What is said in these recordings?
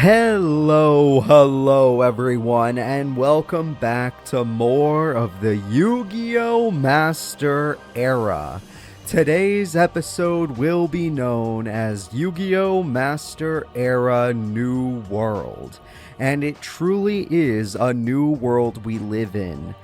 Hello everyone, and welcome back to more of the Yu-Gi-Oh! Master Era. Today's episode will be known as Yu-Gi-Oh! Master Era New World, and it truly is a new world we live in.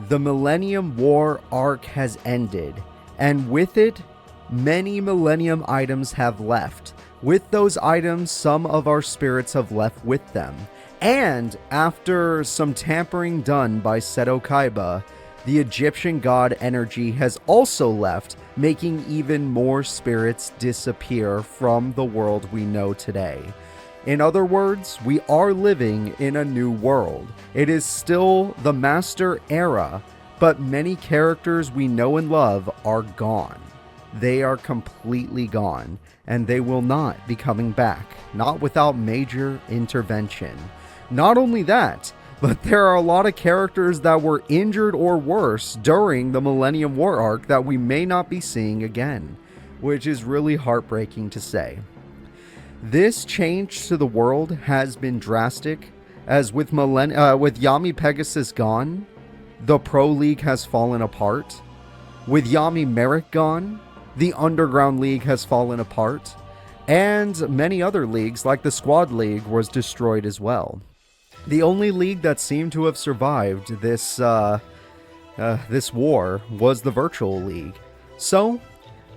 The Millennium War arc has ended, and with it, many Millennium items have left. With those items, some of our spirits have left with them. And after some tampering done by Seto Kaiba, the Egyptian god energy has also left, making even more spirits disappear from the world we know today. In other words, we are living in a new world. It is still the Master Era, but many characters we know and love are gone. They are completely gone, and they will not be coming back, not without major intervention. Not only that, but there are a lot of characters that were injured or worse during the Millennium War arc that we may not be seeing again, which is really heartbreaking to say. This change to the world has been drastic, as with Yami Pegasus gone, the Pro League has fallen apart. With Yami Merrick gone, the Underground League has fallen apart, and many other leagues like the Squad League was destroyed as well. The only league that seemed to have survived this war was the Virtual League. So,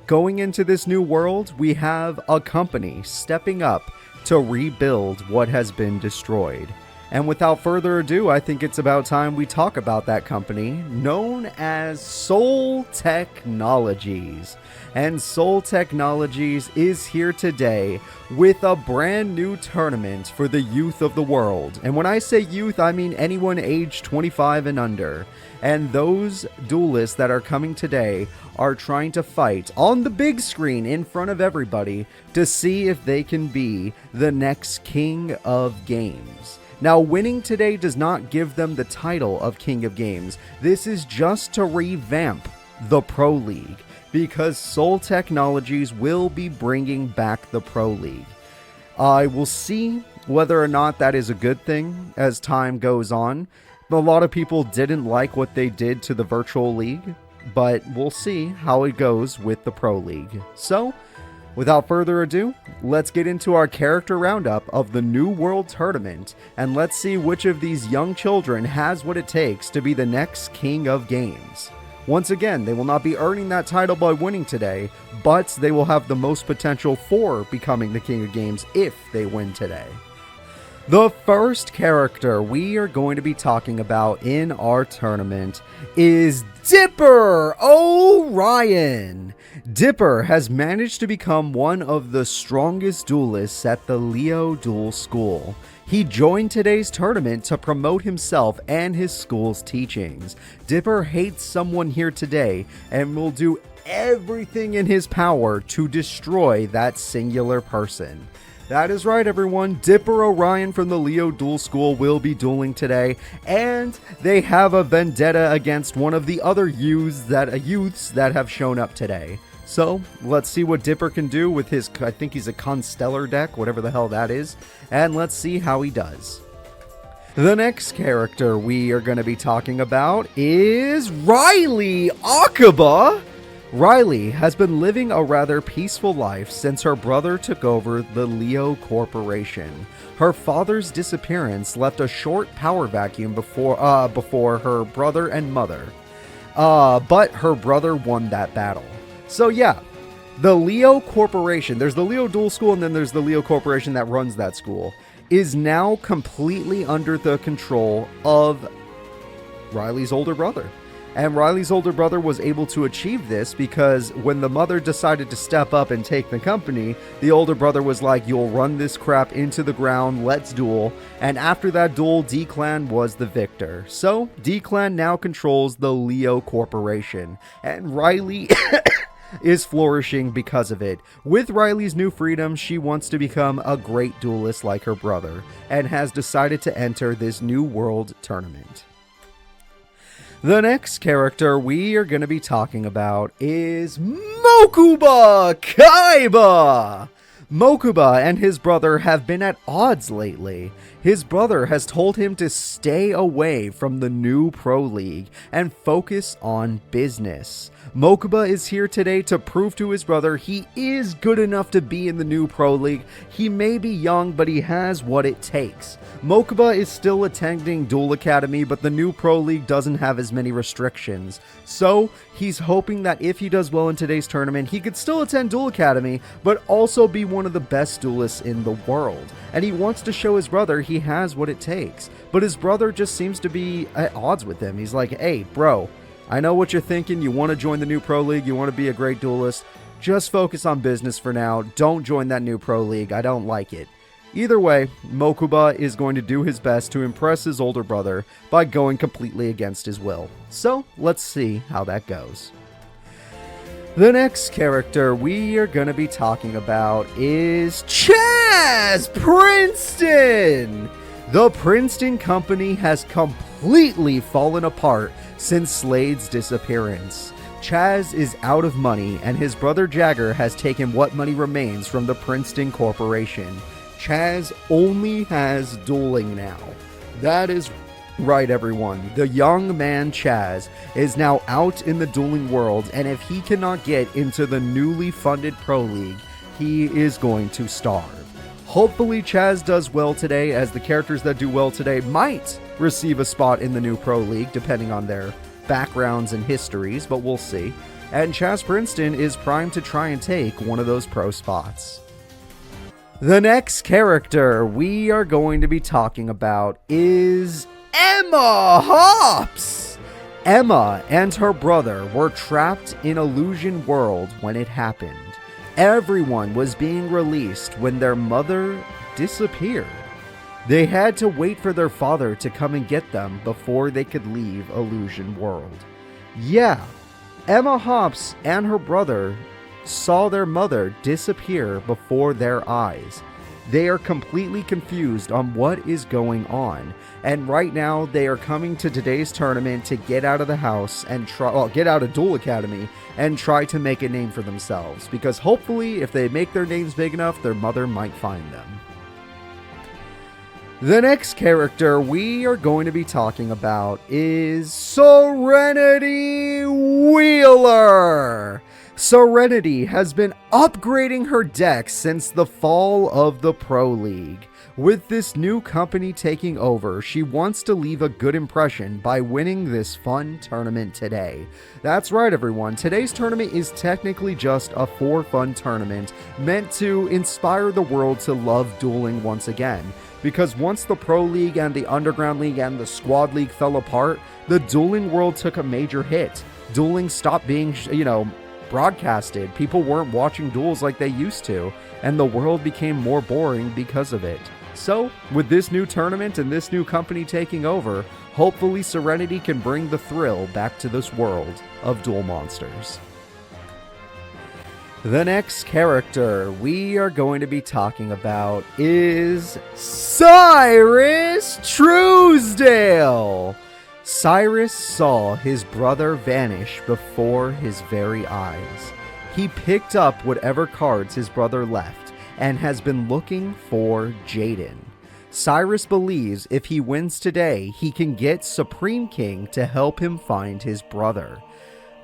going into this new world, we have a company stepping up to rebuild what has been destroyed. And without further ado, I think it's about time we talk about that company, known as Soul Technologies. And Soul Technologies is here today with a brand new tournament for the youth of the world. And when I say youth, I mean anyone aged 25 and under. And those duelists that are coming today are trying to fight on the big screen in front of everybody to see if they can be the next king of games. Now, winning today does not give them the title of King of Games. This is just to revamp the Pro League, because Soul Technologies will be bringing back the Pro League. I will see whether or not that is a good thing as time goes on. A lot of people didn't like what they did to the Virtual League, but we'll see how it goes with the Pro League. So, without further ado, let's get into our character roundup of the New World Tournament, and let's see which of these young children has what it takes to be the next King of Games. Once again, they will not be earning that title by winning today, but they will have the most potential for becoming the King of Games if they win today. The first character we are going to be talking about in our tournament is Dipper Orion. Dipper has managed to become one of the strongest duelists at the Leo Duel School. He joined today's tournament to promote himself and his school's teachings. Dipper hates someone here today and will do everything in his power to destroy that singular person. That is right, everyone. Dipper Orion from the Leo Duel School will be dueling today, and they have a vendetta against one of the other youths that have shown up today. So, let's see what Dipper can do with his, I think he's a Constellar deck, whatever the hell that is, and let's see how he does. The next character we are going to be talking about is Riley Akaba. Riley has been living a rather peaceful life since her brother took over the Leo Corporation. Her father's disappearance left a short power vacuum before her brother and mother, but her brother won that battle. So yeah, the Leo Corporation, there's the Leo Duel School and then there's the Leo Corporation that runs that school, is now completely under the control of Riley's older brother. And Riley's older brother was able to achieve this because when the mother decided to step up and take the company, the older brother was like, you'll run this crap into the ground, let's duel. And after that duel, D-Clan was the victor. So, D-Clan now controls the Leo Corporation. And Riley is flourishing because of it. With Riley's new freedom, she wants to become a great duelist like her brother, and has decided to enter this new world tournament. The next character we are going to be talking about is Mokuba Kaiba. Mokuba and his brother have been at odds lately. His brother has told him to stay away from the new Pro League and focus on business. Mokuba is here today to prove to his brother he is good enough to be in the new Pro League. He may be young, but he has what it takes. Mokuba is still attending Duel Academy, but the new Pro League doesn't have as many restrictions. So he's hoping that if he does well in today's tournament, he could still attend Duel Academy, but also be one of the best duelists in the world. And he wants to show his brother he has what it takes. But his brother just seems to be at odds with him. He's like, hey, bro, I know what you're thinking. You want to join the new Pro League. You want to be a great duelist. Just focus on business for now. Don't join that new Pro League. I don't like it. Either way, Mokuba is going to do his best to impress his older brother by going completely against his will. So, let's see how that goes. The next character we are going to be talking about is Chaz Princeton! The Princeton Company has completely fallen apart since Slade's disappearance. Chaz is out of money, and his brother Jagger has taken what money remains from the Princeton Corporation. Chaz only has dueling now. That is right, everyone. The young man Chaz is now out in the dueling world, and if he cannot get into the newly funded Pro League, he is going to starve. Hopefully Chaz does well today, as the characters that do well today might receive a spot in the new Pro League, depending on their backgrounds and histories, but we'll see. And Chaz Princeton is primed to try and take one of those pro spots. The next character we are going to be talking about is Emma Hops! Emma and her brother were trapped in Illusion World when it happened. Everyone was being released when their mother disappeared. They had to wait for their father to come and get them before they could leave Illusion World. Yeah, Emma Hops and her brother saw their mother disappear before their eyes. They are completely confused on what is going on, and right now they are coming to today's tournament to get out of the house and get out of Duel Academy and try to make a name for themselves, because hopefully if they make their names big enough, their mother might find them. The next character we are going to be talking about is Serenity Wheeler. Serenity has been upgrading her deck since the fall of the Pro League. With this new company taking over, she wants to leave a good impression by winning this fun tournament today. That's right, everyone. Today's tournament is technically just a for-fun tournament meant to inspire the world to love dueling once again. Because once the Pro League and the Underground League and the Squad League fell apart, the dueling world took a major hit. Dueling stopped being, broadcasted. People weren't watching duels like they used to, and the world became more boring because of it. So, with this new tournament and this new company taking over, hopefully Serenity can bring the thrill back to this world of Duel Monsters. The next character we are going to be talking about is Cyrus Truesdale. Cyrus saw his brother vanish before his very eyes. He picked up whatever cards his brother left and has been looking for Jaden. Cyrus believes if he wins today, he can get Supreme King to help him find his brother.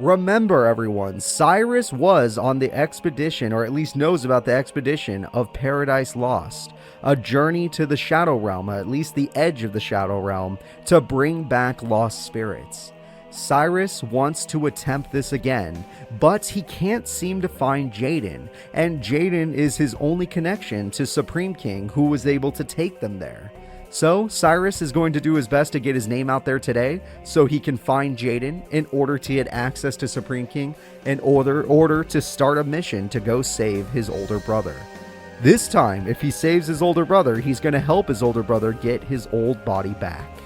Remember, everyone, Cyrus was on the expedition, or at least knows about the expedition of Paradise Lost, a journey to the Shadow Realm, at least the edge of the Shadow Realm, to bring back lost spirits. Cyrus wants to attempt this again, but he can't seem to find Jaden, and Jaden is his only connection to Supreme King, who was able to take them there. So, Cyrus is going to do his best to get his name out there today so he can find Jaden in order to get access to Supreme King, in order to start a mission to go save his older brother. This time, if he saves his older brother, he's going to help his older brother get his old body back.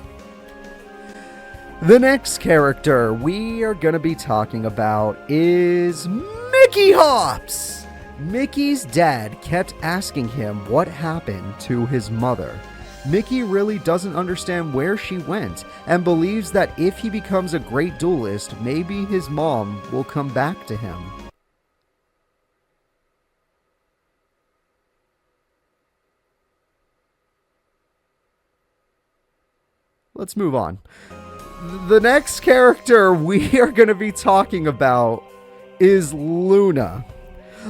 The next character we are going to be talking about is Mickey Hops! Mickey's dad kept asking him what happened to his mother. Mickey really doesn't understand where she went and believes that if he becomes a great duelist, maybe his mom will come back to him. let's move on. The next character we are going to be talking about is Luna.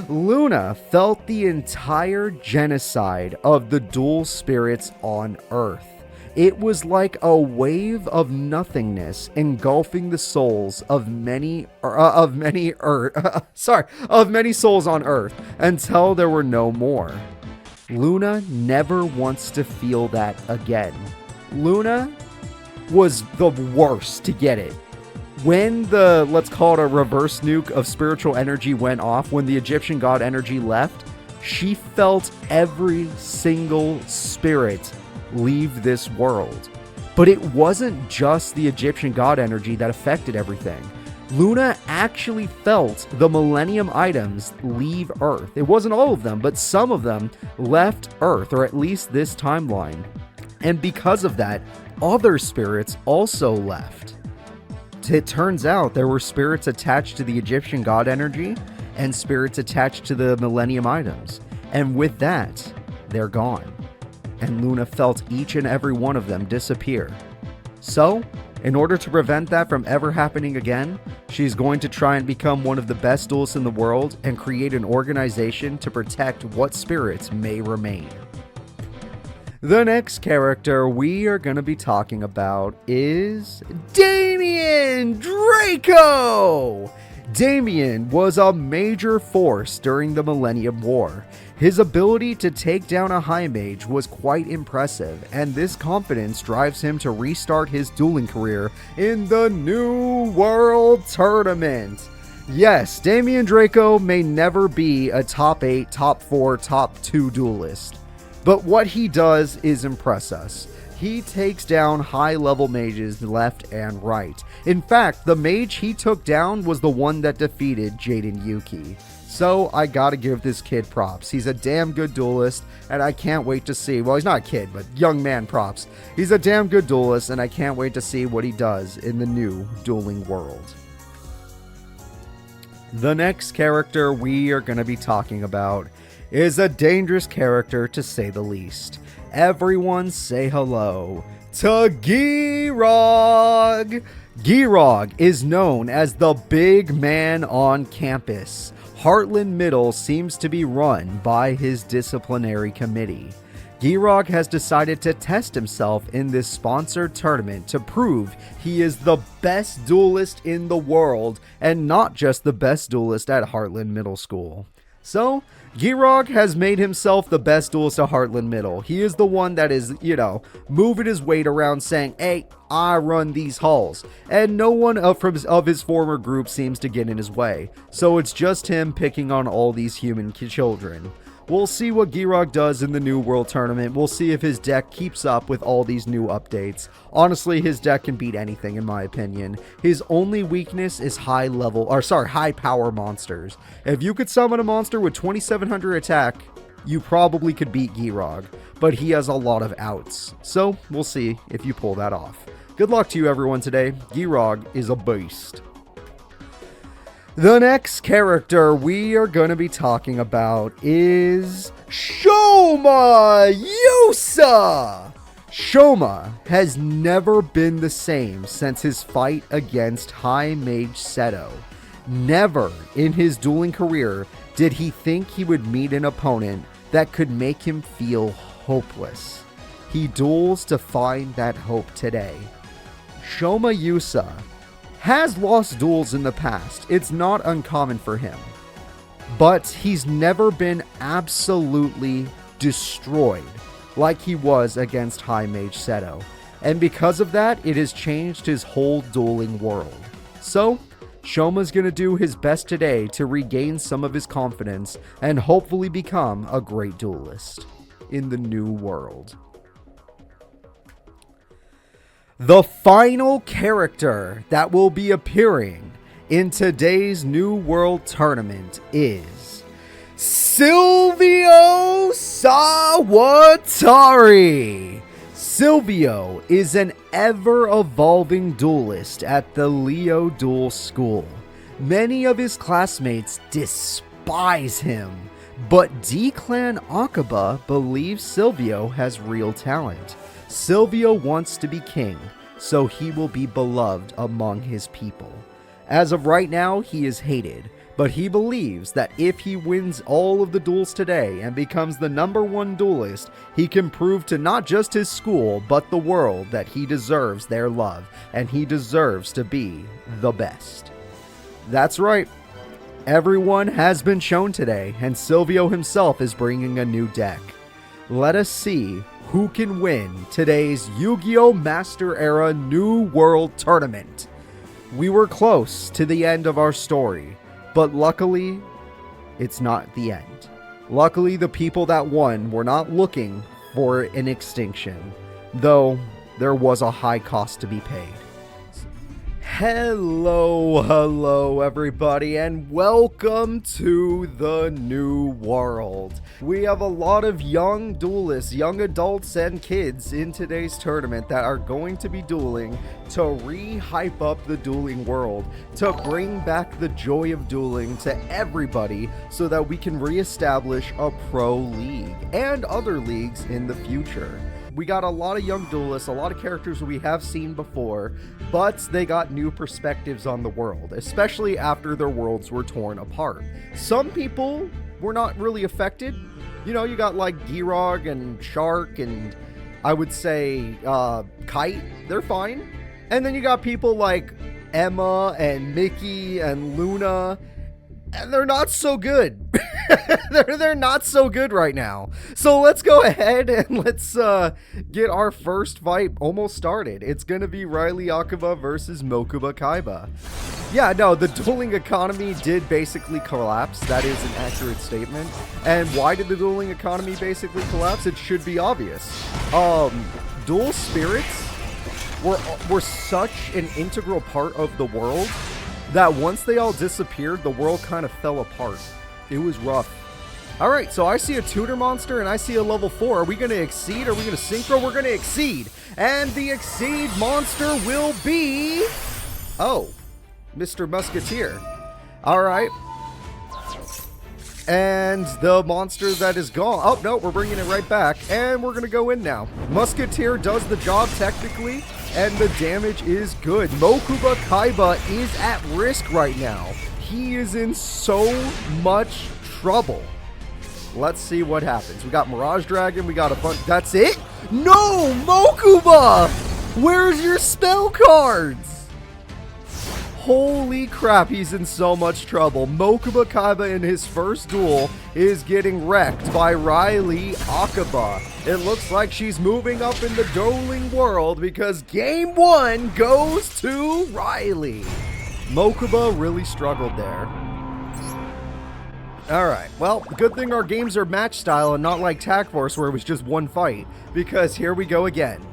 Luna felt the entire genocide of the dual spirits on Earth. It was like a wave of nothingness engulfing the souls of many souls on Earth until there were no more. Luna never wants to feel that again. Luna was the worst to get it. When the, let's call it a reverse nuke of spiritual energy went off, when the Egyptian god energy left, she felt every single spirit leave this world. But it wasn't just the Egyptian god energy that affected everything. Luna actually felt the Millennium items leave Earth. It wasn't all of them, but some of them left Earth, or at least this timeline. And because of that, other spirits also left. It turns out there were spirits attached to the Egyptian god energy and spirits attached to the Millennium items. And with that, they're gone. And Luna felt each and every one of them disappear. So, in order to prevent that from ever happening again, she's going to try and become one of the best duelists in the world and create an organization to protect what spirits may remain. The next character we are going to be talking about is Damien Draco! Damien was a major force during the Millennium War. His ability to take down a high mage was quite impressive, and this confidence drives him to restart his dueling career in the New World Tournament. Yes, Damien Draco may never be a top 8, top 4, top 2 duelist, but what he does is impress us. He takes down high-level mages left and right. In fact, the mage he took down was the one that defeated Jaden Yuki. So I gotta give this kid props. He's a damn good duelist, and I can't wait to see, well, he's not a kid, but young man props. He's a damn good duelist, and I can't wait to see what he does in the new dueling world. The next character we are gonna be talking about is a dangerous character, to say the least. Everyone say hello to Yugioh! Yugioh is known as the big man on campus. Heartland Middle seems to be run by his disciplinary committee. Yugioh has decided to test himself in this sponsored tournament to prove he is the best duelist in the world, and not just the best duelist at Heartland Middle School. So, Yugioh has made himself the best duelist at Heartland Middle. He is the one that is, moving his weight around saying, hey, I run these halls. And no one of his former group seems to get in his way. So it's just him picking on all these human children. We'll see what Yugioh does in the New World Tournament. We'll see if his deck keeps up with all these new updates. Honestly, his deck can beat anything in my opinion. His only weakness is high power monsters. If you could summon a monster with 2700 attack, you probably could beat Yugioh, but he has a lot of outs. So we'll see if you pull that off. Good luck to you everyone today. Yugioh is a beast. The next character we are going to be talking about is Shoma Yusa! Shoma has never been the same since his fight against High Mage Seto. Never in his dueling career did he think he would meet an opponent that could make him feel hopeless. He duels to find that hope today. Shoma Yusa has lost duels in the past. It's not uncommon for him. But he's never been absolutely destroyed like he was against High Mage Seto. And because of that, it has changed his whole dueling world. So, Shoma's gonna do his best today to regain some of his confidence and hopefully become a great duelist in the new world. The final character that will be appearing in today's New World Tournament is Silvio Sawatari. Silvio is an ever-evolving duelist at the Leo Duel School. Many of his classmates despise him, but D-Clan Akaba believes Silvio has real talent. Silvio wants to be king, so he will be beloved among his people. As of right now, he is hated, but he believes that if he wins all of the duels today and becomes the #1 duelist, he can prove to not just his school, but the world that he deserves their love, and he deserves to be the best. That's right. Everyone has been shown today, and Silvio himself is bringing a new deck. Let us see who can win today's Yu-Gi-Oh! Master Era New World Tournament. We were close to the end of our story, but luckily, it's not the end. Luckily, the people that won were not looking for an extinction, though there was a high cost to be paid. Hello everybody, and welcome to the new world. We have a lot of young duelists, young adults and kids in today's tournament that are going to be dueling to re-hype up the dueling world, to bring back the joy of dueling to everybody so that we can re-establish a pro league and other leagues in the future. We got a lot of young duelists, a lot of characters we have seen before, but they got new perspectives on the world, especially after their worlds were torn apart. Some people were not really affected. You know, you got like Girog and Shark and I would say Kite, they're fine. And then you got people like Emma and Mickey and Luna, and they're not so good. they're not so good right now. So let's go ahead and let's get our first fight almost started. It's gonna be Riley Akiba versus Mokuba Kaiba. Yeah, no, the dueling economy did basically collapse. That is an accurate statement. And why did the dueling economy basically collapse? It should be obvious. Duel spirits were such an integral part of the world that once they all disappeared, the world kind of fell apart. It was rough. Alright, so I see a tutor monster and I see a level 4. Are we going to exceed? Are we going to synchro? We're going to exceed. And the exceed monster will be... Oh, Mr. Musketeer. Alright. And the monster that is gone... Oh, no, we're bringing it right back. And we're going to go in now. Musketeer does the job technically, and the damage is good. Mokuba Kaiba is at risk right now. He is in so much trouble. Let's see what happens. We got Mirage Dragon. We got a bunch. That's it? No! Mokuba! Where's your spell cards? Holy crap, he's in so much trouble. Mokuba Kaiba in his first duel is getting wrecked by Riley Akiba. It looks like she's moving up in the dueling world because game 1 goes to Riley. Mokuba really struggled there. Alright, well, good thing our games are match style and not like Tag Force where it was just one fight, because here we go again.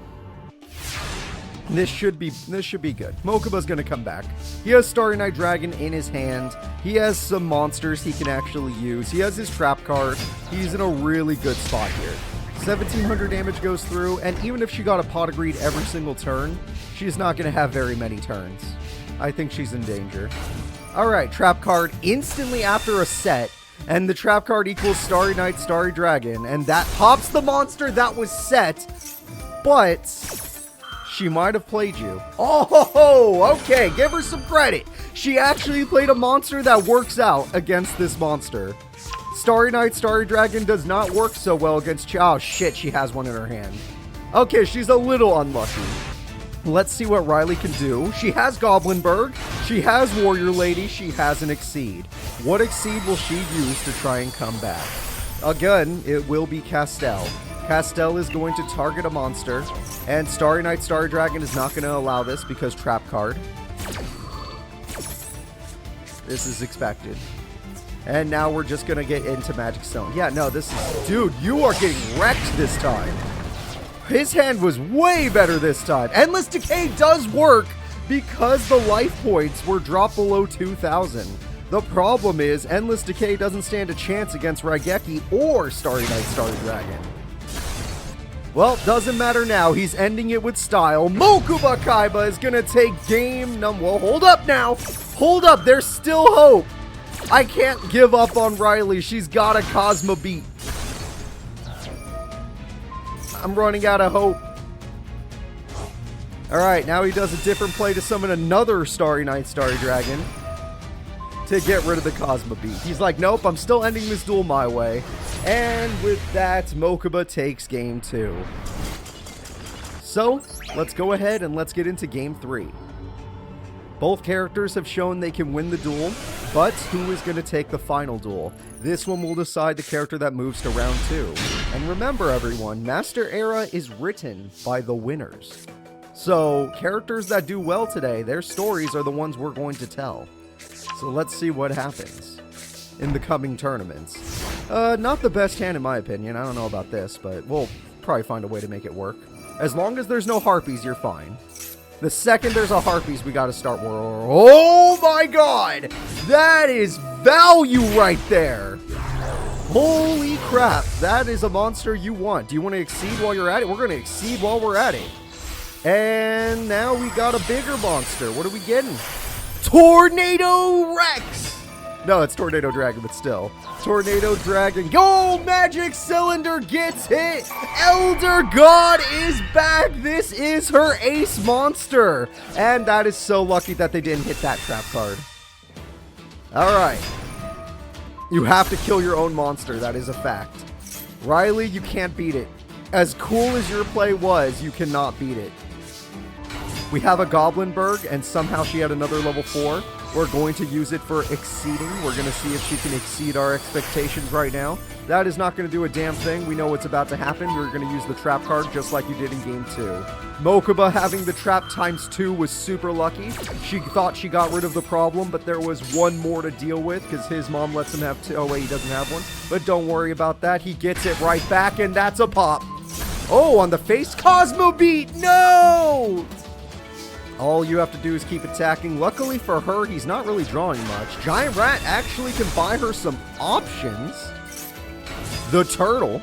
This should be good. Mokuba's gonna come back. He has Starry Night Dragon in his hand. He has some monsters he can actually use. He has his trap card. He's in a really good spot here. 1700 damage goes through, and even if she got a pot of greed every single turn, she's not gonna have very many turns. I think she's in danger. Alright, trap card instantly after a set, and the trap card equals Starry Night, Starry Dragon, and that pops the monster that was set, but she might have played you. Oh, okay, give her some credit. She actually played a monster that works out against this monster. Starry Night, Starry Dragon does not work so well against... Oh, shit, she has one in her hand. Okay, she's a little unlucky. Let's see what Riley can do. She has Goblinberg. She has Warrior Lady. She has an Exceed. What Exceed will she use to try and come back? Again, it will be Castel. Castel is going to target a monster, and Starry Night, Starry Dragon is not going to allow this because trap card. This is expected. And now we're just going to get into Magic Stone. Yeah, no, this is... Dude, you are getting wrecked this time. His hand was way better this time. Endless Decay does work because the life points were dropped below 2,000. The problem is Endless Decay doesn't stand a chance against Raigeki or Starry Night, Starry Dragon. Well, doesn't matter now. He's ending it with style. Mokuba Kaiba is going to take game number... Well, hold up now. Hold up. There's still hope. I can't give up on Riley. She's got a Cosmo Beat. I'm running out of hope. Alright, now he does a different play to summon another Starry Night Starry Dragon to get rid of the Cosmo Beat. He's like, nope, I'm still ending this duel my way. And with that, Mokuba takes game 2. So, let's go ahead and let's get into game 3. Both characters have shown they can win the duel, but who is going to take the final duel? This one will decide the character that moves to round 2. And remember everyone, Master Era is written by the winners. So, characters that do well today, their stories are the ones we're going to tell. So let's see what happens in the coming tournaments. Not the best hand in my opinion, I don't know about this, but we'll probably find a way to make it work. As long as there's no Harpies, you're fine. The second there's a Harpies, we gotta start war. Oh my god! That is value right there! Holy crap, that is a monster you want. Do you want to exceed while you're at it? We're gonna exceed while we're at it. And now we got a bigger monster. What are we getting? Tornado Rex! No, it's Tornado Dragon, but still. Tornado Dragon. Go! Magic Cylinder gets hit! Elder God is back! This is her ace monster! And that is so lucky that they didn't hit that trap card. Alright. You have to kill your own monster, that is a fact. Riley, you can't beat it. As cool as your play was, you cannot beat it. We have a Goblinberg, and somehow she had another level 4. We're going to use it for exceeding. We're going to see if she can exceed our expectations right now. That is not going to do a damn thing. We know what's about to happen. We're going to use the trap card just like you did in game 2. Mokuba having the trap ×2 was super lucky. She thought she got rid of the problem, but there was one more to deal with because his mom lets him have 2. Oh, wait, he doesn't have one. But don't worry about that. He gets it right back, and that's a pop. Oh, on the face, Cosmo Beat. No! All you have to do is keep attacking. Luckily for her, he's not really drawing much. Giant Rat actually can buy her some options. The Turtle.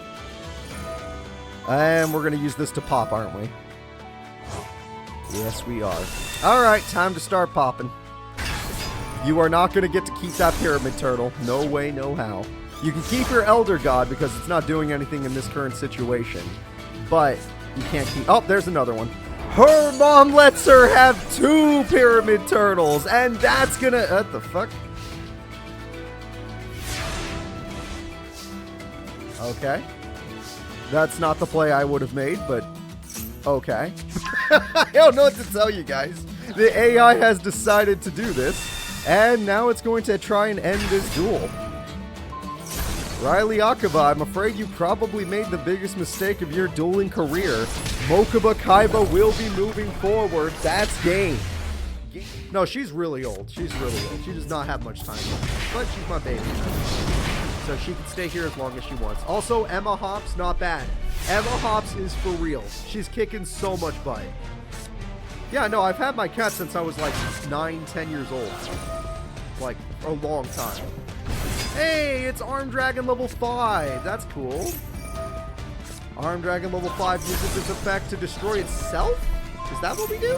And we're going to use this to pop, aren't we? Yes, we are. Alright, time to start popping. You are not going to get to keep that Pyramid Turtle. No way, no how. You can keep your Elder God because it's not doing anything in this current situation. But you can't keep... Oh, there's another one. Her mom lets her have 2 Pyramid Turtles, and that's gonna... What the fuck? Okay. That's not the play I would have made, but... Okay. I don't know what to tell you guys. The AI has decided to do this, and now it's going to try and end this duel. Riley Akiba, I'm afraid you probably made the biggest mistake of your dueling career. Mokuba Kaiba will be moving forward. That's game. No, she's really old. She's really old. She does not have much time left. But she's my baby. So she can stay here as long as she wants. Also, Emma Hops, not bad. Emma Hops is for real. She's kicking so much butt. Yeah, no, I've had my cat since I was like 9, 10 years old. Like, a long time. Hey, it's Arm Dragon level 5. That's cool. Arm Dragon level 5 uses its effect to destroy itself? Is that what we do?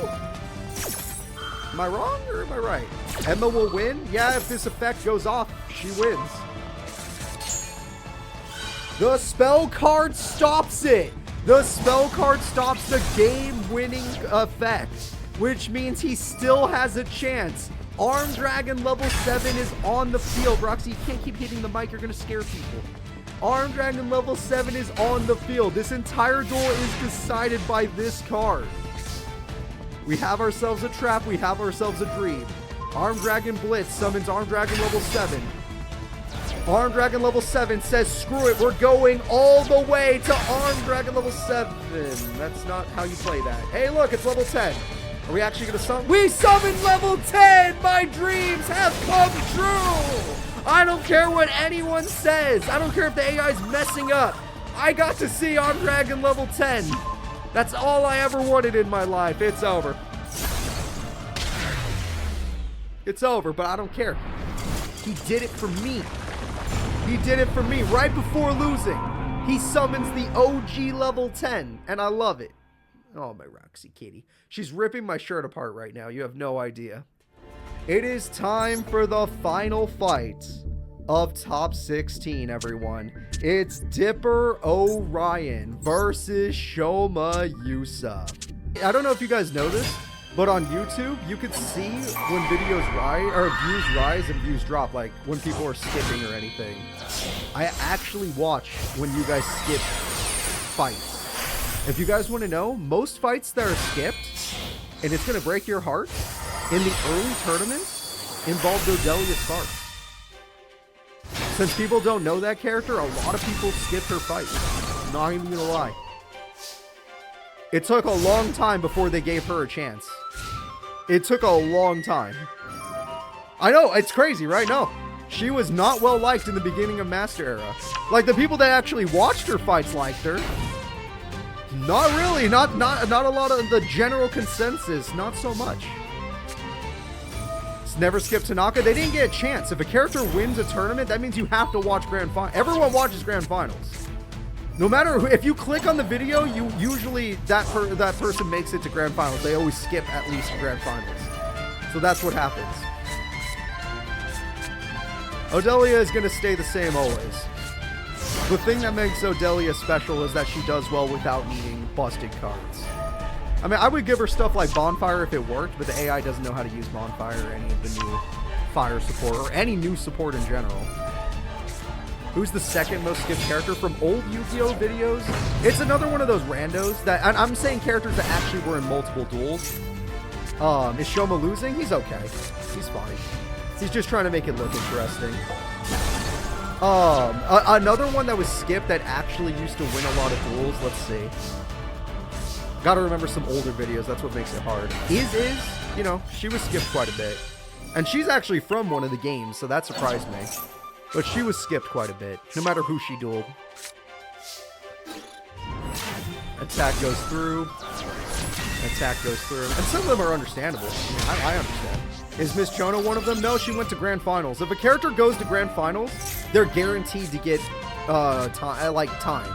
Am I wrong or am I right? Emma will win? Yeah, if this effect goes off, she wins. The spell card stops it. The spell card stops the game-winning effect, which means he still has a chance. Arm Dragon level 7 is on the field. Roxy, you can't keep hitting the mic. You're going to scare people. Arm Dragon level 7 is on the field. This entire duel is decided by this card. We have ourselves a trap. We have ourselves a dream. Arm Dragon Blitz summons Arm Dragon level 7. Arm Dragon level 7 says, screw it. We're going all the way to Arm Dragon level 7. That's not how you play that. Hey, look, it's level 10. Are we actually going to summon? We summoned level 10! My dreams have come true! I don't care what anyone says. I don't care if the AI is messing up. I got to see Arm Dragon level 10. That's all I ever wanted in my life. It's over. It's over, but I don't care. He did it for me. He did it for me right before losing. He summons the OG level 10, and I love it. Oh, my Roxy kitty. She's ripping my shirt apart right now. You have no idea. It is time for the final fight of top 16, everyone. It's Dipper Orion versus Shoma Yusuf. I don't know if you guys know this, but on YouTube, you could see when videos rise, or views rise and views drop, like when people are skipping or anything. I actually watch when you guys skip fights. If you guys want to know, most fights that are skipped, and it's going to break your heart, in the early tournaments, involve Dodelia Spark. Since people don't know that character, a lot of people skip her fights. Not even gonna lie. It took a long time before they gave her a chance. It took a long time. I know, it's crazy, right? No. She was not well liked in the beginning of Master Era. Like, the people that actually watched her fights liked her. Not really. Not a lot of the general consensus. Not so much. Never skip Tanaka. They didn't get a chance. If a character wins a tournament, that means you have to watch Grand Final. Everyone watches Grand Finals. No matter who, if you click on the video, you usually that person makes it to Grand Finals. They always skip at least Grand Finals. So that's what happens. Odelia is going to stay the same always. The thing that makes Odelia special is that she does well without needing busted cards. I mean, I would give her stuff like Bonfire if it worked, but the AI doesn't know how to use Bonfire or any of the new fire support, or any new support in general. Who's the second most skipped character from old Yu-Gi-Oh videos? It's another one of those randos that, I'm saying characters that actually were in multiple duels. Is Shoma losing? He's okay. He's fine. He's just trying to make it look interesting. Another one that was skipped that actually used to win a lot of duels, let's see. Gotta remember some older videos, that's what makes it hard. You know, she was skipped quite a bit. And she's actually from one of the games, so that surprised me. But she was skipped quite a bit, no matter who she dueled. Attack goes through. Attack goes through. And some of them are understandable. I understand. Is Miss Chono one of them? No, she went to Grand Finals. If a character goes to Grand Finals, they're guaranteed to get time.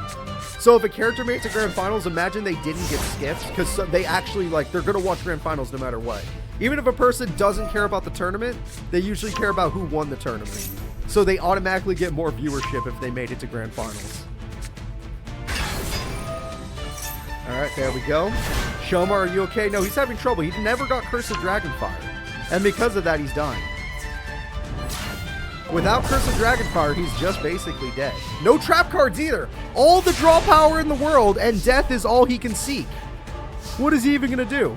So if a character makes it Grand Finals, imagine they didn't get skipped, because they actually, they're going to watch Grand Finals no matter what. Even if a person doesn't care about the tournament, they usually care about who won the tournament. So they automatically get more viewership if they made it to Grand Finals. Alright, there we go. Shoma, are you okay? No, he's having trouble. He never got Curse of Dragonfire. And because of that, he's done. Without Curse of Dragonfire, he's just basically dead. No trap cards either. All the draw power in the world, and death is all he can seek. What is he even going to do?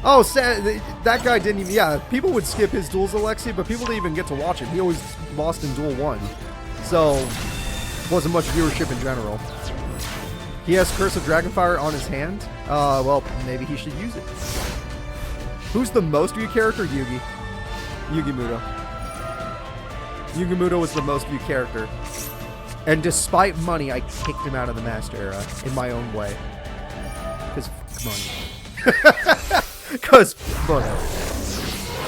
Oh, that guy didn't even... Yeah, people would skip his duels, Alexi, but people didn't even get to watch him. He always lost in Duel 1. So, wasn't much viewership in general. He has Curse of Dragonfire on his hand. Well, maybe he should use it. Who's the most viewed character? Yugi. Yugimuto. Yugimuto was the most viewed character. And despite money, I kicked him out of the Master Era in my own way. Because money. Because money.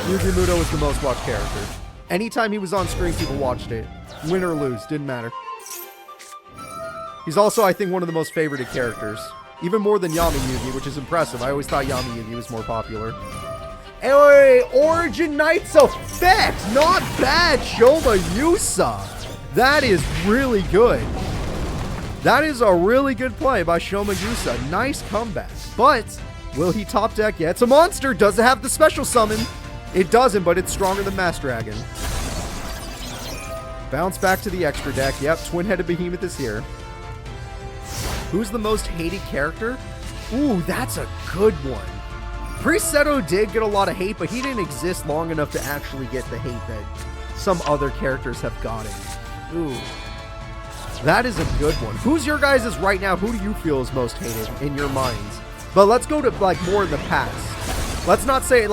Yugimuto was the most watched character. Anytime he was on screen, people watched it. Win or lose, didn't matter. He's also, I think, one of the most favorited characters. Even more than Yami Yugi, which is impressive. I always thought Yami Yugi was more popular. Hey, Origin Knight's effect! Not bad, Shoma Yusa! That is really good. That is a really good play by Shoma Yusa. Nice comeback. But, will he top deck? Yeah, it's a monster. Does it have the special summon? It doesn't, but it's stronger than Master Dragon. Bounce back to the extra deck. Yep, Twin-Headed Behemoth is here. Who's the most hated character? Ooh, that's a good one. Priest Seto did get a lot of hate, but he didn't exist long enough to actually get the hate that some other characters have gotten. Ooh. That is a good one. Who's your guys' right now? Who do you feel is most hated in your minds? But let's go to, more in the past. Let's not say,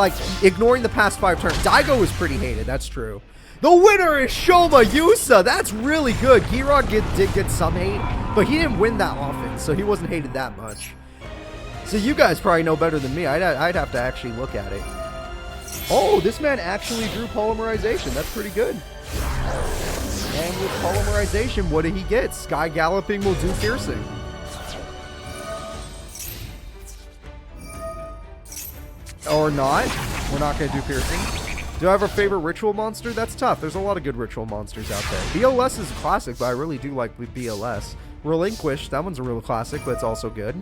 ignoring the past 5 turns. Daigo was pretty hated, that's true. The winner is Shoma Yusa. That's really good. Girod did get some hate, but he didn't win that often, so he wasn't hated that much. So you guys probably know better than me. I'd have to actually look at it. Oh, this man actually drew Polymerization. That's pretty good. And with Polymerization, what did he get? Sky Galloping will do Piercing. Or not. We're not going to do Piercing. Do I have a favorite ritual monster? That's tough. There's a lot of good ritual monsters out there. BLS is a classic, but I really do like BLS. Relinquish, that one's a real classic, but it's also good.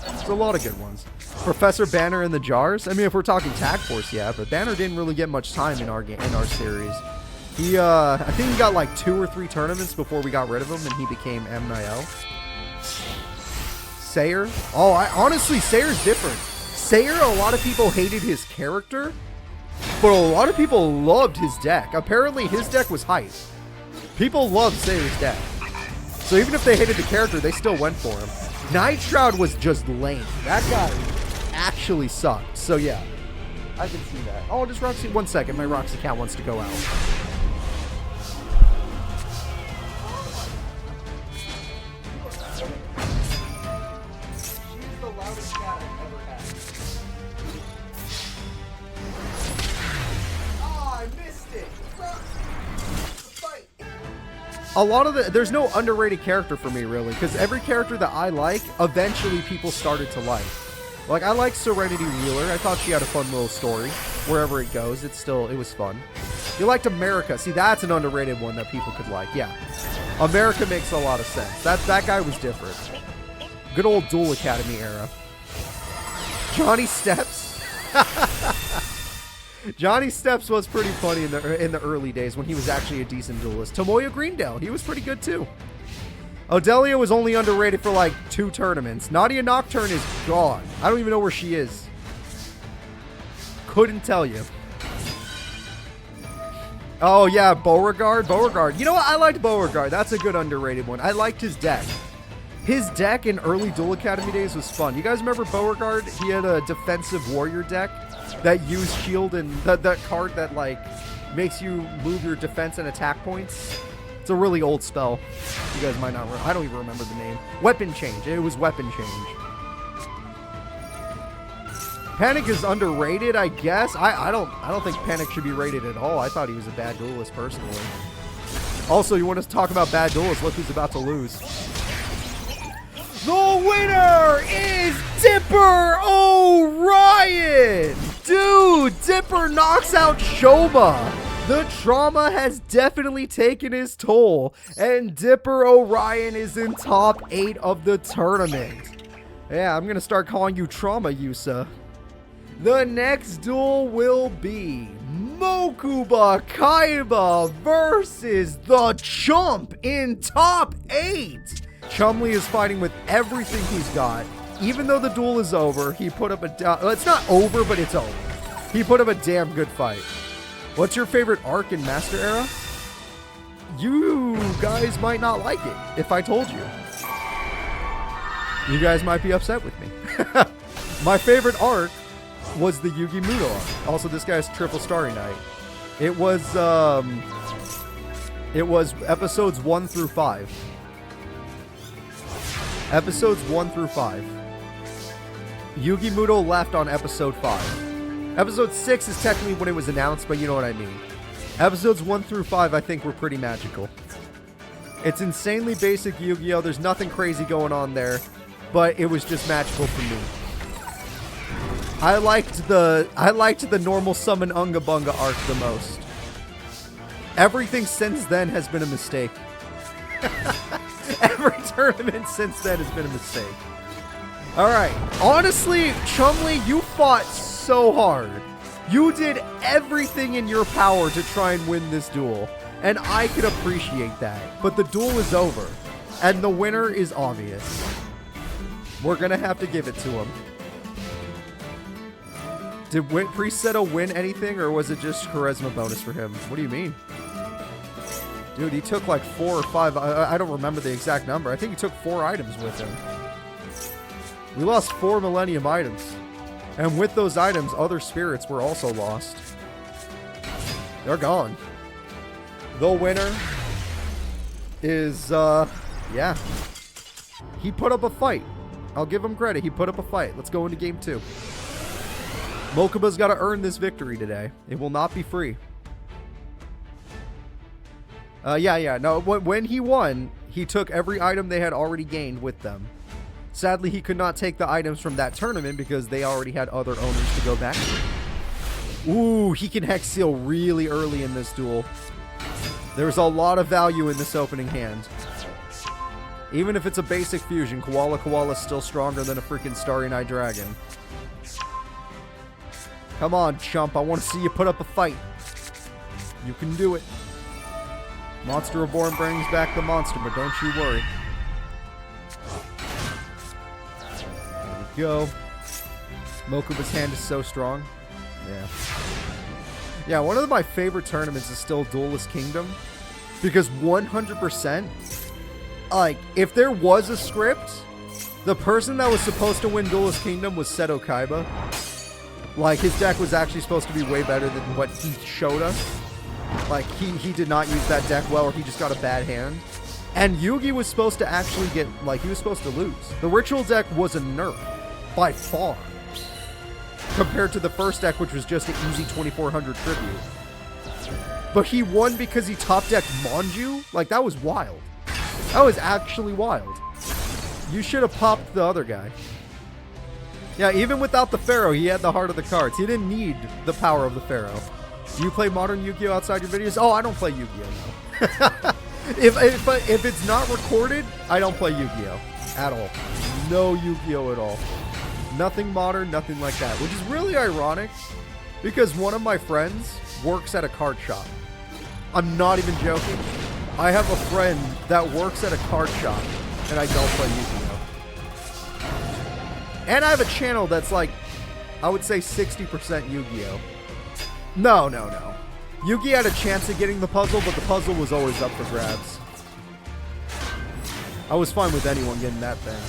There's a lot of good ones. Professor Banner in the jars. I mean, if we're talking Tag Force, yeah, but Banner didn't really get much time in our series. He, I think he got like 2 or 3 tournaments before we got rid of him, and he became M-Niel. Sayer. Oh, honestly, Sayer's different. Sayer, a lot of people hated his character, but a lot of people loved his deck. Apparently, his deck was hype. People loved Sayer's deck. So even if they hated the character, they still went for him. Night Shroud was just lame. That guy actually sucked. So yeah, I can see that. Oh, just Roxy. 1 second. My Roxy cat wants to go out. A lot of there's no underrated character for me, really, because every character that I like, eventually people started to like. Like, I like Serenity Wheeler. I thought she had a fun little story. Wherever it goes, it was fun. You liked America. See, that's an underrated one that people could like. Yeah. America makes a lot of sense. That guy was different. Good old Duel Academy era. Johnny Steps. Johnny Steps was pretty funny in the early days when he was actually a decent duelist. Tomoya Greendale, he was pretty good too. Odelia was only underrated for like 2 tournaments. Nadia Nocturne is gone. I don't even know where she is. Couldn't tell you. Oh yeah, Beauregard. Beauregard. You know what? I liked Beauregard. That's a good underrated one. I liked his deck. His deck in early Duel Academy days was fun. You guys remember Beauregard? He had a defensive warrior deck that used shield and that card that like makes you move your defense and attack points. It's a really old spell. You guys might not I don't even remember the name. Weapon Change. It was Weapon Change. Panic is underrated, I guess. I don't think Panic should be rated at all. I thought he was a bad duelist personally. Also, you want us to talk about bad duelists? Look who's about to lose. The winner is Dipper Orion! Dude, Dipper knocks out Shoma. The trauma has definitely taken its toll, and Dipper Orion is in top 8 of the tournament. Yeah, I'm going to start calling you Trauma, Yusa. The next duel will be Mokuba Kaiba versus the Chump in top 8. Chumley is fighting with everything he's got. Even though the duel is over, he put up it's not over, but it's over. He put up a damn good fight. What's your favorite arc in Master Era? You guys might not like it if I told you. You guys might be upset with me. My favorite arc was the Yugi Muto arc. Also, this guy's Triple Starry Night. It was episodes 1 through 5. Episodes 1 through 5. Yugi Muto left on episode 5. Episode 6 is technically when it was announced, but you know what I mean. Episodes 1 through 5, I think, were pretty magical. It's insanely basic Yu-Gi-Oh! There's nothing crazy going on there, but it was just magical for me. I liked the normal summon Unga Bunga arc the most. Everything since then has been a mistake. Every tournament since then has been a mistake. Alright, honestly, Chumley, you fought so hard. You did everything in your power to try and win this duel, and I could appreciate that. But the duel is over, and the winner is obvious. We're gonna have to give it to him. Did Priest Seto win anything, or was it just charisma bonus for him? What do you mean? Dude, he took like 4 or 5. I don't remember the exact number. I think he took 4 items with him. We lost 4 Millennium items. And with those items, other spirits were also lost. They're gone. The winner is, yeah. He put up a fight. I'll give him credit. He put up a fight. Let's go into game 2. Mokuba's got to earn this victory today. It will not be free. No, when he won, he took every item they had already gained with them. Sadly, he could not take the items from that tournament because they already had other owners to go back to. Ooh, he can Hex Seal really early in this duel. There's a lot of value in this opening hand. Even if it's a basic fusion, Koala's still stronger than a freaking Starry Night Dragon. Come on, chump. I want to see you put up a fight. You can do it. Monster Reborn brings back the monster, but don't you worry. There we go. Mokuba's hand is so strong. Yeah. Yeah, one of my favorite tournaments is still Duelist Kingdom. Because 100%, like, if there was a script, the person that was supposed to win Duelist Kingdom was Seto Kaiba. Like, his deck was actually supposed to be way better than what he showed us. Like, he did not use that deck well, or he just got a bad hand. And Yugi was supposed to actually get, like, he was supposed to lose. The Ritual deck was a nerf, by far. Compared to the first deck, which was just an easy 2400 tribute. But he won because he top-decked Manju? Like, that was wild. That was actually wild. You should have popped the other guy. Yeah, even without the Pharaoh, he had the heart of the cards. He didn't need the power of the Pharaoh. Do you play modern Yu-Gi-Oh outside your videos? Oh, I don't play Yu-Gi-Oh, no. if it's not recorded, I don't play Yu-Gi-Oh at all. No Yu-Gi-Oh at all. Nothing modern, nothing like that. Which is really ironic, because one of my friends works at a card shop. I'm not even joking. I have a friend that works at a card shop, and I don't play Yu-Gi-Oh. And I have a channel that's like, I would say 60% Yu-Gi-Oh. No. Yugi had a chance at getting the puzzle, but the puzzle was always up for grabs. I was fine with anyone getting that thing.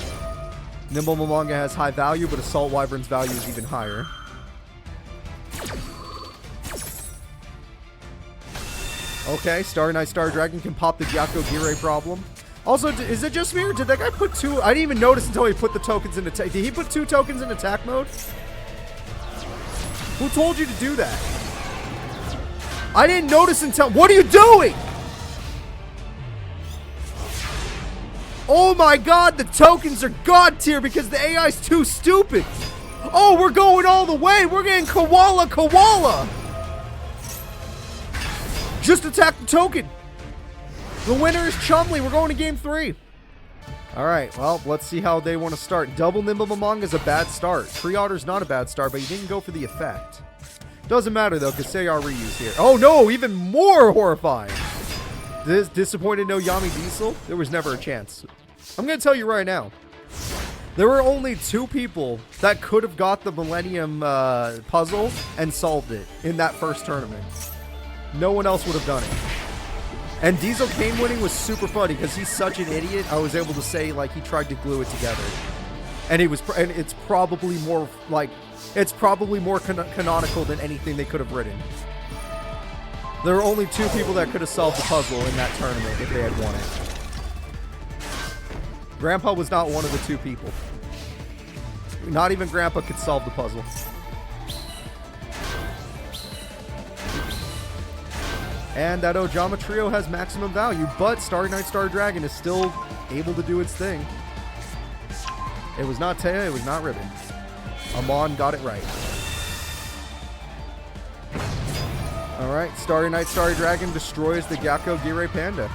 Nimble Manga has high value, but Assault Wyvern's value is even higher. Okay, Starry Night Star Dragon can pop the Gyakko Gire problem. Also, is it just me, or did that guy put two? I didn't even notice until he put the tokens in attack. Did he put 2 tokens in attack mode? Who told you to do that? I didn't notice until... What are you doing? Oh my god, the tokens are god tier because the AI's too stupid. Oh, we're going all the way. We're getting Koala. Just attack the token. The winner is Chumley. We're going to game 3. Alright, well, let's see how they want to start. Double Nimble Manga is a bad start. Pre-Otter's not a bad start, but you didn't go for the effect. Doesn't matter, though, because Seiya reuse here. Oh, no! Even more horrifying! Disappointed no Yami Diesel? There was never a chance. I'm going to tell you right now. There were only 2 people that could have got the Millennium puzzle and solved it in that first tournament. No one else would have done it. And Diesel Kane winning was super funny because he's such an idiot. I was able to say, like, he tried to glue it together. And it's probably more, like... It's probably more canonical than anything they could have written. There were only 2 people that could have solved the puzzle in that tournament if they had won it. Grandpa was not one of the 2 people. Not even Grandpa could solve the puzzle. And that Ojama Trio has maximum value, but Starry Night Star Dragon is still able to do its thing. It was not Taya, it was not Ribbon. Amon got it right. Alright, Starry Night Starry Dragon destroys the Gyakko Gire Panda.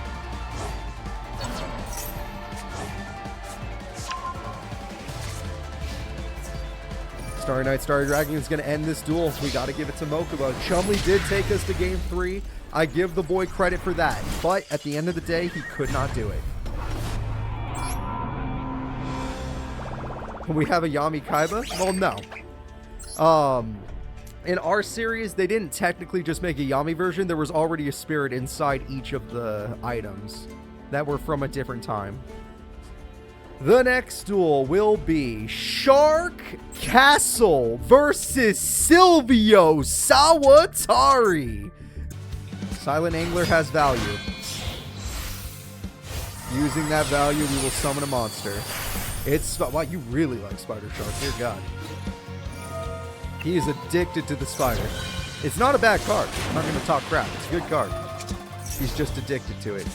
Starry Night Starry Dragon is going to end this duel. We got to give it to Mokuba. Chumley did take us to game 3. I give the boy credit for that. But at the end of the day, he could not do it. We have a Yami Kaiba? Well, no. In our series, they didn't technically just make a Yami version. There was already a spirit inside each of the items that were from a different time. The next duel will be Shark Castle versus Silvio Sawatari. Silent Angler has value. Using that value, we will summon a monster. It's... Wow, you really like Spider Shark. Dear God. He is addicted to the spider. It's not a bad card. I'm not going to talk crap. It's a good card. He's just addicted to it.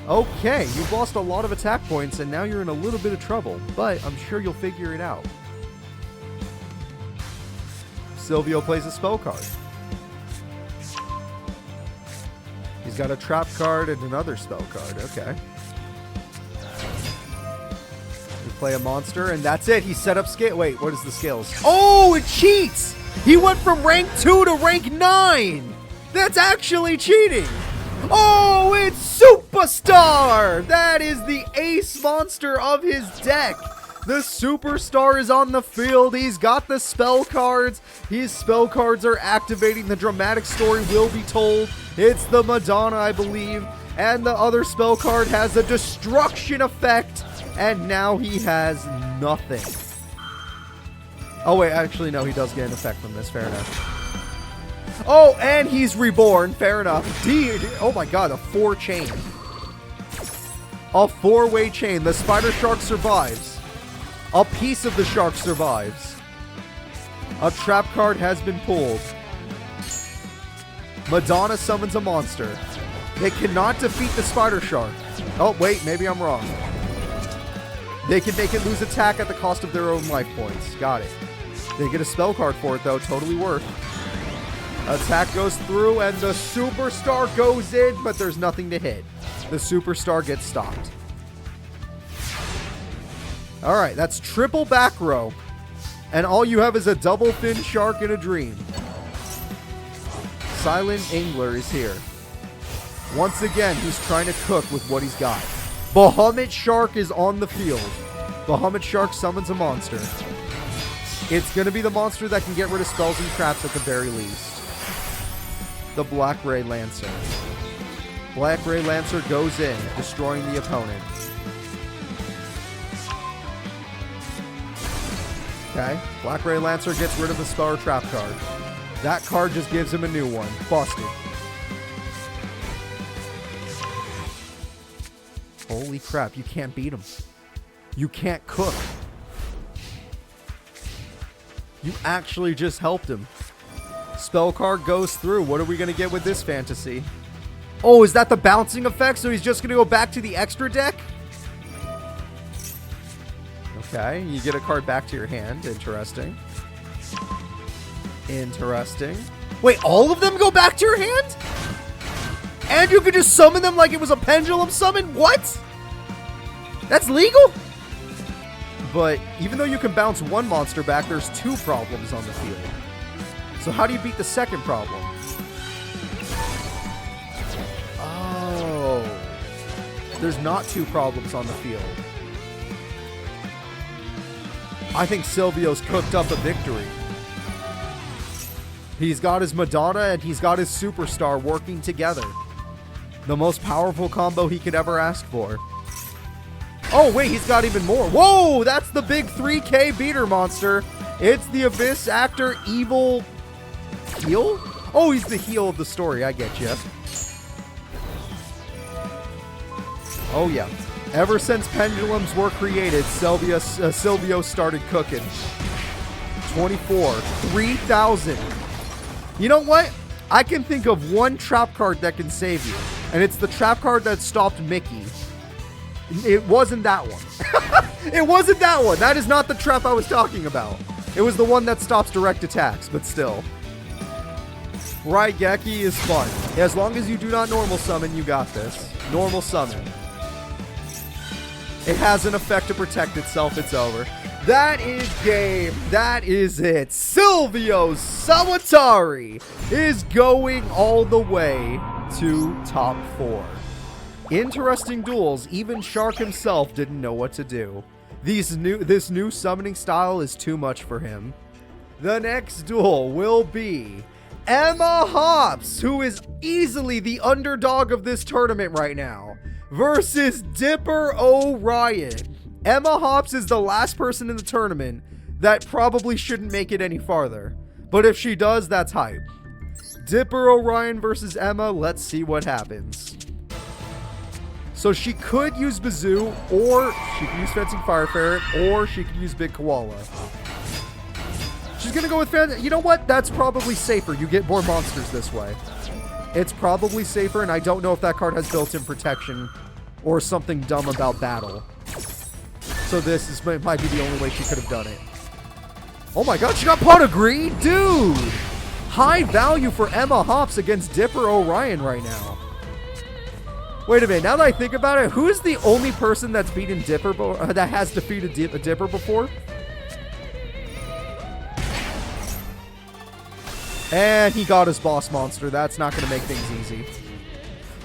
Okay, you've lost a lot of attack points, and now you're in a little bit of trouble. But I'm sure you'll figure it out. Silvio plays a spell card. He's got a trap card and another spell card. Okay. We play a monster, and that's it. He set up scale. Wait, what is the scales? Oh, it cheats! He went from rank 2 to rank 9! That's actually cheating! Oh, it's Superstar! That is the ace monster of his deck. The Superstar is on the field. He's got the spell cards. His spell cards are activating. The dramatic story will be told. It's the Madonna, I believe. And the other spell card has a destruction effect. And now he has nothing. Oh, wait. Actually, no. He does get an effect from this. Fair enough. Oh, and he's reborn. Fair enough. Oh, my God. A 4-chain. A 4-way chain. The Spider Shark survives. A piece of the shark survives. A trap card has been pulled. Madonna summons a monster. They cannot defeat the Spider Shark. Oh, wait, maybe I'm wrong. They can make it lose attack at the cost of their own life points. Got it. They get a spell card for it, though. Totally worth. Attack goes through, and the Superstar goes in, but there's nothing to hit. The Superstar gets stopped. Alright, that's triple back row. And all you have is a double fin shark in a dream. Silent Angler is here. Once again, he's trying to cook with what he's got. Bahamut Shark is on the field. Bahamut Shark summons a monster. It's going to be the monster that can get rid of spells and traps at the very least. The Black Ray Lancer. Black Ray Lancer goes in, destroying the opponent. Okay, Black Ray Lancer gets rid of the spell or trap card. That card just gives him a new one. Busted. Holy crap, you can't beat him. You can't cook. You actually just helped him. Spell card goes through. What are we going to get with this fantasy? Oh, is that the bouncing effect? So he's just going to go back to the extra deck? Okay, you get a card back to your hand. Interesting. Interesting. Wait, all of them go back to your hand? And you could just summon them like it was a pendulum summon? What? That's legal? But even though you can bounce one monster back, there's 2 problems on the field. So how do you beat the second problem? Oh. There's not 2 problems on the field. I think Silvio's cooked up a victory. He's got his Madonna and he's got his Superstar working together. The most powerful combo he could ever ask for. Oh, wait, he's got even more. Whoa, that's the big 3K beater monster. It's the Abyss Actor Evil Heel? Oh, he's the heel of the story. I get you. Oh, yeah. Ever since pendulums were created, Silvio started cooking. 24. 3,000. You know what? I can think of one trap card that can save you. And it's the trap card that stopped Mickey. It wasn't that one. It wasn't that one. That is not the trap I was talking about. It was the one that stops direct attacks, but still. Raigeki is fun. As long as you do not normal summon, you got this. Normal summon. It has an effect to protect itself. It's over. That is game. That is it. Silvio Sawatari is going all the way to top 4. Interesting duels. Even Shark himself didn't know what to do. This new summoning style is too much for him. The next duel will be Emma Hops, who is easily the underdog of this tournament right now, versus Dipper Orion. Emma Hops is the last person in the tournament that probably shouldn't make it any farther. But if she does, that's hype. Dipper Orion versus Emma. Let's see what happens. So she could use Bazoo, or she could use Fencing Fire Ferret, or she could use Big Koala. She's going to go with You know what? That's probably safer. You get more monsters this way. It's probably safer, and I don't know if that card has built-in protection or something dumb about battle. So this might be the only way she could have done it. Oh my god, she got Pot of Greed? Dude! High value for Emma Hops against Dipper Orion right now. Wait a minute. Now that I think about it, who is the only person that's beaten Dipper that has defeated Dipper before? And he got his boss monster. That's not going to make things easy.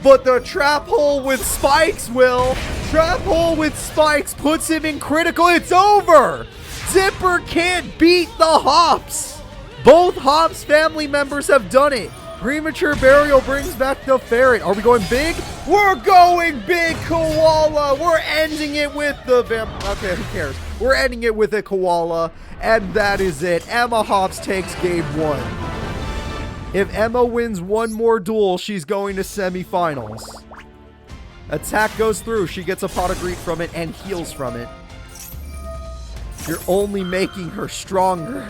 But the trap hole with spikes, Will. Trap hole with spikes puts him in critical. It's over. Dipper can't beat the Hops. Both Hops family members have done it. Premature burial brings back the ferret. Are we going big? We're going big, Koala. We're ending it with the okay, who cares? We're ending it with a Koala. And that is it. Emma Hops takes game 1. If Emma wins one more duel, she's going to semifinals. Attack goes through. She gets a pot of greed from it and heals from it. You're only making her stronger.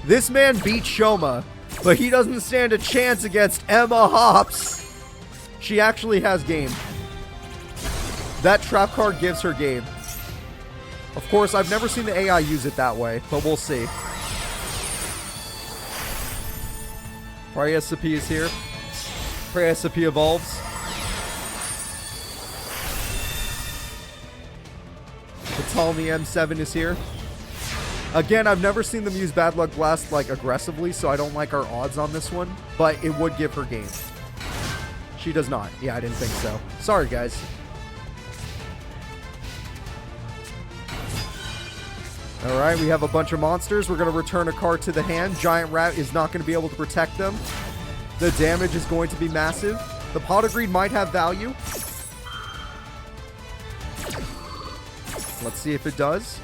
This man beat Shoma, but he doesn't stand a chance against Emma Hops. She actually has game. That trap card gives her game. Of course, I've never seen the AI use it that way, but we'll see. Cpu is here. Cpu evolves. The Ptolemy M7 is here. Again, I've never seen them use Bad Luck Blast like aggressively, so I don't like our odds on this one, but it would give her game. She does not. Yeah, I didn't think so. Sorry, guys. Alright, we have a bunch of monsters. We're going to return a card to the hand. Giant Rat is not going to be able to protect them. The damage is going to be massive. The Pot of Greed might have value. Let's see if it does.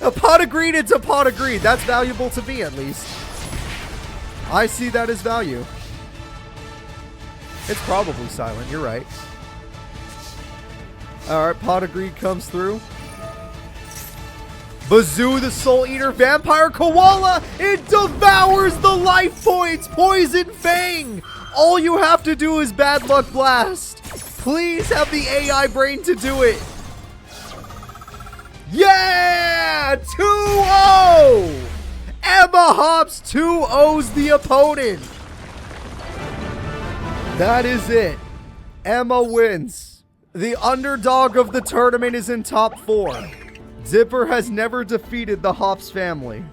A Pot of Greed, it's a Pot of Greed. That's valuable to me, at least. I see that as value. It's probably silent. You're right. Alright, Pot of Greed comes through. Bazoo, the Soul Eater Vampire Koala, it devours the life points! Poison Fang! All you have to do is Bad Luck Blast. Please have the AI brain to do it. Yeah! 2-0! Emma Hops 2-0s the opponent. That is it. Emma wins. The underdog of the tournament is in top 4. Dipper has never defeated the Hops family.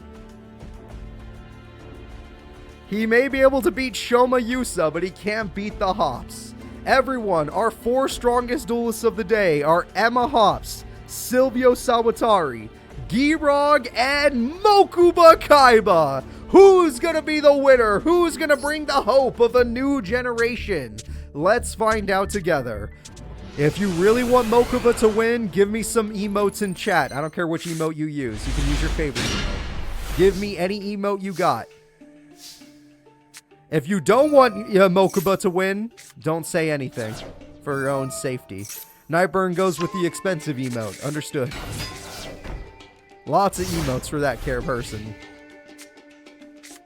He may be able to beat Shoma Yusa, but he can't beat the Hops. Everyone, our 4 strongest duelists of the day are Emma Hops, Silvio Sawatari, Girog, and Mokuba Kaiba. Who's gonna be the winner? Who's gonna bring the hope of a new generation? Let's find out together. If you really want Mokuba to win, give me some emotes in chat. I don't care which emote you use. You can use your favorite emote. Give me any emote you got. If you don't want Mokuba to win, don't say anything for your own safety. Nightburn goes with the expensive emote. Understood. Lots of emotes for that person.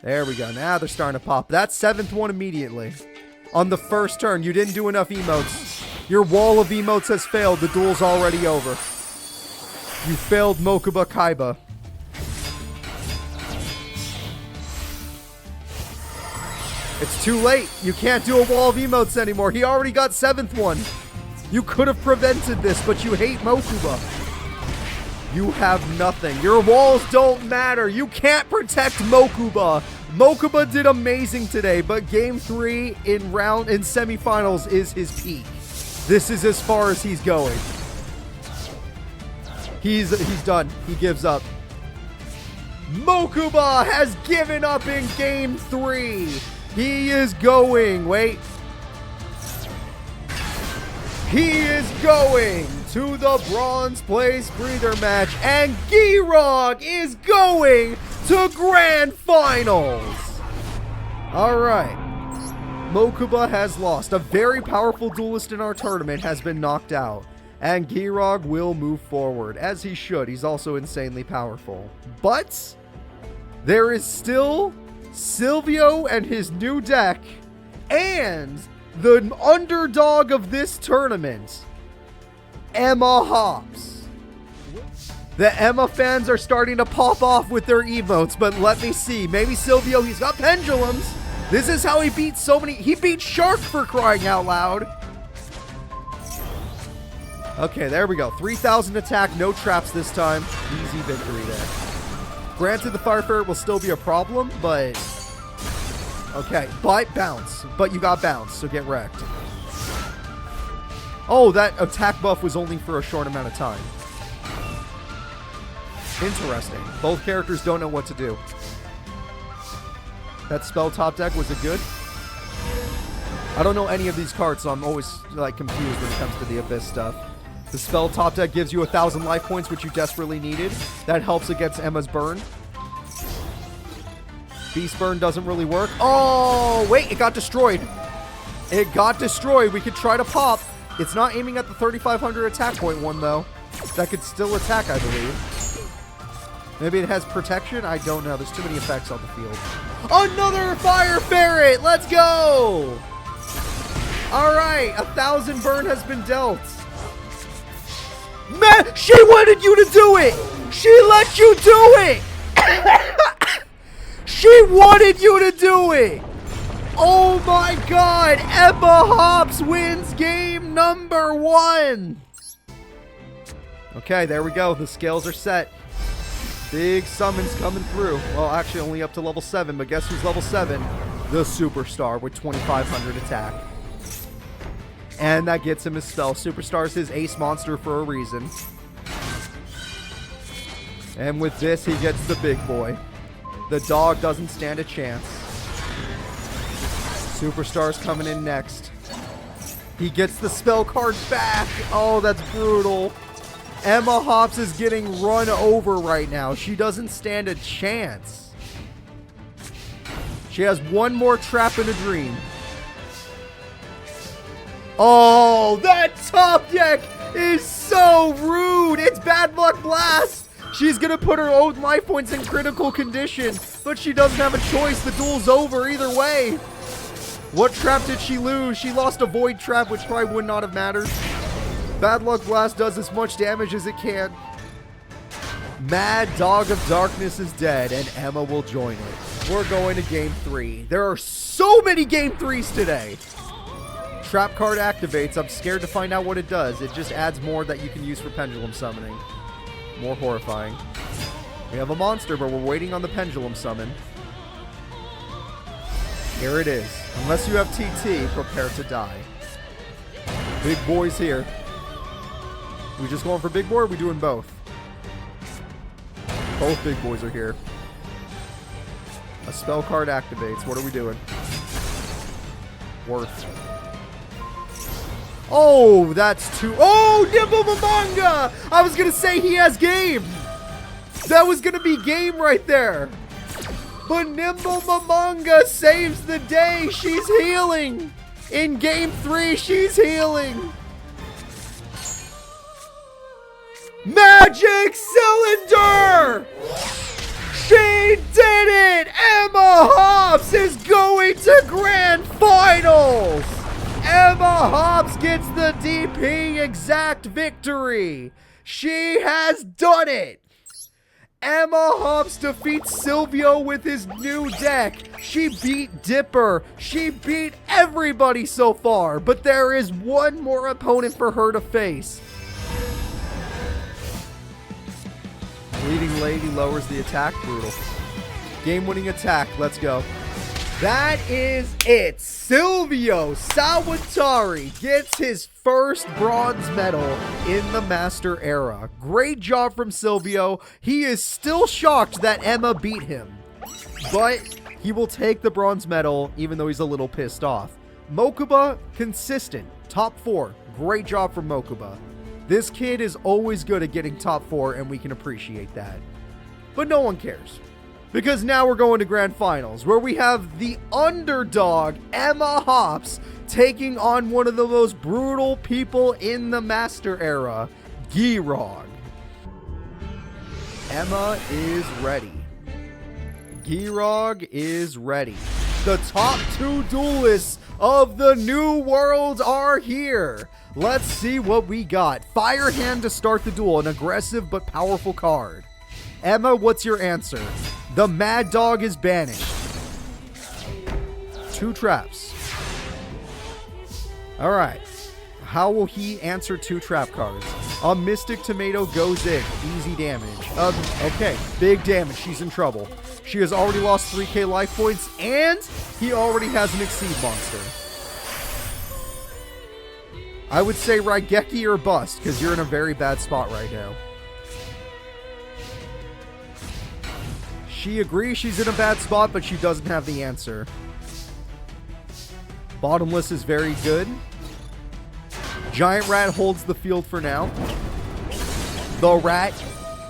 There we go. Now they're starting to pop. That 7th one immediately. On the first turn, you didn't do enough emotes. Your wall of emotes has failed. The duel's already over. You failed Mokuba Kaiba. It's too late. You can't do a wall of emotes anymore. He already got 7th one. You could have prevented this, but you hate Mokuba. You have nothing. Your walls don't matter. You can't protect Mokuba. Mokuba did amazing today, but game 3 in semifinals is his peak. This is as far as he's going. He's done. He gives up. Mokuba has given up in game 3. He is going. Wait. He is going to the bronze place breather match, and Girog is going to grand finals. All right. Mokuba has lost. A very powerful duelist in our tournament has been knocked out. And Girog will move forward, as he should. He's also insanely powerful. But there is still Silvio and his new deck, and the underdog of this tournament, Emma Hops. The Emma fans are starting to pop off with their emotes, but let me see. Maybe Silvio, he's got pendulums. This is how he beat so many. He beat Shark, for crying out loud. Okay, there we go. 3,000 attack, no traps this time. Easy victory there. Granted, the Fire Ferret will still be a problem, but... Okay, but bounce. But you got bounce, so get wrecked. Oh, that attack buff was only for a short amount of time. Interesting. Both characters don't know what to do. That spell top deck, was it good? I don't know any of these cards, so I'm always like confused when it comes to the Abyss stuff. The spell top deck gives you 1,000 life points, which you desperately needed. That helps against Emma's burn. Beast burn doesn't really work. Oh, wait, it got destroyed. It got destroyed. We could try to pop. It's not aiming at the 3,500 attack point one, though. That could still attack, I believe. Maybe it has protection? I don't know. There's too many effects on the field. Another Fire Ferret! Let's go! Alright, 1,000 burn has been dealt. Man, she wanted you to do it! She let you do it! She wanted you to do it! Oh my god! Emma Hops wins game number 1! Okay, there we go. The scales are set. Big summons coming through. Well, actually only up to level 7, but guess who's level 7? The Superstar with 2,500 attack. And that gets him his spell. Superstar's his ace monster for a reason. And with this, he gets the big boy. The dog doesn't stand a chance. Superstar's coming in next. He gets the spell card back. Oh, that's brutal. Emma Hops is getting run over right now. She doesn't stand a chance. She has one more trap and a dream. Oh, that top deck is so rude. It's Bad Luck Blast. She's going to put her own life points in critical condition, but she doesn't have a choice. The duel's over either way. What trap did she lose? She lost a Void Trap, which probably would not have mattered. Bad Luck Blast does as much damage as it can. Mad Dog of Darkness is dead, and Emma will join it. We're going to game 3. There are so many game 3s today. Trap card activates. I'm scared to find out what it does. It just adds more that you can use for pendulum summoning. More horrifying. We have a monster, but we're waiting on the pendulum summon. Here it is. Unless you have TT, prepare to die. Big boy's here. We just going for big boy, or are we doing both? Both big boys are here. A spell card activates. What are we doing? Worth. Oh, that's too... Oh, Nimble Mamanga! I was going to say he has game. That was going to be game right there. But Nimble Mamanga saves the day. She's healing. In game 3, she's healing. Magic Cylinder! She did it! Emma Hops is going to Grand Finals! Emma Hops gets the DP exact victory. She has done it. Emma Hops defeats Silvio with his new deck. She beat Dipper. She beat everybody so far, but there is one more opponent for her to face. Leading Lady lowers the attack. Brutal. Game-winning attack. Let's go. That is it. Silvio Sawatari gets his first bronze medal in the Master Era. Great job from Silvio. He is still shocked that Emma beat him, but he will take the bronze medal even though he's a little pissed off. Mokuba, consistent. Top 4. Great job from Mokuba. This kid is always good at getting top 4, and we can appreciate that. But no one cares. Because now we're going to Grand Finals, where we have the underdog, Emma Hops, taking on one of the most brutal people in the Master Era, Giirog. Emma is ready. Giirog is ready. The top 2 duelists of the new world are here. Let's see what we got. Fire Hand to start the duel, an aggressive but powerful card. Emma, what's your answer? The Mad Dog is banished. 2 traps. Alright. How will he answer 2 trap cards? A Mystic Tomato goes in. Easy damage. Okay, big damage. She's in trouble. She has already lost 3k life points, and he already has an Exceed monster. I would say Raigeki or bust, because you're in a very bad spot right now. She agrees she's in a bad spot, but she doesn't have the answer. Bottomless is very good. Giant Rat holds the field for now. The Rat,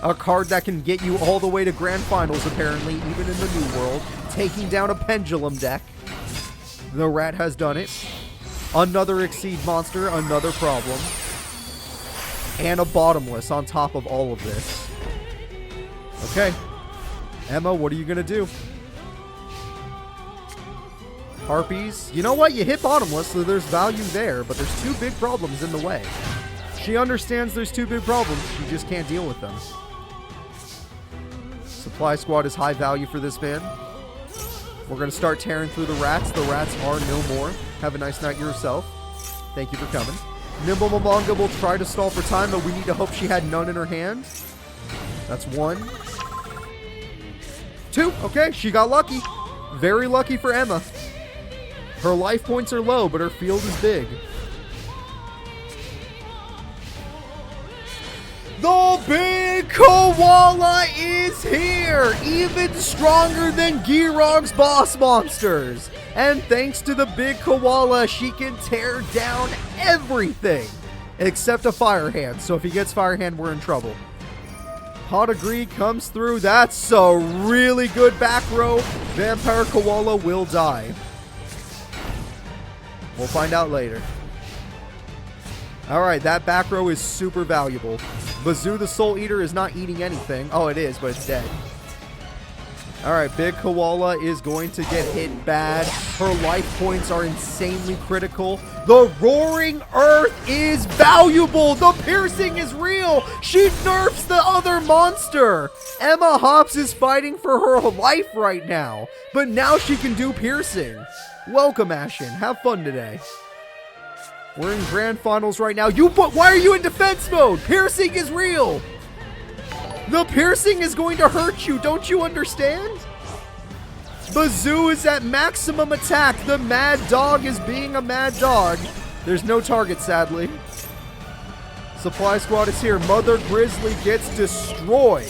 a card that can get you all the way to Grand Finals, apparently, even in the New World. Taking down a Pendulum deck. The Rat has done it. Another Exceed monster, another problem. And a Bottomless on top of all of this. Okay. Emma, what are you going to do? Harpies. You know what? You hit Bottomless, so there's value there, but there's 2 big problems in the way. She understands there's 2 big problems. She just can't deal with them. Supply Squad is high value for this man. We're going to start tearing through the rats. The rats are no more. Have a nice night yourself. Thank you for coming. Nimble Momonga will try to stall for time, but we need to hope she had none in her hand. That's 1. 2. Okay, she got lucky. Very lucky for Emma. Her life points are low, but her field is big. The big koala is here! Even stronger than Girogg's boss monsters! And thanks to the big koala, she can tear down everything! Except a Fire Hand, so if he gets Fire Hand, we're in trouble. Pedigree comes through. That's a really good back row. Vampire Koala will die. We'll find out later. Alright, that back row is super valuable. Bazoo the Soul Eater is not eating anything. Oh, it is, but it's dead. Alright, Big Koala is going to get hit bad. Her life points are insanely critical. The Roaring Earth is valuable. The Piercing is real. She nerfs the other monster. Emma Hops is fighting for her life right now. But now she can do Piercing. Welcome, Ashen. Have fun today. We're in Grand Finals right now. Why are you in defense mode? Piercing is real. The Piercing is going to hurt you. Don't you understand? Bazoo is at maximum attack. The Mad Dog is being a mad dog. There's no target, sadly. Supply Squad is here. Mother Grizzly gets destroyed.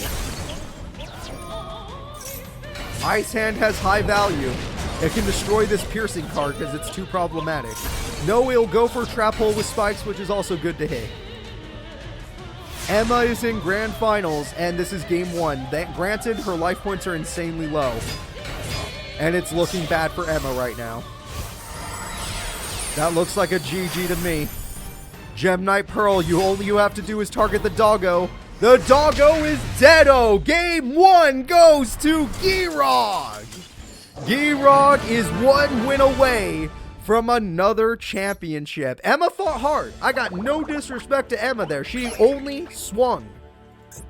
Ice Hand has high value. It can destroy this Piercing card because it's too problematic. No, it'll go for Trap Hole with Spikes, which is also good to hit. Emma is in Grand Finals, and this is Game 1. Granted, her life points are insanely low. And it's looking bad for Emma right now. That looks like a GG to me. Gem Knight Pearl, all you have to do is target the doggo. The doggo is deado. Game 1 goes to Girog. Girog is 1 win away from another championship. Emma fought hard. I got no disrespect to Emma there. She only swung.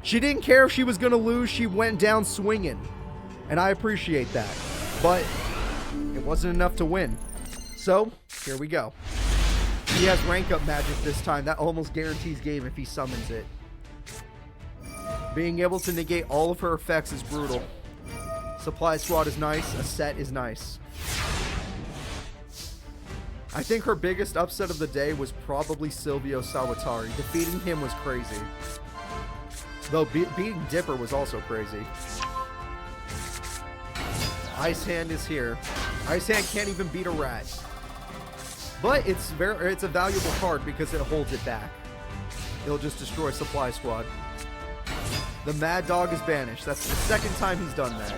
She didn't care if she was going to lose. She went down swinging. And I appreciate that. But it wasn't enough to win. So, here we go. He has rank up magic this time. That almost guarantees game if he summons it. Being able to negate all of her effects is brutal. Supply Squad is nice. A set is nice. I think her biggest upset of the day was probably Silvio Salvatore. Defeating him was crazy. Though beating Dipper was also crazy. Ice Hand is here. Ice Hand can't even beat a rat. But it's a valuable card because it holds it back. It'll just destroy Supply Squad. The Mad Dog is banished. That's the second time he's done that.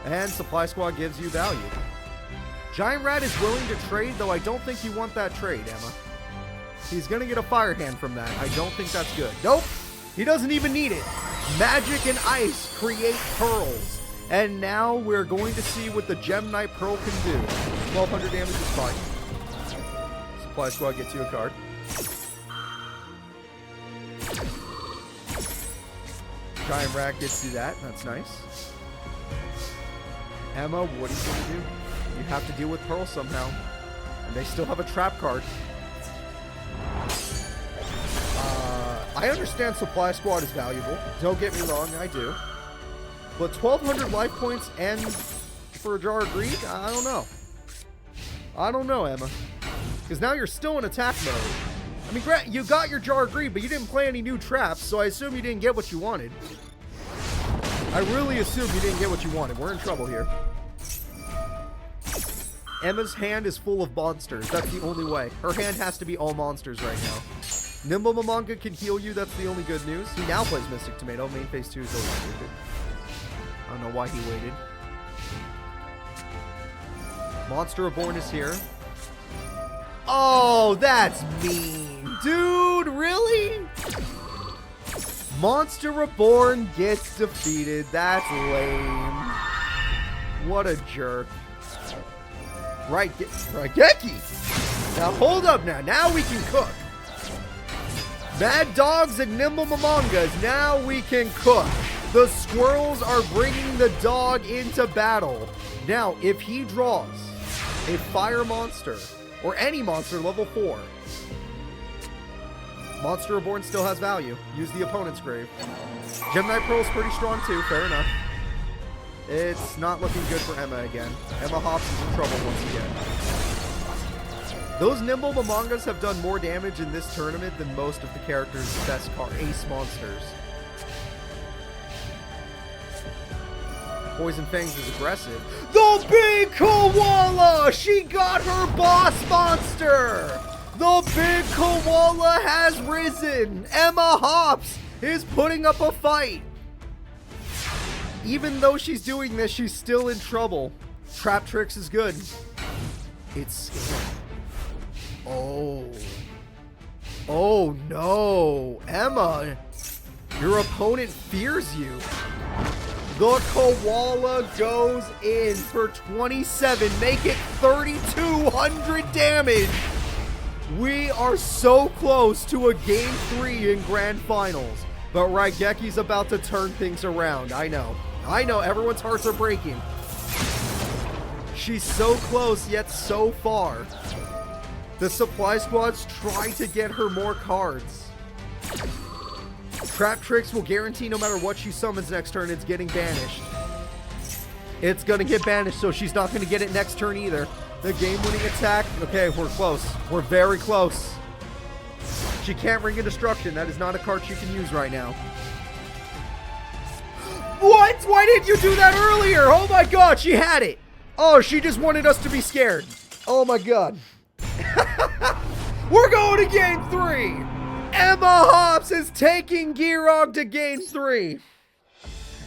And Supply Squad gives you value. Giant Rat is willing to trade, though I don't think you want that trade, Emma. He's going to get a Fire Hand from that. I don't think that's good. Nope. He doesn't even need it. Magic and ice create pearls. And now we're going to see what the Gem Knight Pearl can do. 1200 damage is fine. Supply Squad gets you a card. Giant Rat gets you that. That's nice. Emma, what are you going to do? You have to deal with Pearl somehow. And they still have a trap card. I understand Supply Squad is valuable. Don't get me wrong, I do. But 1,200 life points and for a Jar of Greed? I don't know. I don't know, Emma. Because now you're still in attack mode. I mean, Grant, you got your Jar of Greed, but you didn't play any new traps, so I assume you didn't get what you wanted. I really assume you didn't get what you wanted. We're in trouble here. Emma's hand is full of monsters. That's the only way. Her hand has to be all monsters right now. Nimble Manga can heal you. That's the only good news. He now plays Mystic Tomato. Main phase 2 is always stupid. I don't know why he waited. Monster Reborn is here. Oh, that's mean. Dude, really? Monster Reborn gets defeated. That's lame. What a jerk. Raigeki! Now hold up now. Now we can cook. Mad Dogs and Nimble Mamangas. Now we can cook. The squirrels are bringing the dog into battle. Now, if he draws a fire monster, or any monster level 4, Monster Reborn still has value. Use the opponent's grave. Gemini Pearl's pretty strong too, fair enough. It's not looking good for Emma again. Emma Hops is in trouble once again. Those Nimble Mamangas have done more damage in this tournament than most of the characters' best ace monsters. Poison Fangs is aggressive. The big koala! She got her boss monster! The big koala has risen! Emma Hops is putting up a fight! Even though she's doing this, she's still in trouble. Trap Tricks is good. It's... Oh. Oh no. Emma, your opponent fears you. The koala goes in for 27. Make it 3,200 damage. We are so close to a game 3 in Grand Finals. But Raigeki's about to turn things around. I know. I know. Everyone's hearts are breaking. She's so close, yet so far. The Supply Squads try to get her more cards. Trap Tricks will guarantee no matter what she summons next turn, it's getting banished. It's going to get banished, so she's not going to get it next turn either. The game-winning attack. Okay, we're close. We're very close. She can't Ring of Destruction. That is not a card she can use right now. What? Why didn't you do that earlier? Oh my god, she had it. Oh, she just wanted us to be scared. Oh my god. We're going to game 3. Emma Hops is taking Giroud to game 3.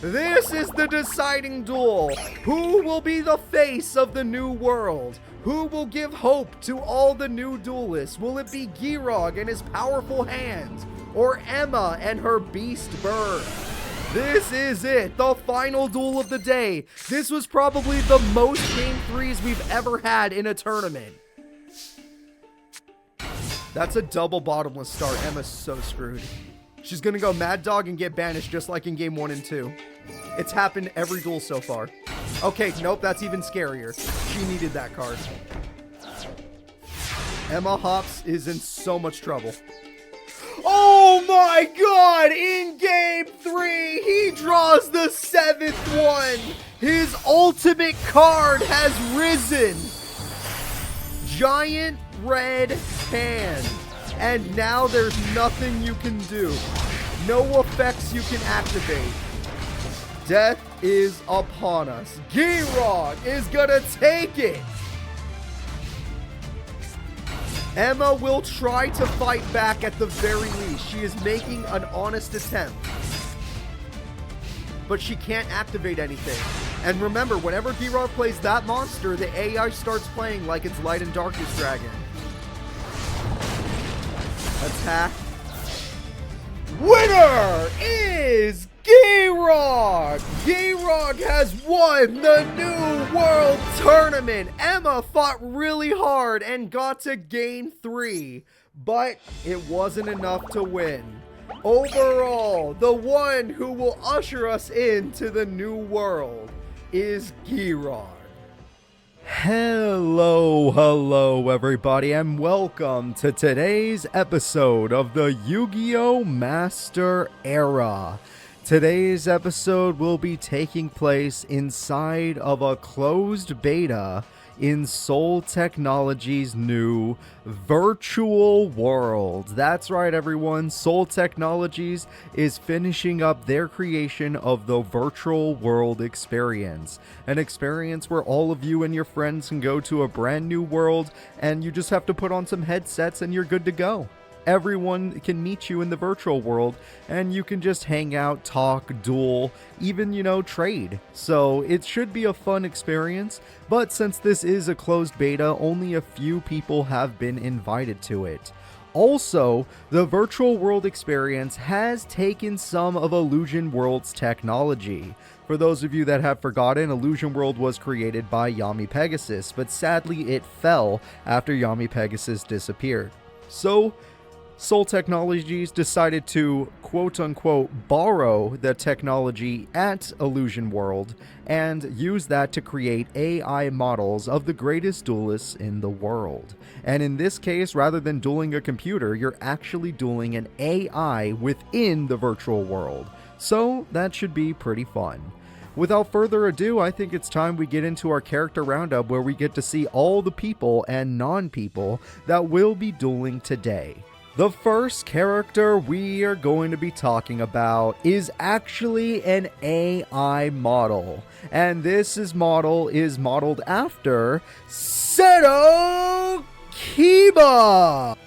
This is the deciding duel. Who will be the face of the new world? Who will give hope to all the new duelists? Will it be Giroud and his powerful hands? Or Emma and her beast bird? This is it, the final duel of the day. This was probably the most game 3s we've ever had in a tournament. That's a double bottomless start. Emma's so screwed. She's gonna go Mad Dog and get banished just like in game 1 and 2. It's happened every duel so far. Okay, nope, that's even scarier. She needed that card. Emma Hops is in so much trouble. Oh my god! In game 3, he draws the 7th one! His ultimate card has risen! Giant red hand. And now there's nothing you can do. No effects you can activate. Death is upon us. Giroud is gonna take it. Emma will try to fight back at the very least. She is making an honest attempt. But she can't activate anything. And remember, whenever Giroud plays that monster, the AI starts playing like it's Light and Darkness Dragon. Attack. Winner is Giroud! Giroud has won the New World Tournament! Emma fought really hard and got to game 3, but it wasn't enough to win. Overall, the one who will usher us into the New World is Giroud. Hello everybody, and welcome to today's episode of the Yu-Gi-Oh! Master Era. Today's episode will be taking place inside of a closed beta in Sol Technologies' new virtual world. That's right, everyone. Sol Technologies is finishing up their creation of the virtual world experience. An experience where all of you and your friends can go to a brand new world and you just have to put on some headsets and you're good to go. Everyone can meet you in the virtual world and you can just hang out, talk, duel, even, trade. So it should be a fun experience, but since this is a closed beta, only a few people have been invited to it. Also, the virtual world experience has taken some of Illusion World's technology. For those of you that have forgotten, Illusion World was created by Yami Pegasus, but sadly it fell after Yami Pegasus disappeared. So, Sol Technologies decided to quote-unquote borrow the technology at Illusion World and use that to create AI models of the greatest duelists in the world. And in this case, rather than dueling a computer, you're actually dueling an AI within the virtual world. So that should be pretty fun. Without further ado, I think it's time we get into our character roundup where we get to see all the people and non-people that will be dueling today. The first character we are going to be talking about is actually an AI model, and this model is modeled after Cpu Master.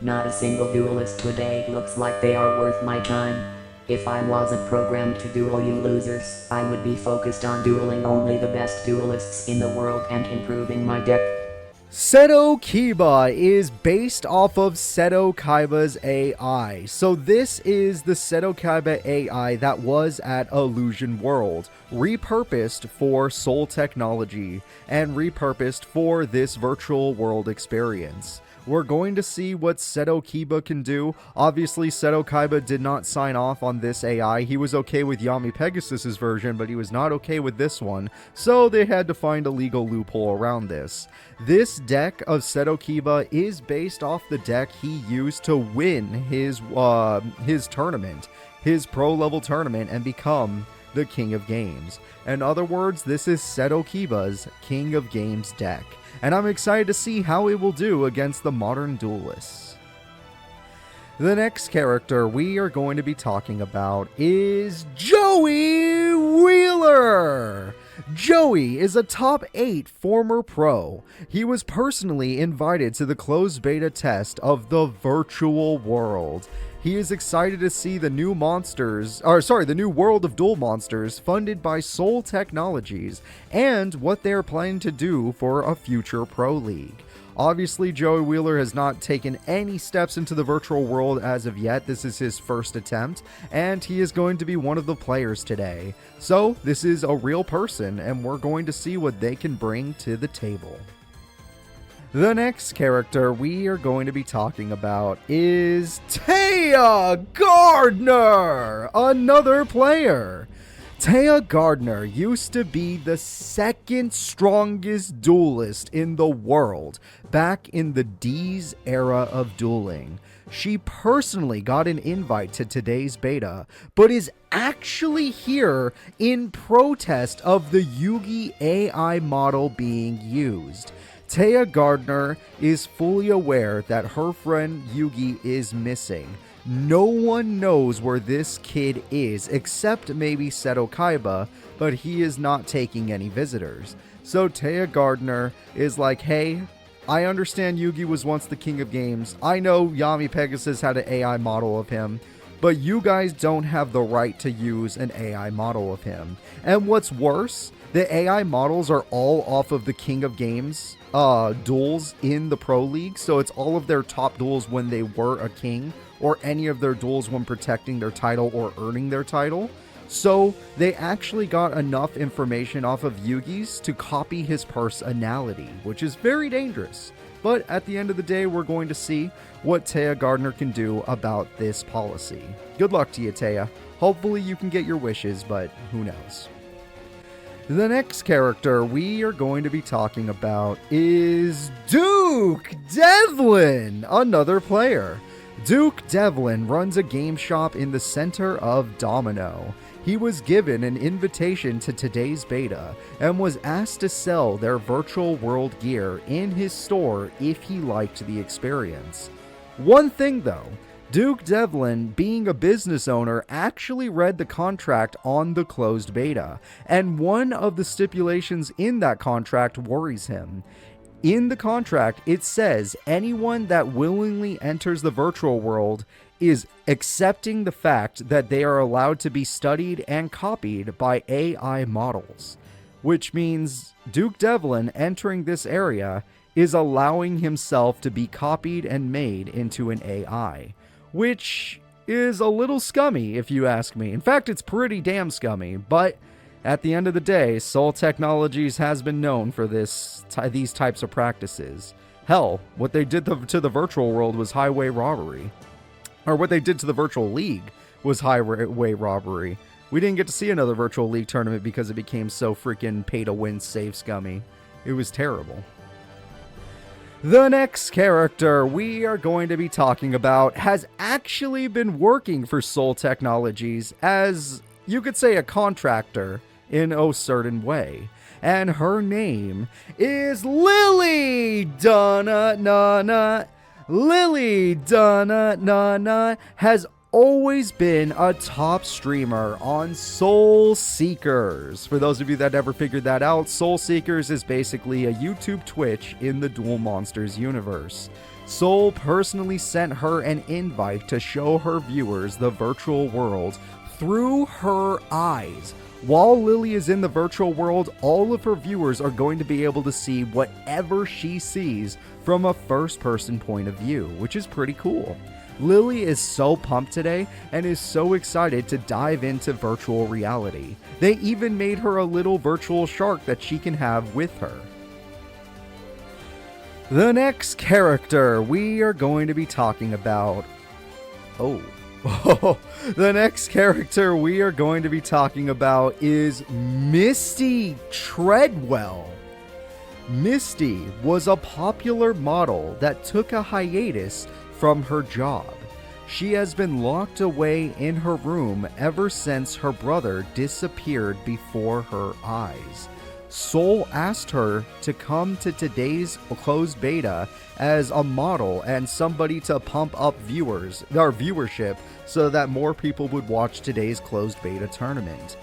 Not a single duelist today looks like they are worth my time. If I wasn't programmed to duel you losers, I would be focused on dueling only the best duelists in the world and improving my deck. Seto Kiba is based off of Seto Kaiba's AI. So this is the Seto Kaiba AI that was at Illusion World, repurposed for Sol Technology and repurposed for this virtual world experience. We're going to see what Seto Kiba can do. Obviously, Seto Kaiba did not sign off on this AI. He was okay with Yami Pegasus's version, but he was not okay with this one, so they had to find a legal loophole around this. This deck of Seto Kiba is based off the deck he used to win his tournament, his pro-level tournament, and become the King of Games. In other words, this is Seto Kiba's King of Games deck, and I'm excited to see how it will do against the modern duelists. The next character we are going to be talking about is Joey Wheeler. Joey is a top 8 former pro. He was personally invited to the closed beta test of the virtual world. He is excited to see the new the new world of duel monsters funded by Sol Technologies and what they're planning to do for a future pro league. Obviously, Joey Wheeler has not taken any steps into the virtual world as of yet. This is his first attempt, and he is going to be one of the players today. So, this is a real person, and we're going to see what they can bring to the table. The next character we are going to be talking about is Taya Gardner, another player. Taya Gardner used to be the second strongest duelist in the world back in the D's era of dueling. She personally got an invite to today's beta, but is actually here in protest of the Yugi AI model being used. Taya Gardner is fully aware that her friend Yugi is missing. No one knows where this kid is except maybe Seto Kaiba, but he is not taking any visitors. So Taya Gardner is like, hey, I understand Yugi was once the king of games. I know Yami Pegasus had an AI model of him, but you guys don't have the right to use an AI model of him. And what's worse, the AI models are all off of the king of games duels in the pro league, so it's all of their top duels when they were a king, or any of their duels when protecting their title or earning their title. So they actually got enough information off of Yugi's to copy his personality, which is very dangerous. But at the end of the day, we're going to see what Taya Gardner can do about this policy. Good luck to you, Taya. Hopefully you can get your wishes, but who knows. The next character we are going to be talking about is Duke Devlin, another player. Duke Devlin runs a game shop in the center of Domino. He was given an invitation to today's beta and was asked to sell their virtual world gear in his store if he liked the experience. One thing though, Duke Devlin, being a business owner, actually read the contract on the closed beta, and one of the stipulations in that contract worries him. In the contract, it says anyone that willingly enters the virtual world is accepting the fact that they are allowed to be studied and copied by AI models, which means Duke Devlin entering this area is allowing himself to be copied and made into an AI, which is a little scummy if you ask me. In fact, it's pretty damn scummy, but at the end of the day, Soul Technologies has been known for these types of practices. Hell, what they did to the virtual world was highway robbery. Or what they did to the virtual league was highway robbery. We didn't get to see another virtual league tournament because it became so freaking pay-to-win save scummy. It was terrible. The next character we are going to be talking about has actually been working for Soul Technologies as, you could say, a contractor in a certain way. And her name is Lily Donna. Lily Donna has always been a top streamer on Soul Seekers. For those of you that never figured that out, Soul Seekers is basically a YouTube Twitch in the Duel Monsters universe. Soul personally sent her an invite to show her viewers the virtual world through her eyes. While Lily is in the virtual world, all of her viewers are going to be able to see whatever she sees from a first-person point of view, which is pretty cool. Lily is so pumped today and is so excited to dive into virtual reality. They even made her a little virtual shark that she can have with her. The next character we are going to be talking about... The next character we are going to be talking about is Misty Treadwell. Misty was a popular model that took a hiatus from her job. She has been locked away in her room ever since her brother disappeared before her eyes. Soul asked her to come to today's closed beta as a model and somebody to pump up viewership so that more people would watch today's closed beta tournament.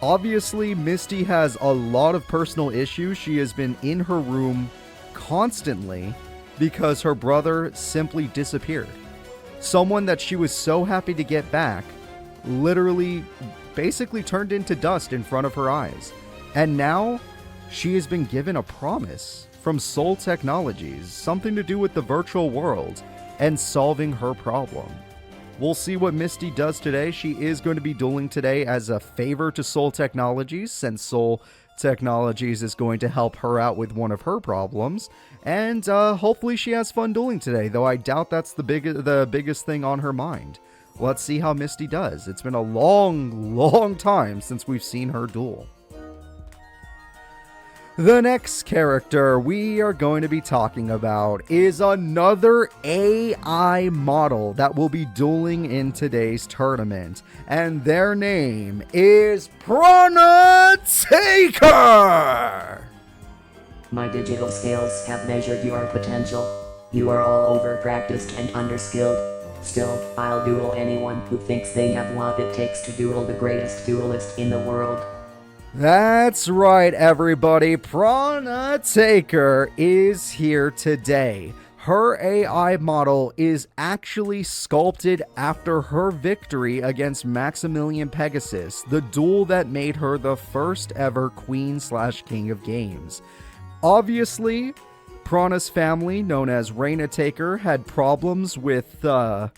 Obviously, Misty has a lot of personal issues. She has been in her room constantly because her brother simply disappeared. Someone that she was so happy to get back literally basically turned into dust in front of her eyes. And now she has been given a promise from Soul Technologies, something to do with the virtual world and solving her problem. We'll see what Misty does today. She is going to be dueling today as a favor to Soul Technologies, since Soul Technologies is going to help her out with one of her problems. And hopefully she has fun dueling today, though I doubt that's the biggest thing on her mind. Let's see how Misty does. It's been a long time since we've seen her duel. The next character we are going to be talking about is another AI model that will be dueling in today's tournament, and their name is Prana Taker! My digital scales have measured your potential. You are all over-practiced and underskilled. Still, I'll duel anyone who thinks they have what it takes to duel the greatest duelist in the world. That's right, everybody. Prana Taker is here today. Her AI model is actually sculpted after her victory against Maximilian Pegasus, the duel that made her the first ever Queen/King of Games. Obviously, Prana's family, known as Reina Taker, had problems with the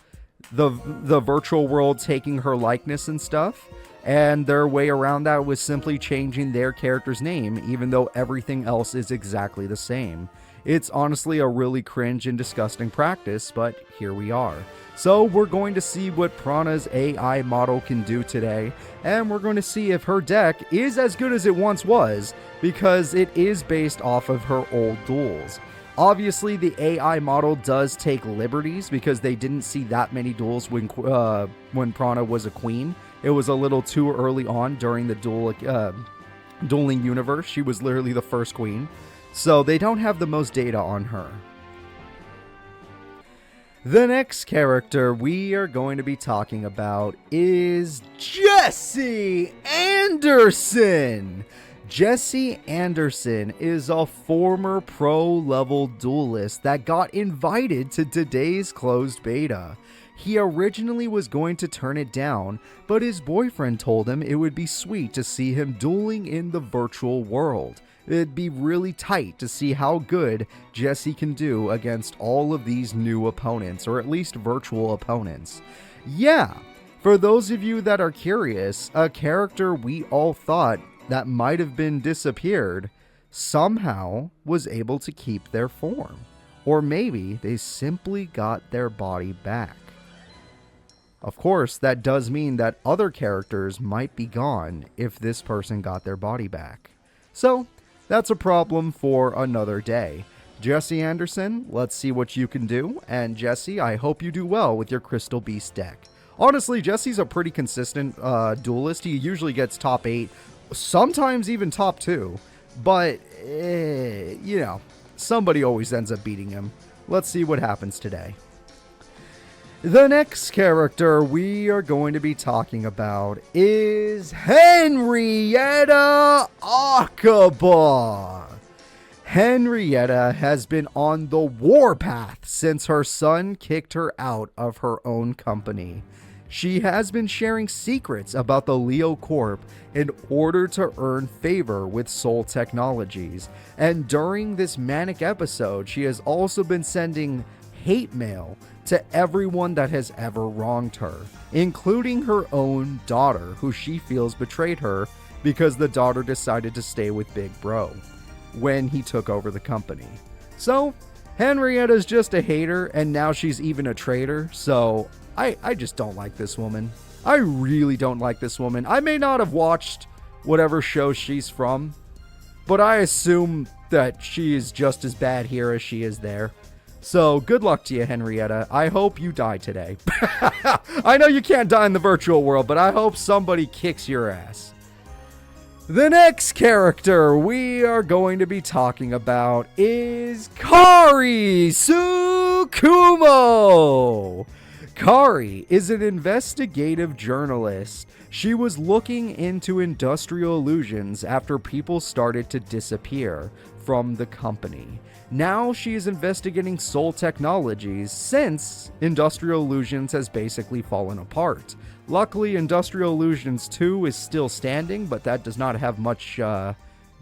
virtual world taking her likeness and stuff. And their way around that was simply changing their character's name, even though everything else is exactly the same. It's honestly a really cringe and disgusting practice, but here we are. So we're going to see what Prana's AI model can do today, and we're going to see if her deck is as good as it once was, because it is based off of her old duels. Obviously, the AI model does take liberties because they didn't see that many duels when Prana was a queen. It was a little too early on during the dueling universe. She was literally the first queen, so they don't have the most data on her. The next character we are going to be talking about is Jesse Anderson. Jesse Anderson is a former pro-level duelist that got invited to today's closed beta. He originally was going to turn it down, but his boyfriend told him it would be sweet to see him dueling in the virtual world. It'd be really tight to see how good Jesse can do against all of these new opponents, or at least virtual opponents. Yeah, for those of you that are curious, a character we all thought that might have been disappeared somehow was able to keep their form. Or maybe they simply got their body back. Of course, that does mean that other characters might be gone if this person got their body back. So, that's a problem for another day. Jesse Anderson, let's see what you can do. And Jesse, I hope you do well with your Crystal Beast deck. Honestly, Jesse's a pretty consistent duelist. He usually gets top 8, sometimes even top 2. But, you know, somebody always ends up beating him. Let's see what happens today. The next character we are going to be talking about is Henrietta Akaba. Henrietta has been on the warpath since her son kicked her out of her own company. She has been sharing secrets about the Leo Corp in order to earn favor with Soul Technologies. And during this manic episode, she has also been sending hate mail to everyone that has ever wronged her, including her own daughter, who she feels betrayed her because the daughter decided to stay with Big Bro when he took over the company. So, Henrietta's just a hater, and now she's even a traitor, so I just don't like this woman. I really don't like this woman. I may not have watched whatever show she's from, but I assume that she is just as bad here as she is there. So, good luck to you, Henrietta. I hope you die today. I know you can't die in the virtual world, but I hope somebody kicks your ass. The next character we are going to be talking about is Kari Tsukumo. Kari is an investigative journalist. She was looking into industrial illusions after people started to disappear from the company. Now she is investigating Soul Technologies since Industrial Illusions has basically fallen apart. Luckily, Industrial Illusions 2 is still standing, but that does not have much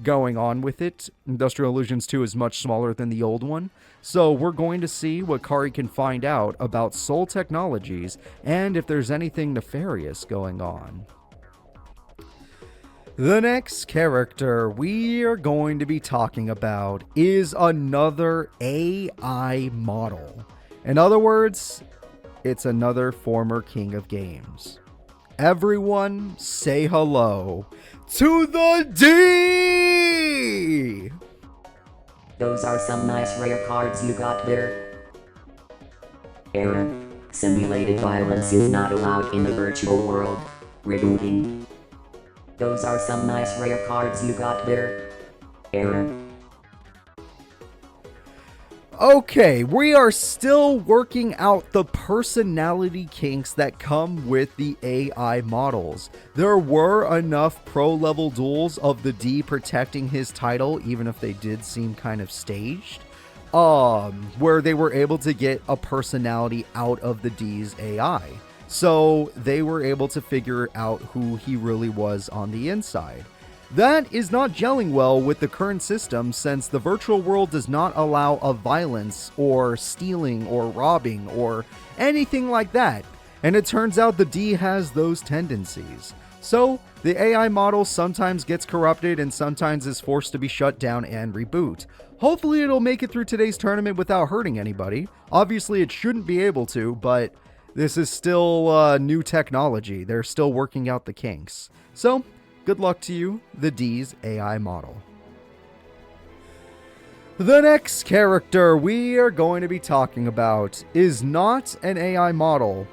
going on with it. Industrial Illusions 2 is much smaller than the old one. So we're going to see what Kari can find out about Soul Technologies and if there's anything nefarious going on. The next character we are going to be talking about is another AI model. In other words, it's another former king of games. Everyone say hello to the D! Those are some nice rare cards you got there. Error. Simulated violence is not allowed in the virtual world. Rebooting. Those are some nice rare cards you got there. Error. Okay, we are still working out the personality kinks that come with the AI models. There were enough pro-level duels of the D protecting his title, even if they did seem kind of staged, where they were able to get a personality out of the D's AI. So they were able to figure out who he really was on the inside. That is not gelling well with the current system, since the virtual world does not allow of violence or stealing or robbing or anything like that. And it turns out the D has those tendencies. So, the AI model sometimes gets corrupted and sometimes is forced to be shut down and reboot. Hopefully it'll make it through today's tournament without hurting anybody. Obviously it shouldn't be able to, but this is still new technology. They're still working out the kinks. So, good luck to you, the D's AI model. The next character we are going to be talking about is not an AI model,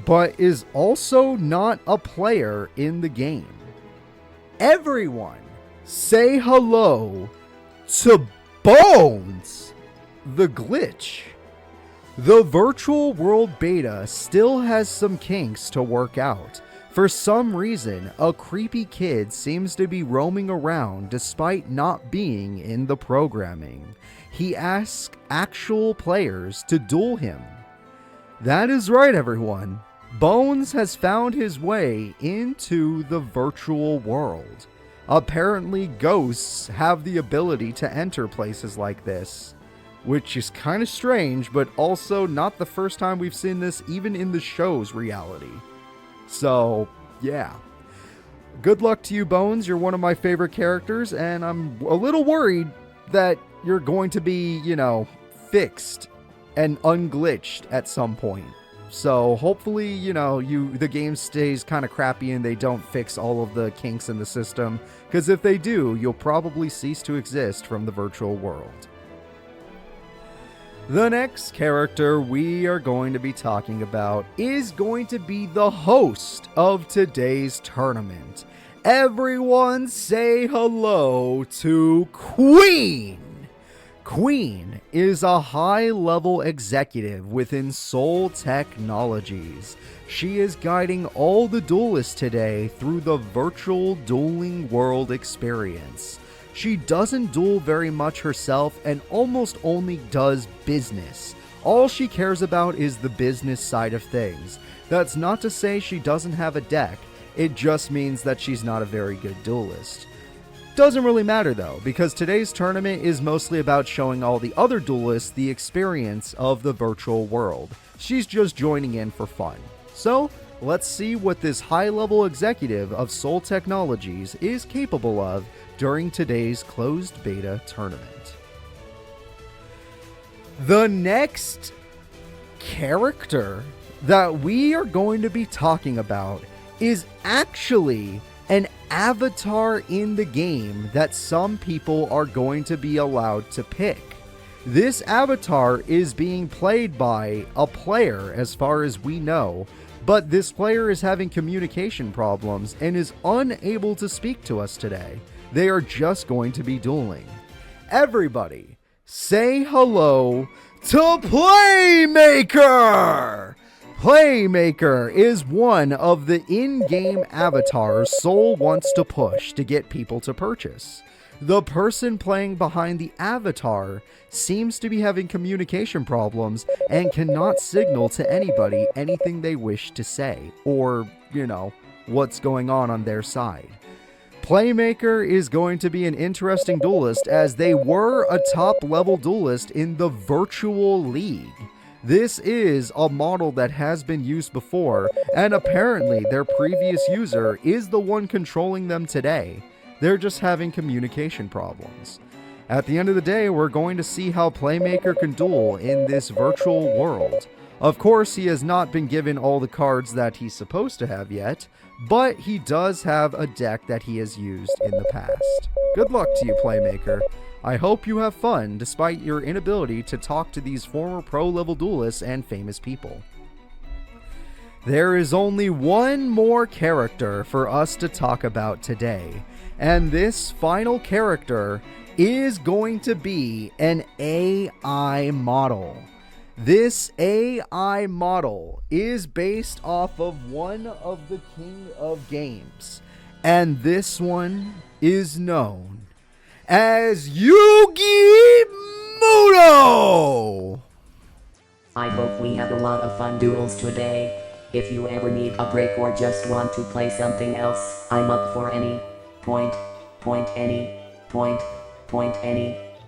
but is also not a player in the game. Everyone, say hello to Bones, the glitch. The virtual world beta still has some kinks to work out. For some reason, a creepy kid seems to be roaming around despite not being in the programming. He asks actual players to duel him. That is right, everyone. Bones has found his way into the virtual world. Apparently, ghosts have the ability to enter places like this, which is kind of strange, but also not the first time we've seen this even in the show's reality. So, yeah. Good luck to you, Bones. You're one of my favorite characters, and I'm a little worried that you're going to be, fixed and unglitched at some point. So hopefully, the game stays kind of crappy and they don't fix all of the kinks in the system, because if they do, you'll probably cease to exist from the virtual world. The next character we are going to be talking about is going to be the host of today's tournament. Everyone say hello to Queen! Queen is a high-level executive within Soul Technologies. She is guiding all the duelists today through the virtual dueling world experience. She doesn't duel very much herself and almost only does business. All she cares about is the business side of things. That's not to say she doesn't have a deck, it just means that she's not a very good duelist. Doesn't really matter though, because today's tournament is mostly about showing all the other duelists the experience of the virtual world. She's just joining in for fun. So, let's see what this high-level executive of Soul Technologies is capable of during today's closed beta tournament. The next character that we are going to be talking about is actually an avatar in the game that some people are going to be allowed to pick. This avatar is being played by a player as far as we know, but this player is having communication problems and is unable to speak to us today. They are just going to be dueling. Everybody, say hello to Playmaker! Playmaker is one of the in-game avatars Soul wants to push to get people to purchase. The person playing behind the avatar seems to be having communication problems and cannot signal to anybody anything they wish to say, or, what's going on their side. Playmaker is going to be an interesting duelist, as they were a top-level duelist in the Virtual League. This is a model that has been used before, and apparently their previous user is the one controlling them today. They're just having communication problems. At the end of the day, we're going to see how Playmaker can duel in this virtual world. Of course, he has not been given all the cards that he's supposed to have yet, but he does have a deck that he has used in the past. Good luck to you, Playmaker. I hope you have fun despite your inability to talk to these former pro-level duelists and famous people. There is only one more character for us to talk about today, and this final character is going to be an AI model. This AI model is based off of one of the King of Games, and this one is known as Yugioh! I hope we have a lot of fun duels today. If you ever need a break or just want to play something else, I'm up for any. Point any.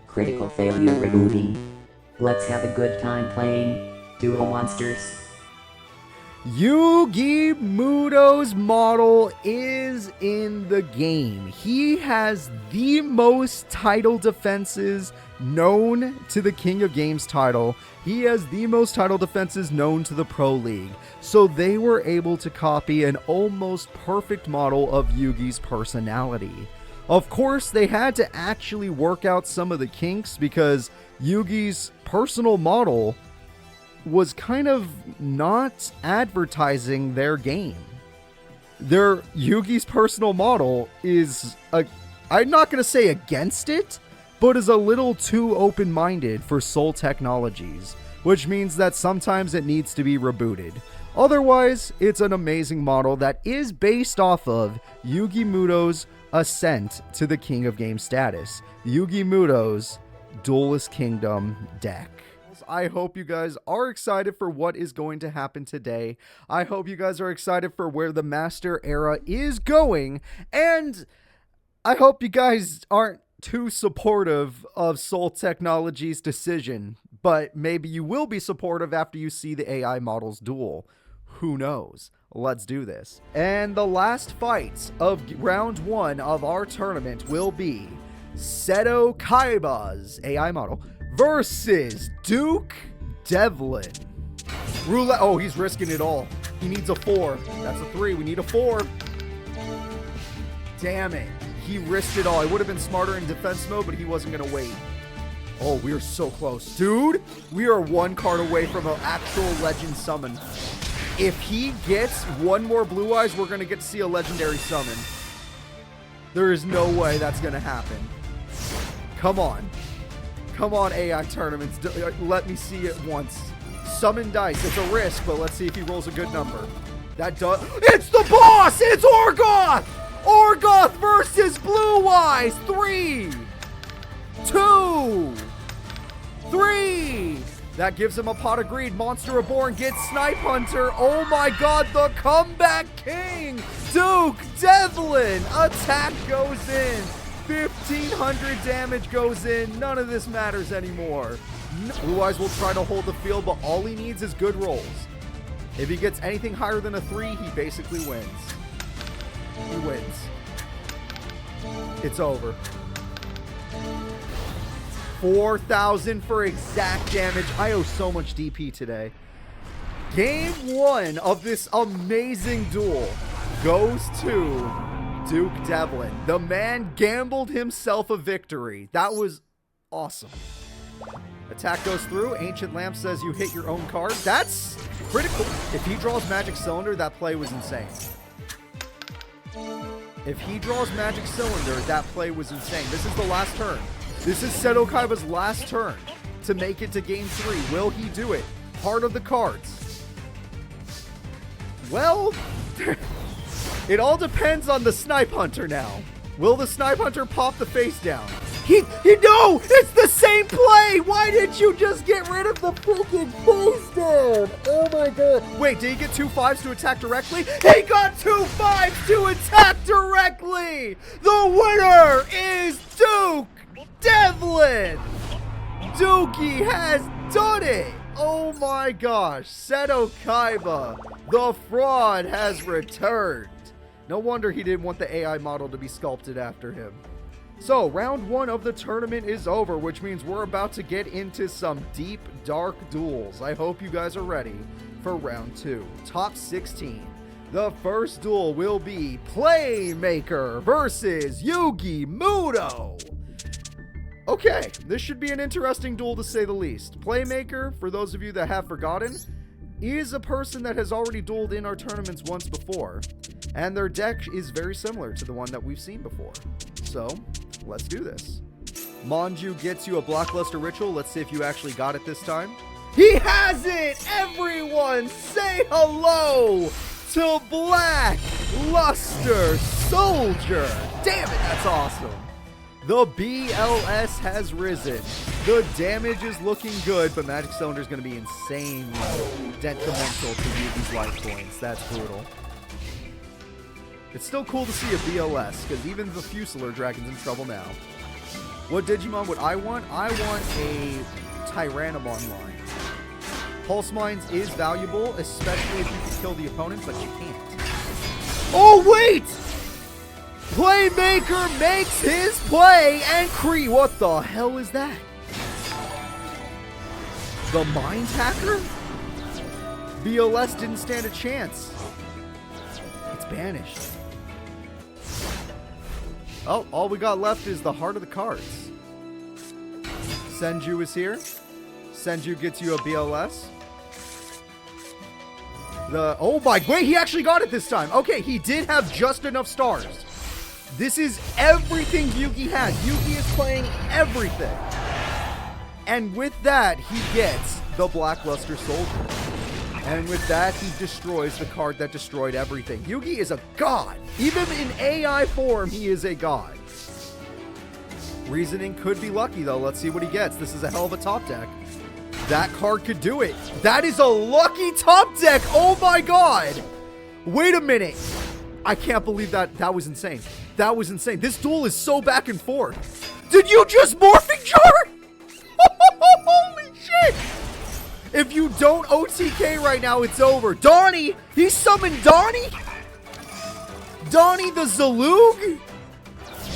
Critical failure rebooting. Let's have a good time playing Duel Monsters. Yugioh's model is in the game. He has the most title defenses known to the King of Games title. He has the most title defenses known to the Pro League. So they were able to copy an almost perfect model of Yugi's personality. Of course, they had to actually work out some of the kinks because Yugi's personal model was kind of not advertising their game. Yugi's personal model is, I'm not going to say against it, but is a little too open-minded for Soul Technologies, which means that sometimes it needs to be rebooted. Otherwise, it's an amazing model that is based off of Yugioh's ascent to the King of Games status, Yugioh's Duelist Kingdom deck. I hope you guys are excited for what is going to happen today. I hope you guys are excited for where the Master Era is going, and I hope you guys aren't too supportive of Soul Technologies' decision, but maybe you will be supportive after you see the AI models duel. Who knows? Let's do this. And the last fight of round 1 of our tournament will be Seto Kaiba's AI model versus Duke Devlin. Roulette. Oh, he's risking it all. He needs a 4. That's a 3. We need a 4. Damn it. He risked it all. I would have been smarter in defense mode, but he wasn't going to wait. Oh, we are so close. Dude, we are 1 card away from an actual legend summon. If he gets 1 more Blue Eyes, we're going to get to see a legendary summon. There is no way that's going to happen. Come on. Come on, AI tournaments. Let me see it once. Summon dice. It's a risk, but let's see if he rolls a good number. That does. It's the boss! It's Orgoth! Orgoth versus Blue Eyes. 3, 2, 3. That gives him a pot of greed. Monster Reborn gets Snipe Hunter. Oh my god, the comeback king! Duke Devlin! Attack goes in. 1,500 damage goes in. None of this matters anymore. Blue Eyes will try to hold the field, but all he needs is good rolls. If he gets anything higher than a 3, he basically wins. He wins. It's over. 4,000 for exact damage. I owe so much DP today. Game 1 of this amazing duel goes to Duke Devlin. The man gambled himself a victory. That was awesome. Attack goes through. Ancient Lamp says you hit your own card. That's critical. If he draws Magic Cylinder, that play was insane. If he draws Magic Cylinder, that play was insane. This is the last turn. This is Seto Kaiba's last turn to make it to game 3. Will he do it? Heart of the cards. Well, it all depends on the Snipe Hunter now. Will the Snipe Hunter pop the face down? No! It's the same play! Why didn't you just get rid of the freaking face down? Oh my god. Wait, did he get 2 5s to attack directly? He got 2 5s to attack directly! The winner is Duke Devlin! Dookie has done it! Oh my gosh. Seto Kaiba, the fraud, has returned. No wonder he didn't want the AI model to be sculpted after him. So, round 1 of the tournament is over, which means we're about to get into some deep, dark duels. I hope you guys are ready for round 2. Top 16. The first duel will be Playmaker versus Yugioh. Okay, this should be an interesting duel to say the least. Playmaker, for those of you that have forgotten, is a person that has already dueled in our tournaments once before, and their deck is very similar to the one that we've seen before. So, let's do this. Manju gets you a Blockluster Ritual. Let's see if you actually got it this time. He has it! Everyone say hello to Black Luster Soldier! Damn it, that's awesome! The BLS has risen. The damage is looking good, but Magic Cylinder is going to be insanely detrimental to Yugi's life points. That's brutal. It's still cool to see a BLS, because even the Fusilier Dragon's in trouble now. What Digimon would I want? I want a Tyrannomon line. Pulse Mines is valuable, especially if you can kill the opponent, but you can't. Oh, wait! Playmaker makes his play and what the hell is that? The Mind Hacker? BLS didn't stand a chance. It's banished. Oh, all we got left is the Heart of the Cards. Senju is here. Senju gets you a BLS. Oh my, wait, he actually got it this time. Okay, he did have just enough stars. This is everything Yugi has. Yugi is playing everything. And with that, he gets the Blackluster Soldier. And with that, he destroys the card that destroyed everything. Yugi is a god. Even in AI form, he is a god. Reasoning could be lucky, though. Let's see what he gets. This is a hell of a top deck. That card could do it. That is a lucky top deck. Oh my god. Wait a minute. I can't believe that. That was insane. That was insane. This duel is so back and forth. Did you just Morphing Jar? Holy shit. If you don't OTK right now, it's over. Donnie. He summoned Donnie. Donnie the Zalug.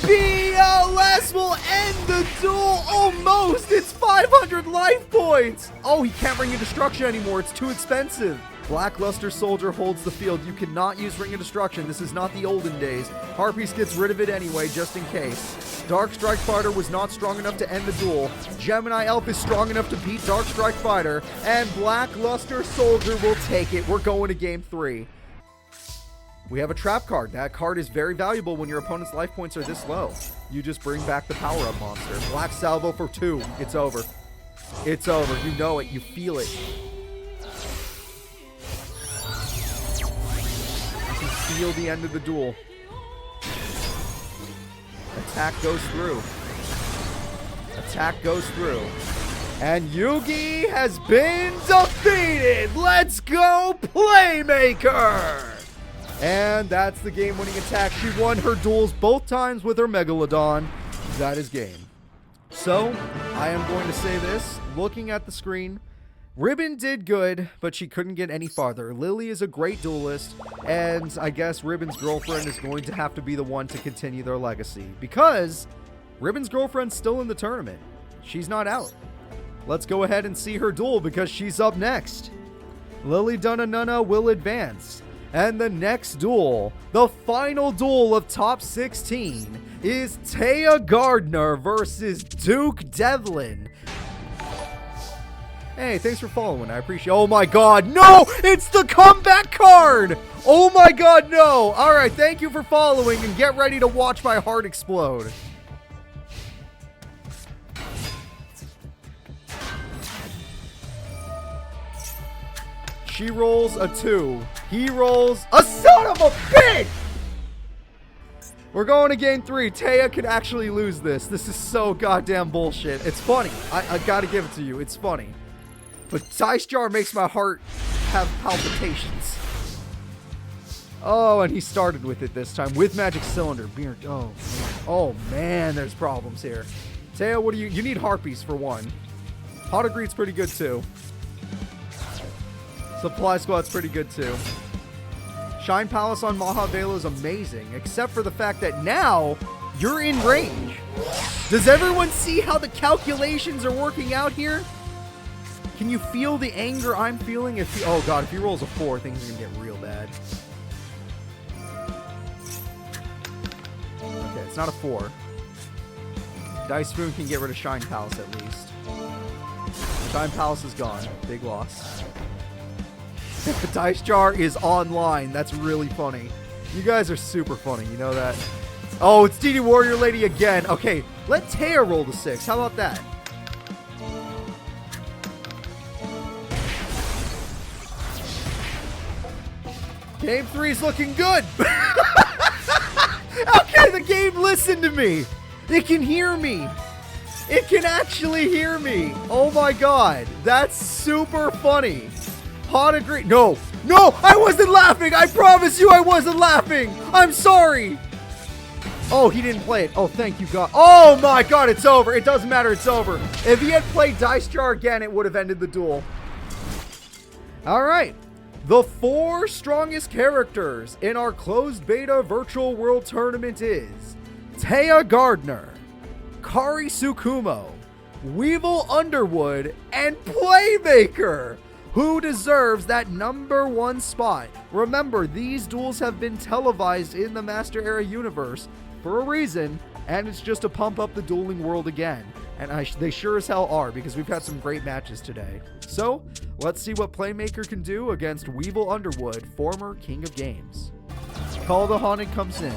BLS will end the duel almost. It's 500 life points. Oh, he can't Ring of Destruction anymore. It's too expensive. Blackluster Soldier holds the field. You cannot use Ring of Destruction. This is not the olden days. Harpies gets rid of it anyway, just in case. Dark Strike Fighter was not strong enough to end the duel. Gemini Elf is strong enough to beat Dark Strike Fighter. And Blackluster Soldier will take it. We're going to game 3. We have a trap card. That card is very valuable when your opponent's life points are this low. You just bring back the power-up monster. Black Salvo for 2. It's over. It's over. You know it. You feel it. You can feel the end of the duel. Attack goes through. Attack goes through. And Yugi has been defeated. Let's go, Playmaker! And that's the game-winning attack. She won her duels both times with her Megalodon. That is game. So, I am going to say this. Looking at the screen, Ribbon did good, but she couldn't get any farther. Lily is a great duelist, and I guess Ribbon's girlfriend is going to have to be the one to continue their legacy, because Ribbon's girlfriend's still in the tournament. She's not out. Let's go ahead and see her duel, because she's up next. Lily Dunanuna will advance. And the next duel, the final duel of top 16, is Taya Gardner versus Duke Devlin. Hey, thanks for following. I appreciate it. Oh my god, no! It's the comeback card! Oh my god, no! Alright, thank you for following, and get ready to watch my heart explode. She rolls a 2. He rolls a son of a bitch! We're going to game 3. Taya could actually lose this. This is so goddamn bullshit. It's funny. I gotta give it to you. It's funny. But Dice Jar makes my heart have palpitations. Oh, and he started with it this time. With Magic Cylinder. Oh, man, there's problems here. Taya, what do you... You need Harpies for 1. Hot Agreed's pretty good, too. Supply Squad's pretty good too. Shine Palace on Mahavela is amazing, except for the fact that now you're in range. Does everyone see how the calculations are working out here? Can you feel the anger I'm feeling? Oh god, if he rolls a 4, things are gonna get real bad. Okay, it's not a 4. Dice Spoon can get rid of Shine Palace at least. Shine Palace is gone. Big loss. The Dice Jar is online. That's really funny. You guys are super funny. You know that? Oh, it's DD Warrior Lady again. Okay, let Taya roll the 6. How about that? Game 3 is looking good. Okay, the game listened to me. It can hear me. It can actually hear me. Oh my god. That's super funny. Hot Agreed. No, I wasn't laughing. I promise you I wasn't laughing. I'm sorry. Oh, he didn't play it. Oh, thank you, God. Oh my god, it's over. It doesn't matter. It's over. If he had played Dice Jar again, it would have ended the duel. All right. The 4 strongest characters in our closed beta virtual world tournament is Taya Gardner, Kari Tsukumo, Weevil Underwood, and Playmaker. Who deserves that number 1 spot? Remember, these duels have been televised in the Master Era universe for a reason, and it's just to pump up the dueling world again. And they sure as hell are, because we've had some great matches today. So, let's see what Playmaker can do against Weevil Underwood, former King of Games. Call the Haunted comes in.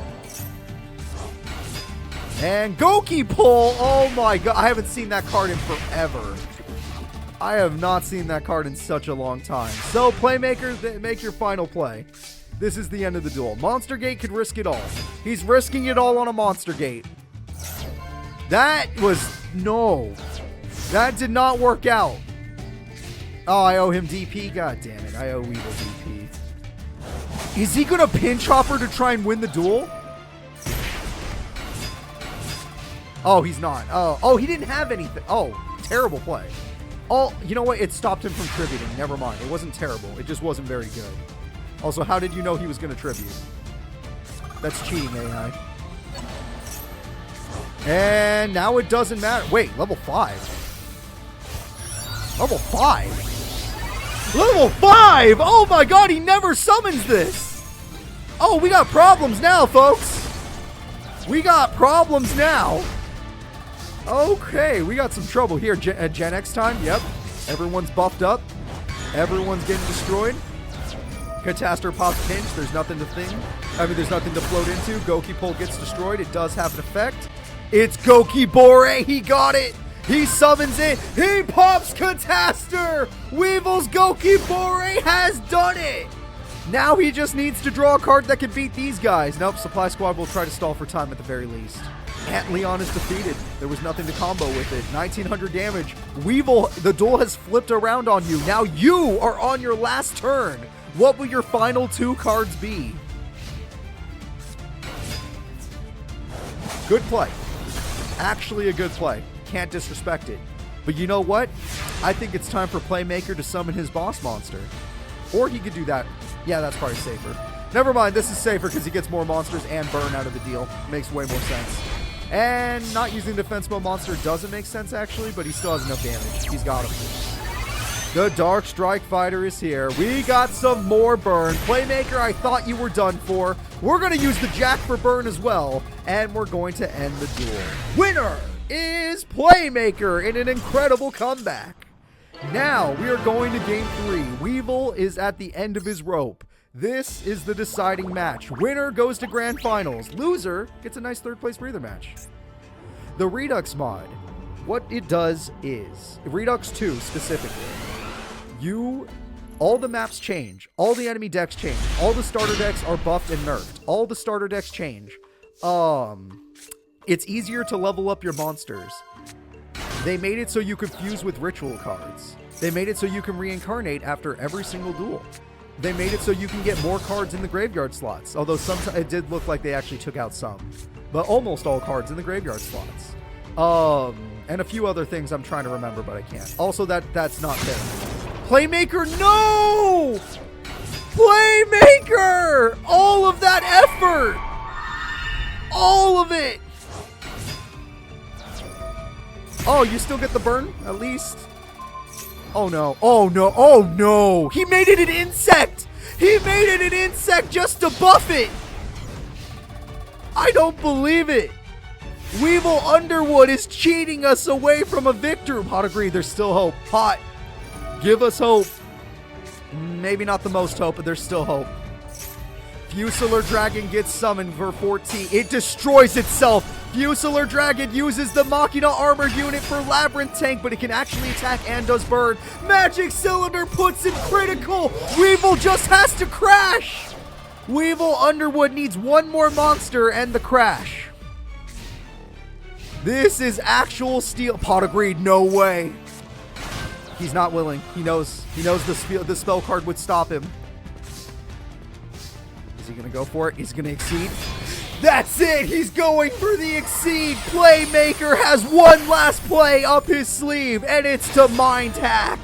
And Goki Pull! Oh my god, I haven't seen that card in forever. I have not seen that card in such a long time. So, Playmaker, make your final play. This is the end of the duel. Monster Gate could risk it all. He's risking it all on a Monster Gate. That was... No. That did not work out. Oh, I owe him DP? God damn it. I owe Weevil DP. Is he going to pinch hopper to try and win the duel? Oh, he's not. Oh, he didn't have anything. Oh, terrible play. Oh, you know what? It stopped him from tributing. Never mind. It wasn't terrible. It just wasn't very good. Also, how did you know he was going to tribute? That's cheating, AI. And now it doesn't matter. Wait, level 5. Level 5? Level 5! Oh my god, he never summons this! Oh, we got problems now, folks! We got problems now! Okay, we got some trouble here. Gen X time, yep. Everyone's buffed up. Everyone's getting destroyed. Catastor pops pinch, there's nothing to there's nothing to float into. Goki Pull gets destroyed, it does have an effect. It's Goki Bore, he got it! He summons it, he pops Catastor! Weevil's Goki Bore has done it! Now he just needs to draw a card that can beat these guys. Nope, Supply Squad will try to stall for time at the very least. Ant Leon is defeated. There was nothing to combo with it. 1900 damage. Weevil, the duel has flipped around on you. Now you are on your last turn. What will your final 2 cards be? Good play. Actually a good play. Can't disrespect it. But you know what? I think it's time for Playmaker to summon his boss monster. Or he could do that. Yeah, that's probably safer. Never mind, this is safer because he gets more monsters and burn out of the deal. Makes way more sense. And not using defense mode monster doesn't make sense actually, but he still has enough damage. He's got him. The Dark Strike Fighter is here. We got some more burn. Playmaker, I thought you were done for. We're going to use the Jack for burn as well, and we're going to end the duel. Winner is Playmaker in an incredible comeback. Now we are going to game 3. Weevil is at the end of his rope. This is the deciding match. Winner goes to grand finals. Loser gets a nice 3rd place breather match. The Redux mod, what it does is, Redux 2 specifically, all the maps change, all the enemy decks change, all the starter decks are buffed and nerfed, all the starter decks change. It's easier to level up your monsters. They made it so you could fuse with ritual cards. They made it so you can reincarnate after every single duel. They made it so you can get more cards in the graveyard slots, although sometimes it did look like they actually took out some, but almost all cards in the graveyard slots. And a few other things I'm trying to remember, but I can't. Also, that's not fair. Playmaker, no! Playmaker! All of that effort! All of it! Oh, you still get the burn, at least? Oh no, oh no, oh no! He made it an insect! He made it an insect just to buff it! I don't believe it! Weevil Underwood is cheating us away from a victory. Hot agreed, there's still hope. Hot, give us hope. Maybe not the most hope, but there's still hope. Fusilar Dragon gets summoned for 14. It destroys itself. Fusilar Dragon uses the Machina armor unit for Labyrinth Tank, but it can actually attack and does burn. Magic Cylinder puts in critical. Weevil just has to crash. Weevil Underwood needs one more monster and the crash. This is actual steel. Pot agreed, no way. He's not willing. He knows the spell card would stop him. Is he gonna go for it? He's gonna exceed. That's it! He's going for the exceed! Playmaker has one last play up his sleeve, and it's to Mind Hack!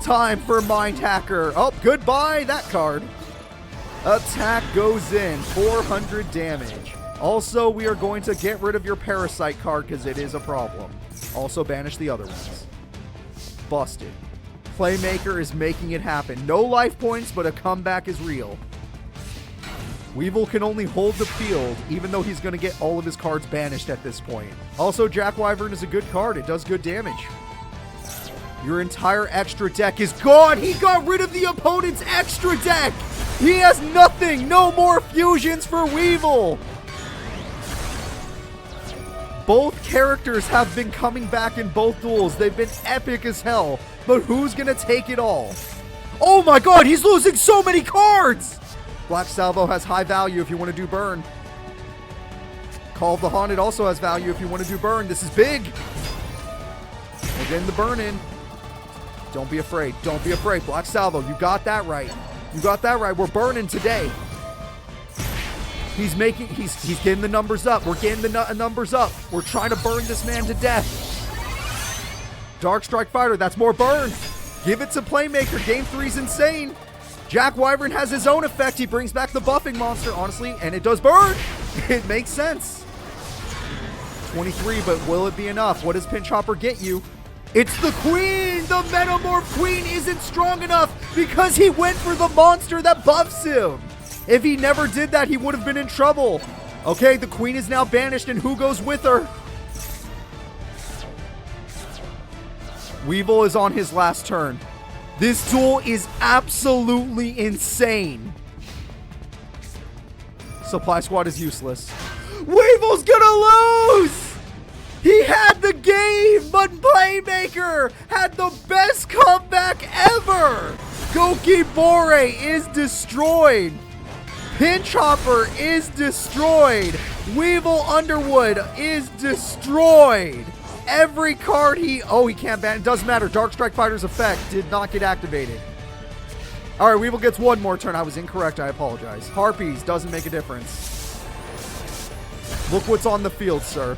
Time for Mind Hacker. Oh, goodbye, that card. Attack goes in. 400 damage. Also, we are going to get rid of your Parasite card because it is a problem. Also, banish the other ones. Busted. Playmaker is making it happen. No life points, but a comeback is real. Weevil can only hold the field, even though he's going to get all of his cards banished at this point. Also, Jack Wyvern is a good card. It does good damage. Your entire extra deck is gone. He got rid of the opponent's extra deck. He has nothing. No more fusions for Weevil. Both characters have been coming back in both duels. They've been epic as hell. But who's going to take it all? Oh my god, he's losing so many cards! Black Salvo has high value if you want to do burn. Call of the Haunted also has value if you want to do burn. This is big. We're getting the burn in. Don't be afraid. Don't be afraid. Black Salvo, you got that right. You got that right. We're burning today. He's getting the numbers up. We're getting the numbers up. We're trying to burn this man to death. Dark Strike Fighter, that's more burn. Give it to Playmaker. Game 3's insane. Jack Wyvern has his own effect. He brings back the buffing monster, honestly, and it does burn. It makes sense. 23, but will it be enough? What does Pinch Hopper get you? It's the Queen! The Metamorph Queen isn't strong enough because he went for the monster that buffs him. If he never did that, he would have been in trouble. Okay, the Queen is now banished, and who goes with her? Weevil is on his last turn. This duel is absolutely insane. Supply Squad is useless. Weevil's gonna lose! He had the game, but Playmaker had the best comeback ever! Goki Bore is destroyed. Pinch Hopper is destroyed. Weevil Underwood is destroyed. Every card he can't ban. It doesn't matter. Dark Strike Fighter's effect did not get activated. All right, Weevil gets one more turn. I was incorrect. I apologize. Harpies doesn't make a difference. Look what's on the field, sir.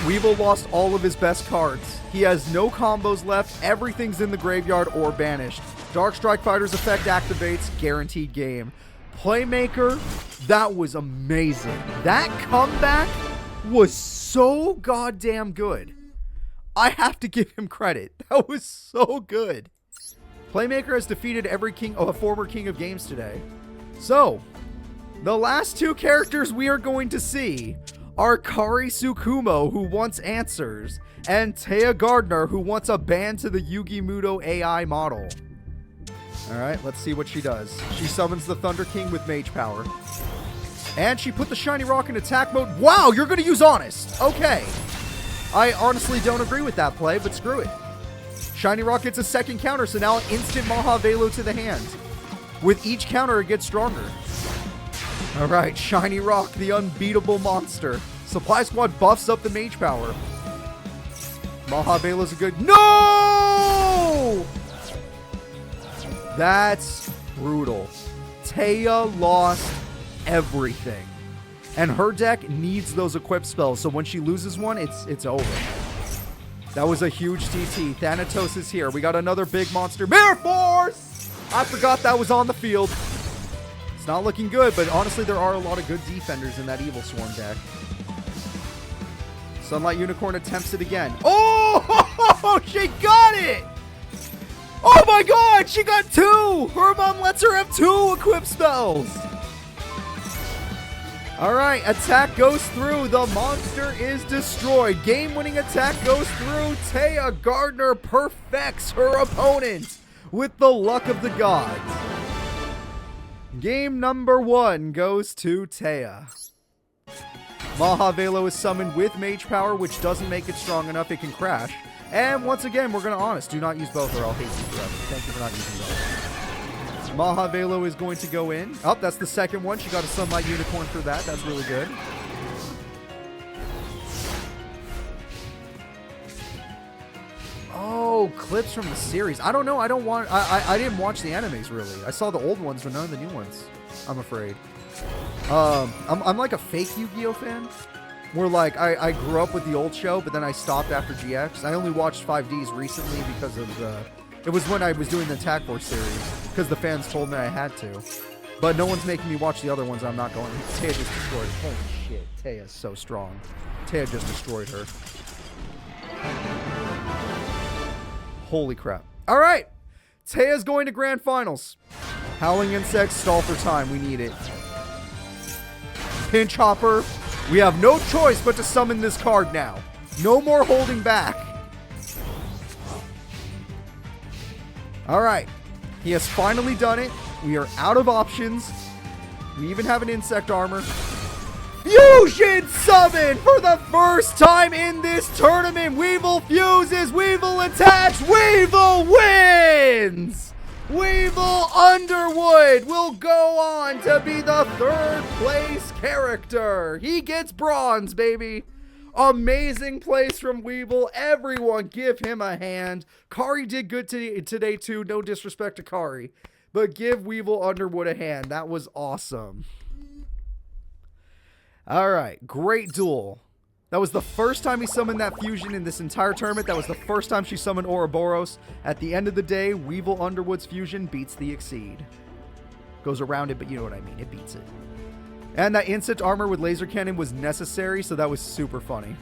Weevil lost all of his best cards. He has no combos left. Everything's in the graveyard or banished. Dark Strike Fighter's effect activates. Guaranteed game. Playmaker, that was amazing. That comeback was so goddamn good. I have to give him credit. That was so good. Playmaker has defeated every former king of games today. So, the last two characters we are going to see are Kari Tsukumo, who wants answers, and Taya Gardner, who wants a ban to the Yugi Muto AI model. Alright, let's see what she does. She summons the Thunder King with Mage Power. And she put the Shiny Rock in attack mode. Wow, you're going to use Honest. Okay. I honestly don't agree with that play, but screw it. Shiny Rock gets a second counter, so now instant Maha Velo to the hand. With each counter, it gets stronger. Alright, Shiny Rock, the unbeatable monster. Supply Squad buffs up the Mage Power. Maha Velo's a good... No! That's brutal. Taya lost everything. And her deck needs those equipped spells, so when she loses one, it's over. That was a huge TT. Thanatos is here. We got another big monster. Mirror Force! I forgot that was on the field. It's not looking good, but honestly, there are a lot of good defenders in that Evil Swarm deck. Sunlight Unicorn attempts it again. Oh! She got it! Oh my god! She got two! Her mom lets her have two equipped spells! Alright, attack goes through. The monster is destroyed. Game-winning attack goes through. Taya Gardner perfects her opponent with the luck of the gods. Game number 1 goes to Taya. Maha Velo is summoned with Mage Power, which doesn't make it strong enough. It can crash. And once again, we're going to honest. Do not use both or I'll hate you forever. Thank you for not using both. Maha Velo is going to go in. Oh, that's the second one. She got a Sunlight Unicorn for that. That's really good. Oh, clips from the series. I don't know. I didn't watch the animes, really. I saw the old ones, but none of the new ones, I'm afraid. I'm like a fake Yu-Gi-Oh fan. Where like I grew up with the old show, but then I stopped after GX. I only watched 5Ds recently because of the It was when I was doing the Attack Force series, because the fans told me I had to. But no one's making me watch the other ones. I'm not going. Taya just destroyed. Holy shit. Taya's so strong. Taya just destroyed her. Holy crap. All right. Taya's going to Grand Finals. Howling Insects, stall for time. We need it. Pinch Hopper. We have no choice but to summon this card now. No more holding back. All right. He has finally done it. We are out of options. We even have an insect armor. Fusion summon for the first time in this tournament. Weevil fuses. Weevil attacks. Weevil wins. Weevil Underwood will go on to be the third place character. He gets bronze, baby. Amazing place from Weevil. Everyone give him a hand. Kari did good today too. No disrespect to Kari. But give Weevil Underwood a hand. That was awesome. All right. Great duel. That was the first time he summoned that fusion in this entire tournament. That was the first time she summoned Ouroboros. At the end of the day, Weevil Underwood's fusion beats the Exceed. Goes around it, but you know what I mean. It beats it. And that insect armor with laser cannon was necessary, so that was super funny.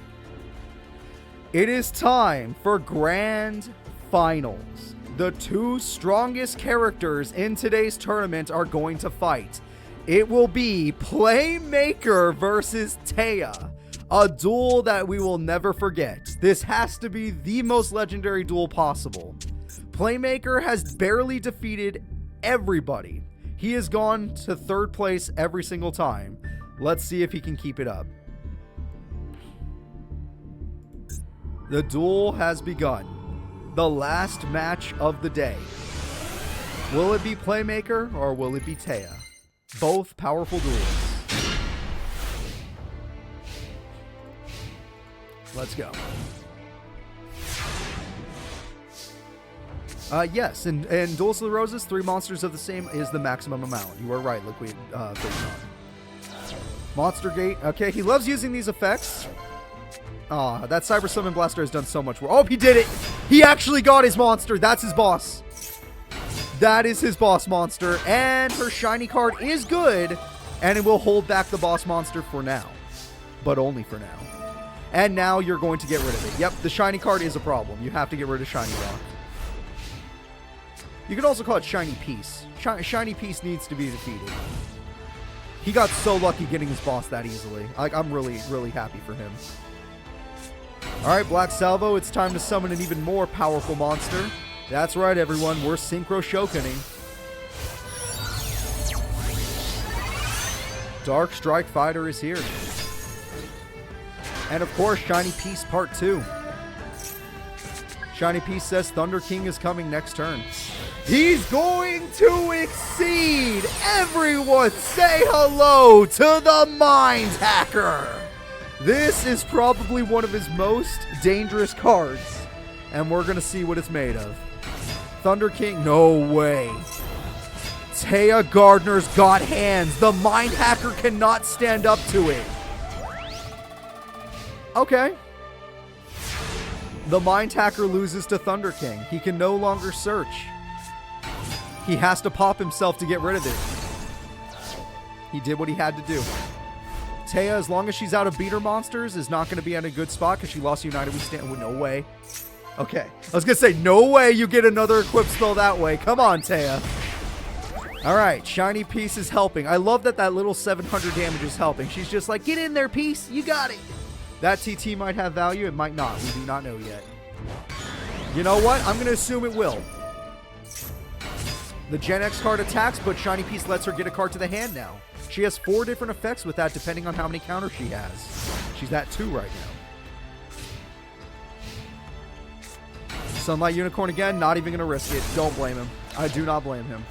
It is time for Grand Finals. The two strongest characters in today's tournament are going to fight. It will be Playmaker versus Taya. A duel that we will never forget. This has to be the most legendary duel possible. Playmaker has barely defeated everybody. He has gone to third place every single time. Let's see if he can keep it up. The duel has begun. The last match of the day. Will it be Playmaker or will it be Taya? Both powerful duels. Let's go. Yes, and Duels of the Roses, 3 monsters of the same is the maximum amount. You are right, Liquid Monster Gate. Okay, he loves using these effects. That Cyber Summon Blaster has done so much work. Oh, he did it! He actually got his monster. That's his boss. That is his boss monster. And her shiny card is good. And it will hold back the boss monster for now. But only for now. And now you're going to get rid of it. Yep, the shiny card is a problem. You have to get rid of Shiny Rock. You could also call it Shiny Piece. Shiny Piece needs to be defeated. He got so lucky getting his boss that easily. I'm really, really happy for him. Alright, Black Salvo, it's time to summon an even more powerful monster. That's right, everyone. We're Synchro Shokuning. Dark Strike Fighter is here. And of course, Shiny Piece Part 2. Shiny Piece says Thunder King is coming next turn. He's going to exceed! Everyone say hello to the Mind Hacker! This is probably one of his most dangerous cards. And we're going to see what it's made of. Thunder King, no way. Taya Gardner's got hands. The Mind Hacker cannot stand up to it. Okay. The Mind Hacker loses to Thunder King. He can no longer search. He has to pop himself to get rid of it. He did what he had to do. Taya, as long as she's out of beater monsters, is not going to be in a good spot because she lost United We Stand. Oh, no way. Okay. I was going to say, no way you get another equip spell that way. Come on, Taya. All right. Shiny Piece is helping. I love that little 700 damage is helping. She's just like, get in there, Piece. You got it. That TT might have value. It might not. We do not know yet. You know what? I'm going to assume it will. The Gen X card attacks, but Shiny Piece lets her get a card to the hand now. She has 4 different effects with that, depending on how many counters she has. She's at 2 right now. Sunlight Unicorn again, not even going to risk it. Don't blame him. I do not blame him.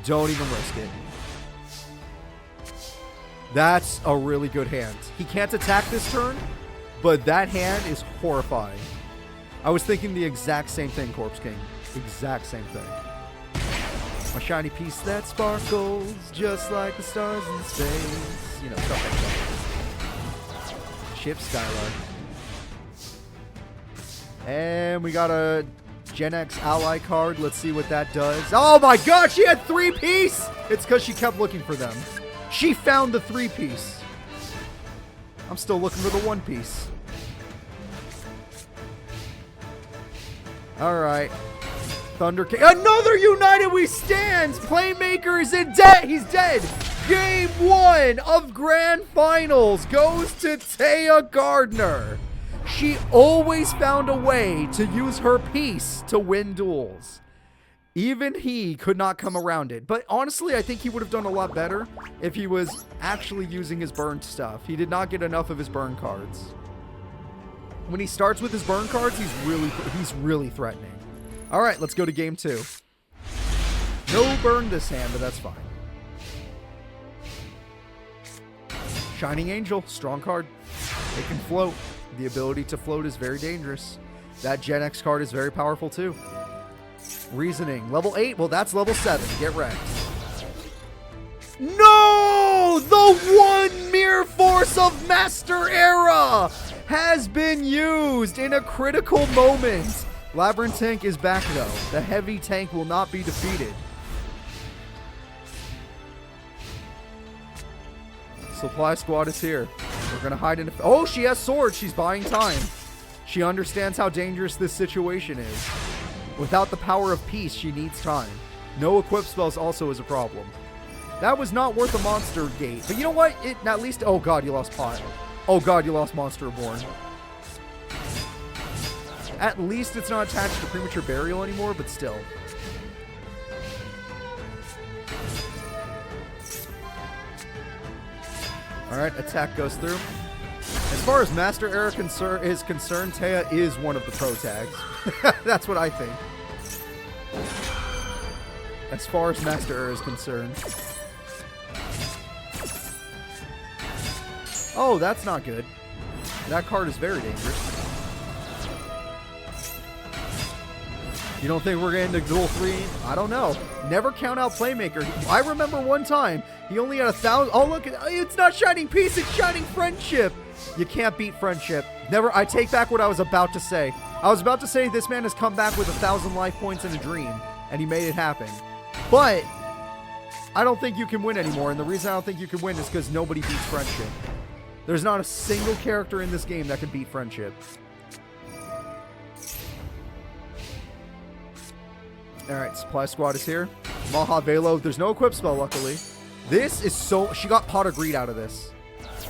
Don't even risk it. That's a really good hand. He can't attack this turn, but that hand is horrifying. I was thinking the exact same thing, Corpse King. Exact same thing. A shiny piece that sparkles just like the stars in space. You know, stuff like that. Chip Skylark. And we got a Gen X ally card. Let's see what that does. Oh my god, she had 3-piece! It's because she kept looking for them. She found the 3-piece. I'm still looking for the 1-piece. Alright. Thunder King. Another United We Stand! Playmaker is dead! He's dead! Game 1 of Grand Finals goes to Taya Gardner. She always found a way to use her piece to win duels. Even he could not come around it. But honestly, I think he would have done a lot better if he was actually using his burn stuff. He did not get enough of his burn cards. When he starts with his burn cards, he's really threatening. All right, let's go to game 2. No burn this hand, but that's fine. Shining Angel, strong card. It can float. The ability to float is very dangerous. That Gen X card is very powerful too. Reasoning, level 8. Well, that's level 7. Get wrecked. No! The one Mirror Force of Master Era has been used in a critical moment. Labyrinth Tank is back though. The heavy tank will not be defeated. Supply Squad is here. We're going to hide in... Oh, she has swords. She's buying time. She understands how dangerous this situation is. Without the power of peace, she needs time. No equip spells also is a problem. That was not worth a monster gate. But you know what? It at least... Oh, God, you lost Pot. Oh, God, you lost Monster Reborn. At least it's not attached to Premature Burial anymore, but still. Alright, attack goes through. As far as Master Era is concerned, Taya is one of the pro tags. That's what I think. As far as Master Era is concerned. Oh, that's not good. That card is very dangerous. You don't think we're getting to Duel 3? I don't know. Never count out Playmaker. I remember one time, he only had 1,000... Oh, look, it's not Shining Peace, it's Shining Friendship. You can't beat Friendship. Never. I take back what I was about to say. I was about to say this man has come back with 1,000 life points in a dream, and he made it happen. But I don't think you can win anymore, and the reason I don't think you can win is because nobody beats Friendship. There's not a single character in this game that can beat Friendship. Alright, Supply Squad is here. Maha Velo. There's no equip spell, luckily. This is so... She got Pot of Greed out of this.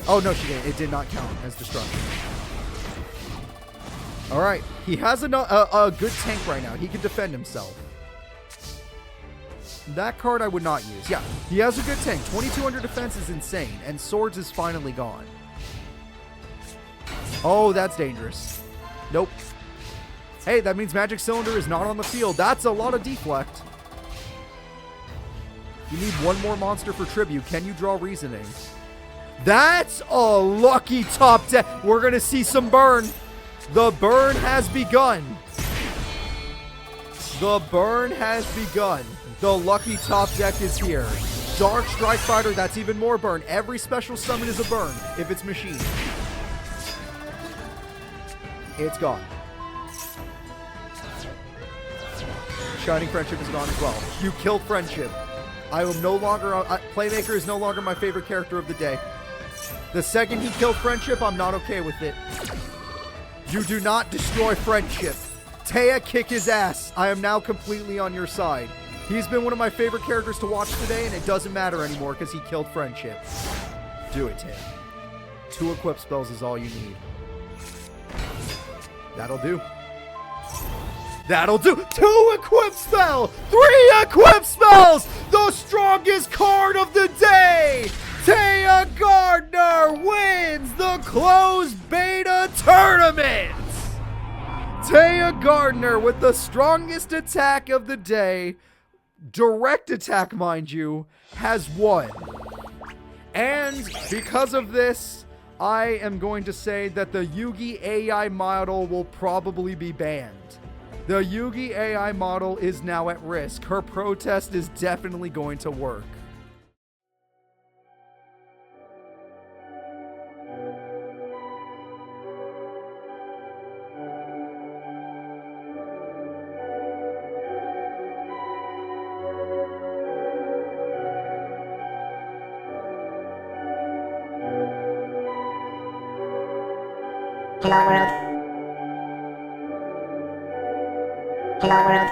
Oh, no, she didn't. It did not count as destruction. Alright. He has a good tank right now. He can defend himself. That card I would not use. Yeah, he has a good tank. 2,200 defense is insane. And Swords is finally gone. Oh, that's dangerous. Nope. Hey, that means Magic Cylinder is not on the field. That's a lot of deflect. You need one more monster for tribute. Can you draw Reasoning? That's a lucky top deck. We're going to see some burn. The burn has begun. The burn has begun. The lucky top deck is here. Dark Strike Fighter, that's even more burn. Every special summon is a burn if it's machine. It's gone. Shining Friendship is gone as well. You killed Friendship. I am no longer... Playmaker is no longer my favorite character of the day. The second he killed Friendship, I'm not okay with it. You do not destroy Friendship. Taya, kick his ass. I am now completely on your side. He's been one of my favorite characters to watch today, and it doesn't matter anymore because he killed Friendship. Do it, Taya. 2 equip spells is all you need. That'll do. That'll do. 2 equip spell! 3 equip spells! The strongest card of the day! Taya Gardner wins the closed beta tournament! Taya Gardner with the strongest attack of the day, direct attack mind you, has won. And because of this, I am going to say that the Yugi AI model will probably be banned. The Yugi AI model is now at risk. Her protest is definitely going to work. Hello world. Hello world.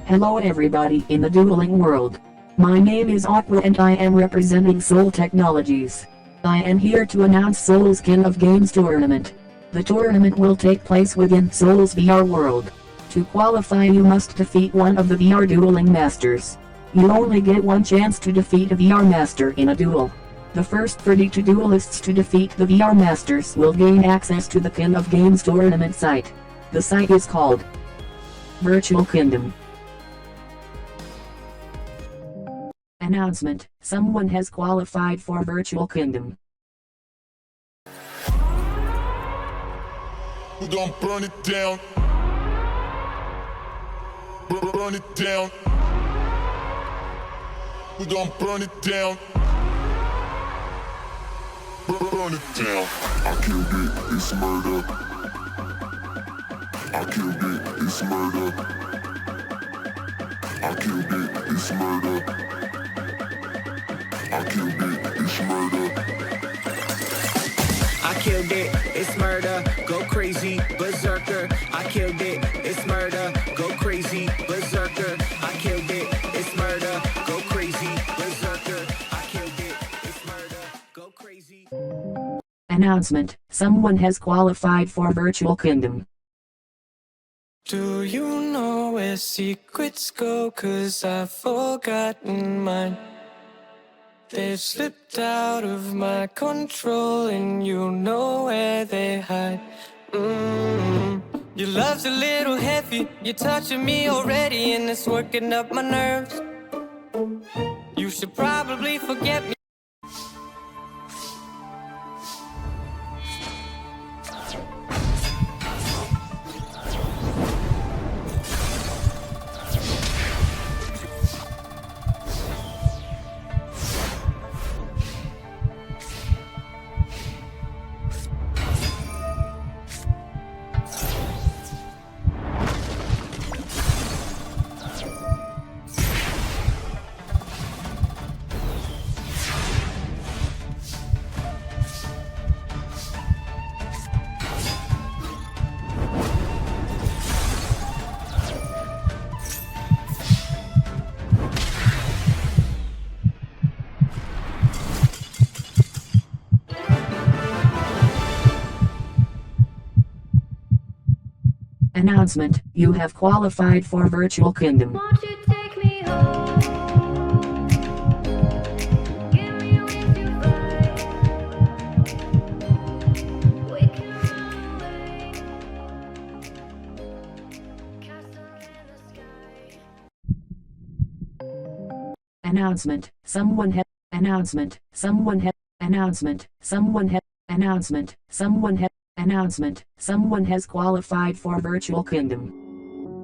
Hello everybody in the dueling world. My name is Aqua and I am representing Soul Technologies. I am here to announce Soul's King of Games tournament. The tournament will take place within Soul's VR world. To qualify you must defeat one of the VR dueling masters. You only get one chance to defeat a VR master in a duel. The first 32 duelists to defeat the VR masters will gain access to the King of Games tournament site. The site is called Virtual Kingdom. Announcement: someone has qualified for Virtual Kingdom. We're gonna burn it down. Burn it down. We're gonna burn it down. Burn it down. I killed it, it's murder. I killed it, it's murder. I killed it, it's murder. I killed it, it's murder. I killed it, it's murder, go crazy, berserker. I killed it, it's murder, go crazy, berserker. I killed it, it's murder, go crazy, berserker. I killed it, it's murder, go crazy. Announcement: someone has qualified for Virtual Kingdom. Do you know where secrets go? 'Cause I've forgotten mine. They've slipped out of my control and you know where they hide. Your love's a little heavy, you're touching me already and it's working up my nerves. You should probably forget me. Announcement: you have qualified for Virtual Kingdom. Won't you take me home? Give me a reason to fight. We can run away. Castle in the sky. Announcement: someone has announcement: someone has announcement: someone has announcement: someone has announcement: someone has qualified for Virtual Kingdom.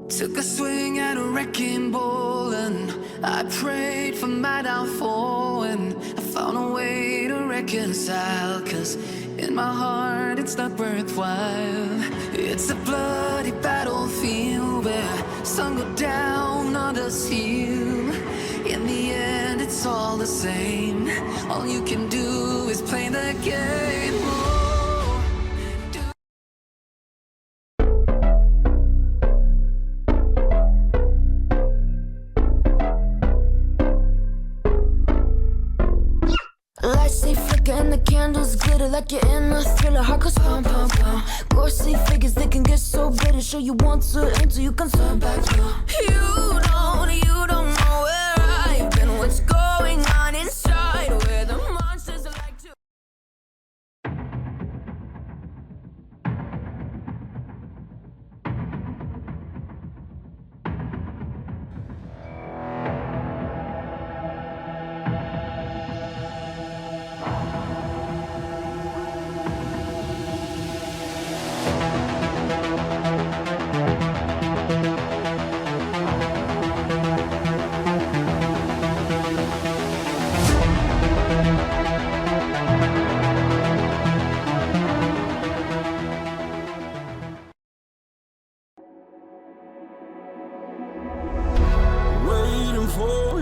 Took a swing at a wrecking ball and I prayed for my downfall and I found a way to reconcile, 'cause in my heart it's not worthwhile. It's a bloody battlefield where some go down, others heal. In the end it's all the same. All you can do is play the game. Lights they flicker and the candles glitter like you're in a thriller. Heart goes pum pum pum. Ghostly figures they can get so bitter. Show you want to until you can turn back. You don't know where I've been. What's going on inside? Where the monsters like to.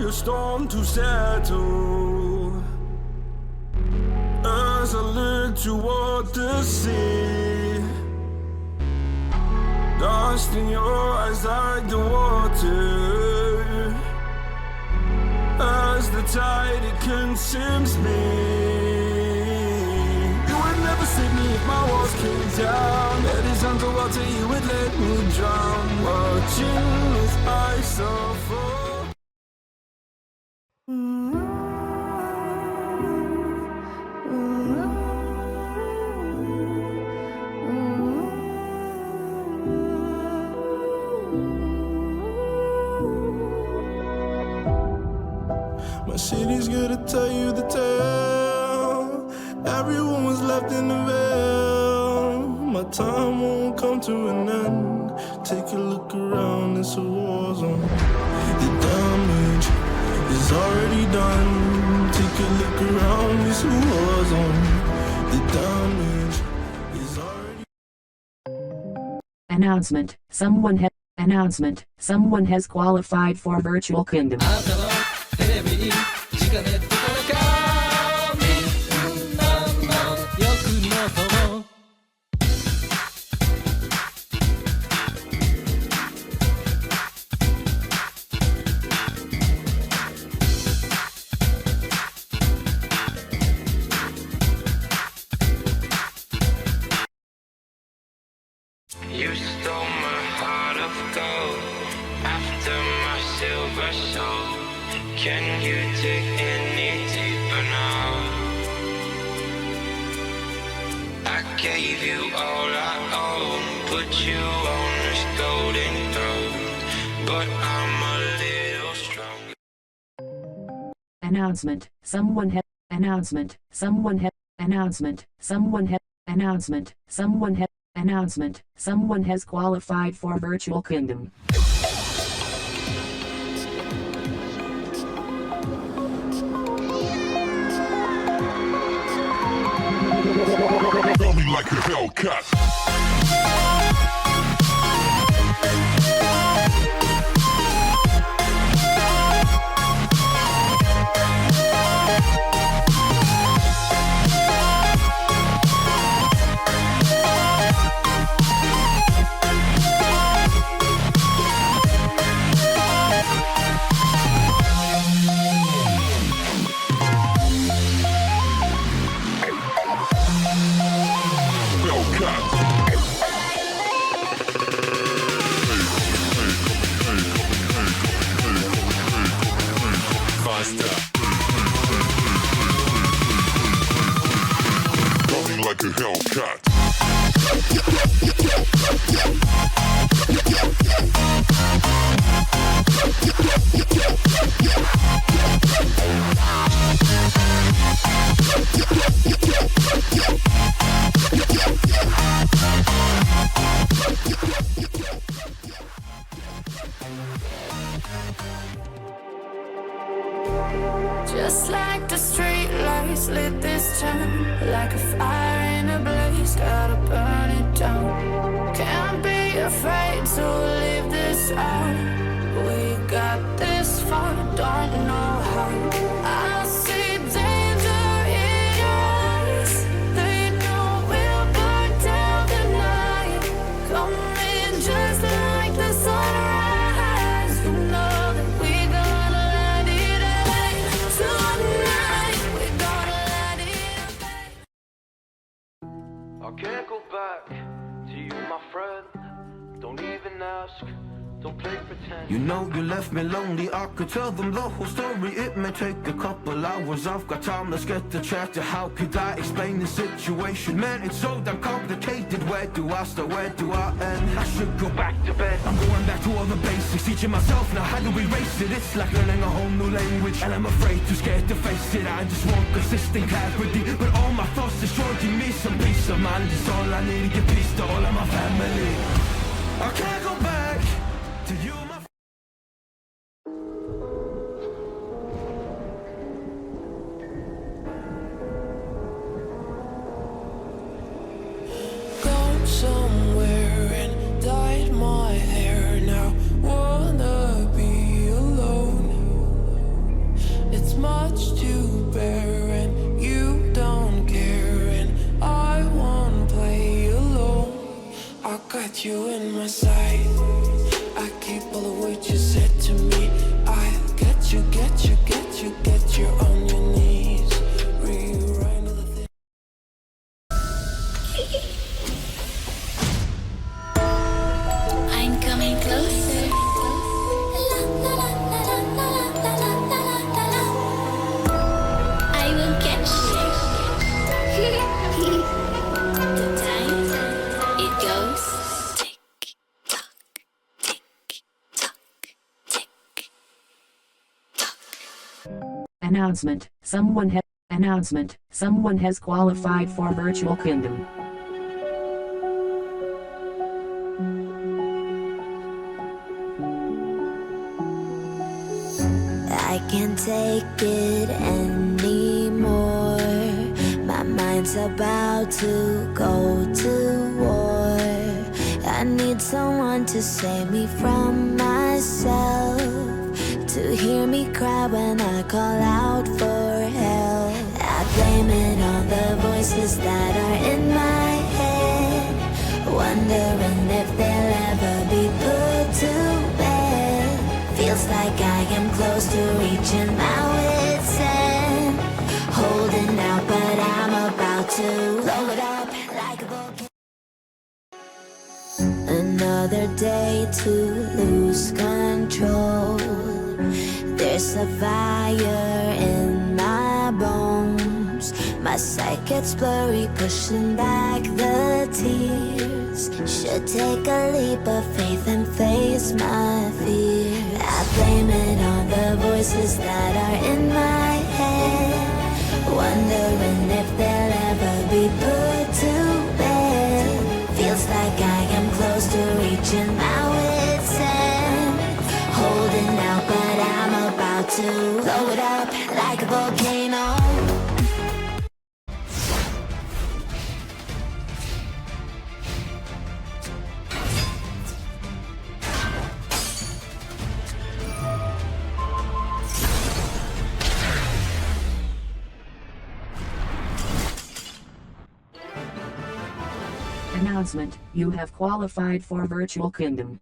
a storm to settle. As I look toward the sea, dust in your eyes like the water. As the tide, it consumes me. You would never save me if my walls came down. That is underwater, you would let me drown. Watching as I suffer. My city's gonna tell you the tale. Everyone was left in the veil. My time won't come to an end. Take a look around, it's a war zone. The damage is already done. Take a look around, it's a war zone. The damage is already. Announcement. Someone has qualified for Virtual Kingdom. You stole my heart of gold after my silver soul. Can you dig any deeper now? I gave you all I own, put you on this golden throne, but I'm a little stronger. Announcement. Someone has qualified for Virtual Kingdom. Feel me like a Hellcat. Like a Hellcat. Just like the street lights lit this town, like a fire in a blaze, gotta burn it down. Can't be afraid to leave this out. We got this far, don't know how. I see danger in your eyes. They know we'll burn down the night. Coming just like the sunrise. You know that we gonna light it up tonight. We gonna light it up. I can't go back to you, my friend. Don't even ask. Don't play pretend. You know you left me lonely, I could tell them the whole story. It may take a couple hours, I've got time, let's get the chatter. How could I explain the situation? Man, it's so damn complicated. Where do I start, where do I end? I should go back to bed. I'm going back to all the basics, teaching myself now how to erase it. It's like learning a whole new language, and I'm afraid, too scared to face it. I just want consistent clarity, but all my thoughts destroying me. Some peace of mind is all I need to give peace to all of my family. I can't go back to you, my Gone somewhere and dyed my hair now. Wanna be alone. Announcement. Someone has qualified for Virtual Kingdom. I can't take it anymore. My mind's about to go to war. I need someone to save me from myself, to hear me cry when I call out for help. I blame it on the voices that are in my head, wondering if they'll ever be put to bed. Feels like I am close to reaching my wit's end, holding out, but I'm about to blow it up like a volcano. Another day to lose control. There's a fire in my bones. My sight gets blurry, pushing back the tears. Should take a leap of faith and face my fear. I blame it on the voices that are in my head, wondering if they'll ever be put to bed. Feels like I am close to reaching my wit's end, holding out, but I'm about to blow it up like a volcano. Announcement. You have qualified for Virtual Kingdom.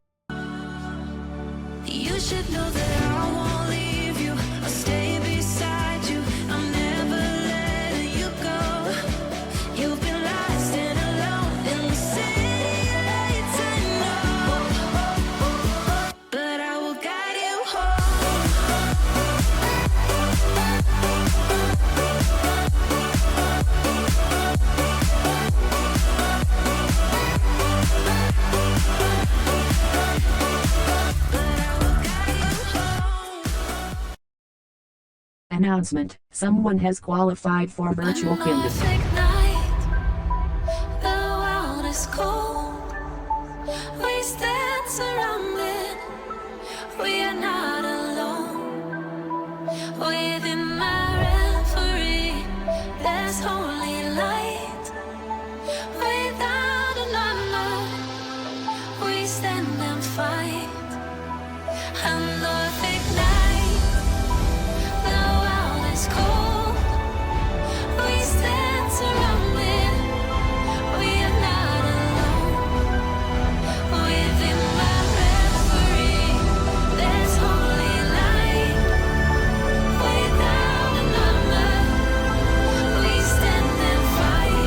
You should know that I won't leave you. I'll stay beside you. I'm never letting you go. You've been lost and alone in the city lights, I know. But I will guide you Announcement. Someone has qualified for Virtual Kingdom. perfect night. The world is cold. We stand surrounded. We are not alone. Within my reverie, there's holy light. Without a number, we stand and fight. And perfect night. The world is cold. We stand surrounded. We are not alone. Within my reverie, there's holy light. Without a number, we stand and fight.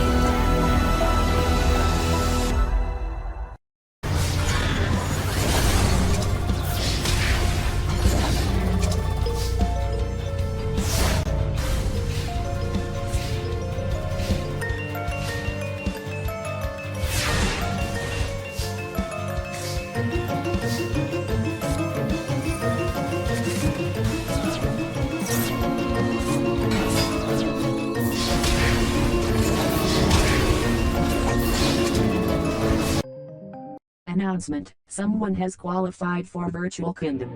Announcement. Someone has qualified for Virtual Kingdom.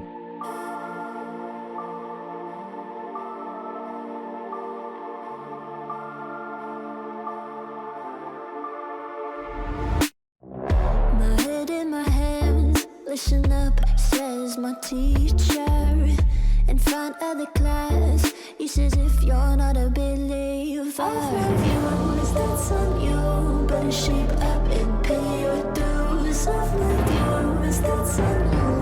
My head in my hands, listen up, says my teacher. In front of the class, he says if you're not a believer, yours, that's on you. Better shape up and pay your dues. Of my viewers, that's on you.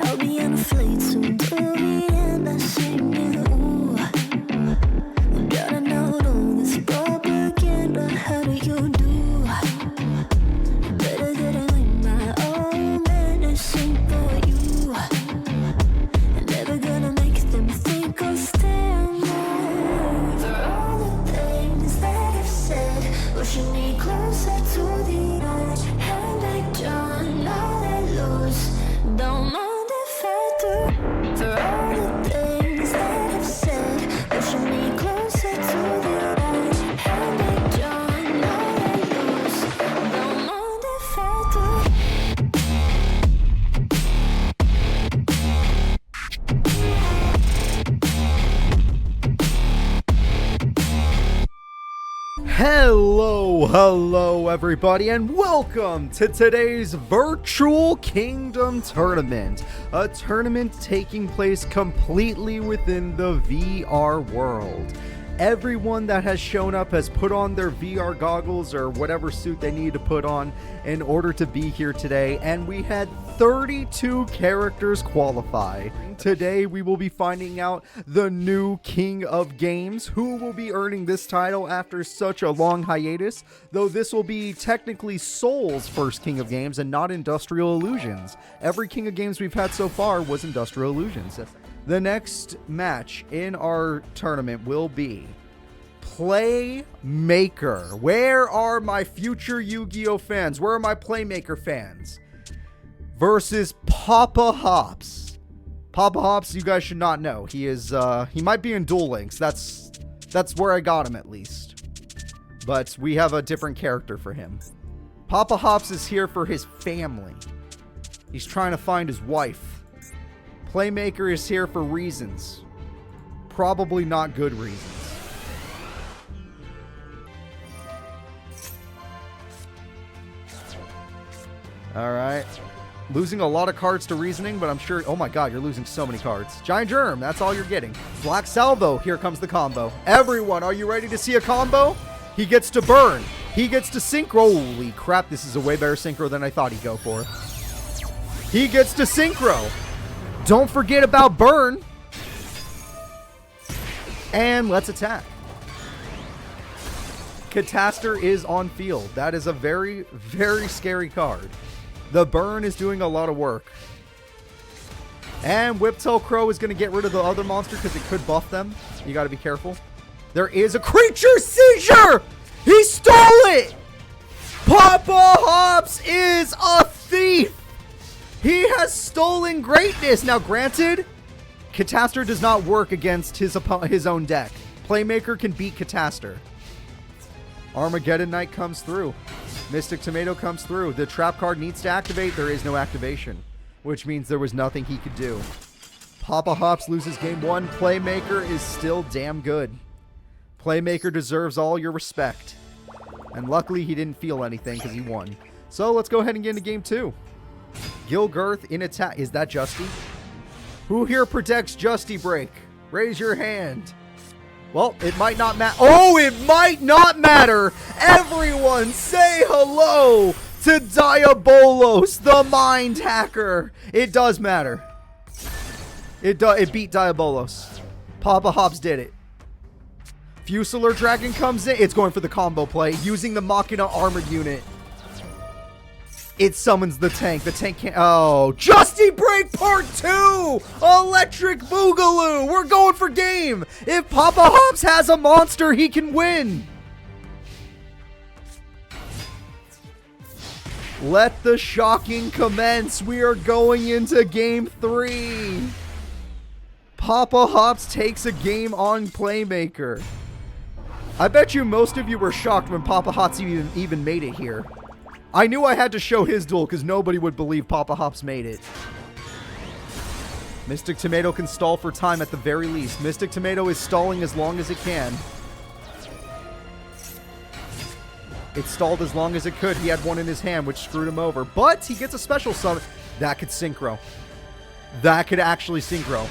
I'll be on a flight soon to the end, I sing you. Gotta know all this propaganda, how do you do? Better get it in my own medicine for you. Never gonna make them think I'll stand there. For all the things that I've said, pushing me closer to Hello everybody, and welcome to today's Virtual Kingdom Tournament, a tournament taking place completely within the VR world. Everyone that has shown up has put on their VR goggles or whatever suit they need to put on in order to be here today, and we had 32 characters qualify. Today we will be finding out the new King of Games, who will be earning this title after such a long hiatus, though this will be technically Soul's first King of Games and not Industrial Illusions. Every King of Games we've had so far was Industrial Illusions. The next match in our tournament will be Playmaker. Where are my future Yu-Gi-Oh fans? Where are my Playmaker fans? Versus Papa Hops. Papa Hops, you guys should not know. He might be in Duel Links. That's where I got him at least. But we have a different character for him. Papa Hops is here for his family. He's trying to find his wife. Playmaker is here for reasons. Probably not good reasons. Alright. Losing a lot of cards to reasoning, but I'm sure... Oh my god, you're losing so many cards. Giant Germ, that's all you're getting. Black Salvo, here comes the combo. Everyone, are you ready to see a combo? He gets to burn. He gets to synchro. Holy crap, this is a way better synchro than I thought he'd go for. He gets to synchro. Don't forget about burn. And let's attack. Cataster is on field. That is a very, very scary card. The burn is doing a lot of work. And Whiptail Crow is going to get rid of the other monster because it could buff them. You got to be careful. There is a creature seizure! He stole it! Papa Hops is a thief! He has stolen greatness! Now granted, Cataster does not work against his own deck. Playmaker can beat Cataster. Armageddon Knight comes through. Mystic Tomato comes through. The trap card needs to activate. There is no activation, which means there was nothing he could do. Papa Hops loses game one. Playmaker is still damn good. Playmaker deserves all your respect. And luckily he didn't feel anything because he won. So let's go ahead and get into game two. Gilgirth in attack. Is that Justy? Who here protects Justy Break? Raise your hand. Well, it might not matter. Oh, it might not matter. Everyone say hello to Diabolos, the mind hacker. It does matter. It beat Diabolos. Papa Hops did it. Fusilier Dragon comes in. It's going for the combo play using the Machina armored unit. It summons the tank. The tank can't... Oh, Justy Break Part 2! Electric Boogaloo! We're going for game! If Papa Hops has a monster, he can win! Let the shocking commence. We are going into game 3. Papa Hops takes a game on Playmaker. I bet you most of you were shocked when Papa Hops even made it here. I knew I had to show his duel because nobody would believe Papa Hops made it. Mystic Tomato can stall for time at the very least. Mystic Tomato is stalling as long as it can. It stalled as long as it could. He had one in his hand, which screwed him over. But he gets a special summon. That could synchro. That could actually synchro.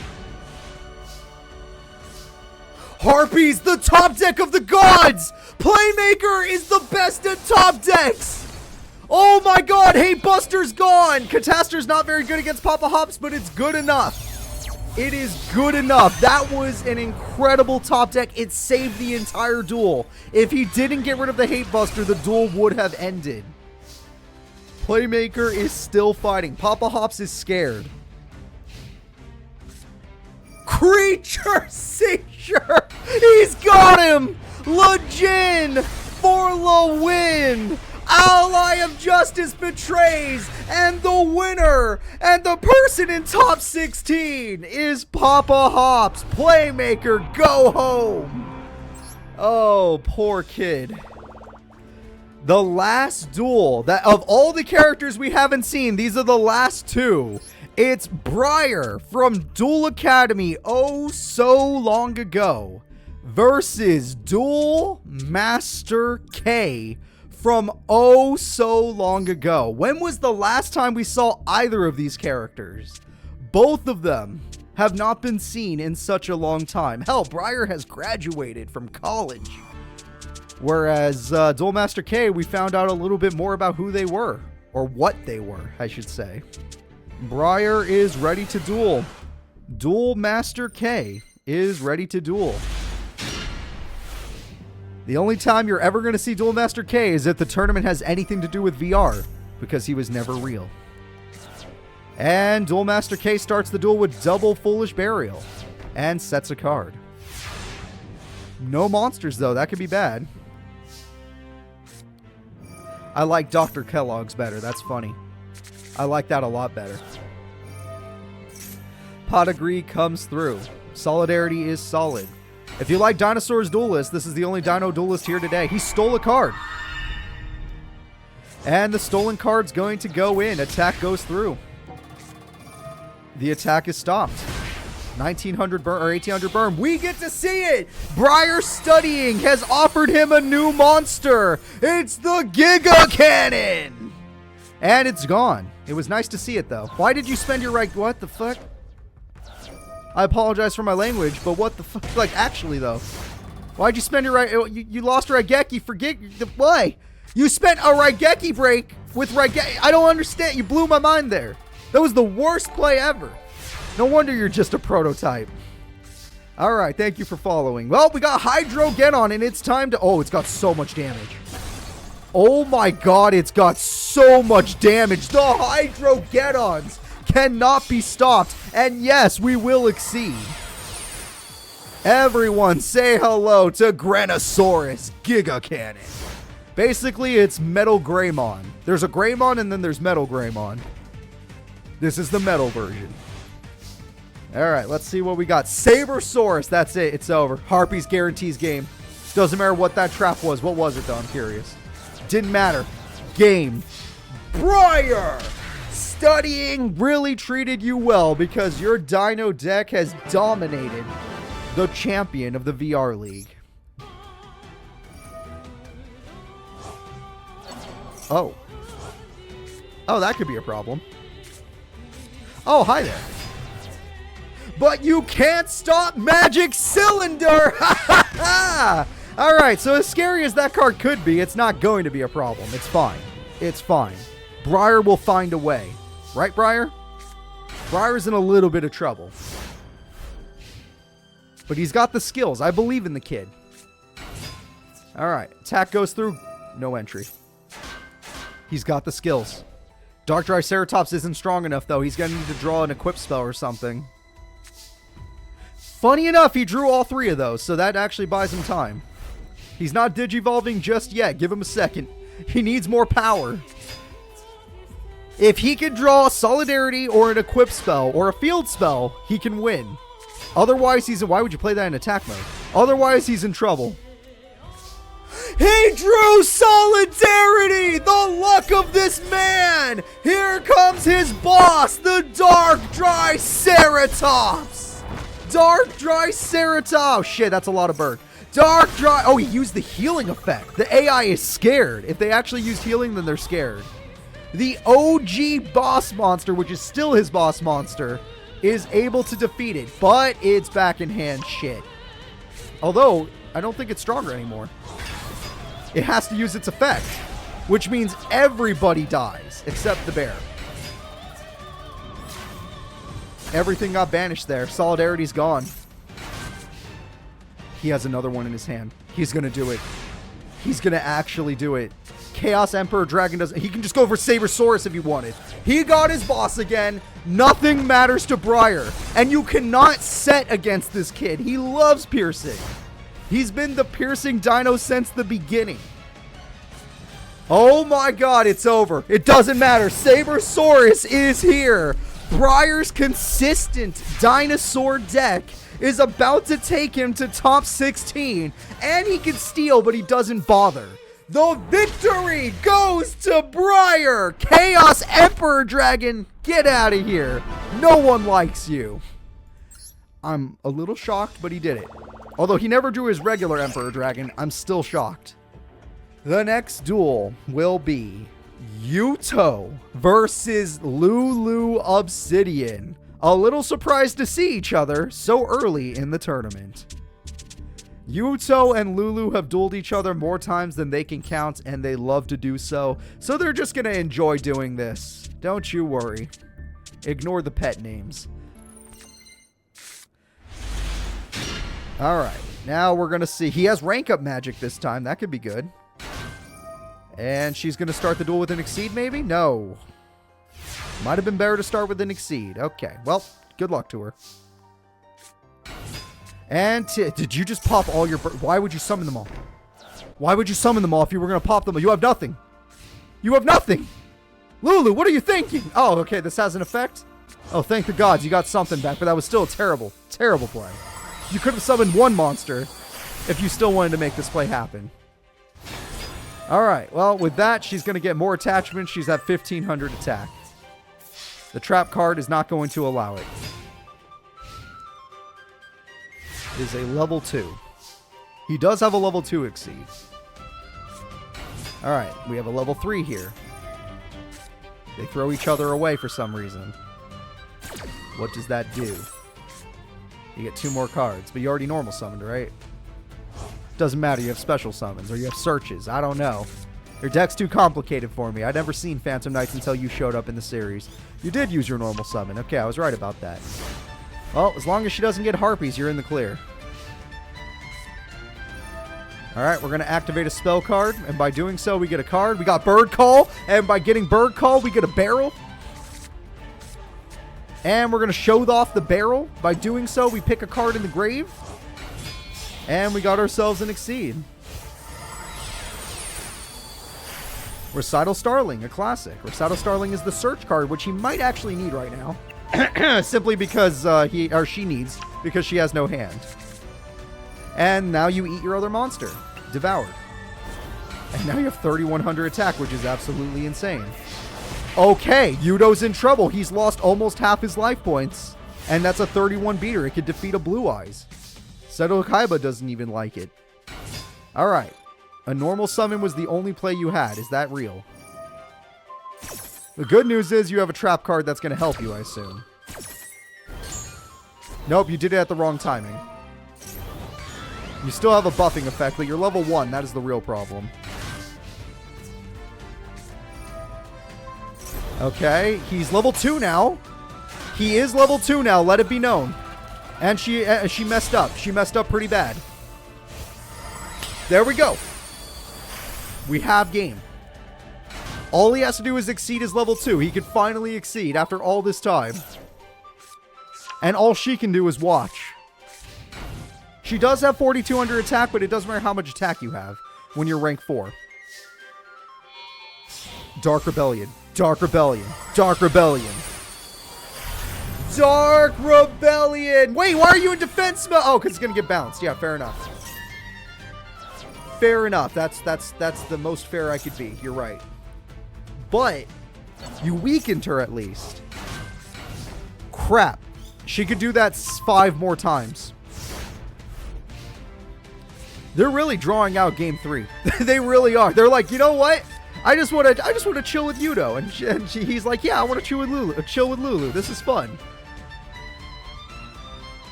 Harpies, the top deck of the gods! Playmaker is the best at top decks! Oh my god, Hate Buster's gone! Cataster's not very good against Papa Hops, but it's good enough. It is good enough. That was an incredible top deck. It saved the entire duel. If he didn't get rid of the Hate Buster, the duel would have ended. Playmaker is still fighting. Papa Hops is scared. Creature Seizure! He's got him! Lejin for the win! Ally of Justice betrays, and the winner, and the person in top 16 is Papa Hops. Playmaker, go home. Oh, poor kid. The last duel, that of all the characters we haven't seen, these are the last two. It's Briar from Duel Academy, oh so long ago, versus Duel Master K from oh so long ago. When was the last time we saw either of these characters? Both of them have not been seen in such a long time. Hell, Briar has graduated from college. Whereas Duel Master K, we found out a little bit more about who they were. Or what they were, I should say. Briar is ready to duel. Duel Master K is ready to duel. The only time you're ever going to see Duel Master K is if the tournament has anything to do with VR, because he was never real. And Duel Master K starts the duel with double Foolish Burial and sets a card. No monsters, though. That could be bad. I like Dr. Kellogg's better. That's funny. I like that a lot better. Pedigree comes through. Solidarity is solid. If you like Dinosaur's Duelist, this is the only Dino Duelist here today. He stole a card. And the stolen card's going to go in. Attack goes through. The attack is stopped. 1900 burn or 1800 burn. We get to see it. Briar Studying has offered him a new monster. It's the Giga Cannon. And it's gone. It was nice to see it though. Why did you spend your right? What the fuck? I apologize for my language, but what the fuck? Like, actually, though. Why'd you spend your right? You lost Raigeki. Forget. Why? You spent a Raigeki break with Raigeki. I don't understand. You blew my mind there. That was the worst play ever. No wonder you're just a prototype. Alright, thank you for following. Well, we got Hydro Genon, and it's time to... Oh, it's got so much damage. Oh my god, it's got so much damage. The Hydro Genons cannot be stopped. And yes, we will exceed. Everyone say hello to Granosaurus Giga Cannon. Basically, it's Metal Greymon. There's a Greymon and then there's Metal Greymon. This is the metal version. Alright, let's see what we got. Sabersaurus, that's it. It's over. Harpies guarantees game. Doesn't matter what that trap was. What was it though? I'm curious. Didn't matter. Game. Briar! Studying really treated you well because your Dino deck has dominated the champion of the VR League. Oh. Oh, that could be a problem. Oh, hi there. But you can't stop Magic Cylinder! Ha ha ha! Alright, so as scary as that card could be, it's not going to be a problem. It's fine. It's fine. Briar will find a way. Right, Briar? Briar's in a little bit of trouble. But he's got the skills. I believe in the kid. Alright, attack goes through. No entry. He's got the skills. Dark Triceratops isn't strong enough, though. He's going to need to draw an equip spell or something. Funny enough, he drew all three of those, so that actually buys him time. He's not digivolving just yet. Give him a second. He needs more power. If he can draw a Solidarity or an equip spell or a field spell, he can win. Otherwise, he's... Why would you play that in attack mode? Otherwise, he's in trouble. He drew Solidarity! The luck of this man! Here comes his boss, the Dark Triceratops! Dark Triceratops! Oh, shit, that's a lot of Berg. Dark Dry... Oh, he used the healing effect. The AI is scared. If they actually used healing, then they're scared. The OG boss monster, which is still his boss monster, is able to defeat it, but it's back in hand shit. Although, I don't think it's stronger anymore. It has to use its effect, which means everybody dies, except the bear. Everything got banished there. Solidarity's gone. He has another one in his hand. He's going to do it. He's going to actually do it. Chaos Emperor Dragon doesn't... He can just go for Sabersaurus if he wanted. He got his boss again. Nothing matters to Briar. And you cannot set against this kid. He loves piercing. He's been the piercing dino since the beginning. Oh my god, it's over. It doesn't matter. Sabersaurus is here. Briar's consistent dinosaur deck is about to take him to top 16. And he can steal, but he doesn't bother. The victory goes to Briar. Chaos Emperor Dragon, get out of here. No one likes you. I'm a little shocked, but he did it. Although he never drew his regular Emperor Dragon, I'm still shocked. The next duel will be Yugioh versus Lulu Obsidian. A little surprised to see each other so early in the tournament. Yugioh and Lulu have dueled each other more times than they can count, and they love to do so. So they're just going to enjoy doing this. Don't you worry. Ignore the pet names. Alright, now we're going to see. He has rank up magic this time. That could be good. And she's going to start the duel with an Exceed, maybe? No. Might have been better to start with an Exceed. Okay, well, good luck to her. And did you just pop all your... Why would you summon them all? Why would you summon them all if you were going to pop them? You have nothing. You have nothing. Lulu, what are you thinking? Oh, okay, this has an effect? Oh, thank the gods, you got something back, but that was still a terrible, terrible play. You could have summoned one monster if you still wanted to make this play happen. Alright, well, with that, she's going to get more attachments. She's at 1,500 attack. The trap card is not going to allow it. It is a level 2. He does have a level 2 Exceed. Alright, we have a level 3 here. They throw each other away for some reason. What does that do? You get 2 more cards, but you already normal summoned, right? Doesn't matter, you have special summons, or you have searches, I don't know. Your deck's too complicated for me. I'd never seen Phantom Knights until you showed up in the series. You did use your normal summon. Okay, I was right about that. Well, as long as she doesn't get Harpies, you're in the clear. Alright, we're going to activate a spell card, and by doing so, we get a card. We got Bird Call, and by getting Bird Call, we get a barrel. And we're going to show off the barrel. By doing so, we pick a card in the grave. And we got ourselves an Exceed. Recital Starling, a classic. Recital Starling is the search card, which he might actually need right now. Simply because he or she needs, because she has no hand. And now you eat your other monster. Devoured. And now you have 3,100 attack, which is absolutely insane. Okay, Yudo's in trouble. He's lost almost half his life points. And that's a 31 beater. It could defeat a Blue Eyes. Seto Kaiba doesn't even like it. Alright. A normal summon was the only play you had. Is that real? The good news is you have a trap card that's going to help you, I assume. Nope, you did it at the wrong timing. You still have a buffing effect, but you're level 1. That is the real problem. Okay, he's level 2 now. He is level 2 now, let it be known. And she messed up. She messed up pretty bad. There we go. We have game. All he has to do is exceed his level 2. He could finally exceed after all this time. And all she can do is watch. She does have 4,200 attack, but it doesn't matter how much attack you have when you're rank 4. Dark Rebellion. Dark Rebellion. Dark Rebellion. Dark Rebellion! Wait, why are you in defense mode? Oh, because it's going to get bounced. Yeah, fair enough. Fair enough. That's the most fair I could be. You're right. But you weakened her at least. Crap. She could do that 5 more times. They're really drawing out game 3. They really are. They're like, you know what? I just want to chill with Yugioh, and he's like, yeah, I want to chill with Lulu. This is fun.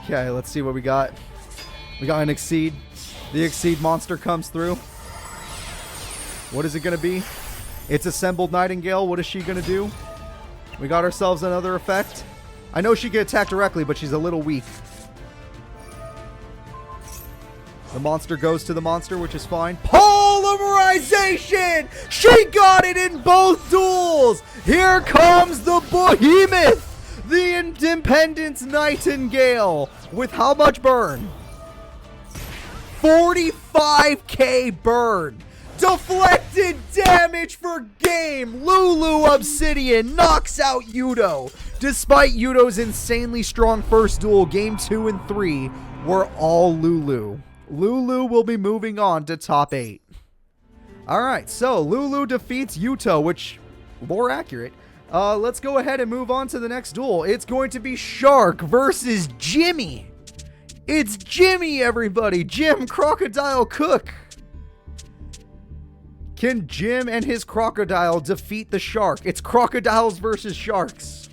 Okay, let's see what we got. We got an Exceed. The Exceed monster comes through. What is it going to be? It's Assembled Nightingale. What is she going to do? We got ourselves another effect. I know she can attack directly, but she's a little weak. The monster goes to the monster, which is fine. Polarization! She got it in both duels! Here comes the behemoth! The Independence Nightingale! With how much burn? 45k burn! Deflected damage for game! Lulu Obsidian knocks out Yugioh! Despite Yugioh's insanely strong first duel, game 2 and 3 were all Lulu. Lulu will be moving on to top 8. Alright, so Lulu defeats Yugioh, which, more accurate. Let's go ahead and move on to the next duel. It's going to be Shark versus Jimmy. It's Jimmy, everybody! Jim Crocodile Cook! Can Jim and his crocodile defeat the shark? It's crocodiles versus sharks.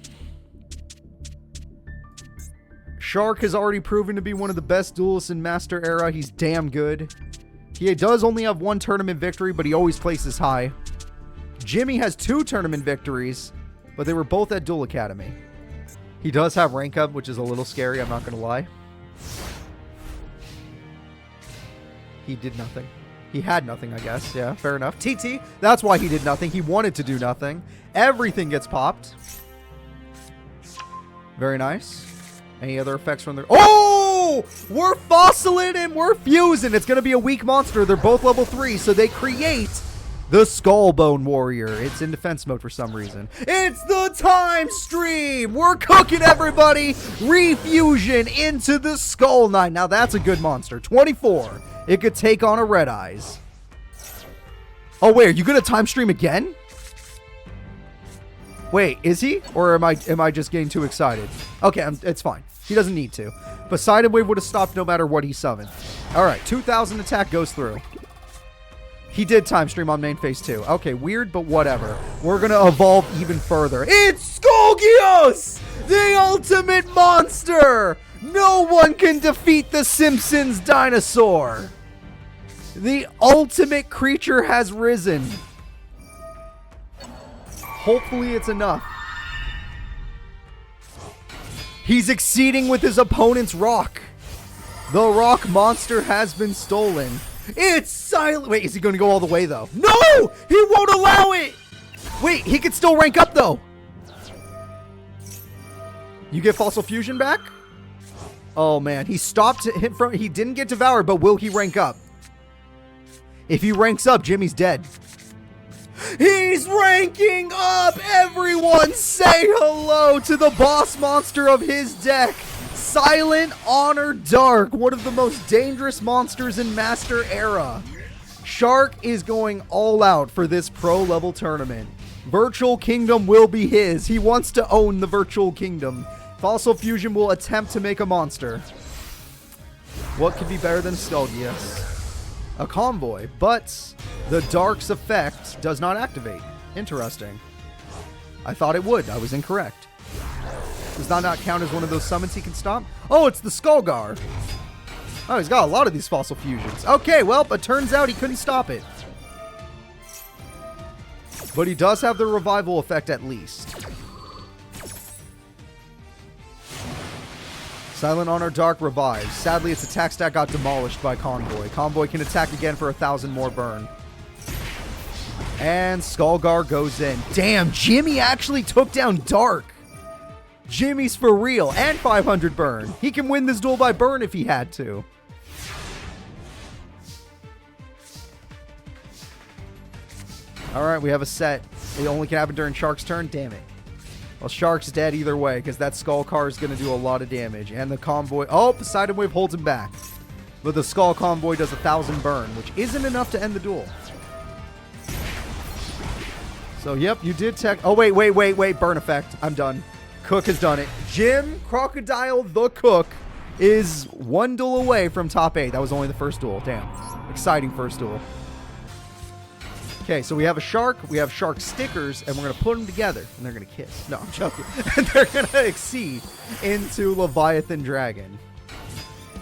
Shark has already proven to be one of the best duelists in Master Era. He's damn good. He does only have one tournament victory, but he always places high. Jimmy has 2 tournament victories, but they were both at Duel Academy. He does have rank up, which is a little scary, I'm not going to lie. He did nothing. He had nothing, I guess. Yeah, fair enough. TT, that's why he did nothing. He wanted to do nothing. Everything gets popped. Very nice. Any other effects from there? Oh! We're fossiling and we're fusing. It's going to be a weak monster. They're both level 3, so they create the Skullbone Warrior. It's in defense mode for some reason. It's the time stream! We're cooking, everybody! Refusion into the Skull Knight. Now that's a good monster. 24. It could take on a Red Eyes. Oh, wait, are you going to time stream again? Wait, is he? Or am I just getting too excited? Okay, it's fine. He doesn't need to. Poseidon Wave would have stopped no matter what he summoned. Alright, 2,000 attack goes through. He did time stream on main phase 2. Okay, weird, but whatever. We're going to evolve even further. It's Yugioh! The ultimate monster! No one can defeat the Simpsons dinosaur! The ultimate creature has risen. Hopefully it's enough. He's exceeding with his opponent's rock. The rock monster has been stolen. It's silent. Wait, is he going to go all the way, though? No! He won't allow it! Wait, he can still rank up, though. You get Fossil Fusion back? Oh, man. He stopped him from... He didn't get devoured, but will he rank up? If he ranks up, Jimmy's dead. He's ranking up! Everyone say hello to the boss monster of his deck. Silent Honor Dark, one of the most dangerous monsters in Master Era. Shark is going all out for this pro level tournament. Virtual Kingdom will be his. He wants to own the Virtual Kingdom. Fossil Fusion will attempt to make a monster. What could be better than Skulgius? A Convoy, but the Dark's effect does not activate. Interesting. I thought it would. I was incorrect. Does that not count as one of those summons he can stop? Oh, it's the Skullgar. Oh, he's got a lot of these Fossil Fusions. Okay, well, it turns out he couldn't stop it. But he does have the revival effect at least. Silent Honor Dark revives. Sadly, its attack stat got demolished by Convoy. Convoy can attack again for 1,000 more burn. And Skullgar goes in. Damn, Jimmy actually took down Dark. Jimmy's for real. And 500 burn. He can win this duel by burn if he had to. Alright, we have a set. It only can happen during Shark's turn. Damn it. Well, Shark's dead either way, because that Skull Car is going to do a lot of damage. And the Convoy... Oh, Poseidon Wave holds him back. But the Skull Convoy does 1,000 burn, which isn't enough to end the duel. So, yep, you did tech... Oh, wait. Burn effect. I'm done. Cook has done it. Jim Crocodile the Cook is one duel away from top 8. That was only the first duel. Damn. Exciting first duel. Okay, so we have a shark, we have shark stickers, and we're going to put them together, and they're going to kiss. No, I'm joking. And they're going to exceed into Leviathan Dragon.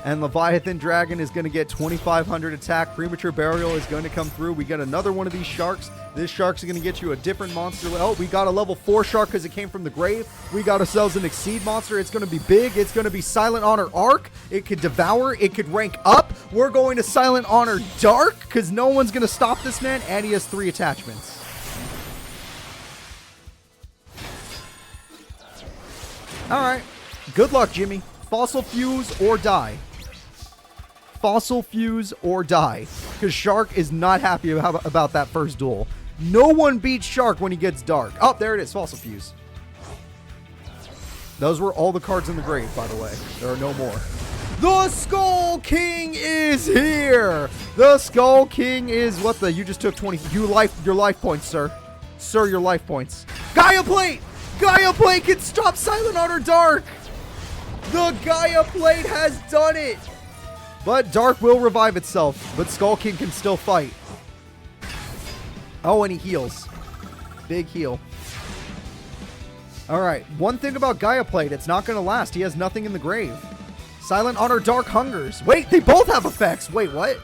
And Leviathan Dragon is going to get 2,500 attack. Premature Burial is going to come through. We get another one of these sharks. This shark's going to get you a different monster. Oh, we got a level 4 shark because it came from the grave. We got ourselves an Exceed monster. It's going to be big. It's going to be Silent Honor Arc. It could devour. It could rank up. We're going to Silent Honor Dark because no one's going to stop this man. And he has 3 attachments. All right. Good luck, Jimmy. Fossil Fuse or die. Fossil Fuse or die. Because Shark is not happy about that first duel. No one beats Shark when he gets dark. Oh, there it is. Fossil Fuse. Those were all the cards in the grave, by the way. There are no more. The Skull King is here. The Skull King is what the... You just took 20... your life points, sir. Sir, your life points. Gaia Plate! Gaia Plate can stop Silent Honor Dark! The Gaia Plate has done it! But Dark will revive itself, but Skull King can still fight. Oh, and he heals. Big heal. Alright, one thing about Gaia Plate, it's not going to last. He has nothing in the grave. Silent Honor Dark Hungers. Wait, they both have effects. Wait, what?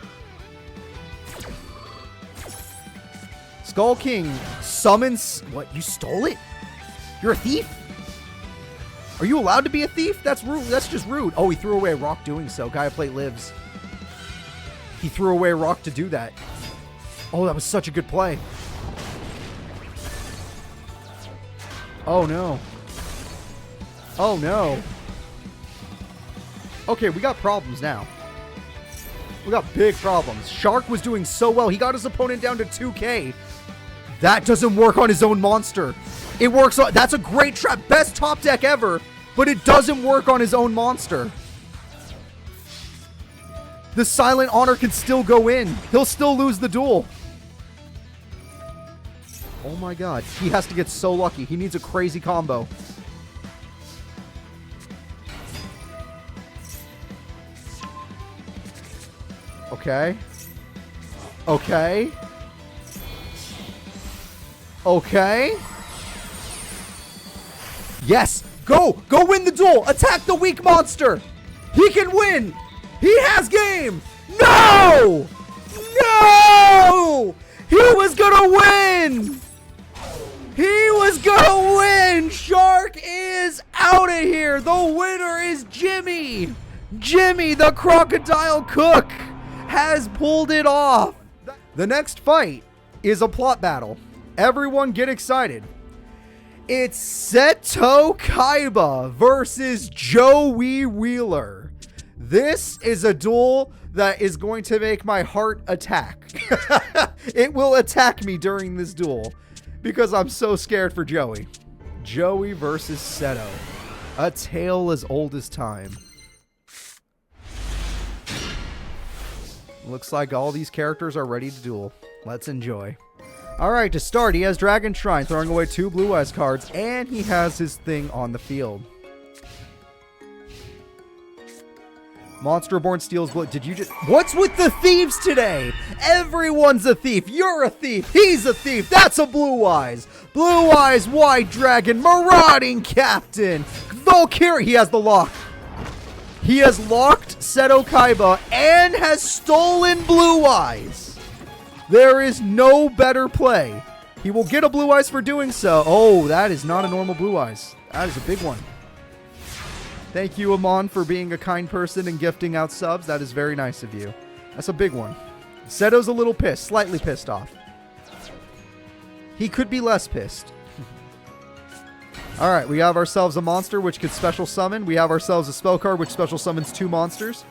Skull King summons... What, you stole it? You're a thief? Are you allowed to be a thief? That's rude. That's just rude. Oh, he threw away a rock doing so. Gaia Plate lives. He threw away a rock to do that. Oh, that was such a good play. Oh, no. Oh, no. Okay, we got problems now. We got big problems. Shark was doing so well. He got his opponent down to 2K. That doesn't work on his own monster. It works on... That's a great trap. Best top deck ever. But it doesn't work on his own monster. The Silent Honor can still go in. He'll still lose the duel. Oh my god. He has to get so lucky. He needs a crazy combo. Okay. Okay. Okay. Yes. Go. Go win the duel. Attack the weak monster. He can win. He has game. No. No. He was gonna win. He was gonna win. Shark is out of here. The winner is Jimmy. Jimmy, the crocodile cook, has pulled it off. The next fight is a plot battle. Everyone get excited. It's Seto Kaiba versus Joey Wheeler. This is a duel that is going to make my heart attack. It will attack me during this duel because I'm so scared for Joey. Joey versus Seto. A tale as old as time. Looks like all these characters are ready to duel. Let's enjoy. Alright, to start, he has Dragon Shrine, throwing away 2 Blue Eyes cards, and he has his thing on the field. Monster Born steals blood. Did you just... What's with the thieves today? Everyone's a thief. You're a thief. He's a thief. That's a Blue Eyes. Blue Eyes, White Dragon, Marauding Captain. Valkyrie. He has the lock. He has locked Seto Kaiba and has stolen Blue Eyes. There is no better play. He will get a Blue Eyes for doing so. Oh, that is not a normal Blue Eyes. That is a big one. Thank you, Amon, for being a kind person and gifting out subs. That is very nice of you. That's a big one. Seto's a little pissed, slightly pissed off. He could be less pissed. Alright, we have ourselves a monster which could special summon. We have ourselves a spell card which special summons 2 monsters.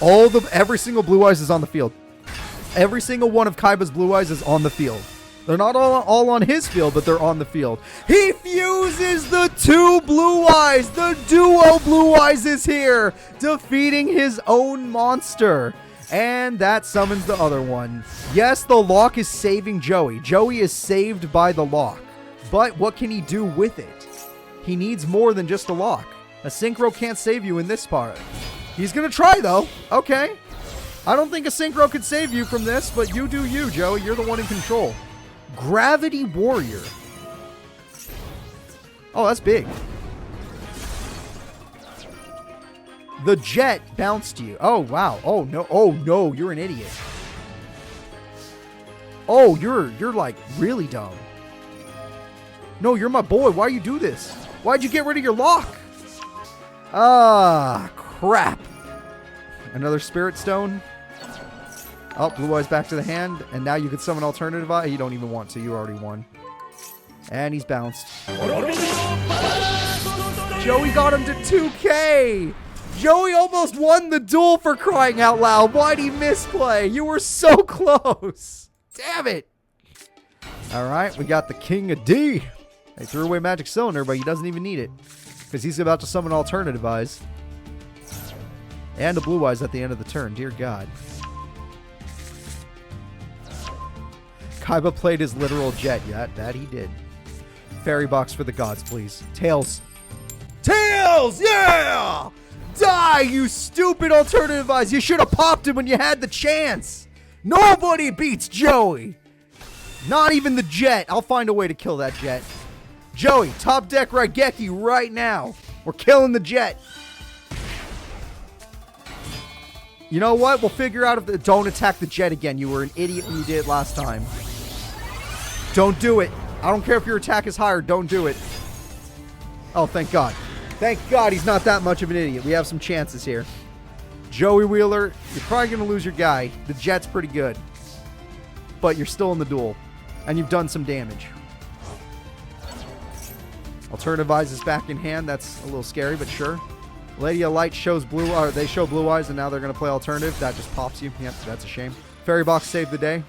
Every single Blue Eyes is on the field. Every single one of Kaiba's Blue Eyes is on the field. They're not all on his field, but they're on the field. He fuses the 2 Blue Eyes. The duo Blue Eyes is here, defeating his own monster. And that summons the other one. Yes, the lock is saving Joey. Joey is saved by the lock. But what can he do with it? He needs more than just a lock. A Synchro can't save you in this part. He's going to try, though. Okay. I don't think a Synchro could save you from this, but you do you, Joey. You're the one in control. Gravity Warrior. Oh, that's big. The jet bounced you. Oh, wow. Oh, no. Oh, no. You're an idiot. Oh, you're like really dumb. No, you're my boy. Why you do this? Why'd you get rid of your lock? Ah, crap. Another Spirit Stone. Oh, Blue Eyes back to the hand. And now you can summon Alternative Eye. You don't even want to. You already won. And he's bounced. Joey got him to 2K. Joey almost won the duel, for crying out loud. Why'd he misplay? You were so close. Damn it. All right, we got the King of D. They threw away Magic Cylinder, but he doesn't even need it because he's about to summon Alternative Eyes. And a Blue Eyes at the end of the turn. Dear God. Kaiba played his literal jet. Yeah, that he did. Fairy box for the gods, please. Tails. Tails! Yeah! Die, you stupid alternative eyes. You should have popped him when you had the chance. Nobody beats Joey. Not even the jet. I'll find a way to kill that jet. Joey, top deck Raigeki right now. We're killing the jet. You know what? We'll figure out if don't attack the jet again. You were an idiot when you did it last time. Don't do it. I don't care if your attack is higher. Don't do it. Oh, thank God. Thank God he's not that much of an idiot. We have some chances here. Joey Wheeler, you're probably going to lose your guy. The jet's pretty good. But you're still in the duel. And you've done some damage. Alternative Eyes is back in hand. That's a little scary, but sure. Lady of Light shows blue, or they show Blue Eyes, and now they're going to play alternative. That just pops you. Yep, that's a shame. Fairy Box saved the day.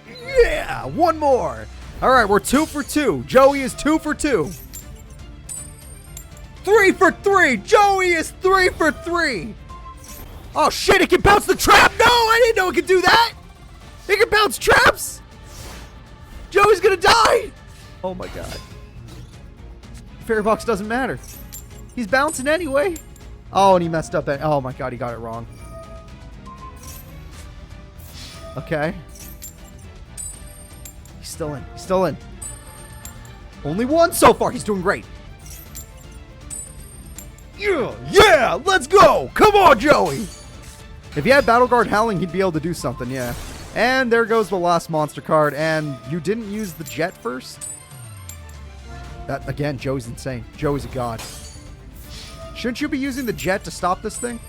Yeah, one more. All right, we're 2 for 2. Joey is 2 for 2. 3 for 3. Joey is 3 for 3. Oh, shit, it can bounce the trap. No, I didn't know it could do that. It can bounce traps. Joey's going to die. Oh, my God. Fairy Box doesn't matter. He's bouncing anyway. Oh, and he messed up. Oh, my God, he got it wrong. Okay. He's still in. He's still in. Only one so far. He's doing great. Yeah, let's go. Come on, Joey. If he had Battle Guard Howling, he'd be able to do something, yeah. And there goes the last monster card. And you didn't use the jet first? That, again, Joey's insane. Joey's a god. Shouldn't you be using the jet to stop this thing?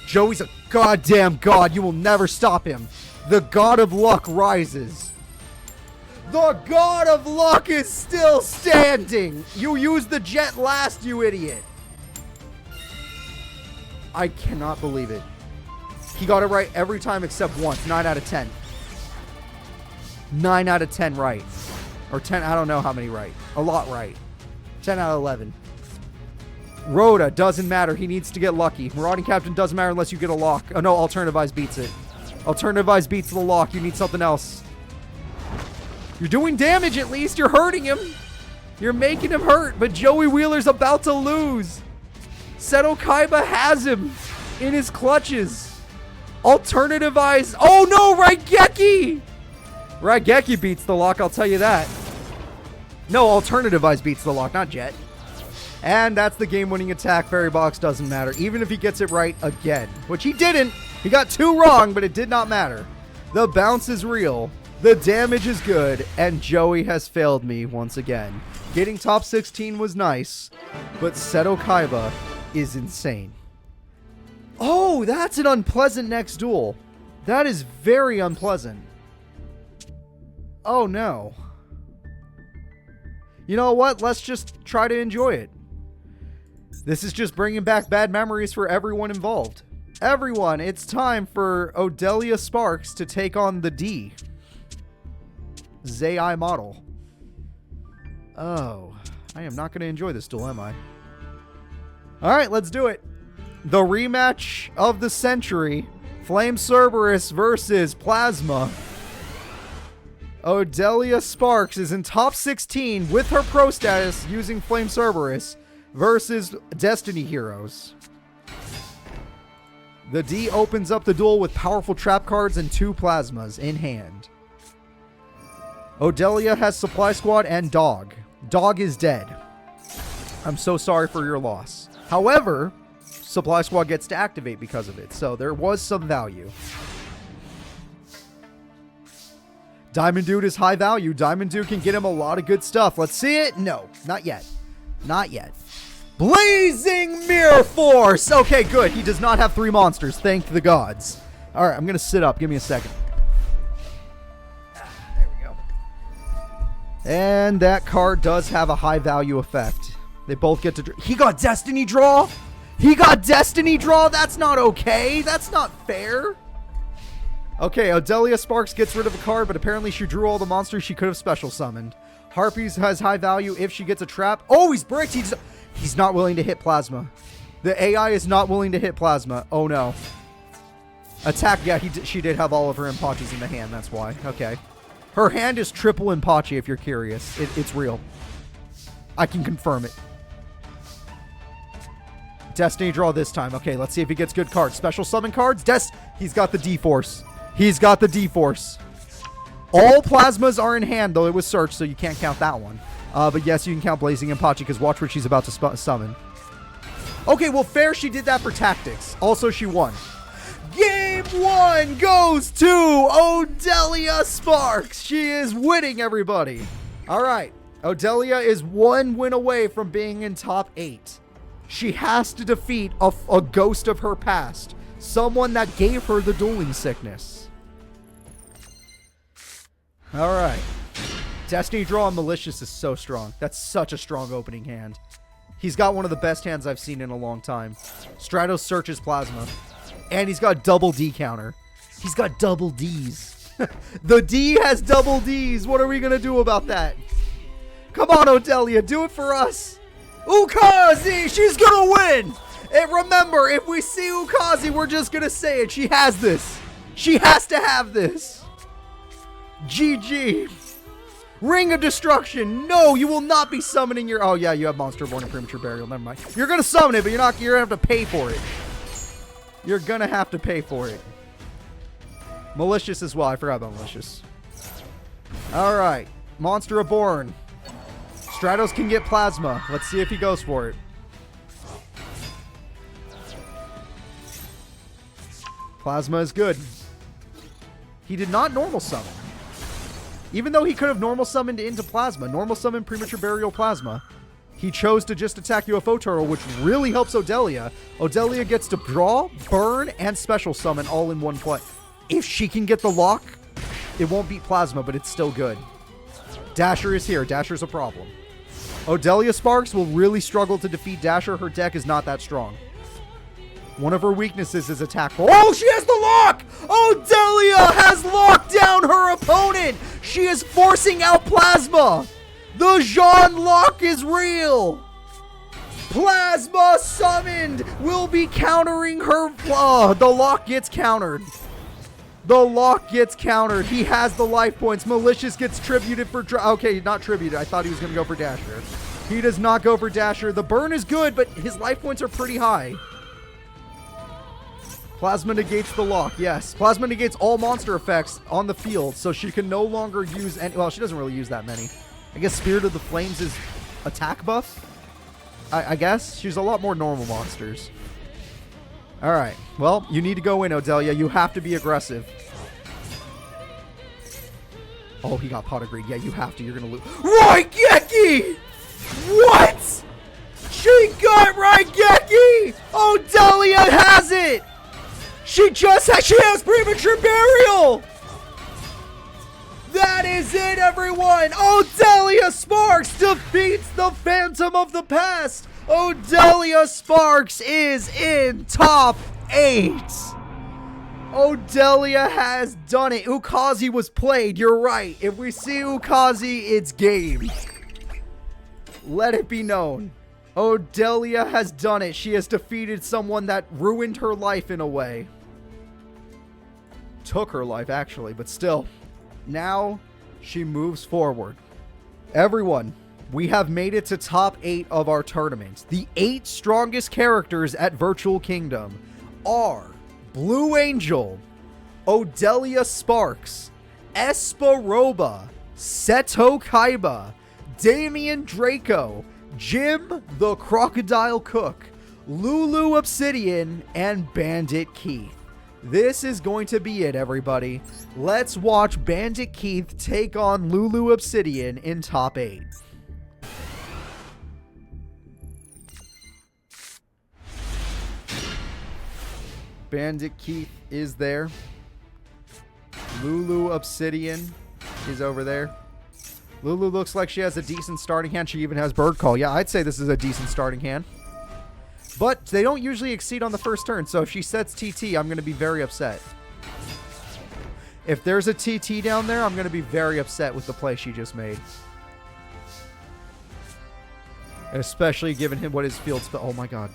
Joey's a goddamn god. You will never stop him. The god of luck rises. The god of luck is still standing. You used the jet last, you idiot. I cannot believe it. He got it right every time except once. 9 out of 10. 9 out of 10 right. Or 10, I don't know how many right. A lot right. 10 out of 11. Rhoda, doesn't matter. He needs to get lucky. Marauding Captain doesn't matter unless you get a lock. Oh no, Alternative Eyes beats it. Alternative Eyes beats the lock. You need something else. You're doing damage at least. You're hurting him. You're making him hurt. But Joey Wheeler's about to lose. Seto Kaiba has him in his clutches. Alternative Eyes. Oh no, Raigeki! Raigeki beats the lock, I'll tell you that. No, Alternative Eyes beats the lock, not Jet. And that's the game-winning attack. Fairy Box doesn't matter, even if he gets it right again. Which he didn't. He got 2 wrong, but it did not matter. The bounce is real. The damage is good. And Joey has failed me once again. Getting top 16 was nice, but Seto Kaiba is insane. Oh, that's an unpleasant next duel. That is very unpleasant. Oh, no. You know what? Let's just try to enjoy it. This is just bringing back bad memories for everyone involved. Everyone, it's time for Odelia Sparks to take on the D. Zei model. Oh, I am not going to enjoy this duel, am I? Alright, let's do it. The rematch of the century. Flame Cerberus versus Plasma. Odelia Sparks is in top 16 with her pro status using Flame Cerberus versus Destiny Heroes. The D opens up the duel with powerful trap cards and 2 plasmas in hand. Odelia has Supply Squad and Dog. Dog is dead. I'm so sorry for your loss. However, Supply Squad gets to activate because of it, so there was some value. Diamond Dude is high value. Diamond Dude can get him a lot of good stuff. Let's see it. No, not yet. Not yet. Blazing Mirror Force. Okay, good. He does not have 3 monsters. Thank the gods. All right, I'm going to sit up. Give me a second. There we go. And that card does have a high value effect. They both get to... He got Destiny Draw? He got Destiny Draw? That's not okay. That's not fair. Okay, Odelia Sparks gets rid of a card, but apparently she drew all the monsters she could have special summoned. Harpies has high value if she gets a trap. Oh, he's bricked. He's not willing to hit Plasma. The AI is not willing to hit Plasma. Oh, no. Attack. Yeah, she did have all of her Impachis in the hand. That's why. Okay. Her hand is triple Impachi, if you're curious. It's real. I can confirm it. Destiny draw this time. Okay, let's see if he gets good cards. Special summon cards. He's got the D-Force. He's got the D-Force. All plasmas are in hand, though it was searched, so you can't count that one. But yes, you can count Blazing Impachi, because watch what she's about to summon. Okay, well, fair she did that for tactics. Also, she won. Game 1 goes to Odelia Sparks. She is winning, everybody. All right. Odelia is 1 win away from being in top 8. She has to defeat a ghost of her past. Someone that gave her the dueling sickness. All right. Destiny Draw on Malicious is so strong. That's such a strong opening hand. He's got one of the best hands I've seen in a long time. Stratos searches Plasma. And he's got double D counter. He's got double Ds. The D has double Ds. What are we going to do about that? Come on, Odelia. Do it for us. Ukazi, she's gonna win! And remember, if we see Ukazi, we're just gonna say it. She has this. She has to have this. GG. Ring of Destruction. No, you will not be summoning your... Oh, yeah, you have Monster Born and Premature Burial. Never mind. You're gonna summon it, but you're gonna have to pay for it. You're gonna have to pay for it. Malicious as well. I forgot about Malicious. Alright. Monster Reborn. Stratos can get Plasma. Let's see if he goes for it. Plasma is good. He did not normal summon. Even though he could have normal summoned into Plasma, normal summon Premature Burial Plasma, he chose to just attack UFO Turtle, which really helps Odelia. Odelia gets to draw, burn, and special summon all in one play. If she can get the lock, it won't beat Plasma, but it's still good. Dasher is here. Dasher's a problem. Odelia Sparks will really struggle to defeat Dasher. Her deck is not that strong. One of her weaknesses is attack. Oh, she has the lock! Odelia has locked down her opponent! She is forcing out Plasma! The Jean lock is real! Plasma summoned will be countering her. The lock gets countered. The lock gets countered. He has the life points. Malicious gets tributed for... Okay, not tributed. I thought he was going to go for Dasher. He does not go for Dasher. The burn is good, but his life points are pretty high. Plasma negates the lock. Yes. Plasma negates all monster effects on the field, so she can no longer use any... Well, she doesn't really use that many. I guess Spirit of the Flames is attack buff? I guess. She's a lot more normal monsters. Alright. Well, you need to go in, Odelia. You have to be aggressive. Oh, he got pot agreed. Yeah, you have to. You're going to lose. Raigeki! What? She got Raigeki! Odelia has it! She has Premature Burial! That is it, everyone! Odelia Sparks defeats the Phantom of the Past! Odelia Sparks is in top 8! Odelia has done it. Ukazi was played. You're right. If we see Ukazi, it's game. Let it be known. Odelia has done it. She has defeated someone that ruined her life in a way. Took her life, actually, but still. Now, she moves forward. Everyone, we have made it to top 8 of our tournament. The 8 strongest characters at Virtual Kingdom are Blue Angel, Odelia Sparks, Esparoba, Seto Kaiba, Damian Draco, Jim the Crocodile Cook, Lulu Obsidian, and Bandit Keith. This is going to be it, everybody. Let's watch Bandit Keith take on Lulu Obsidian in top 8. Bandit Keith is there. Lulu Obsidian is over there. Lulu looks like she has a decent starting hand. She even has Bird Call. Yeah, I'd say this is a decent starting hand. But they don't usually exceed on the first turn, so if she sets TT, I'm going to be very upset. If there's a TT down there, I'm going to be very upset with the play she just made. Especially given him what his field spell... Oh my god.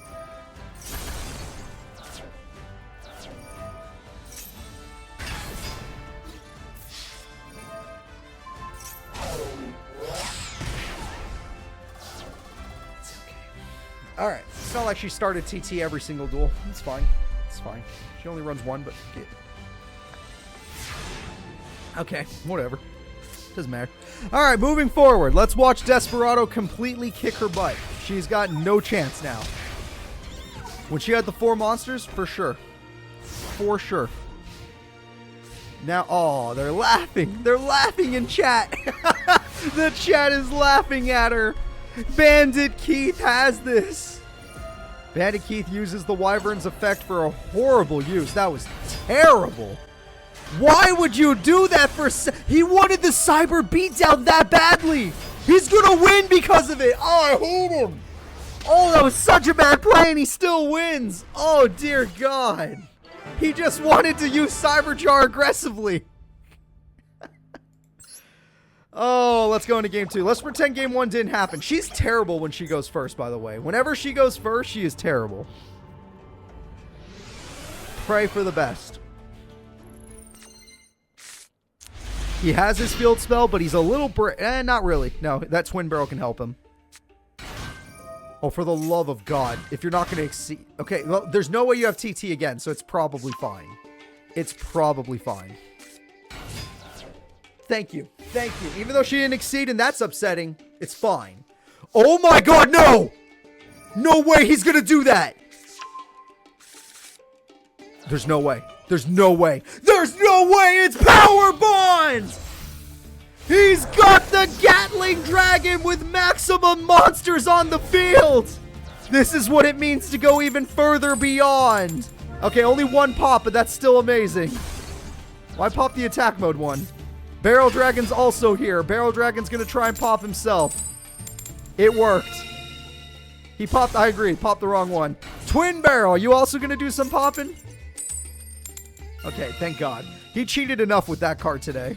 Alright. It's not like she started TT every single duel. It's fine. It's fine. She only runs one, but... Okay, whatever. Doesn't matter. Alright, moving forward. Let's watch Desperado completely kick her butt. She's got no chance now. When she had the 4 monsters, for sure. For sure. Now, oh, they're laughing. They're laughing in chat. The chat is laughing at her. Bandit Keith has this. Bandit Keith uses the Wyvern's effect for a horrible use. That was terrible. Why would you do that for... He wanted the cyber beatdown that badly. He's gonna win because of it. Oh, I hate him. Oh, that was such a bad play and he still wins. Oh, dear God. He just wanted to use Cyberjar aggressively. Oh, let's go into game 2. Let's pretend game 1 didn't happen. She's terrible when she goes first, by the way. Whenever she goes first, she is terrible. Pray for the best. He has his field spell, but he's a little... not really. No, that Twin Barrel can help him. Oh, for the love of God. If you're not going to exceed... Okay, well, there's no way you have TT again, so it's probably fine. It's probably fine. Thank you. Thank you. Even though she didn't exceed, and that's upsetting, it's fine. Oh my God, no! No way he's going to do that! There's no way. There's no way. There's no way! It's Power Bond! He's got the Gatling Dragon with maximum monsters on the field! This is what it means to go even further beyond. Okay, only 1 pop, but that's still amazing. Why pop the attack mode one? Barrel Dragon's also here. Barrel Dragon's gonna try and pop himself. It worked. He popped, I agree, popped the wrong one. Twin Barrel, you also gonna do some popping? Okay, thank God. He cheated enough with that card today.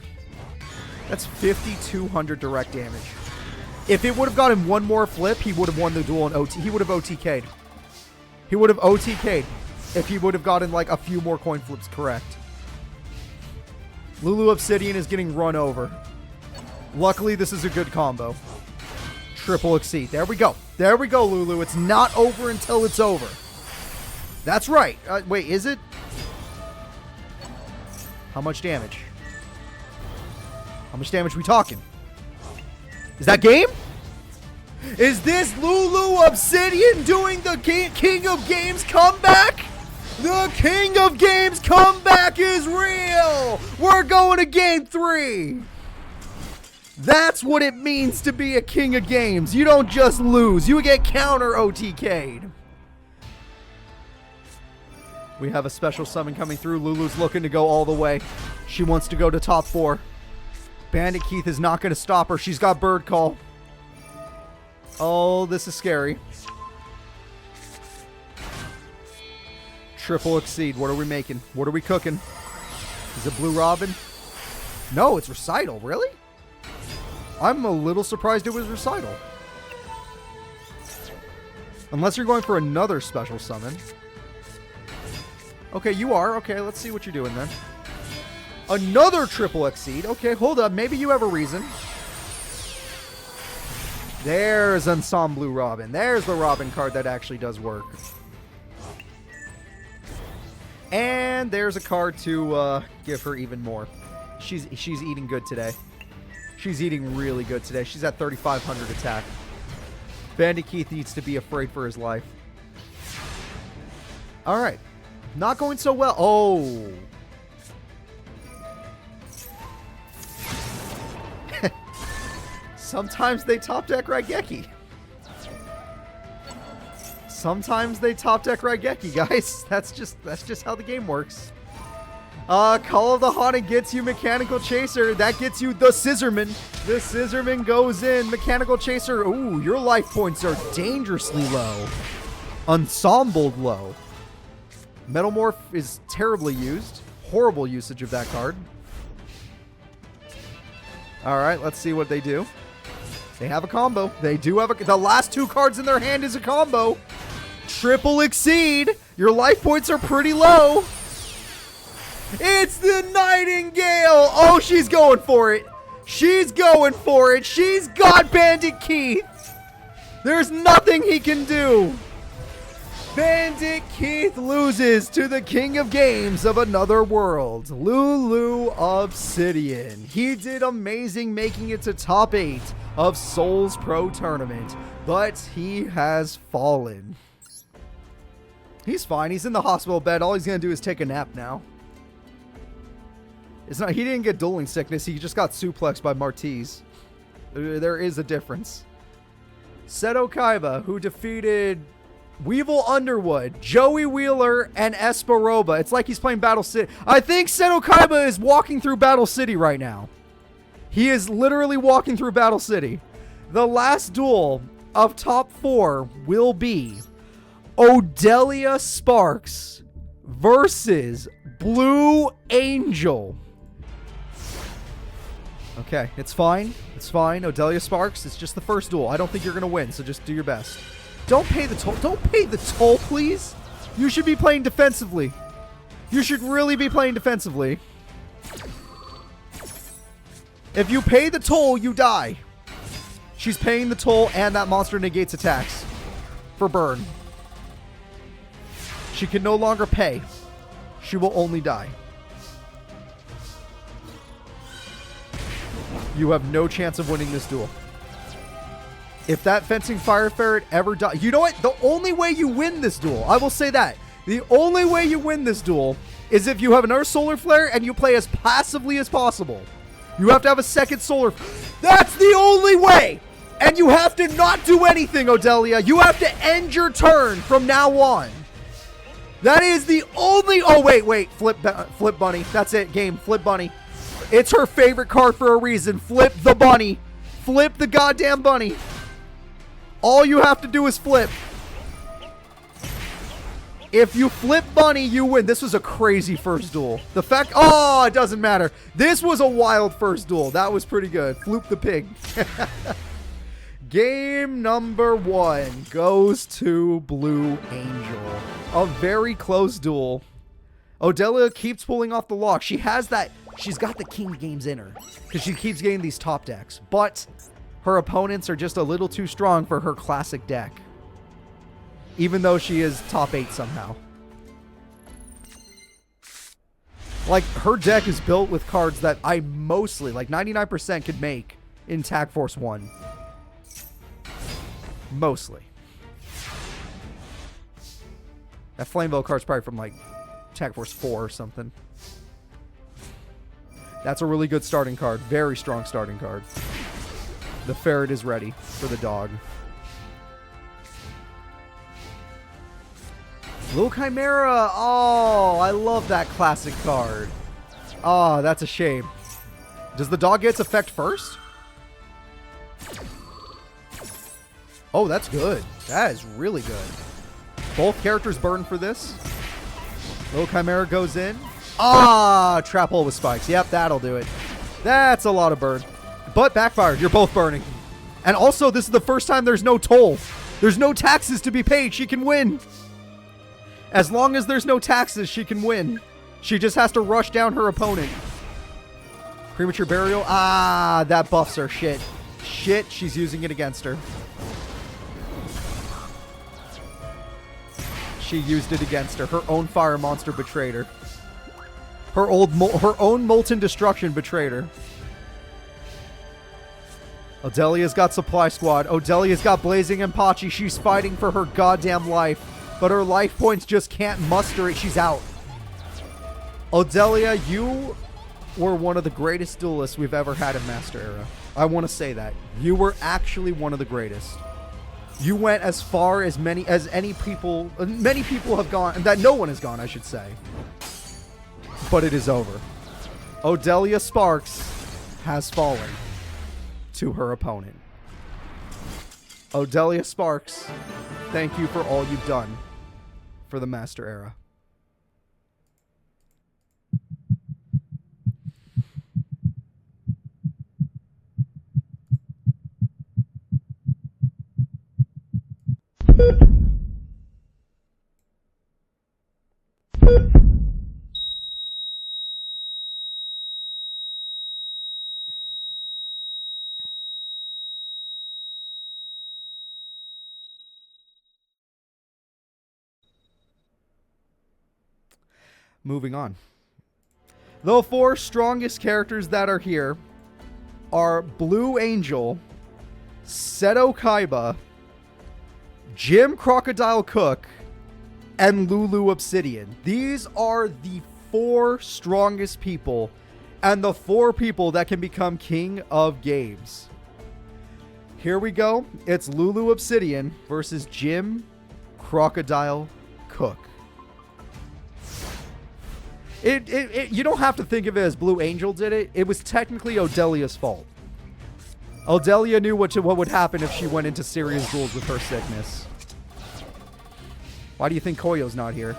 That's 5,200 direct damage. If it would have gotten one more flip, he would have won the duel in OT. He would have OTK'd. He would have OTK'd if he would have gotten like a few more coin flips correct. Lulu Obsidian is getting run over. Luckily, this is a good combo. Triple Exceed. There we go. There we go, Lulu. It's not over until it's over. That's right. Wait, is it? How much damage? How much damage are we talking? Is that game? Is this Lulu Obsidian doing the King of Games comeback? The King of Games comeback is real! We're going to game 3! That's what it means to be a King of Games. You don't just lose, you get counter OTK'd. We have a special summon coming through. Lulu's looking to go all the way. She wants to go to top 4. Bandit Keith is not going to stop her. She's got Bird Call. Oh, this is scary. Triple Exceed. What are we making? What are we cooking? Is it Blue Robin? No, it's Recital. Really? I'm a little surprised it was Recital. Unless you're going for another special summon. Okay, you are. Okay, let's see what you're doing then. Another Triple Exceed. Okay, hold up. Maybe you have a reason. There's Ensemble Blue Robin. There's the Robin card that actually does work. And there's a card to give her even more. She's eating good today. She's eating really good today. She's at 3,500 attack. Bandit Keith needs to be afraid for his life. All right. Not going so well. Oh. Sometimes they top deck Raigeki. Sometimes they top deck Raigeki, guys. That's just how the game works. Call of the Haunted gets you Mechanical Chaser. That gets you the Scissorman. The Scissorman goes in. Mechanical Chaser. Ooh, your life points are dangerously low. Ensembled low. Metalmorph is terribly used. Horrible usage of that card. Alright, let's see what they do. They have a combo. They do have the last 2 cards in their hand is a combo. Triple Exceed. Your life points are pretty low. It's the Nightingale. Oh, she's going for it. She's going for it. She's got Bandit Keith. There's nothing he can do. Bandit Keith loses to the king of games of another world, Lulu Obsidian. He did amazing making it to top 8 of Souls Pro Tournament, but he has fallen. He's fine. He's in the hospital bed. All he's going to do is take a nap now. It's not. He didn't get dueling sickness. He just got suplexed by Martiz. There is a difference. Seto Kaiba, who defeated Weevil Underwood, Joey Wheeler, and Esperoba. It's like he's playing Battle City. I think Seto Kaiba is walking through Battle City right now. He is literally walking through Battle City. The last duel of top 4 will be Odelia Sparks versus Blue Angel. Okay, it's fine. It's fine. Odelia Sparks, it's just the first duel. I don't think you're going to win, so just do your best. Don't pay the toll. Don't pay the toll, please. You should be playing defensively. You should really be playing defensively. If you pay the toll, you die. She's paying the toll, and that monster negates attacks for burn. She can no longer pay. She will only die. You have no chance of winning this duel. If that fencing fire ferret ever dies... You know what? The only way you win this duel, I will say that. The only way you win this duel is if you have another solar flare and you play as passively as possible. You have to have a second solar... That's the only way! And you have to not do anything, Odelia. You have to end your turn from now on. That is the only... Oh, wait. Flip bunny. That's it. Game. Flip bunny. It's her favorite card for a reason. Flip the bunny. Flip the goddamn bunny. All you have to do is flip. If you flip bunny, you win. This was a crazy first duel. The fact... Oh, it doesn't matter. This was a wild first duel. That was pretty good. Floop the pig. Game number 1 goes to Blue Angel. A very close duel. Odelia keeps pulling off the lock. She has that... She's got the king games in her because she keeps getting these top decks, but her opponents are just a little too strong for her classic deck, even though she is top 8 somehow. Like, her deck is built with cards that I mostly, like 99% could make in Tag Force 1. Mostly. That Flamebow card's probably from like Tag Force 4 or something. That's a really good starting card. Very strong starting card. The ferret is ready for the dog. Little Chimera. Oh, I love that classic card. Oh, that's a shame. Does the dog get its effect first? Oh, that's good. That is really good. Both characters burn for this. Little Chimera goes in. Ah, trap hole with spikes. Yep, that'll do it. That's a lot of burn. But backfired. You're both burning. And also, this is the first time there's no toll. There's no taxes to be paid. She can win. As long as there's no taxes, she can win. She just has to rush down her opponent. Premature burial. Ah, that buffs her. Shit. Shit, she's using it against her. She used it against her. Her own fire monster betrayed her. Her own molten destruction betrayed her. Odelia's got Supply Squad. Odelia's got Blazing Empachi. She's fighting for her goddamn life. But her life points just can't muster it. She's out. Odelia, you were one of the greatest duelists we've ever had in Master Era. I want to say that. You were actually one of the greatest. You went as far as many people have gone, that no one has gone, I should say. But it is over. Odelia Sparks has fallen to her opponent. Odelia Sparks, thank you for all you've done for the Master Era. Moving on. The 4 strongest characters that are here are Blue Angel, Seto Kaiba, Jim Crocodile Cook, and Lulu Obsidian. These are the 4 strongest people and the 4 people that can become king of games. Here we go. It's Lulu Obsidian versus Jim Crocodile Cook. You don't have to think of it as Blue Angel did it. It was technically Odelia's fault. Odelia knew what would happen if she went into serious duels with her sickness. Why do you think Koyo's not here?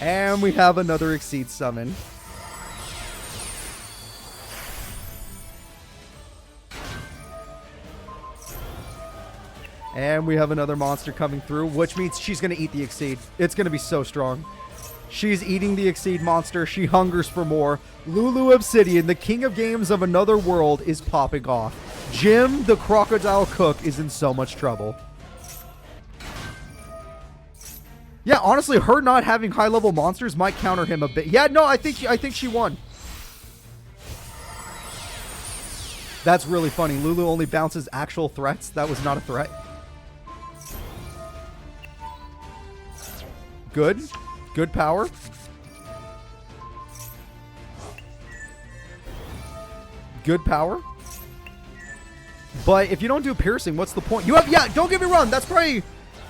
And we have another Exceed summon. And we have another monster coming through, which means she's going to eat the Exceed. It's going to be so strong. She's eating the Exceed monster. She hungers for more. Lulu Obsidian, the king of games of another world, is popping off. Jim, the Crocodile Cook, is in so much trouble. Yeah, honestly, her not having high-level monsters might counter him a bit. Yeah, no, I think she won. That's really funny. Lulu only bounces actual threats. That was not a threat. Good. Good power. Good power. But if you don't do piercing, what's the point? You have, yeah, don't get me wrong. That's probably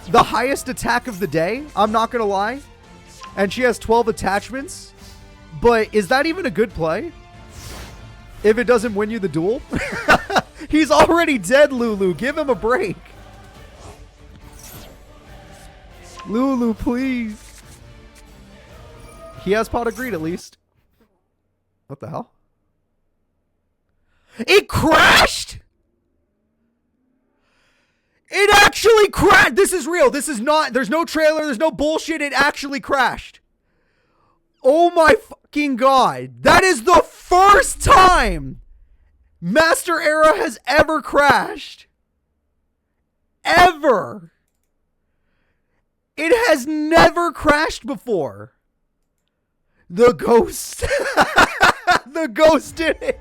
the highest attack of the day. I'm not going to lie. And she has 12 attachments. But is that even a good play? If it doesn't win you the duel? He's already dead, Lulu. Give him a break. Lulu, please. He has pot of greed at least. What the hell? It crashed! It actually crashed! This is real. This is not... There's no trailer. There's no bullshit. It actually crashed. Oh my fucking god. That is the first time Master Era has ever crashed. Ever. It has never crashed before. The ghost. The ghost did it.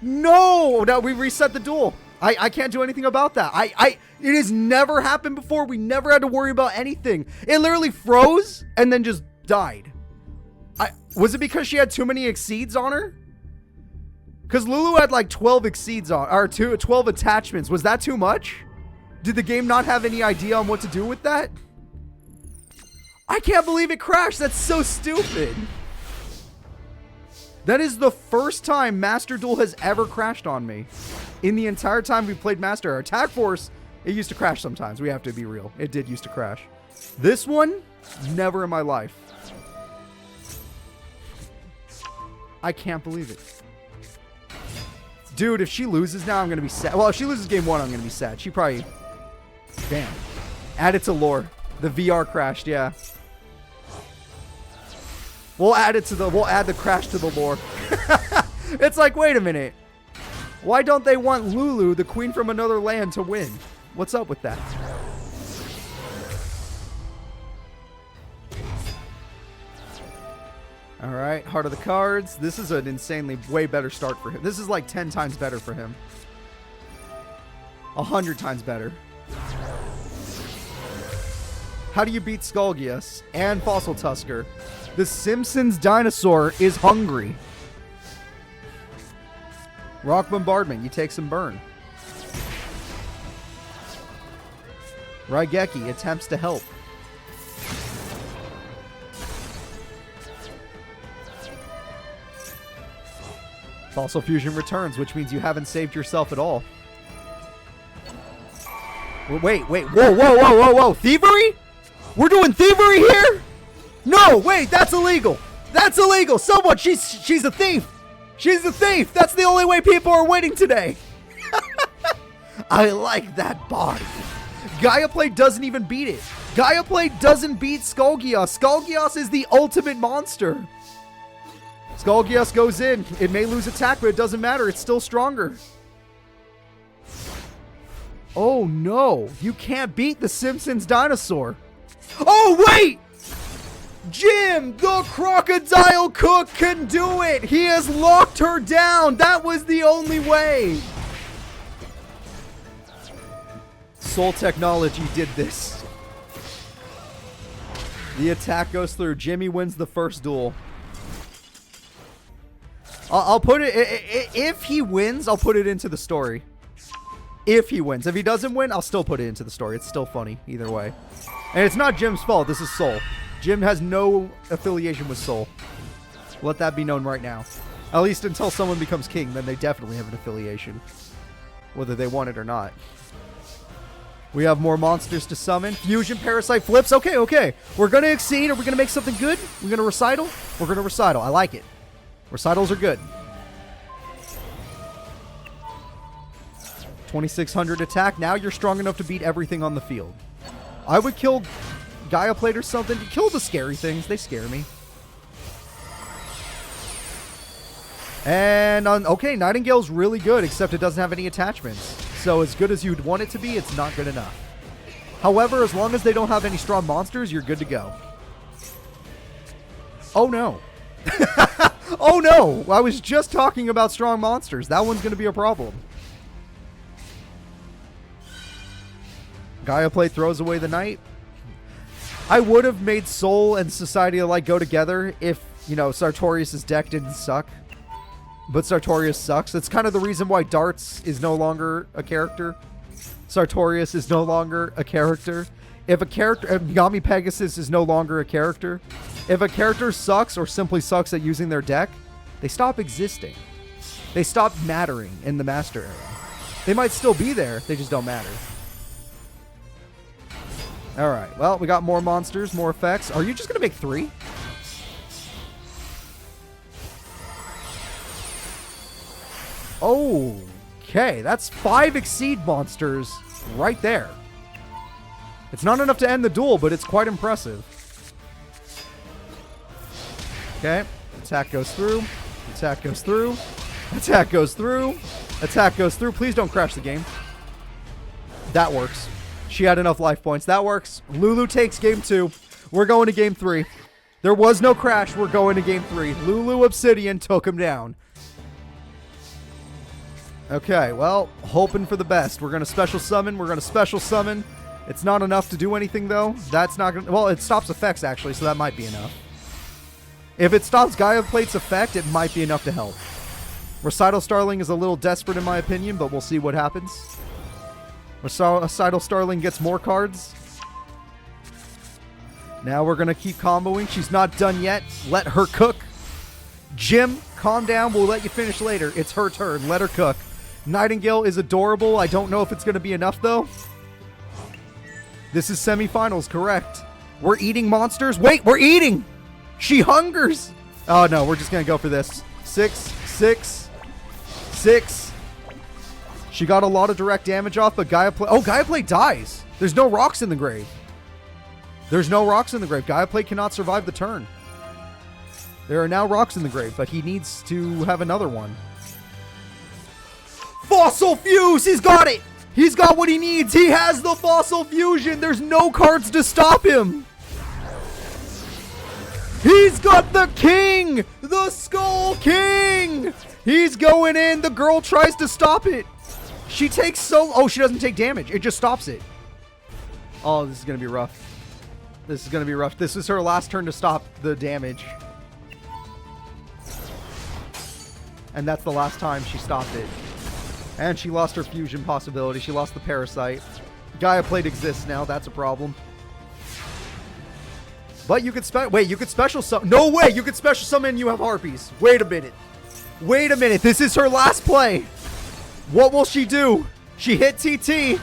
No, we reset the duel. I can't do anything about that. It has never happened before. We never had to worry about anything. It literally froze and then just died. Was it because she had too many Exceeds on her? Because Lulu had like 12 Exceeds on, or 12 attachments. Was that too much? Did the game not have any idea on what to do with that? I can't believe it crashed. That's so stupid. That is the first time Master Duel has ever crashed on me. In the entire time we played Master. Attack Force, it used to crash sometimes. We have to be real. It did used to crash. This one, never in my life. I can't believe it. Dude, if she loses now, I'm going to be sad. Well, if she loses game 1, I'm going to be sad. She probably... Damn. Add it to lore. The VR crashed, yeah. We'll add the crash to the lore. It's like, wait a minute. Why don't they want Lulu, the queen from another land, to win? What's up with that? All right, Heart of the Cards. This is an insanely way better start for him. This is like 10 times better for him. 100 times better. How do you beat Skullgias and Fossil Tusker? The Simpsons dinosaur is hungry. Rock Bombardment. You take some burn. Raigeki attempts to help. Fossil Fusion returns, which means you haven't saved yourself at all. Wait. Whoa. Thievery? We're doing thievery here? No, wait, that's illegal. That's illegal. Someone, she's a thief. She's a thief. That's the only way people are winning today. I like that body. Gaia Play doesn't even beat it. Gaia Play doesn't beat Skullgias. Skullgias is the ultimate monster. Skullgias goes in. It may lose attack, but it doesn't matter. It's still stronger. Oh no, you can't beat the Simpsons dinosaur. Oh wait! Jim, the crocodile cook, can do it. He has locked her down. That was the only way. Soul Technology did this. The attack goes through. Jimmy wins the first duel. I'll put it, if he wins, I'll put it into the story. If he wins. If he doesn't win, I'll still put it into the story. It's still funny either way. And it's not Jim's fault. This is Soul. Jim has no affiliation with Soul. Let that be known right now. At least until someone becomes king, then they definitely have an affiliation. Whether they want it or not. We have more monsters to summon. Fusion, Parasite, Flips. Okay, okay. We're going to exceed. Are we going to make something good? We're going to recital? We're going to recital. I like it. Recitals are good. 2600 attack. Now you're strong enough to beat everything on the field. I would kill Gaia Plate or something. Kill the scary things. They scare me. And, okay, Nightingale's really good, except it doesn't have any attachments. So as good as you'd want it to be, it's not good enough. However, as long as they don't have any strong monsters, you're good to go. Oh, no. Oh, no. I was just talking about strong monsters. That one's going to be a problem. Gaia Plate throws away the knight. I would have made Soul and Society of Light go together if, you know, Sartorius' deck didn't suck. But Sartorius sucks. That's kind of the reason why Darts is no longer a character. Sartorius is no longer a character. If Yami Pegasus is no longer a character. If a character sucks or simply sucks at using their deck, they stop existing. They stop mattering in the Master era. They might still be there, they just don't matter. Alright, well, we got more monsters, more effects. Are you just going to make 3? Okay, that's 5 Exceed monsters right there. It's not enough to end the duel, but it's quite impressive. Okay, attack goes through, attack goes through, attack goes through, attack goes through. Please don't crash the game. That works. She had enough life points. That works. Lulu takes game 2. We're going to game 3. There was no crash. We're going to game 3. Lulu Obsidian took him down. Okay, well, hoping for the best. We're going to special summon. We're going to special summon. It's not enough to do anything, though. That's not going to... Well, it stops effects, actually, so that might be enough. If it stops Gaia Plate's effect, it might be enough to help. Recital Starling is a little desperate, in my opinion, but we'll see what happens. Recital Starling gets more cards. Now we're going to keep comboing. She's not done yet. Let her cook. Jim, calm down. We'll let you finish later. It's her turn. Let her cook. Nightingale is adorable. I don't know if it's going to be enough, though. This is semifinals, correct. We're eating monsters. Wait, we're eating! She hungers! Oh, no, we're just going to go for this. 6, 6, 6. She got a lot of direct damage off, but Gaia Plate... Oh, Gaia Plate dies. There's no rocks in the grave. There's no rocks in the grave. Gaia Plate cannot survive the turn. There are now rocks in the grave, but he needs to have another one. Fossil Fuse! He's got it! He's got what he needs! He has the Fossil Fusion! There's no cards to stop him! He's got the King! The Skull King! He's going in! The girl tries to stop it! She takes so... Oh, she doesn't take damage. It just stops it. Oh, this is going to be rough. This is going to be rough. This is her last turn to stop the damage. And that's the last time she stopped it. And she lost her fusion possibility. She lost the Parasite. Gaia Plate exists now. That's a problem. But you could you could special summon. No way! You could special summon and you have Harpies. Wait a minute. Wait a minute. This is her last play. What will she do? She hit TT.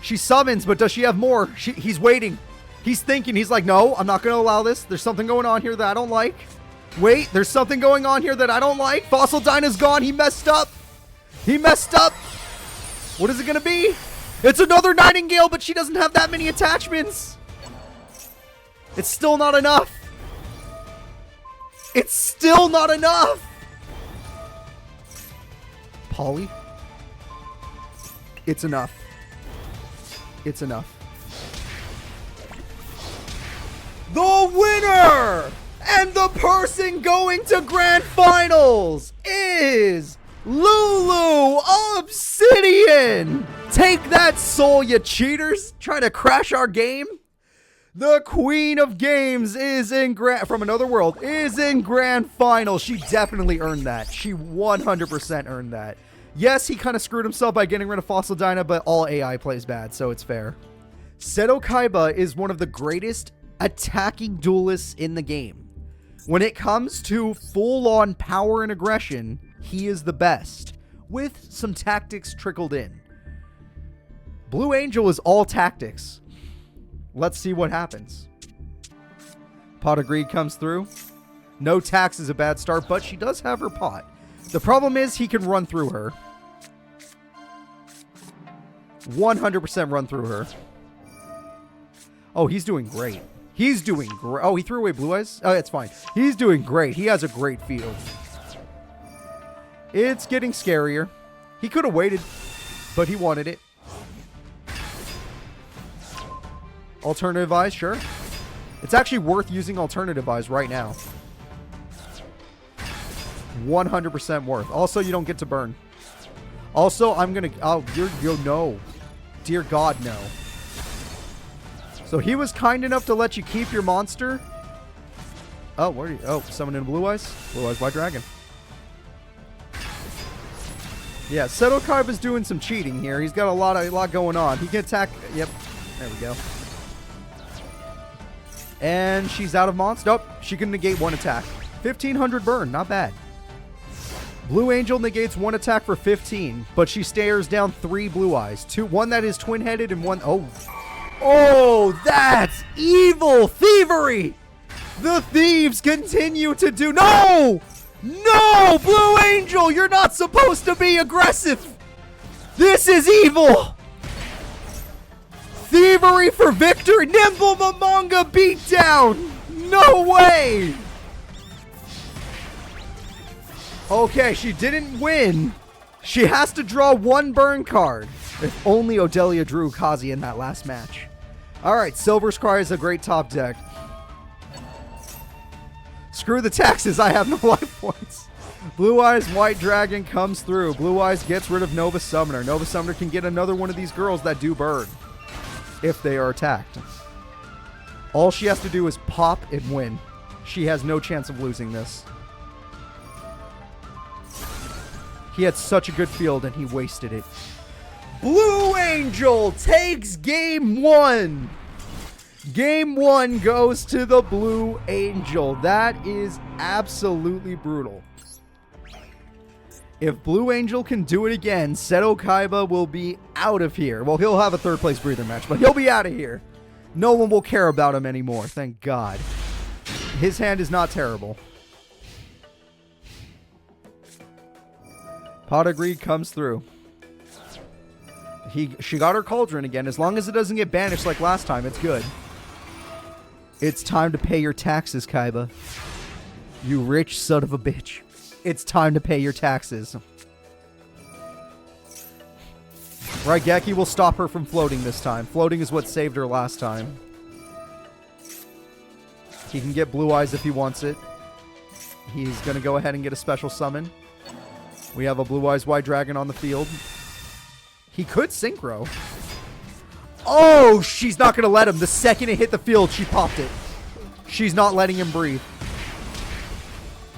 She summons, but does she have more? He's waiting. He's thinking. He's like, no, I'm not going to allow this. There's something going on here that I don't like. Wait, there's something going on here that I don't like. Fossil Dyna's gone. He messed up. He messed up. What is it going to be? It's another Nightingale, but she doesn't have that many attachments. It's still not enough. It's still not enough. Polly. It's enough. It's enough. The winner and the person going to grand finals is Lulu Obsidian. Take that, Soul, you cheaters. Trying to crash our game. The queen of games is in from another world is in grand final. She definitely earned that. She 100% earned that. Yes, he kind of screwed himself by getting rid of Fossil Dyna, but all AI plays bad, so it's fair. Seto Kaiba is one of the greatest attacking duelists in the game. When it comes to full-on power and aggression, he is the best, with some tactics trickled in. Blue Angel is all tactics. Let's see what happens. Pot of Greed comes through. No tax is a bad start, but she does have her pot. The problem is he can run through her. 100% run through her. Oh, he's doing great. He's doing great. Oh, he threw away Blue Eyes? Oh, it's fine. He's doing great. He has a great field. It's getting scarier. He could have waited, but he wanted it. Alternative Eyes, sure. It's actually worth using Alternative Eyes right now. 100% worth. Also, you don't get to burn. Also, I'm gonna... Oh, you're no. Dear God, no. So he was kind enough to let you keep your monster. Oh, where are you? Oh, someone in Blue Eyes? Blue Eyes White Dragon. Yeah, Seto Kaiba's doing some cheating here. He's got a lot going on. He can attack... Yep. There we go. And she's out of monster. Nope, she can negate one attack. 1500 burn, not bad. Blue Angel negates one attack for 15, but she stares down 3 Blue Eyes. One that is twin-headed and one... Oh. Oh, that's evil thievery! The thieves continue to do... No! No, Blue Angel, you're not supposed to be aggressive! This is evil! Thievery for victory! Nimble Momonga beatdown! No way! Okay, she didn't win. She has to draw 1 burn card. If only Odelia drew Kazi in that last match. Alright, Silver's Cry is a great top deck. Screw the taxes, I have no life points. Blue Eyes White Dragon comes through. Blue Eyes gets rid of Nova Summoner. Nova Summoner can get another one of these girls that do burn. If they are attacked. All she has to do is pop and win. She has no chance of losing this. He had such a good field and he wasted it. Blue Angel takes game 1. Game 1 goes to the Blue Angel. That is absolutely brutal. If Blue Angel can do it again, Seto Kaiba will be out of here. Well, he'll have a 3rd place breather match, but he'll be out of here. No one will care about him anymore, thank God. His hand is not terrible. Pot of Greed comes through. She got her Cauldron again. As long as it doesn't get banished like last time, it's good. It's time to pay your taxes, Kaiba. You rich son of a bitch. It's time to pay your taxes. Raigeki will stop her from floating this time. Floating is what saved her last time. He can get Blue Eyes if he wants it. He's going to go ahead and get a special summon. We have a Blue Eyes White Dragon on the field. He could Synchro. Oh, she's not going to let him. The second it hit the field, she popped it. She's not letting him breathe.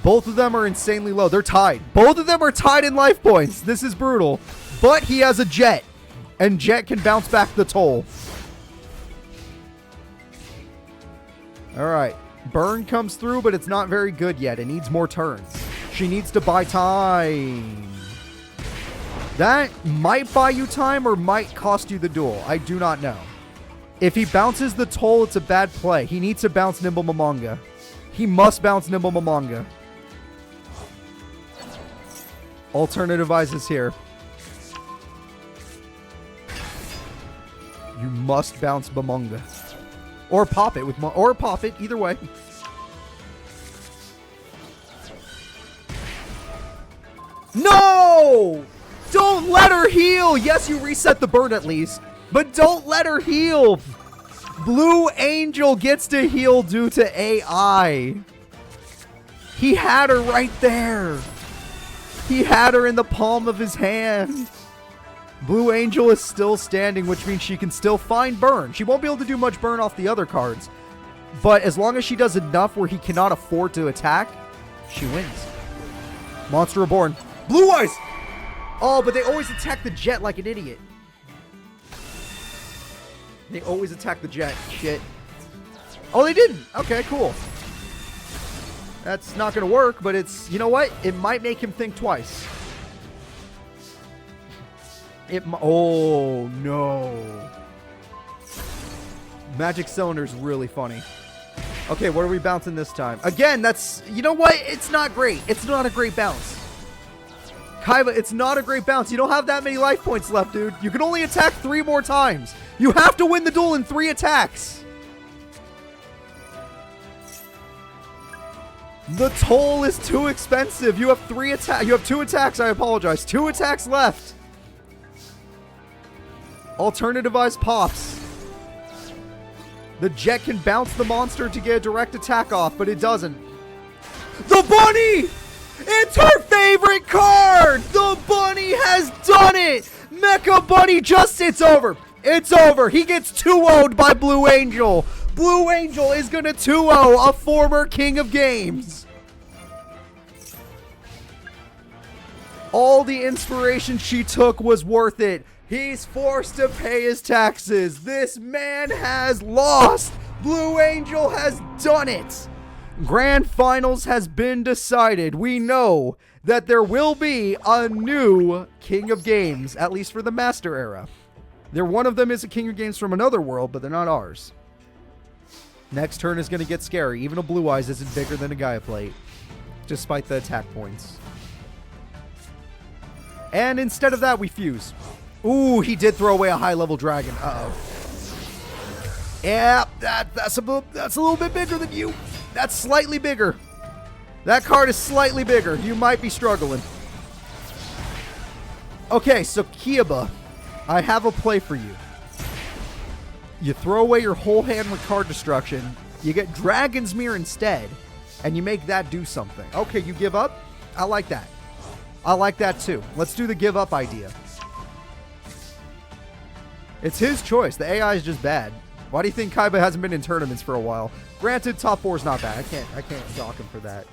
Both of them are insanely low. They're tied. Both of them are tied in life points. This is brutal. But he has a Jet. And Jet can bounce back the toll. Alright. Burn comes through, but it's not very good yet. It needs more turns. She needs to buy time. That might buy you time or might cost you the duel. I do not know. If he bounces the toll, it's a bad play. He needs to bounce Nimble Momonga. He must bounce Nimble Momonga. Alternative Eyes is here. You must bounce Momonga. Or pop it with or pop it, either way. No! Don't let her heal! Yes, you reset the burn at least, but don't let her heal! Blue Angel gets to heal due to AI. He had her right there. He had her in the palm of his hand. Blue Angel is still standing, which means she can still find burn. She won't be able to do much burn off the other cards. But as long as she does enough where he cannot afford to attack, she wins. Monster Reborn. Blue Eyes! Oh, but they always attack the jet like an idiot. They always attack the jet. Shit. Oh, they didn't. Okay, cool. That's not going to work, but it's... You know what? It might make him think twice. Oh, no. Magic Cylinder's really funny. Okay, what are we bouncing this time? Again, that's... You know what? It's not great. It's not a great bounce. Kaiba, it's not a great bounce. You don't have that many life points left, dude. You can only attack 3 more times. You have to win the duel in 3 attacks. The toll is too expensive. You have 3 attacks. You have 2 attacks. I apologize. 2 attacks left. Alternative Eyes pops. The jet can bounce the monster to get a direct attack off, but it doesn't. The bunny! It's her favorite card! The bunny has done it! Mecha Bunny just... It's over. It's over. He gets 2-0'd by Blue Angel. Blue Angel is going to 2-0 a former king of games. All the inspiration she took was worth it. He's forced to pay his taxes. This man has lost. Blue Angel has done it. Grand Finals has been decided. We know that there will be a new King of Games, at least for the Master Era. One of them is a King of Games from another world, but they're not ours. Next turn is going to get scary. Even a Blue Eyes isn't bigger than a Gaia Plate, despite the attack points. And instead of that, we fuse. Ooh, he did throw away a high-level dragon. Uh-oh. Yeah, that's a little bit bigger than you. That's slightly bigger. That card is slightly bigger. You might be struggling. Okay, so Kiaba, I have a play for you. You throw away your whole hand with card destruction. You get Dragon's Mirror instead, and you make that do something. Okay, you give up? I like that. I like that too. Let's do the give up idea. It's his choice. The AI is just bad. Why do you think Kaiba hasn't been in tournaments for a while? Granted, top 4 is not bad. I can't dock him for that.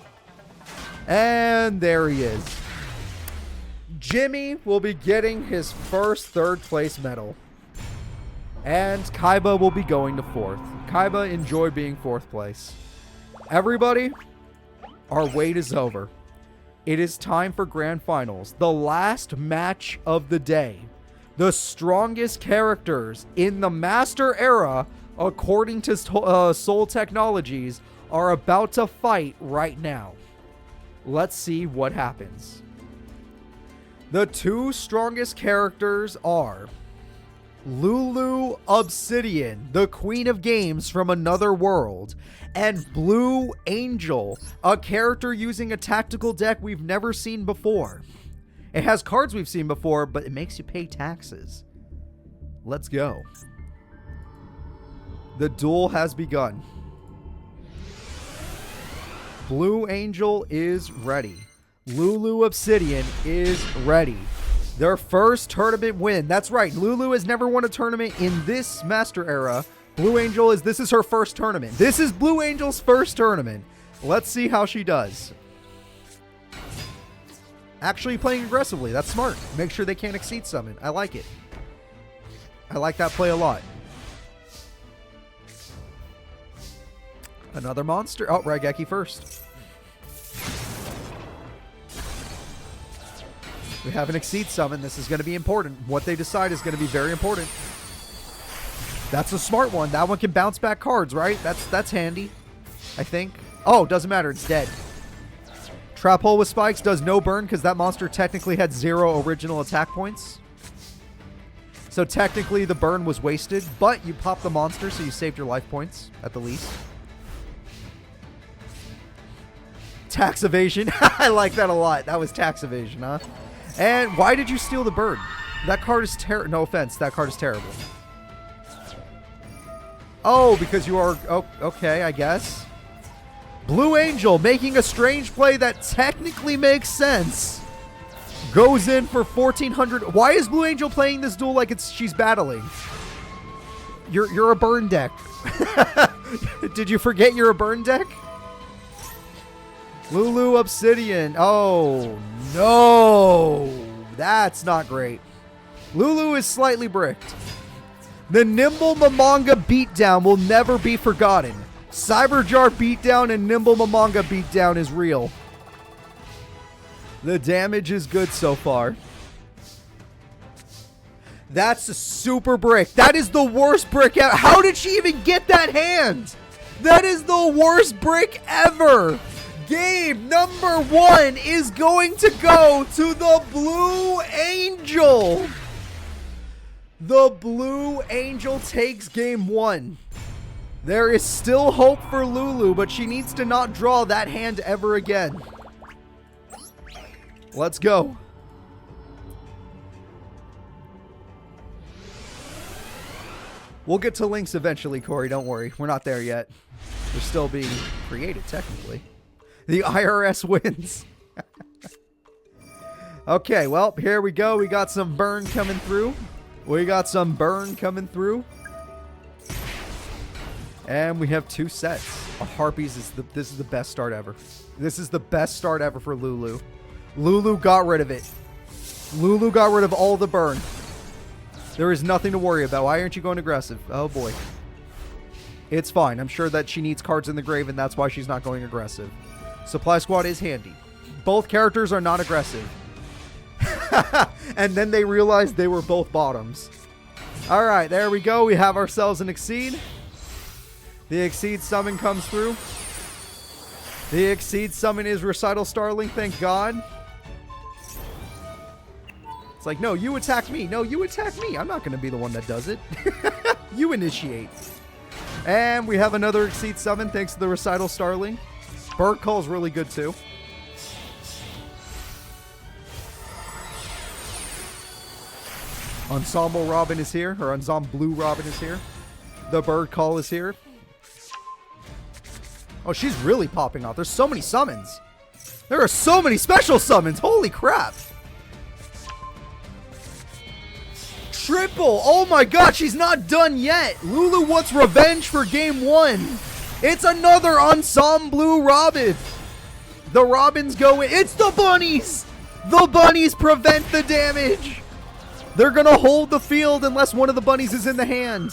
And there he is. Jimmy will be getting his first 3rd place medal. And Kaiba will be going to 4th. Kaiba, enjoy being 4th place. Everybody, our wait is over. It is time for Grand Finals. The last match of the day. The strongest characters in the Master Era, according to Soul Technologies, are about to fight right now. Let's see what happens. The 2 strongest characters are Lulu Obsidian, the Queen of Games from another world, and Blue Angel, a character using a tactical deck we've never seen before. It has cards we've seen before, but it makes you pay taxes. Let's go. The duel has begun. Blue Angel is ready. Lulu Obsidian is ready. Their first tournament win. That's right. Lulu has never won a tournament in this Master Era. Blue Angel this is her first tournament. This is Blue Angel's first tournament. Let's see how she does. Actually playing aggressively. That's smart. Make sure they can't exceed summon. I like it. I like that play a lot. Another monster. Oh, Raigeki first. We have an exceed summon. This is going to be important. What they decide is going to be very important. That's a smart one. That one can bounce back cards, right? That's handy, I think. Oh, doesn't matter. It's dead. Trap Hole with Spikes does no burn because that monster technically had 0 original attack points. So technically the burn was wasted, but you popped the monster, so you saved your life points at the least. Tax evasion. I like that a lot. That was tax evasion, huh? And why did you steal the bird? That card is terrible. No offense. That card is terrible. Oh, because you are... Oh, okay, I guess. Blue Angel making a strange play that technically makes sense. Goes in for 1,400. Why is Blue Angel playing this duel like she's battling? You're a burn deck. Did you forget you're a burn deck? Lulu Obsidian. Oh, no. That's not great. Lulu is slightly bricked. The Nimble Mamanga beatdown will never be forgotten. Cyberjar beatdown and Nimble Mamanga beatdown is real. The damage is good so far. That's a super brick. That is the worst brick ever. How did she even get that hand? That is the worst brick ever. Game number 1 is going to go to the Blue Angel. The Blue Angel takes game 1. There is still hope for Lulu, but she needs to not draw that hand ever again. Let's go. We'll get to links eventually, Corey. Don't worry. We're not there yet. They're still being created, technically. The IRS wins. Okay, well, here we go. We got some burn coming through. And we have 2 sets. A Harpies this is the best start ever. This is the best start ever for Lulu. Lulu got rid of it. Lulu got rid of all the burn. There is nothing to worry about. Why aren't you going aggressive? Oh boy. It's fine. I'm sure that she needs cards in the grave and that's why she's not going aggressive. Supply Squad is handy. Both characters are not aggressive. And then they realized they were both bottoms. Alright, there we go. We have ourselves an Exceed. The Exceed summon comes through. The Exceed summon is Recital Starling, thank God. It's like, no, you attack me. No, you attack me. I'm not going to be the one that does it. You initiate. And we have another Exceed summon thanks to the Recital Starling. Bird Call's really good too. Ensemble Robin is here, or Ensemble Blue Robin is here. The Bird Call is here. Oh, she's really popping off. There's so many summons. There are so many special summons. Holy crap. Triple. Oh my god, she's not done yet. Lulu wants revenge for game 1. It's another Ensemble Blue Robin. The Robins go in. It's the bunnies. The bunnies prevent the damage. They're going to hold the field unless one of the bunnies is in the hand,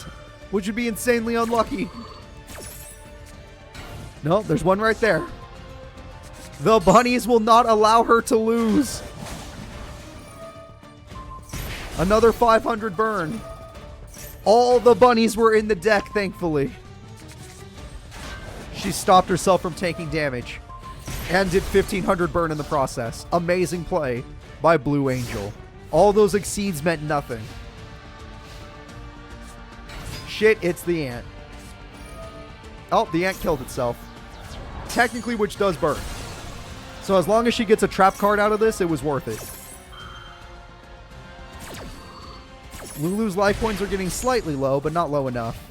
which would be insanely unlucky. No, there's one right there. The bunnies will not allow her to lose. Another 500 burn. All the bunnies were in the deck, thankfully. She stopped herself from taking damage and did 1,500 burn in the process. Amazing play by Blue Angel. All those Exceeds meant nothing. Shit, it's the ant. Oh, the ant killed itself. Technically, which does burn. So as long as she gets a trap card out of this, it was worth it. Lulu's life points are getting slightly low, but not low enough.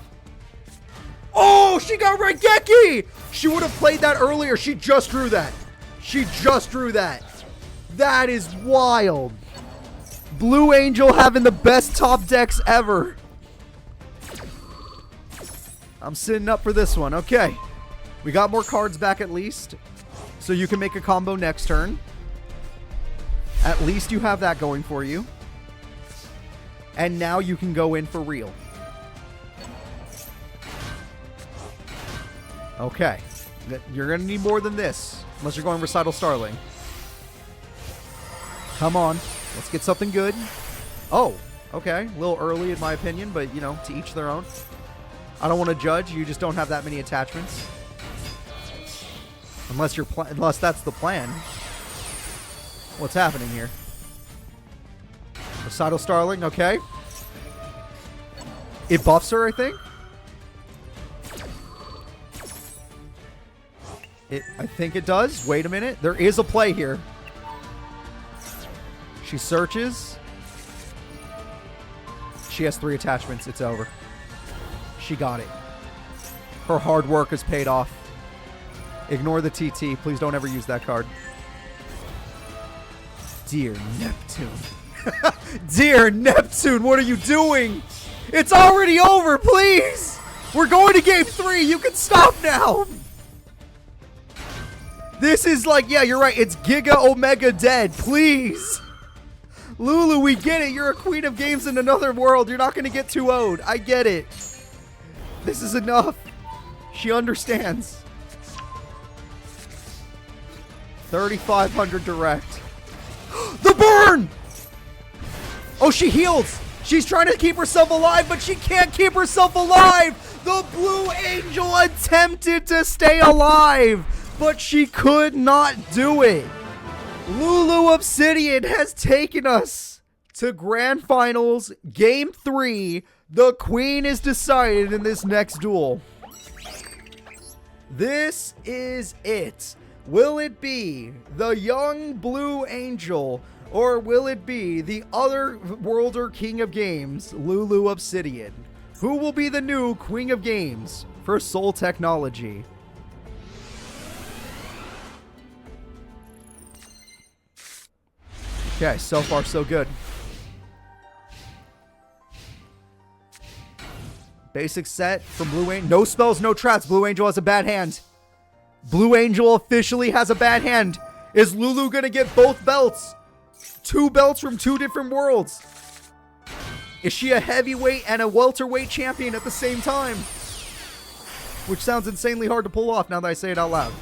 Oh, she got Raigeki! She would have played that earlier. She just drew that. That is wild. Blue Angel having the best top decks ever. I'm sitting up for this one. Okay. We got more cards back at least. So you can make a combo next turn. At least you have that going for you. And now you can go in for real. Okay. You're going to need more than this. Unless you're going Recital Starling. Come on. Let's get something good. Oh, okay. A little early in my opinion, but, you know, to each their own. I don't want to judge. You just don't have that many attachments. Unless that's the plan. What's happening here? Recital Starling, okay. It buffs her, I think. I think it does. Wait a minute. There is a play here. She searches. She has 3 attachments. It's over. She got it. Her hard work has paid off. Ignore the TT. Please don't ever use that card. Dear Neptune. Dear Neptune, what are you doing? It's already over, please! We're going to game 3. You can stop now. This is like, yeah, you're right. It's Giga Omega dead. Please. Lulu, we get it. You're a queen of games in another world. You're not going to get 2-0'd. I get it. This is enough. She understands. 3,500 direct. The burn! Oh, she heals. She's trying to keep herself alive, but she can't keep herself alive. The Blue Angel attempted to stay alive, but she could not do it. Lulu Obsidian has taken us to Grand Finals, Game 3. The Queen is decided in this next duel. This is it. Will it be the young Blue Angel, or will it be the other worlder king of games, Lulu Obsidian? Who will be the new queen of games for Soul Technology? Okay, so far so good. Basic set from Blue Angel. No spells, no traps. Blue Angel has a bad hand. Blue Angel officially has a bad hand. Is Lulu gonna get both belts? 2 belts from 2 different worlds. Is she a heavyweight and a welterweight champion at the same time? Which sounds insanely hard to pull off now that I say it out loud.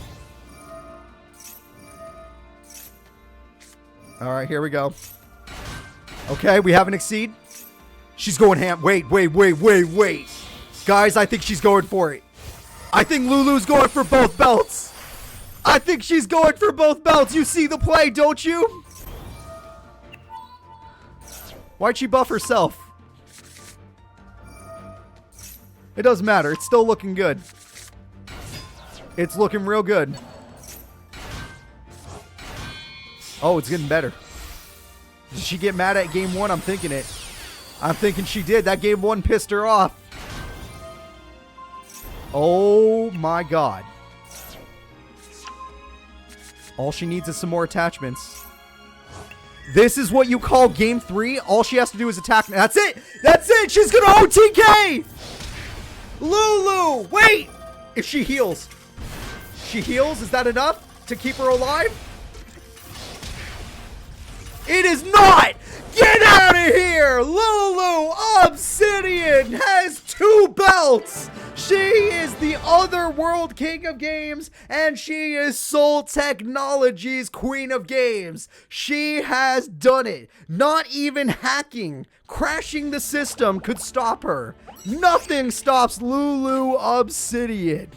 Alright, here we go. Okay, we have an exceed. She's going ham. Wait. Guys, I think she's going for it. I think Lulu's going for both belts. I think she's going for both belts. You see the play, don't you? Why'd she buff herself? It doesn't matter. It's still looking good. It's looking real good. Oh, it's getting better. Did she get mad at game 1? I'm thinking it. I'm thinking she did. That game 1 pissed her off. Oh my god. All she needs is some more attachments. This is what you call game 3? All she has to do is attack. That's it! That's it! She's gonna OTK! Lulu! Wait! If she heals. She heals? Is that enough to keep her alive? It is not! Get out of here! Lulu Obsidian has 2 belts! She is the other world king of games, and she is Soul Technology's queen of games. She has done it. Not even hacking, crashing the system could stop her. Nothing stops Lulu Obsidian.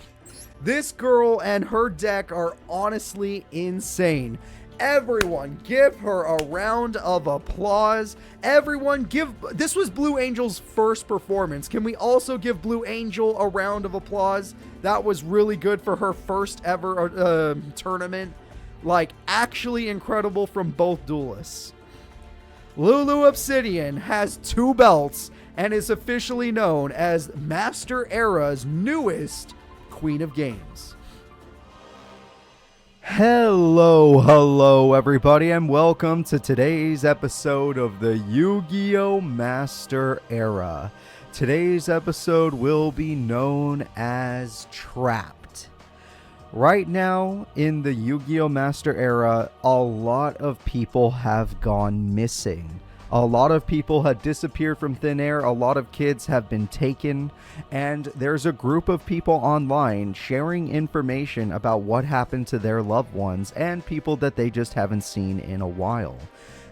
This girl and her deck are honestly insane. Everyone give her a round of applause. Everyone give... This was Blue Angel's first performance. Can we also give Blue Angel a round of applause? That was really good for her first ever tournament. Like, actually incredible from both duelists. Lulu Obsidian has 2 belts and is officially known as Master Era's newest Queen of Games. Hello everybody, and welcome to today's episode of the Yu-Gi-Oh! Master Era. Today's episode will be known as Trapped. Right now, in the Yu-Gi-Oh! Master Era, a lot of people have gone missing. A lot of people have disappeared from thin air, a lot of kids have been taken, and there's a group of people online sharing information about what happened to their loved ones and people that they just haven't seen in a while.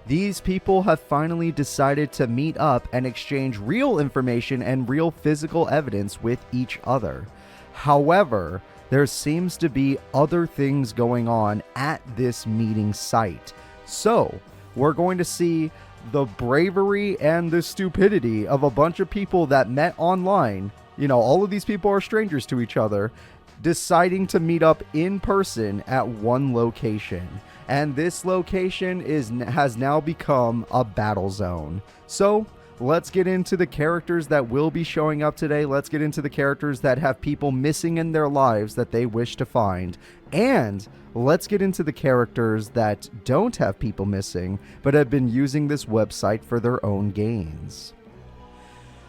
These people have finally decided to meet up and exchange real information and real physical evidence with each other. However, there seems to be other things going on at this meeting site. So, we're going to see the bravery and the stupidity of a bunch of people that met online. You know, all of these people are strangers to each other, deciding to meet up in person at one location. And this location has now become a battle zone. So, let's get into the characters that will be showing up today. Let's get into the characters that have people missing in their lives that they wish to find. And let's get into the characters that don't have people missing, but have been using this website for their own gains.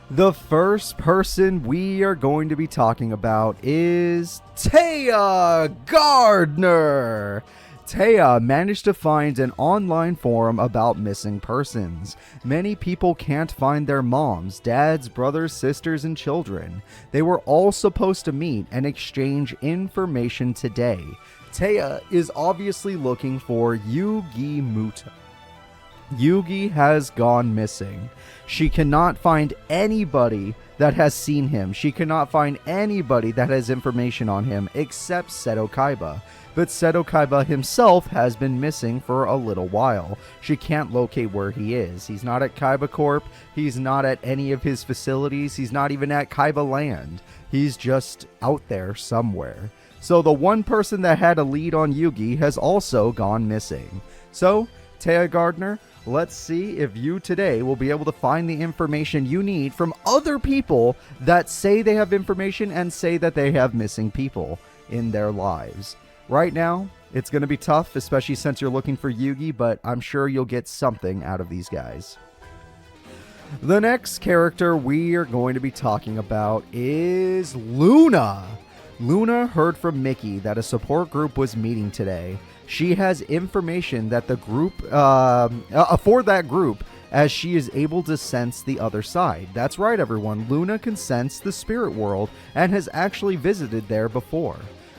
The first person we are going to be talking about is Taya Gardner. Taya managed to find an online forum about missing persons. Many people can't find their moms, dads, brothers, sisters, and children. They were all supposed to meet and exchange information today. Taya is obviously looking for Yugi Muta. Yugi has gone missing. She cannot find anybody that has seen him. She cannot find anybody that has information on him except Seto Kaiba. But Seto Kaiba himself has been missing for a little while. She can't locate where he is. He's not at Kaiba Corp. He's not at any of his facilities. He's not even at Kaiba Land. He's just out there somewhere. So the one person that had a lead on Yugi has also gone missing. So, Taya Gardner, let's see if you today will be able to find the information you need from other people that say they have information and say that they have missing people in their lives. Right now, it's going to be tough, especially since you're looking for Yugi, but I'm sure you'll get something out of these guys. The next character we are going to be talking about is Luna. Luna heard from Mickey that a support group was meeting today. She has information that the group, for that group, as she is able to sense the other side. That's right, everyone. Luna can sense the spirit world and has actually visited there before.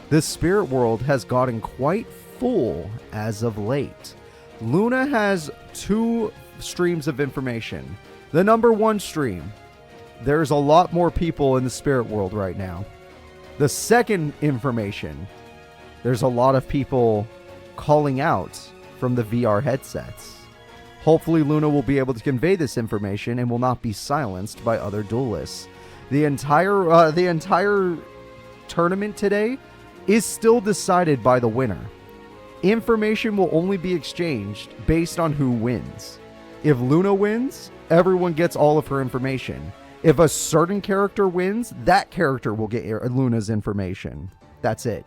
The spirit world has gotten quite full as of late. Luna has 2 streams of information. The number 1 stream, there's a lot more people in the spirit world right now. The second information, there's a lot of people calling out from the VR headsets. Hopefully Luna will be able to convey this information and will not be silenced by other duelists. The entire tournament today is still decided by the winner. Information will only be exchanged based on who wins. If Luna wins, everyone gets all of her information. If a certain character wins, that character will get Luna's information. That's it.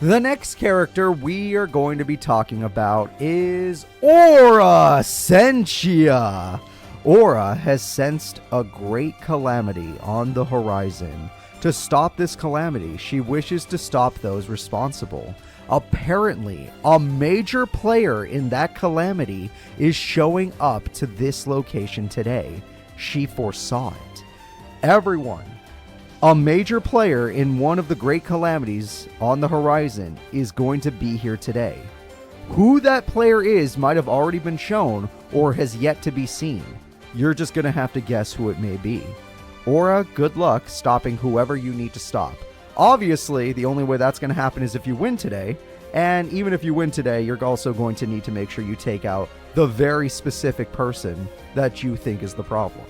The next character we are going to be talking about is Aura Sentia. Aura has sensed a great calamity on the horizon. To stop this calamity, she wishes to stop those responsible. Apparently, a major player in that calamity is showing up to this location today. She foresaw it. Everyone, a major player in one of the great calamities on the horizon is going to be here today. Who that player is might have already been shown or has yet to be seen. You're just going to have to guess who it may be. Aura, good luck stopping whoever you need to stop. Obviously, the only way that's going to happen is if you win today. And even if you win today, you're also going to need to make sure you take out the very specific person that you think is the problem.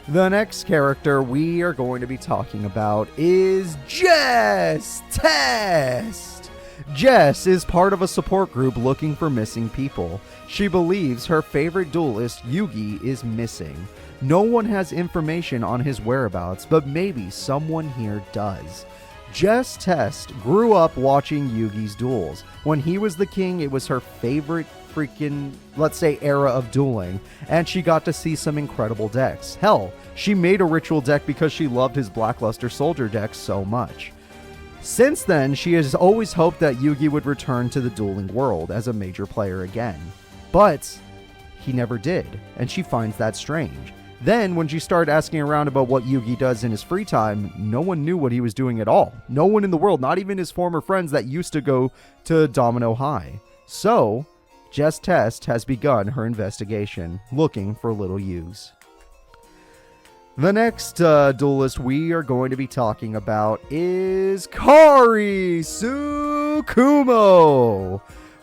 The next character we are going to be talking about is Jess Test. Jess is part of a support group looking for missing people. She believes her favorite duelist, Yugi, is missing. No one has information on his whereabouts, but maybe someone here does. Jess Test grew up watching Yugi's duels. When he was the king, it was her favorite freaking, let's say, era of dueling, and she got to see some incredible decks. Hell, she made a ritual deck because she loved his Blackluster Soldier deck so much. Since then, she has always hoped that Yugi would return to the dueling world as a major player again. But he never did, and she finds that strange. Then, when she started asking around about what Yugi does in his free time, no one knew what he was doing at all. No one in the world, not even his former friends that used to go to Domino High. So, Jess Test has begun her investigation, looking for little Yugs. The next duelist we are going to be talking about is Kari Tsukumo.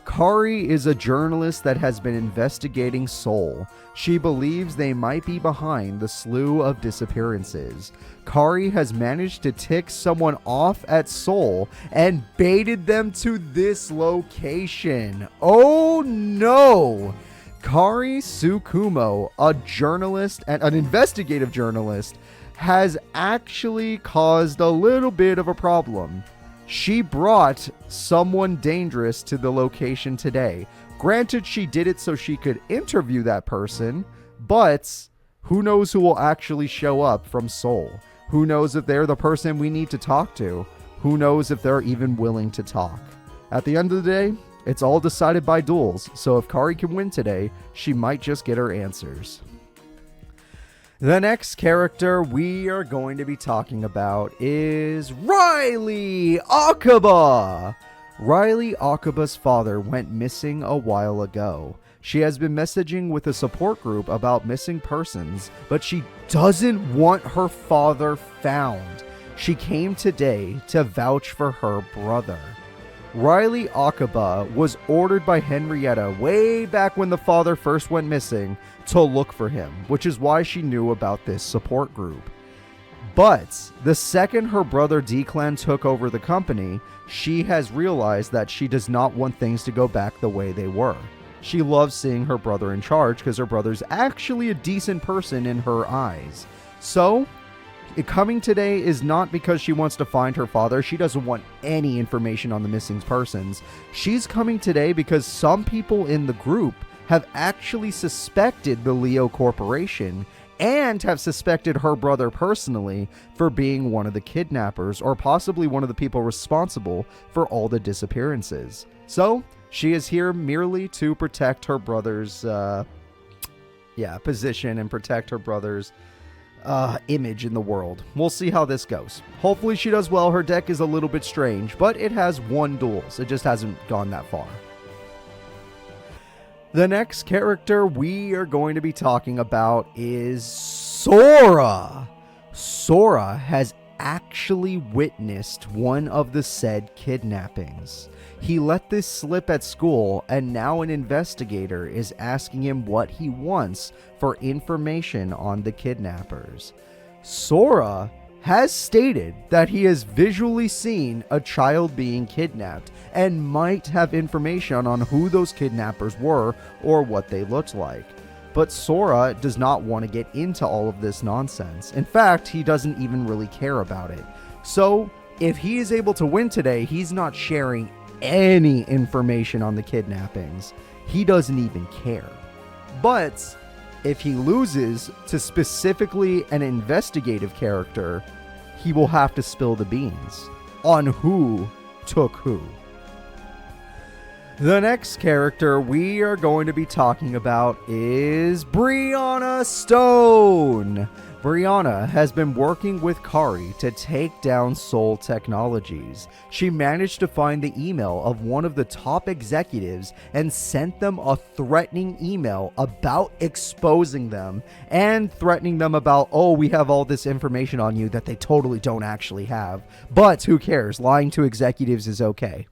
Kari is a journalist that has been investigating Seoul. She believes they might be behind the slew of disappearances. Kari has managed to tick someone off at Seoul and baited them to this location. Oh no! Kari Tsukumo, a journalist and an investigative journalist, has actually caused a little bit of a problem. She brought someone dangerous to the location today. Granted, she did it so she could interview that person, but who knows who will actually show up from Seoul? Who knows if they're the person we need to talk to? Who knows if they're even willing to talk? At the end of the day, it's all decided by duels, so if Kari can win today, she might just get her answers. The next character we are going to be talking about is Riley Akaba. Riley Akaba's father went missing a while ago. She has been messaging with a support group about missing persons, but she doesn't want her father found. She came today to vouch for her brother. Riley Akaba was ordered by Henrietta way back when the father first went missing to look for him, which is why she knew about this support group. But the second her brother Declan took over the company, she has realized that she does not want things to go back the way they were. She loves seeing her brother in charge because her brother's actually a decent person in her eyes. So, coming today is not because she wants to find her father. She doesn't want any information on the missing persons. She's coming today because some people in the group have actually suspected the Leo Corporation and have suspected her brother personally for being one of the kidnappers or possibly one of the people responsible for all the disappearances. So, she is here merely to protect her brother's position and protect her brother's image in the world. We'll see how this goes. Hopefully she does well. Her deck is a little bit strange, but it has one duels. It just hasn't gone that far. The next character we are going to be talking about is Sora. Sora has actually witnessed one of the said kidnappings. He let this slip at school, and now an investigator is asking him what he wants for information on the kidnappers. Sora has stated that he has visually seen a child being kidnapped and might have information on who those kidnappers were or what they looked like. But Sora does not want to get into all of this nonsense. In fact, he doesn't even really care about it. So, if he is able to win today, he's not sharing any information on the kidnappings. He doesn't even care. But if he loses to specifically an investigative character, he will have to spill the beans on who took who. The next character we are going to be talking about is Brianna Stone. Brianna has been working with Kari to take down Soul Technologies. She managed to find the email of one of the top executives and sent them a threatening email about exposing them and threatening them about, oh, we have all this information on you that they totally don't actually have. But who cares? Lying to executives is okay.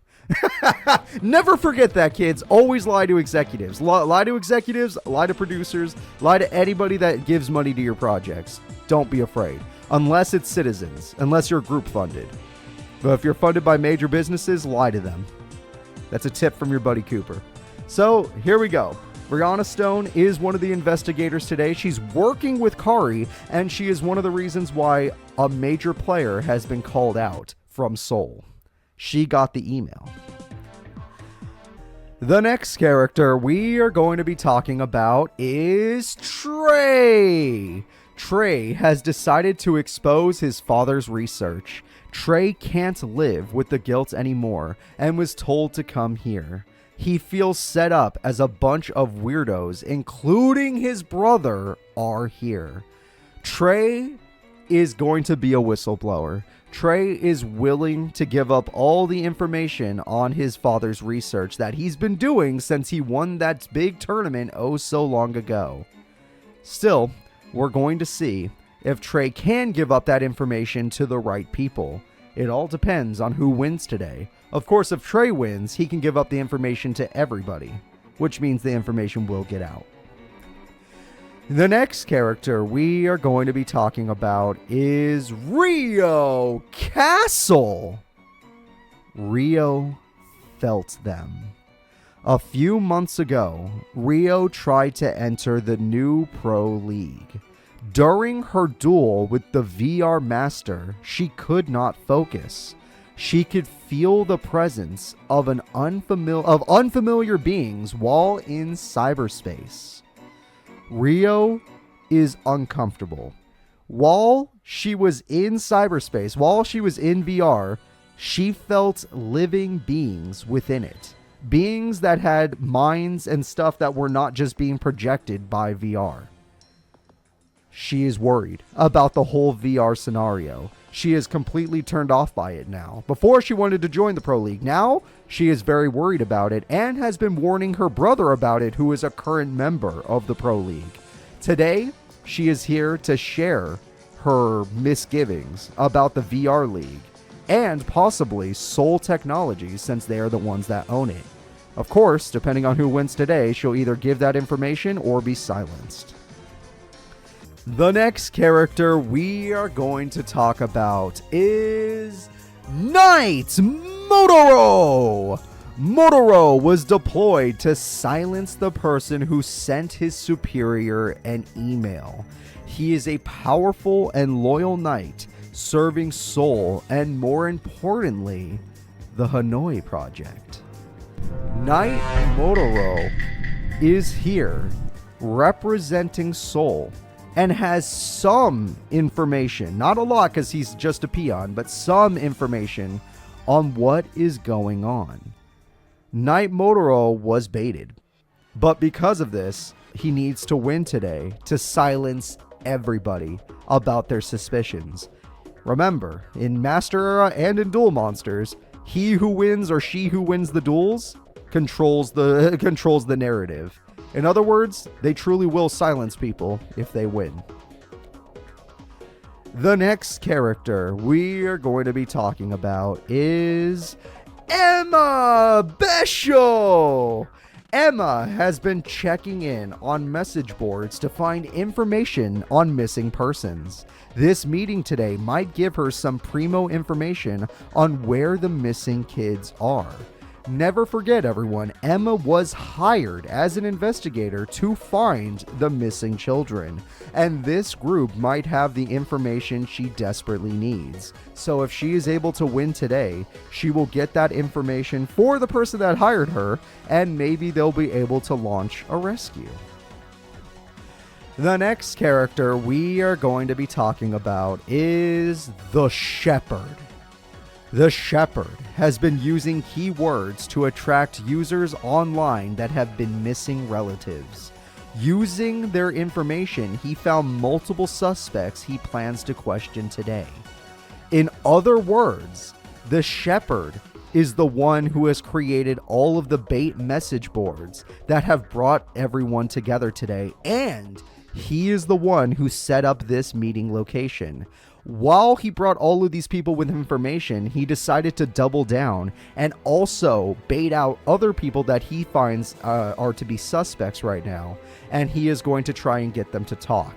Never forget that, kids. Always lie to executives. Lie to executives, lie to producers, lie to anybody that gives money to your projects. Don't be afraid. Unless it's citizens. Unless you're group funded. But if you're funded by major businesses, lie to them. That's a tip from your buddy Cooper. So, here we go. Brianna Stone is one of the investigators today. She's working with Kari, and she is one of the reasons why a major player has been called out from Seoul. She got the email. The next character we are going to be talking about is Trey. Trey has decided to expose his father's research. Trey can't live with the guilt anymore and was told to come here. He feels set up as a bunch of weirdos, including his brother, are here. Trey is going to be a whistleblower. Trey is willing to give up all the information on his father's research that he's been doing since he won that big tournament oh so long ago. Still, we're going to see if Trey can give up that information to the right people. It all depends on who wins today. Of course, if Trey wins, he can give up the information to everybody, which means the information will get out. The next character we are going to be talking about is Rio Castle. Rio felt them. A few months ago, Rio tried to enter the new Pro League. During her duel with the VR Master, she could not focus. She could feel the presence of unfamiliar beings while in cyberspace. Rio is uncomfortable. While she was in cyberspace, while she was in VR, she felt living beings within it. Beings that had minds and stuff that were not just being projected by VR. She is worried about the whole VR scenario. She is completely turned off by it now. Before, she wanted to join the Pro League. Now, she is very worried about it and has been warning her brother about it, who is a current member of the Pro League. Today, she is here to share her misgivings about the VR League and possibly Soul Technologies, since they are the ones that own it. Of course, depending on who wins today, she'll either give that information or be silenced. The next character we are going to talk about is Knight Motoro. Motoro was deployed to silence the person who sent his superior an email. He is a powerful and loyal knight serving Seoul and, more importantly, the Hanoi Project. Knight Motoro is here representing Seoul and has some information, not a lot because he's just a peon, but some information on what is going on. Knight Motoro was baited, but because of this, he needs to win today to silence everybody about their suspicions. Remember, in Master Era and in Duel Monsters, he who wins or she who wins the duels controls the narrative. In other words, they truly will silence people if they win. The next character we are going to be talking about is Emma Besho. Emma has been checking in on message boards to find information on missing persons. This meeting today might give her some primo information on where the missing kids are. Never forget, everyone, Emma was hired as an investigator to find the missing children, and this group might have the information she desperately needs. So if she is able to win today, she will get that information for the person that hired her, and maybe they'll be able to launch a rescue. The next character we are going to be talking about is the Shepherd. The Shepherd has been using keywords to attract users online that have been missing relatives. Using their information, he found multiple suspects he plans to question today. In other words, the Shepherd is the one who has created all of the bait message boards that have brought everyone together today, and he is the one who set up this meeting location. While he brought all of these people with information, he decided to double down and also bait out other people that he finds are to be suspects right now, and he is going to try and get them to talk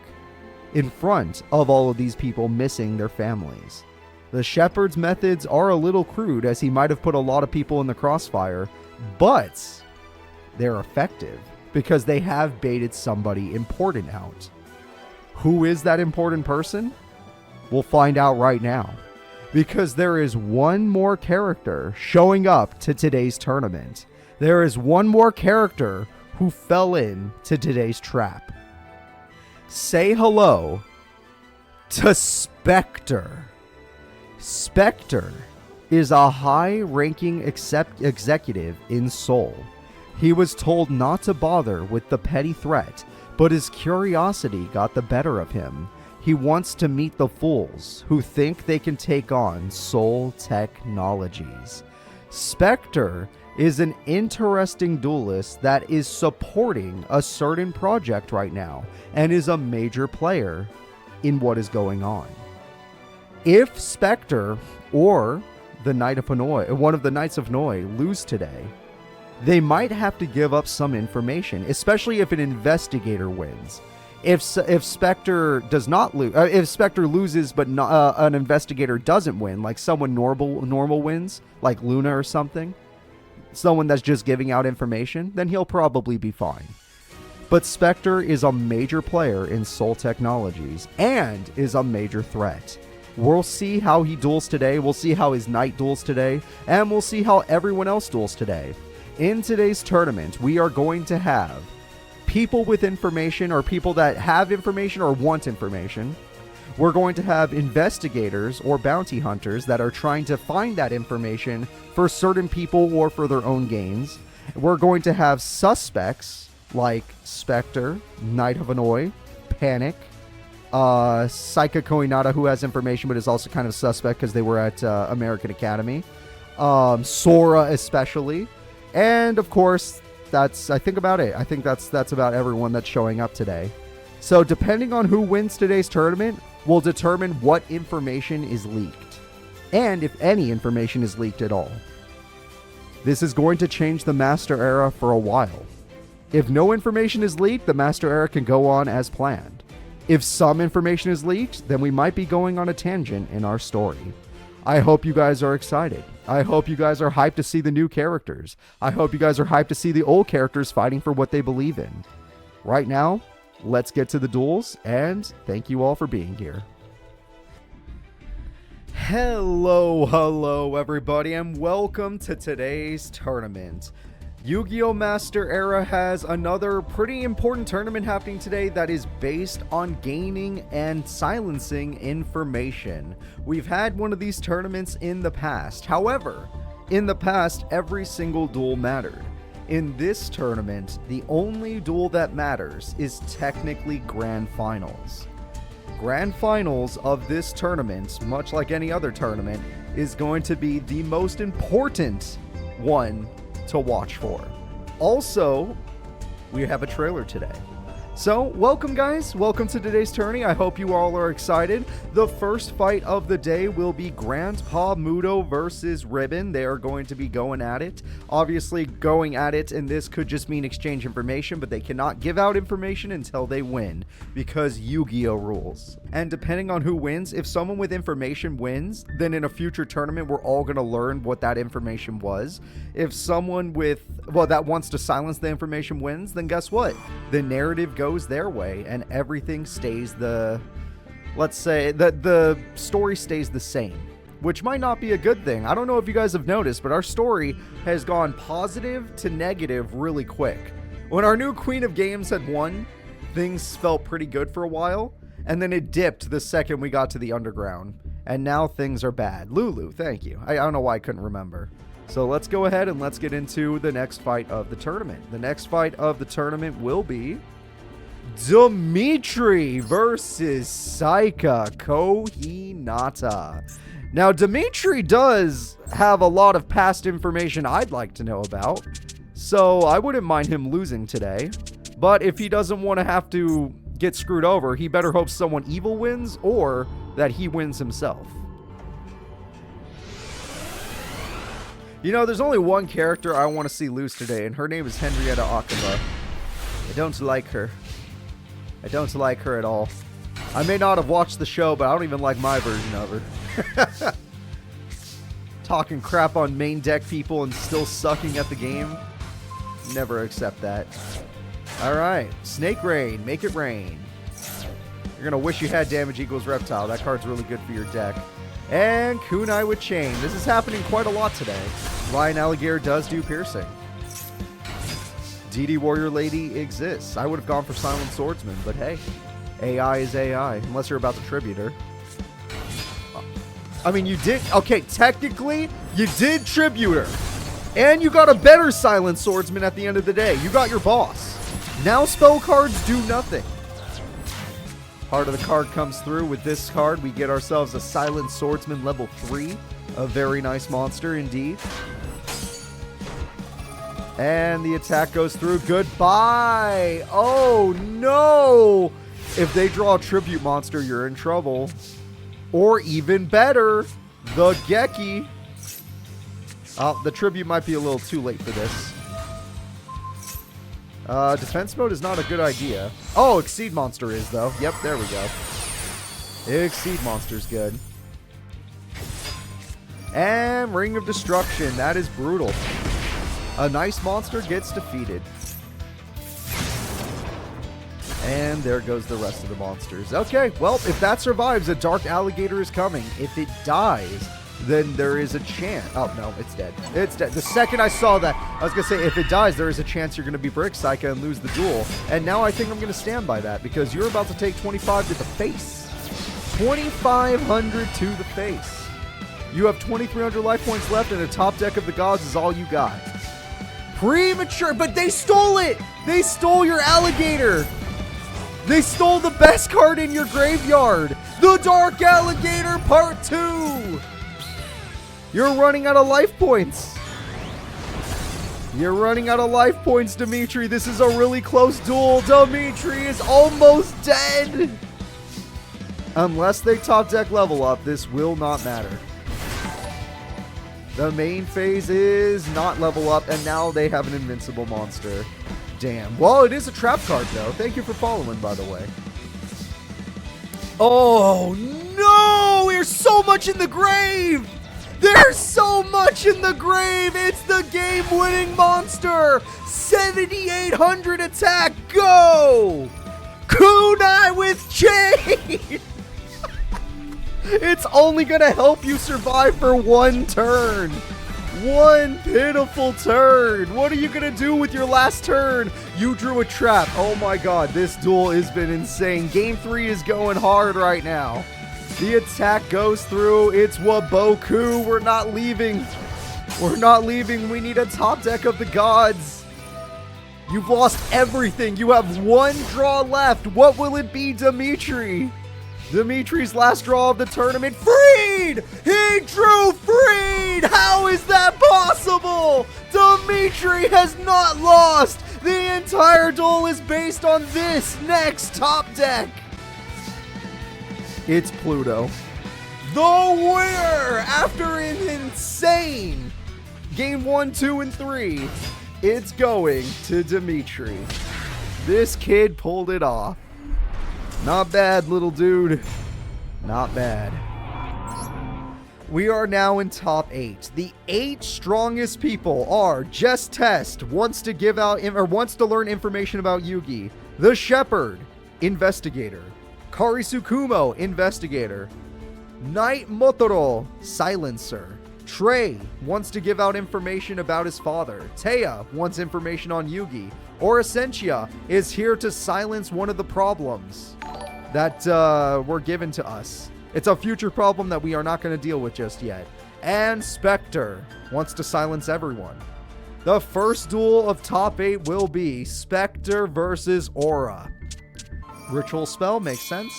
in front of all of these people missing their families. The Shepherd's methods are a little crude, as he might have put a lot of people in the crossfire, but they're effective because they have baited somebody important out. Who is that important person? We'll find out right now, because there is one more character showing up to today's tournament. There is one more character who fell into today's trap. Say hello to Spectre. Spectre is a high-ranking executive in Seoul. He was told not to bother with the petty threat, but his curiosity got the better of him. He wants to meet the fools who think they can take on Soul Technologies. Spectre is an interesting duelist that is supporting a certain project right now and is a major player in what is going on. If Spectre or the Knight of Hanoi, one of the Knights of Hanoi, lose today, they might have to give up some information, especially if an investigator wins. If Spectre does not lose, if Spectre loses but an investigator doesn't win, like someone normal wins, like Luna or something, someone that's just giving out information, then he'll probably be fine. But Spectre is a major player in Soul Technologies and is a major threat. We'll see how he duels today, we'll see how his knight duels today, and we'll see how everyone else duels today. In today's tournament, we are going to have people with information, or people that have information or want information. We're going to have investigators or bounty hunters that are trying to find that information for certain people or for their own gains. We're going to have suspects like Spectre, Knight of Hanoi, Panic, Saika Koinata, who has information but is also kind of suspect because they were at American Academy, Sora especially, and of course, that's, I think, about it. I think that's about everyone that's showing up today. So depending on who wins today's tournament will determine what information is leaked, and if any information is leaked at all. This is going to change the Master Era for a while. If no information is leaked, the Master Era can go on as planned. If some information is leaked, then we might be going on a tangent in our story. I hope you guys are excited. I hope you guys are hyped to see the new characters. I hope you guys are hyped to see the old characters fighting for what they believe in. Right now, let's get to the duels, and thank you all for being here. Hello everybody, and welcome to today's tournament. Yugioh Master Era has another pretty important tournament happening today that is based on gaining and silencing information. We've had one of these tournaments in the past. However, in the past, every single duel mattered. In this tournament, the only duel that matters is technically Grand Finals. Grand Finals of this tournament, much like any other tournament, is going to be the most important one to watch for. Also, we have a trailer today. So, welcome guys, welcome to today's tourney. I hope you all are excited. The first fight of the day will be Grandpa Mudo versus Ribbon. They are going to be going at it. Obviously, going at it, and this could just mean exchange information, but they cannot give out information until they win, because Yu-Gi-Oh rules. And depending on who wins, if someone with information wins, then in a future tournament, we're all going to learn what that information was. If someone with, well, that wants to silence the information wins, then guess what? The narrative goes their way and everything stays the, let's say that the story stays the same, which might not be a good thing. I don't know if you guys have noticed, but our story has gone positive to negative really quick. When our new Queen of Games had won, things felt pretty good for a while, and then it dipped the second we got to the underground, and now things are bad. Lulu, thank you. I don't know why I couldn't remember. So let's go ahead and let's get into the next fight of the tournament. The next fight of the tournament will be Dimitri versus Saika Kohinata. Now, Dimitri does have a lot of past information I'd like to know about, so I wouldn't mind him losing today. But if he doesn't want to have to get screwed over, he better hope someone evil wins or that he wins himself. You know, there's only one character I want to see lose today, and her name is Henrietta Akaba. I don't like her. I don't like her at all. I may not have watched the show, but I don't even like my version of her. Talking crap on main deck people and still sucking at the game. Never accept that. Alright, Snake Rain, make it rain. You're going to wish you had damage equals reptile. That card's really good for your deck. And Kunai with Chain. This is happening quite a lot today. Lion Alligator does do piercing. DD Warrior Lady exists. I would have gone for Silent Swordsman, but hey, AI is AI, unless you're about to tribute her. I mean, you did, okay, technically, you did tribute her. And you got a better Silent Swordsman at the end of the day. You got your boss. Now spell cards do nothing. Part of the card comes through. With this card, we get ourselves a Silent Swordsman level 3. A very nice monster indeed. And the attack goes through. Goodbye. Oh, no. If they draw a tribute monster, you're in trouble. Or even better, the Geki. The tribute might be a little too late for this. Defense mode is not a good idea. Oh, Exceed Monster is, though. Yep, there we go. Exceed Monster's good. And Ring of Destruction. That is brutal. A nice monster gets defeated. And there goes the rest of the monsters. Okay, well, if that survives, a dark alligator is coming. If it dies, then there is a chance. Oh, no, it's dead. It's dead. The second I saw that, I was going to say, if it dies, there is a chance you're going to be Brick Psycho and lose the duel. And now I think I'm going to stand by that because you're about to take 25 to the face. 2,500 to the face. You have 2,300 life points left, and the top deck of the gods is all you got. Premature, but they stole it! They stole your alligator! They stole the best card in your graveyard! The Dark Alligator Part 2! You're running out of life points. You're running out of life points, Dimitri. This is a really close duel. Dimitri is almost dead. Unless they top deck level up, this will not matter. The main phase is not level up, and now they have an invincible monster. Damn. Well, it is a trap card, though. Thank you for following, by the way. Oh, no! There's so much in the grave! There's so much in the grave! It's the game-winning monster! 7,800 attack, go! Kunai with chain! It's only gonna help you survive for one turn. One pitiful turn. What are you gonna do with your last turn? You drew a trap. Oh my god, this duel has been insane. Game 3 is going hard right now. The attack goes through. It's Waboku. We're not leaving. We're not leaving. We need a top deck of the gods. You've lost everything. You have one draw left. What will it be, Dimitri? Dimitri's last draw of the tournament. Freed! He drew Freed! How is that possible? Dimitri has not lost! The entire duel is based on this next top deck. It's Pluto. The winner after an insane game 1, 2, and 3. It's going to Dimitri. This kid pulled it off. Not bad, little dude. Not bad. We are now in top 8. The 8 strongest people are Just Test, wants to learn information about Yugi. The Shepherd, Investigator. Karisukumo, Investigator. Knight Motoro, Silencer. Trey wants to give out information about his father. Taya wants information on Yugi. Or Essentia is here to silence one of the problems that were given to us. It's a future problem that we are not going to deal with just yet. And Spectre wants to silence everyone. The first duel of top 8 will be Spectre versus Aura. Ritual spell makes sense.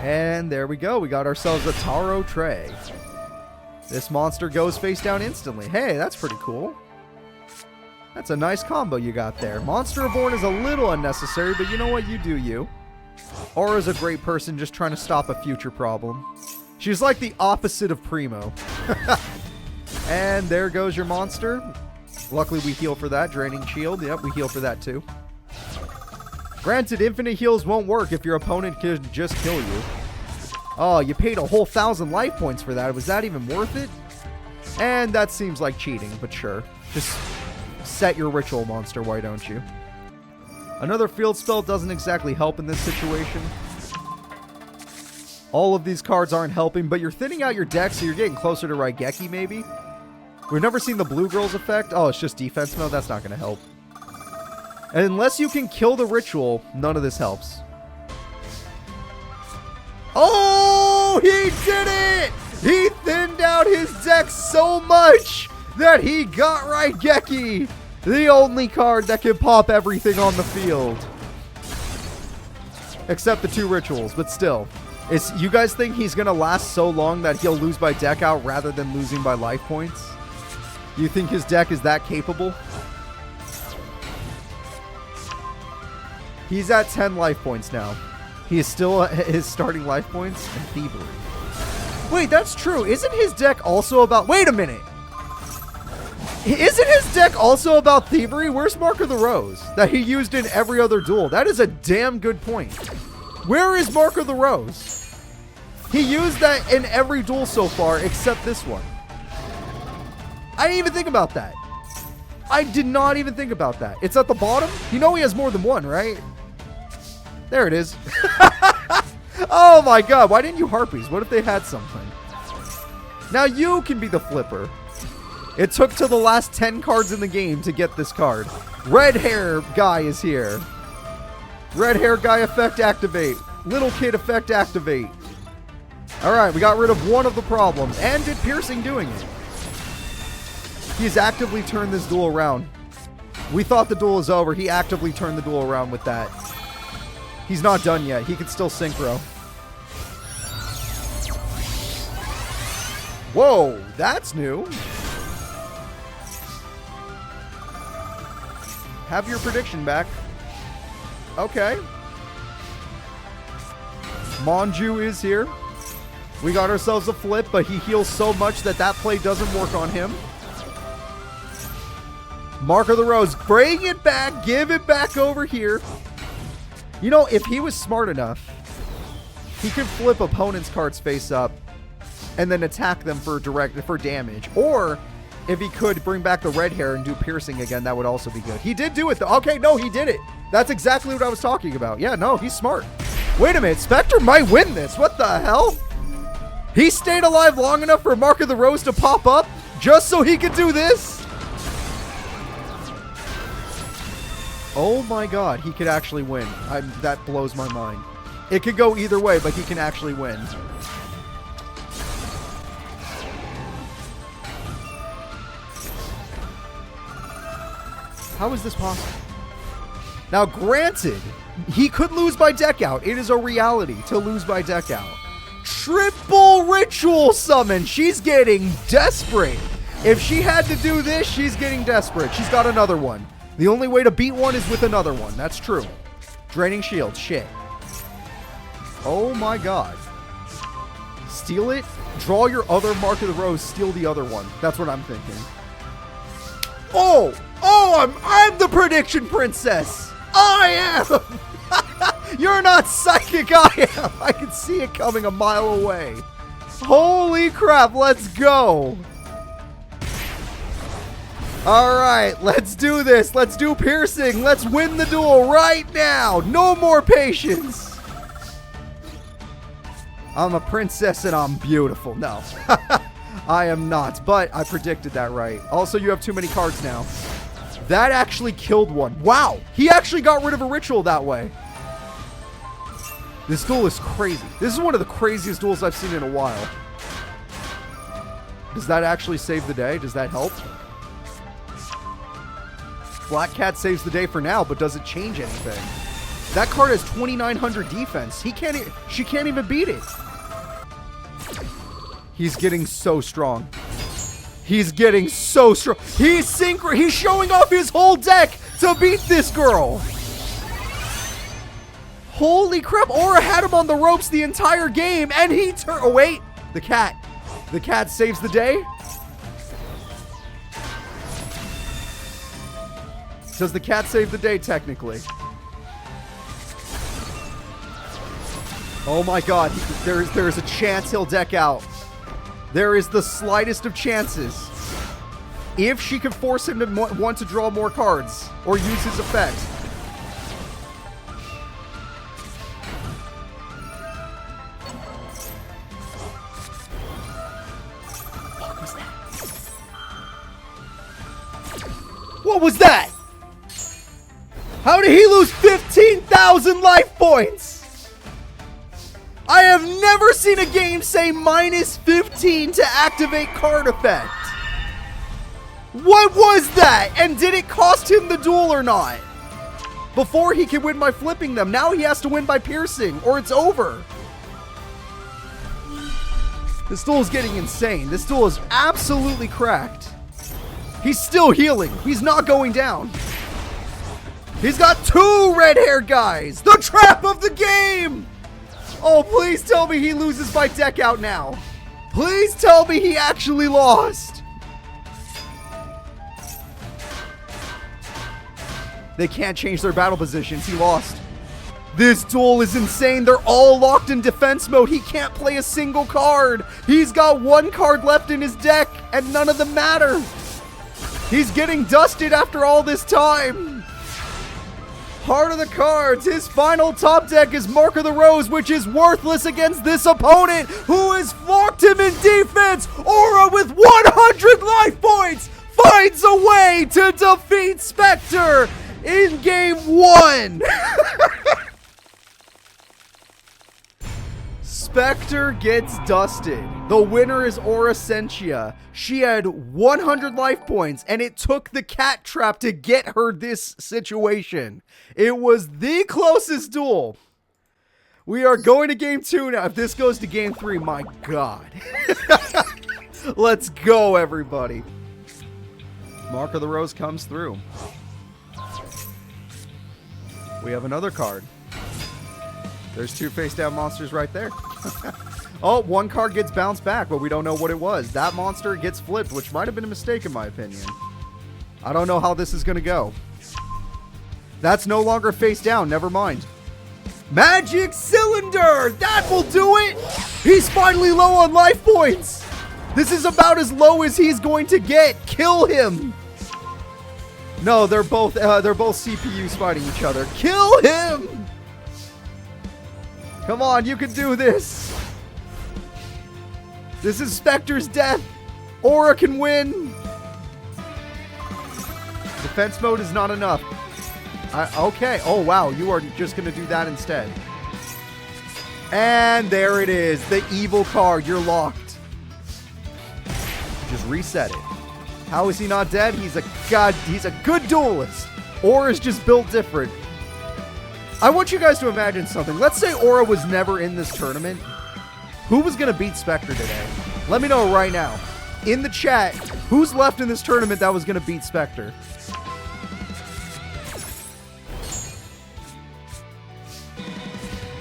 And there we go. We got ourselves a Taro Trey. This monster goes face down instantly. Hey, that's pretty cool. That's a nice combo you got there. Monster Reborn is a little unnecessary, but you know what? You do you. Aura's a great person just trying to stop a future problem. She's like the opposite of Primo. And there goes your monster. Luckily, we heal for that. Draining Shield. Yep, we heal for that too. Granted, infinite heals won't work if your opponent could just kill you. Oh, you paid a whole 1,000 life points for that. Was that even worth it? And that seems like cheating, but sure. Just set your ritual monster, why don't you? Another field spell doesn't exactly help in this situation. All of these cards aren't helping, but you're thinning out your deck, so you're getting closer to Raigeki, maybe? We've never seen the Blue Girls effect. Oh, it's just defense mode? That's not going to help. And unless you can kill the ritual, none of this helps. Oh, he did it! He thinned out his deck so much that he got Raigeki, the only card that can pop everything on the field. Except the 2 rituals, but still. You guys think he's going to last so long that he'll lose by deck out rather than losing by life points? You think his deck is that capable? He's at 10 life points now. He is still at his starting life points and thievery. Wait, that's true. Isn't his deck also about... Wait a minute. Isn't his deck also about thievery? Where's Mark of the Rose that he used in every other duel? That is a damn good point. Where is Mark of the Rose? He used that in every duel so far except this one. I didn't even think about that. I did not even think about that. It's at the bottom? You know he has more than one, right? There it is. Oh my god, why didn't you Harpies? What if they had something? Now you can be the flipper. It took to the last 10 cards in the game to get this card. Red hair guy is here. Red hair guy effect activate. Little kid effect activate. Alright, we got rid of one of the problems. And did Piercing doing it. He's actively turned this duel around. We thought the duel is over. He actively turned the duel around with that. He's not done yet. He can still synchro. Whoa, that's new. Have your prediction back. Okay. Monju is here. We got ourselves a flip, but he heals so much that that play doesn't work on him. Mark of the Rose, bring it back, give it back over here. You know, if he was smart enough, he could flip opponents' cards face up and then attack them for damage. Or if he could bring back the red hair and do Piercing again, that would also be good. He did do it though. Okay, no, he did it. That's exactly what I was talking about. Yeah, no, he's smart. Wait a minute, Spectre might win this. What the hell? He stayed alive long enough for Mark of the Rose to pop up just so he could do this? Oh my god, he could actually win. That blows my mind. It could go either way, but he can actually win. How is this possible? Now, granted, he could lose by deck out. It is a reality to lose by deck out. Triple ritual summon. She's getting desperate. If she had to do this, she's getting desperate. She's got another one. The only way to beat one is with another one. That's true. Draining shield. Shit. Oh my god. Steal it. Draw your other Mark of the Rose. Steal the other one. That's what I'm thinking. Oh! Oh, I'm the prediction princess! I am! You're not psychic, I am! I can see it coming a mile away. Holy crap, let's go! Alright, let's do this. Let's do Piercing. Let's win the duel right now. No more patience. I'm a princess and I'm beautiful. No, I am not, but I predicted that right. Also, you have too many cards now. That actually killed one. Wow, he actually got rid of a ritual that way. This duel is crazy. This is one of the craziest duels I've seen in a while. Does that actually save the day? Does that help? Black Cat saves the day for now, but does it change anything? That card has 2,900 defense. She can't even beat it. He's getting so strong. He's getting so strong. He's showing off his whole deck to beat this girl. Holy crap. Aura had him on the ropes the entire game, and he oh wait, the cat. The cat saves the day. Does the cat save the day, technically? Oh my god, there is a chance he'll deck out. There is the slightest of chances. If she can force him to want to draw more cards or use his effect. What was that? What was that? How did he lose 15,000 life points? I have never seen a game say minus 15 to activate card effect. What was that? And did it cost him the duel or not? Before he could win by flipping them. Now he has to win by piercing or it's over. This duel is getting insane. This duel is absolutely cracked. He's still healing. He's not going down. He's got two red-haired guys. The trap of the game. Oh, please tell me he loses by deck out now. Please tell me he actually lost. They can't change their battle positions. He lost. This duel is insane. They're all locked in defense mode. He can't play a single card. He's got one card left in his deck, and none of them matter. He's getting dusted after all this time. Heart of the cards. His final top deck is Mark of the Rose, which is worthless against this opponent who has locked him in defense. Aura with 100 life points finds a way to defeat Spectre in game 1. Spectre gets dusted. The winner is Aura Sentia. She had 100 life points, and it took the cat trap to get her this situation. It was the closest duel. We are going to game 2 now. If this goes to game 3, my God. Let's go, everybody. Mark of the Rose comes through. We have another card. There's 2 face-down monsters right there. Oh, one card gets bounced back, but we don't know what it was. That monster gets flipped, which might have been a mistake in my opinion. I don't know how this is going to go. That's no longer face down. Never mind. Magic Cylinder! That will do it! He's finally low on life points! This is about as low as he's going to get. Kill him! No, they're both CPUs fighting each other. Kill him! Come on, you can do this. This is Spectre's death. Aura can win. Defense mode is not enough. Okay. Oh, wow. You are just going to do that instead. And there it is. The evil card. You're locked. Just reset it. How is he not dead? He's a good duelist. Aura's just built different. I want you guys to imagine something. Let's say Aura was never in this tournament. Who was going to beat Spectre today? Let me know right now. In the chat, who's left in this tournament that was going to beat Spectre?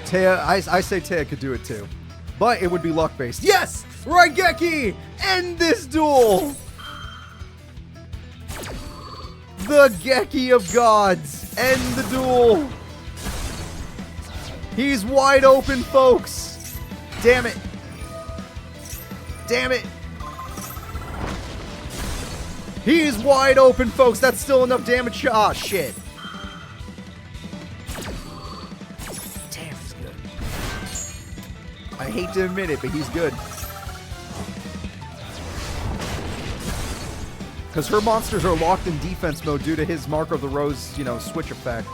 Taya, I say Taya could do it too. But it would be luck-based. Yes! Raigeki! End this duel! The Geki of Gods! End the duel! He's wide open, folks! Damn it! Damn it! He's wide open, folks! That's still enough damage. Ah, shit. Damn, he's good. I hate to admit it, but he's good. Because her monsters are locked in defense mode due to his Mark of the Rose, switch effect.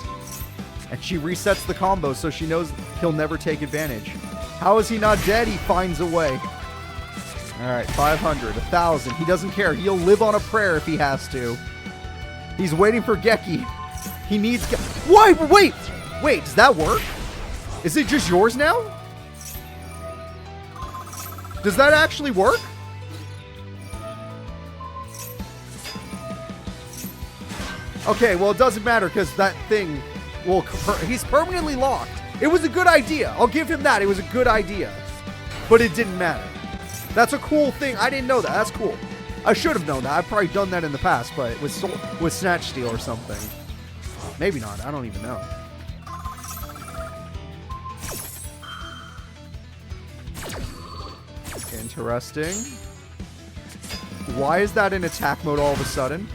And she resets the combo, so she knows he'll never take advantage. How is he not dead? He finds a way. Alright, 500, 1,000. He doesn't care. He'll live on a prayer if he has to. He's waiting for Geki. He needs... Wait! Wait, does that work? Is it just yours now? Does that actually work? Okay, well, it doesn't matter because that thing... Well, he's permanently locked. It was a good idea. I'll give him that. It was a good idea. But it didn't matter. That's a cool thing. I didn't know that. That's cool. I should have known that. I've probably done that in the past, but with Snatch Steal or something. Maybe not. I don't even know. Interesting. Why is that in attack mode all of a sudden?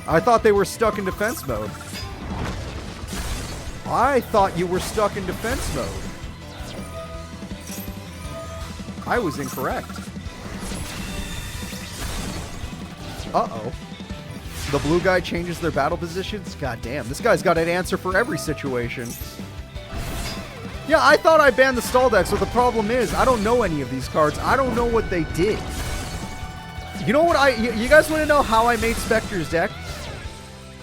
I thought they were stuck in defense mode. I thought you were stuck in defense mode. I was incorrect. Uh-oh. The blue guy changes their battle positions? God damn, this guy's got an answer for every situation. Yeah, I thought I banned the stall deck, so the problem is, I don't know any of these cards. I don't know what they did. You know what you guys want to know how I made Spectre's deck?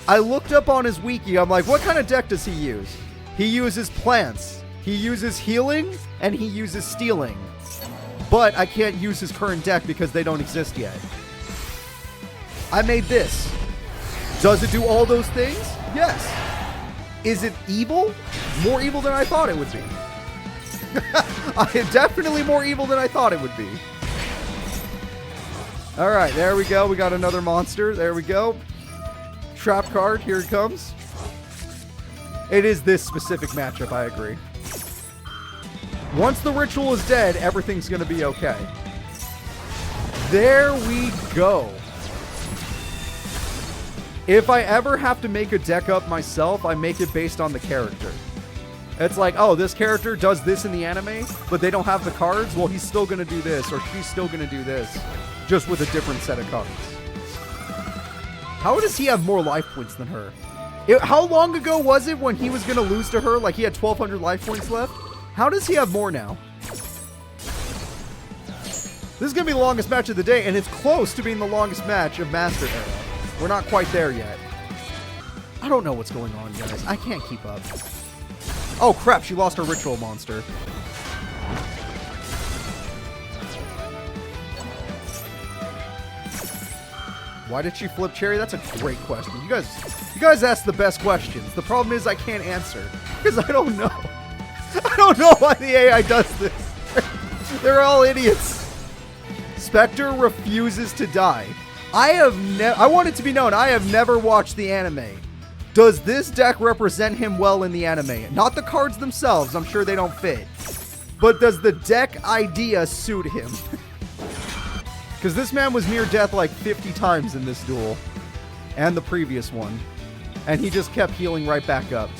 I looked up on his wiki. I'm like, what kind of deck does he use? He uses plants. He uses healing, and he uses stealing. But I can't use his current deck because they don't exist yet. I made this. Does it do all those things? Yes. Is it evil? More evil than I thought it would be. I am definitely more evil than I thought it would be. Alright, there we go. We got another monster. There we go. Trap card. Here it comes. It is this specific matchup, I agree. Once the ritual is dead, everything's going to be okay. There we go. If I ever have to make a deck up myself, I make it based on the character. It's like, oh, this character does this in the anime, but they don't have the cards. Well, he's still going to do this, or she's still going to do this, just with a different set of cards. How does he have more life points than her? How long ago was it when he was going to lose to her? Like, he had 1,200 life points left? How does he have more now? This is going to be the longest match of the day, and it's close to being the longest match of Master Era. We're not quite there yet. I don't know what's going on, guys. I can't keep up. Oh, crap. She lost her ritual monster. Why did she flip Cherry? That's a great question. You guys ask the best questions. The problem is I can't answer because I don't know. I don't know why the AI does this. They're all idiots. Spectre refuses to die. I want it to be known, I have never watched the anime. Does this deck represent him well in the anime? Not the cards themselves, I'm sure they don't fit. But does the deck idea suit him? Because this man was near death like 50 times in this duel. And the previous one. And he just kept healing right back up.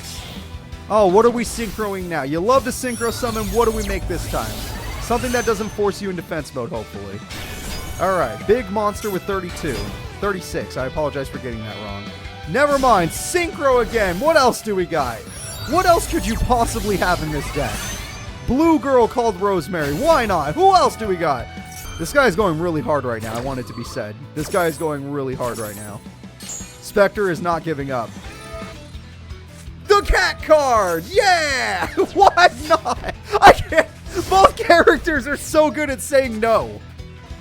Oh, what are we synchroing now? You love to synchro summon, what do we make this time? Something that doesn't force you in defense mode, hopefully. Alright, big monster with 32. 36, I apologize for getting that wrong. Never mind, synchro again. What else do we got? What else could you possibly have in this deck? Blue girl called Rosemary, why not? Who else do we got? This guy is going really hard right now, I want it to be said. This guy is going really hard right now. Spectre is not giving up. The cat card! Yeah! Why not? I can't. Both characters are so good at saying no.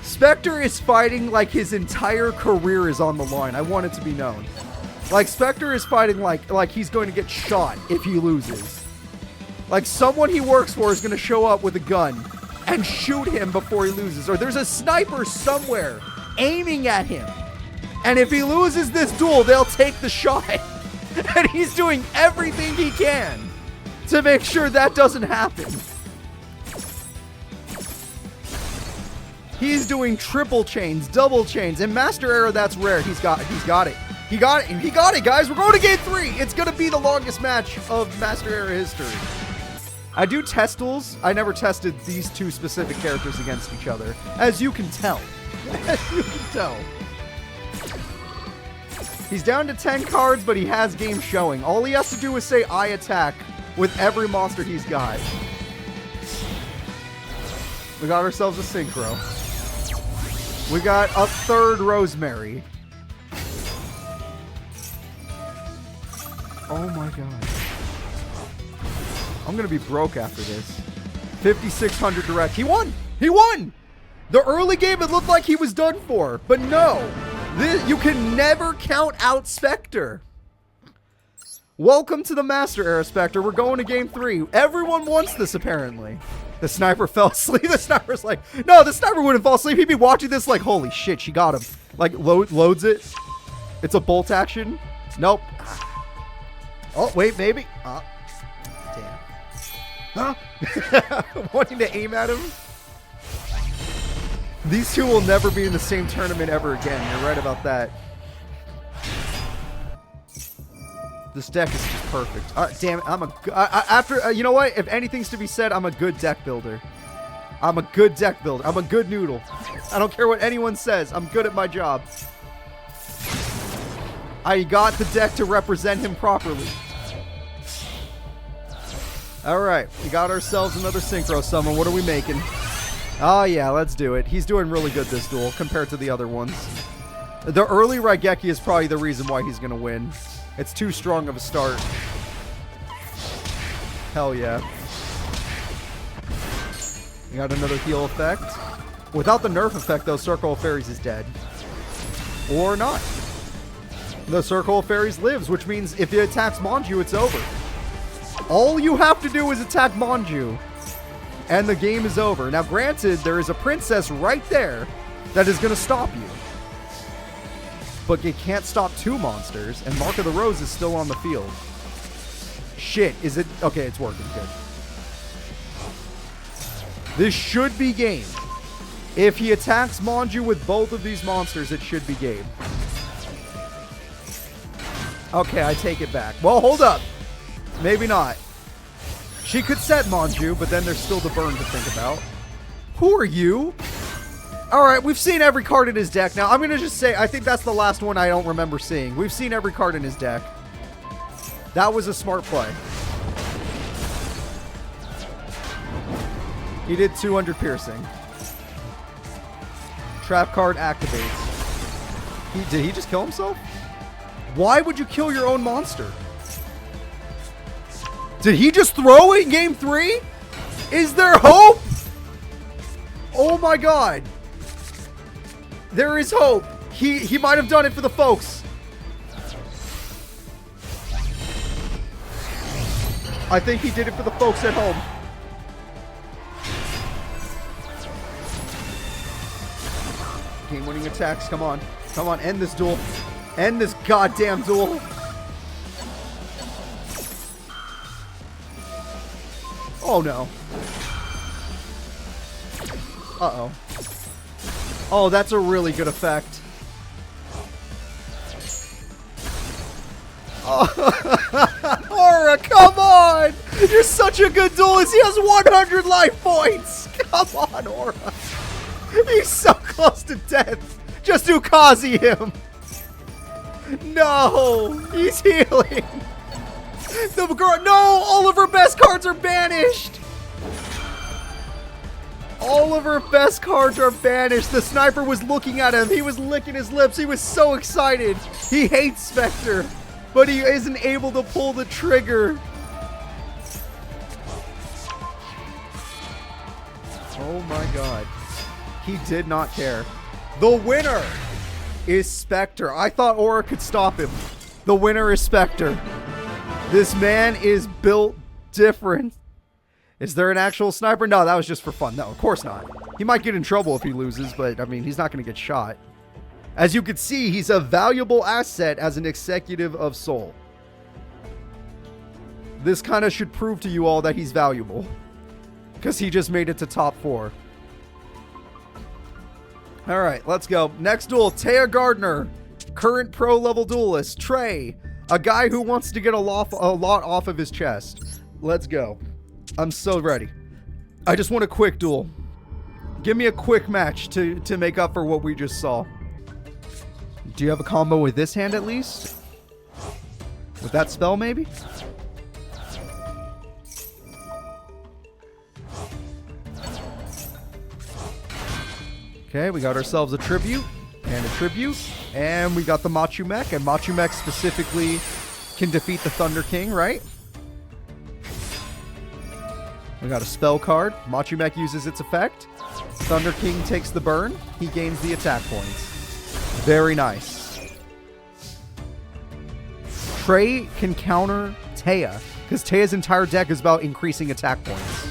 Spectre is fighting like his entire career is on the line. I want it to be known. Like, Spectre is fighting like he's going to get shot if he loses. Like, someone he works for is going to show up with a gun and shoot him before he loses. Or there's a sniper somewhere aiming at him. And if he loses this duel, they'll take the shot. And he's doing everything he can to make sure that doesn't happen. He's doing triple chains, double chains. In Master Era, that's rare. He's got it. He got it, guys. We're going to game 3. It's going to be the longest match of Master Era history. I do test duels. I never tested these two specific characters against each other. As you can tell. As you can tell. He's down to 10 cards, but he has game showing. All he has to do is say, I attack with every monster he's got. We got ourselves a synchro. We got a third Rosemary. Oh my god. I'm going to be broke after this. 5,600 direct. He won! He won! The early game, it looked like he was done for. But no. You can never count out Spectre. Welcome to the Master Era, Spectre. We're going to game 3. Everyone wants this, apparently. The sniper fell asleep. The sniper's like, no, the sniper wouldn't fall asleep. He'd be watching this like, holy shit, she got him. Like, loads it. It's a bolt action. Nope. Oh, wait, maybe. Damn. Huh? Wanting to aim at him? These two will never be in the same tournament ever again. You're right about that. This deck is just perfect. Damn it, you know what? If anything's to be said, I'm a good deck builder. I'm a good deck builder. I'm a good noodle. I don't care what anyone says. I'm good at my job. I got the deck to represent him properly. Alright, we got ourselves another synchro summon. What are we making? Oh yeah, let's do it. He's doing really good this duel compared to the other ones. The early Raigeki is probably the reason why he's going to win. It's too strong of a start. Hell yeah. We got another heal effect. Without the nerf effect, though, Circle of Fairies is dead. Or not. The Circle of Fairies lives, which means if it attacks Manju, it's over. All you have to do is attack Manju, and the game is over. Now, granted, there is a princess right there that is going to stop you. But it can't stop two monsters, and Mark of the Rose is still on the field. Shit, is it? Okay, it's working. Good. This should be game. If he attacks Manju with both of these monsters, it should be game. Okay, I take it back. Well, hold up. Maybe not. She could set Manju, but then there's still the burn to think about. Who are you? Alright, we've seen every card in his deck. Now, I'm going to just say, I think that's the last one I don't remember seeing. We've seen every card in his deck. That was a smart play. He did 200 piercing. Trap card activates. Did he just kill himself? Why would you kill your own monster? Did he just throw it in game 3? Is there hope? Oh my god. There is hope. He might have done it for the folks. I think he did it for the folks at home. Game-winning attacks. Come on. Come on, end this duel. End this goddamn duel. Oh no. Uh-oh. Oh, that's a really good effect. Oh. Aura, come on! You're such a good duelist. He has 100 life points. Come on, Aura. He's so close to death. Just Ukazi him. No, he's healing. The girl, no, all of her best cards are banished. All of her best cards are banished. The sniper was looking at him. He was licking his lips. He was so excited. He hates Spectre, but he isn't able to pull the trigger. Oh my god. He did not care. The winner is Spectre. I thought Aura could stop him. The winner is Spectre. This man is built different. Is there an actual sniper? No, that was just for fun. No, of course not. He might get in trouble if he loses, but I mean, he's not going to get shot. As you can see, he's a valuable asset as an executive of Soul. This kind of should prove to you all that he's valuable, because he just made it to top 4. All right, let's go. Next duel, Taya Gardner, current pro level duelist. Trey, a guy who wants to get a lot off of his chest. Let's go. I'm so ready. I just want a quick duel. Give me a quick match to make up for what we just saw. Do you have a combo with this hand at least? With that spell maybe? Okay, we got ourselves a tribute and a tribute, and we got the Machu Mech, and Machu Mech specifically can defeat the Thunder King, right? We got a spell card. Machu Mech uses its effect. Thunder King takes the burn. He gains the attack points. Very nice. Trey can counter Taya, because Taya's entire deck is about increasing attack points.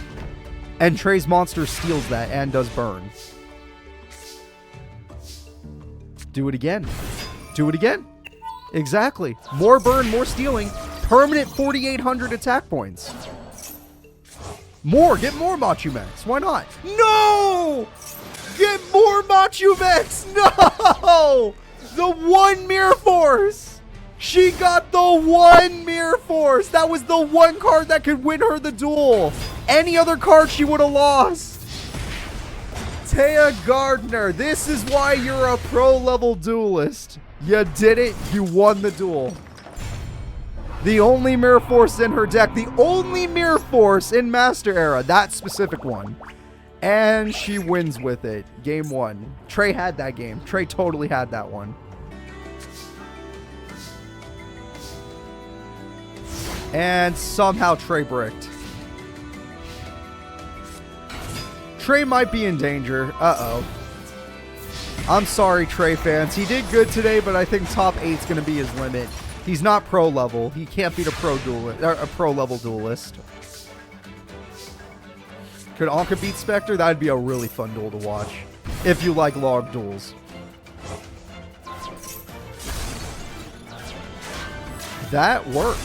And Trey's monster steals that and does burn. Do it again. Do it again. Exactly. More burn, more stealing. Permanent 4,800 attack points. More. Get more Machu Mechs. Why not? No! Get more Machu Mechs. No! The one Mirror Force. She got the one Mirror Force. That was the one card that could win her the duel. Any other card she would have lost. Taya Gardner, this is why you're a pro level duelist. You did it. You won the duel. The only Mirror Force in her deck. The only Mirror Force in Master Era. That specific one. And she wins with it. Game 1. Trey had that game. Trey totally had that one. And somehow Trey bricked. Trey might be in danger. Uh-oh. I'm sorry, Trey fans. He did good today, but I think top 8 is going to be his limit. He's not pro level. He can't beat a pro level duelist. Could Anka beat Spectre? That'd be a really fun duel to watch. If you like log duels. That worked.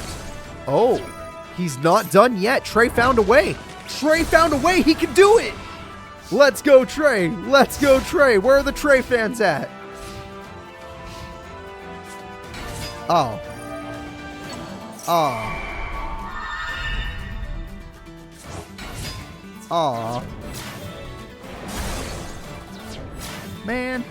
Oh, He's not done yet. Trey found a way. Trey found a way. He can do it. Let's go, Trey. Let's go, Trey. Where are the Trey fans at? Oh. Oh. Aw. Man.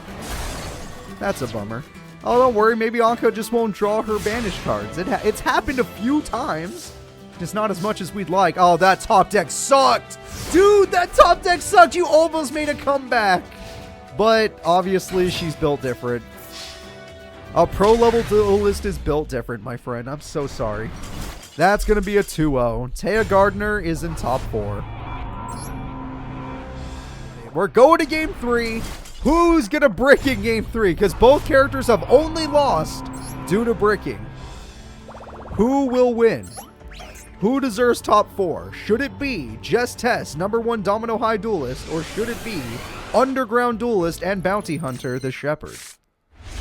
That's a bummer. Oh, don't worry. Maybe Anko just won't draw her banished cards. It's happened a few times. Just not as much as we'd like. Oh, that top deck sucked. Dude, that top deck sucked. You almost made a comeback. But obviously, she's built different. A pro-level duelist is built different, my friend. I'm so sorry. That's going to be a 2-0. Taya Gardner is in top 4. We're going to game 3. Who's going to brick in game 3? Because both characters have only lost due to bricking. Who will win? Who deserves top 4? Should it be Jess Tess, #1 Domino High Duelist, or should it be Underground Duelist and Bounty Hunter, the Shepherd,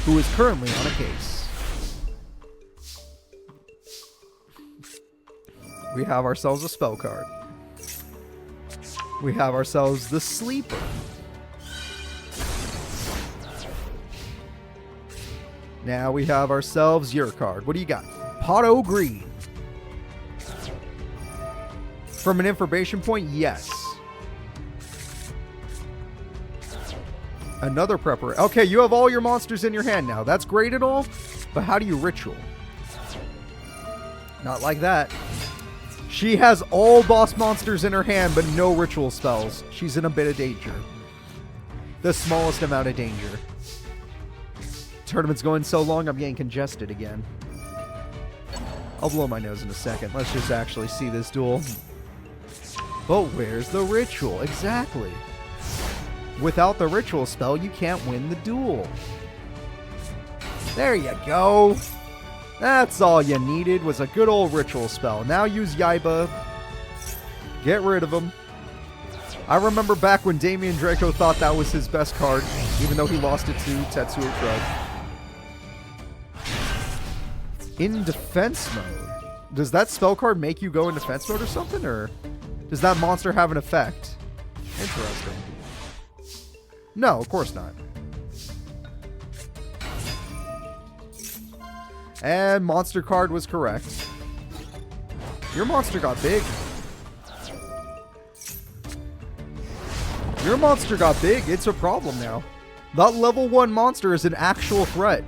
who is currently on a case? We have ourselves a spell card. We have ourselves the Sleeper. Now we have ourselves your card. What do you got? Potto Green. From an information point, yes. Another prepper. Okay, you have all your monsters in your hand now. That's great and all, but how do you ritual? Not like that. She has all boss monsters in her hand, but no ritual spells. She's in a bit of danger. The smallest amount of danger. Tournament's going so long, I'm getting congested again. I'll blow my nose in a second. Let's just actually see this duel. But where's the ritual? Exactly. Without the ritual spell, you can't win the duel. There you go. That's all you needed, was a good old ritual spell. Now use Yaiba. Get rid of him. I remember back when Damian Draco thought that was his best card, even though he lost it to Tetsuo Krug. In defense mode. Does that spell card make you go in defense mode or something, or does that monster have an effect? Interesting. No, of course not. And monster card was correct. Your monster got big. Your monster got big. It's a problem now. That level 1 monster is an actual threat.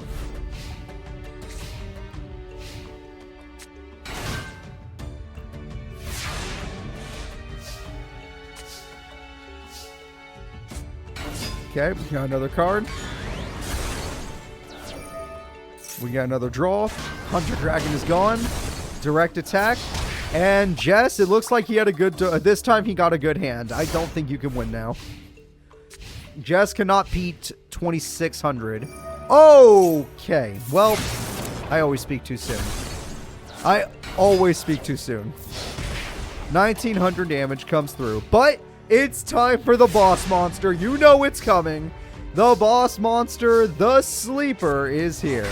Okay, we got another card. We got another draw. Hunter Dragon is gone. Direct attack. And Jess, it looks like he had a good... this time he got a good hand. I don't think you can win now. Jess cannot beat 2600. Okay. Well, I always speak too soon. I always speak too soon. 1900 damage comes through. But it's time for the boss monster. You know it's coming. The boss monster, the Sleeper, is here.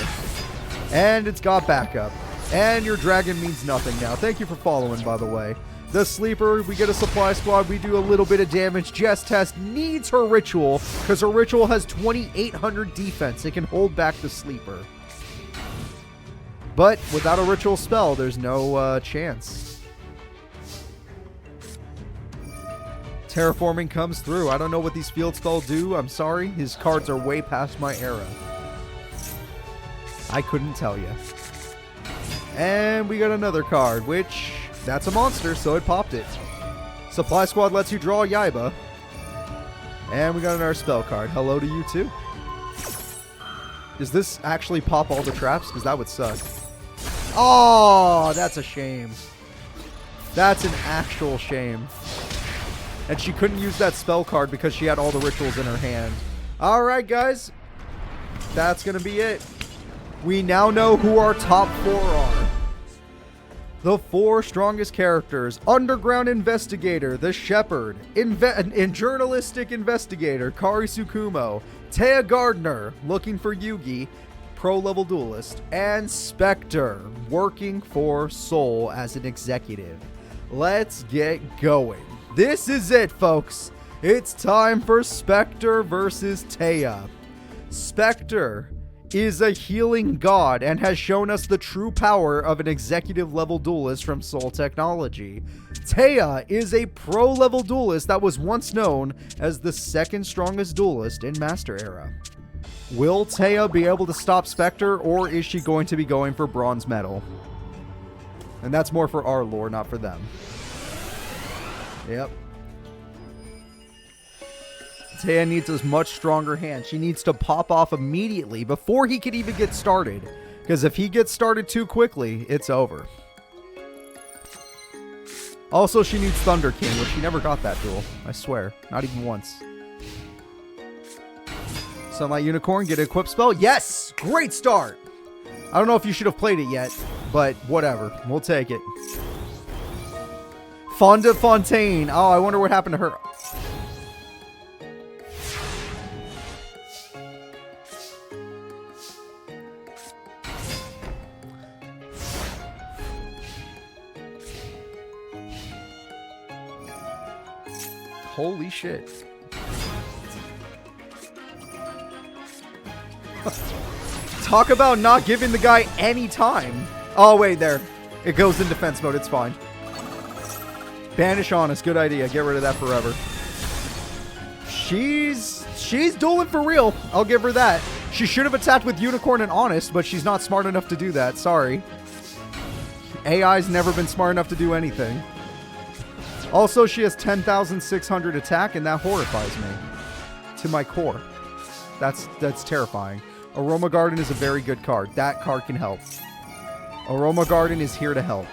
And it's got backup. And your dragon means nothing now. Thank you for following, by the way. The Sleeper, we get a supply squad. We do a little bit of damage. Jess Test needs her ritual because her ritual has 2800 defense. It can hold back the Sleeper. But without a ritual spell, there's no chance. Terraforming comes through. I don't know what these field spells do. I'm sorry. His cards are way past my era. I couldn't tell you. And we got another card, which... that's a monster, so it popped it. Supply Squad lets you draw Yaiba. And we got another spell card. Hello to you, too. Does this actually pop all the traps? Because that would suck. Oh, that's a shame. That's an actual shame. And she couldn't use that spell card because she had all the rituals in her hand. Alright, guys. That's going to be it. We now know who our top 4 are. The 4 strongest characters. Underground Investigator, the Shepherd. Journalistic Investigator, Kari Tsukumo. Taya Gardner, looking for Yugi. pro-level duelist, and Spectre, working for Soul as an executive. Let's get going. This is it, folks. It's time for Spectre versus Taya. Spectre is a healing god and has shown us the true power of an executive level duelist from Soul Technology. Taya is a pro level duelist that was once known as the second strongest duelist in Master Era. Will Taya be able to stop Spectre, or is she going to be going for bronze medal? And that's more for our lore, not for them. Yep. Taya needs a much stronger hand. She needs to pop off immediately before he could even get started. Because if he gets started too quickly, it's over. Also, she needs Thunder King, which she never got that duel. I swear. Not even once. Sunlight Unicorn, get an equip spell. Yes! Great start! I don't know if you should have played it yet, but whatever. We'll take it. Fonda Fontaine. Oh, I wonder what happened to her. Holy shit. Talk about not giving the guy any time. Oh, wait, there. It goes in defense mode. It's fine. Banish Honest. Good idea. Get rid of that forever. She's dueling for real. I'll give her that. She should have attacked with Unicorn and Honest, but she's not smart enough to do that. Sorry. AI's never been smart enough to do anything. Also, she has 10,600 attack, and that horrifies me to my core. That's terrifying. Aroma Garden is a very good card. That card can help. Aroma Garden is here to help.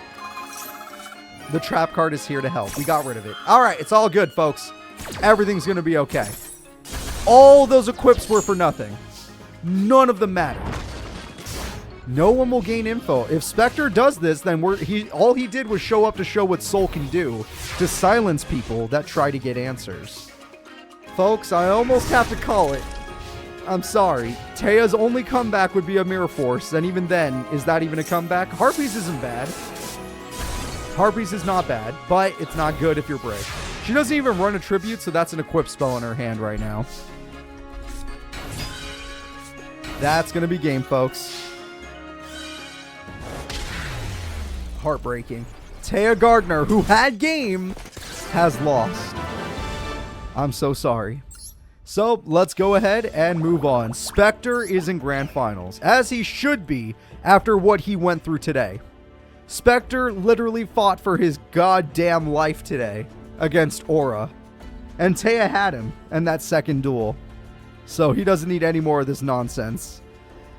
The trap card is here to help. We got rid of it. All right, it's all good, folks. Everything's going to be okay. All those equips were for nothing. None of them matter. No one will gain info. If Spectre does this, then all he did was show up to show what Soul can do to silence people that try to get answers. Folks, I almost have to call it. I'm sorry. Taya's only comeback would be a Mirror Force, and even then, is that even a comeback? Harpies isn't bad. Harpies is not bad, but it's not good if you're brave. She doesn't even run a tribute, so that's an equip spell in her hand right now. That's going to be game, folks. Heartbreaking. Taya Gardner, who had game, has lost. I'm so sorry. So let's go ahead and move on. Spectre is in grand finals, as he should be after what he went through today. Spectre literally fought for his goddamn life today against Aura, and Taya had him in that second duel. So he doesn't need any more of this nonsense.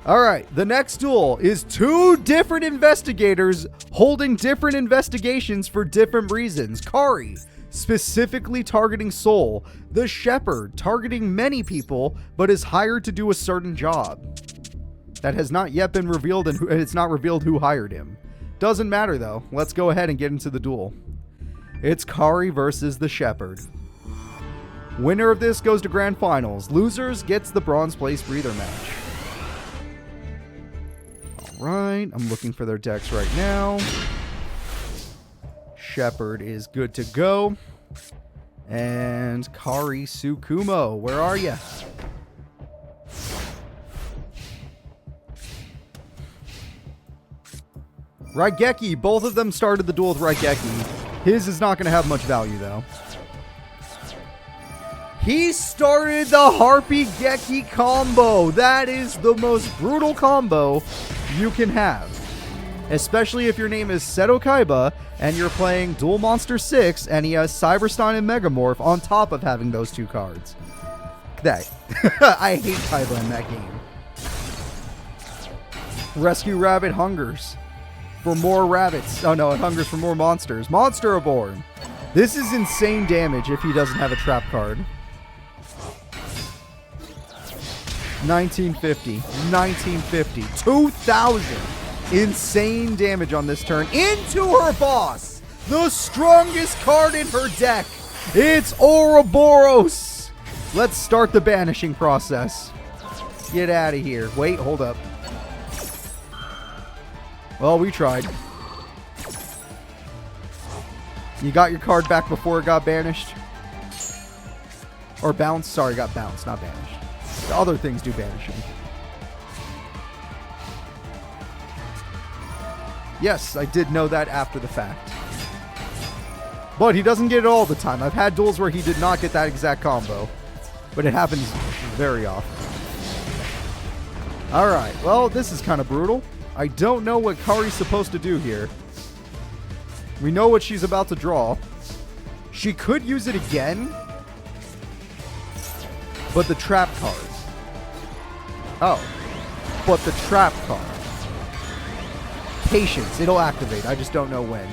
Alright, the next duel is two different investigators holding different investigations for different reasons. Kari, specifically targeting Soul. The Shepherd, targeting many people, but is hired to do a certain job. That has not yet been revealed, and it's not revealed who hired him. Doesn't matter though. Let's go ahead and get into the duel. It's Kari versus the Shepherd. Winner of this goes to grand finals. Losers gets the bronze place breather match. Right, I'm looking for their decks right now. Shepherd is good to go. And Kari Tsukumo, where are you? Raigeki, both of them started the duel with Raigeki. His is not going to have much value, though. He started the Harpy Geki combo. That is the most brutal combo you can have. Especially if your name is Seto Kaiba and you're playing Duel Monster 6 and he has Cyberstein and Megamorph on top of having those two cards. That. I hate Kaiba in that game. Rescue Rabbit hungers for more rabbits. Oh no, it hungers for more monsters. Monster Reborn. This is insane damage if he doesn't have a trap card. 1950, 1950, 2000. Insane damage on this turn into her boss. The strongest card in her deck. It's Ouroboros. Let's start the banishing process. Get out of here. Wait, hold up. Well, we tried. You got your card back before it got banished? Or bounced? Sorry, got bounced, not banished. The other things do banishing. Yes, I did know that after the fact. But he doesn't get it all the time. I've had duels where he did not get that exact combo. But it happens very often. Alright, well, this is kind of brutal. I don't know what Kari's supposed to do here. We know what she's about to draw. She could use it again. But the trap card. Oh. But the trap card. Patience. It'll activate. I just don't know when.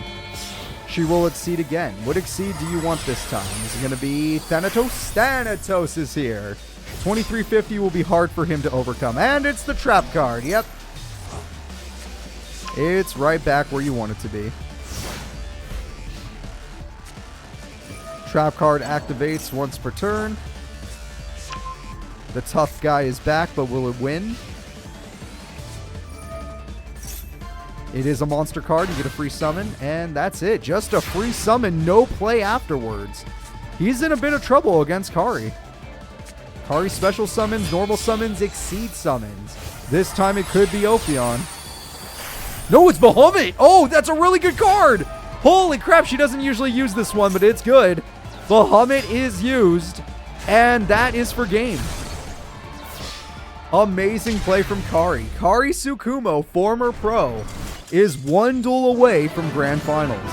She will exceed again. What exceed do you want this time? Is it going to be Thanatos? Thanatos is here. 2350 will be hard for him to overcome. And it's the trap card. Yep. It's right back where you want it to be. Trap card activates once per turn. The tough guy is back, but will it win? It is a monster card. You get a free summon, and that's it. Just a free summon, no play afterwards. He's in a bit of trouble against Kari. Kari special summons, normal summons, exceed summons. This time it could be Ophion. No, it's Bahamut! Oh, that's a really good card! Holy crap, she doesn't usually use this one, but it's good. Bahamut is used, and that is for game. Amazing play from Kari. Kari Tsukumo, former pro, is one duel away from Grand Finals.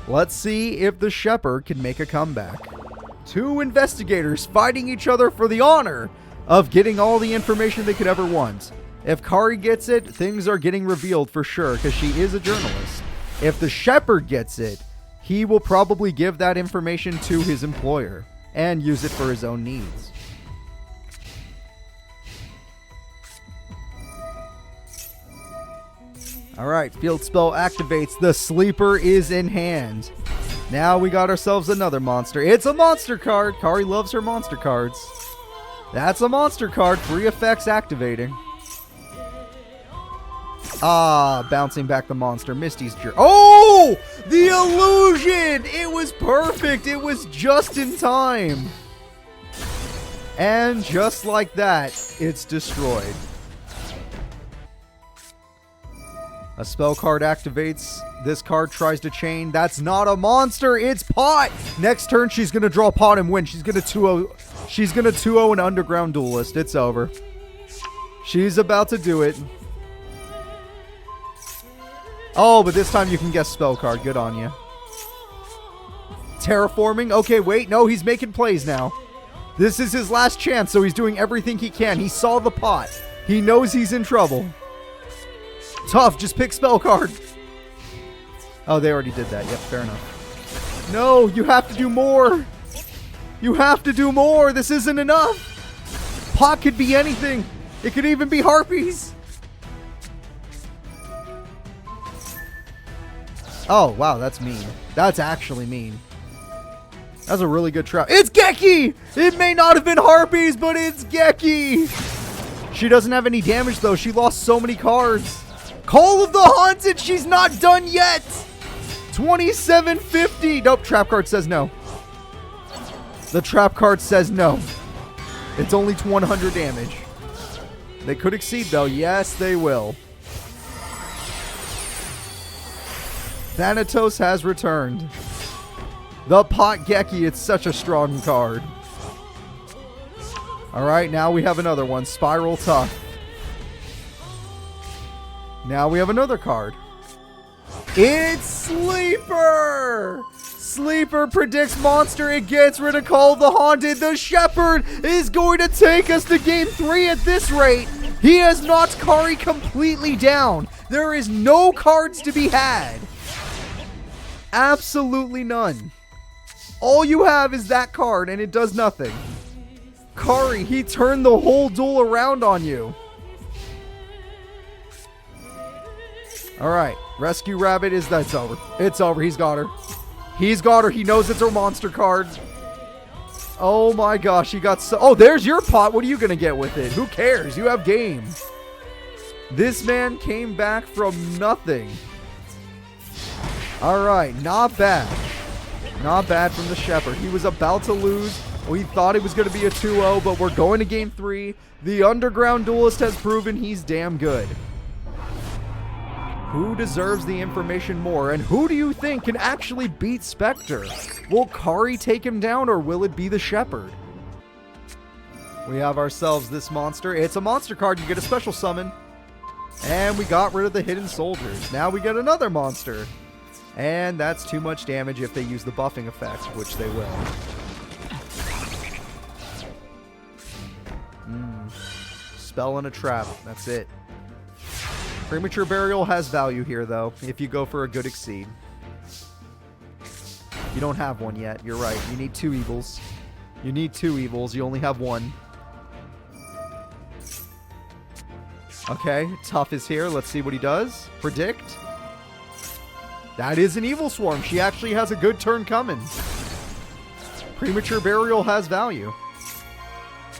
Let's see if the Shepherd can make a comeback. Two investigators fighting each other for the honor of getting all the information they could ever want. If Kari gets it, things are getting revealed for sure because she is a journalist. If the Shepherd gets it, he will probably give that information to his employer and use it for his own needs. Alright, field spell activates. The sleeper is in hand. Now we got ourselves another monster. It's a monster card. Kari loves her monster cards. That's a monster card. Free effects activating. Ah, bouncing back the monster. Misty's jerk. Oh! The illusion! It was perfect. It was just in time. And just like that, it's destroyed. A spell card activates. This card tries to chain. That's not a monster. It's Pot. Next turn, she's going to draw Pot and win. She's going to 2-0. She's going to 2-0 an underground duelist. It's over. She's about to do it. Oh, but this time you can guess spell card. Good on you. Terraforming. Okay, wait. No, he's making plays now. This is his last chance, so he's doing everything he can. He saw the Pot. He knows he's in trouble. Tough, just pick spell card. Oh, they already did that. Yep, fair enough. No, you have to do more. You have to do more. This isn't enough. Pot could be anything. It could even be harpies. Oh, wow, that's mean. That's actually mean. That's a really good trap. It's Geki! It may not have been harpies, but it's Geki! She doesn't have any damage, though. She lost so many cards. Call of the Haunted! She's not done yet! 2750! Nope, trap card says no. The trap card says no. It's only 100 damage. They could exceed, though. Yes, they will. Thanatos has returned. The Pot Geki, it's such a strong card. Alright, now we have another one. Spiral Tough. Now we have another card. It's Sleeper! Sleeper predicts monster. It gets rid of Call of the Haunted. The Shepherd is going to take us to game 3 at this rate. He has knocked Kari completely down. There is no cards to be had. Absolutely none. All you have is that card, and it does nothing. Kari, he turned the whole duel around on you. Alright, Rescue Rabbit is... That's over. It's over. He's got her. He's got her. He knows it's her monster card. Oh my gosh, he got so... Oh, there's your Pot. What are you going to get with it? Who cares? You have game. This man came back from nothing. All right, not bad. Not bad from the Shepherd. He was about to lose. We thought it was going to be a 2-0, but we're going to game 3. The Underground Duelist has proven he's damn good. Who deserves the information more, and who do you think can actually beat Spectre? Will Kari take him down, or will it be the Shepherd? We have ourselves this monster. It's a monster card. You get a special summon. And we got rid of the hidden soldiers. Now we get another monster. And that's too much damage if they use the buffing effect, which they will. Spell and a trap. That's it. Premature Burial has value here, though, if you go for a good Exceed. You don't have one yet. You're right. You need 2 evils. You need 2 evils. You only have 1. Okay, Tough is here. Let's see what he does. Predict. That is an Evil Swarm. She actually has a good turn coming. Premature Burial has value.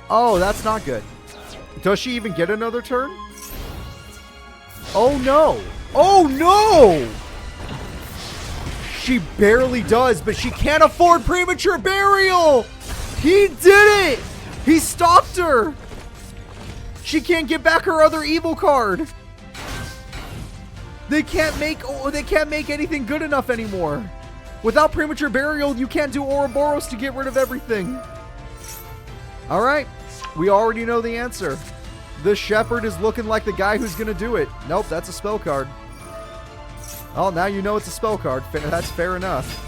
Oh, that's not good. Does she even get another turn? Oh, no. Oh, no! She barely does, but she can't afford Premature Burial! He did it! He stopped her! She can't get back her other evil card. They can't make anything good enough anymore. Without Premature Burial, you can't do Ouroboros to get rid of everything. All right, we already know the answer. The Shepherd is looking like the guy who's gonna do it. Nope, that's a spell card. Oh, now you know it's a spell card. That's fair enough.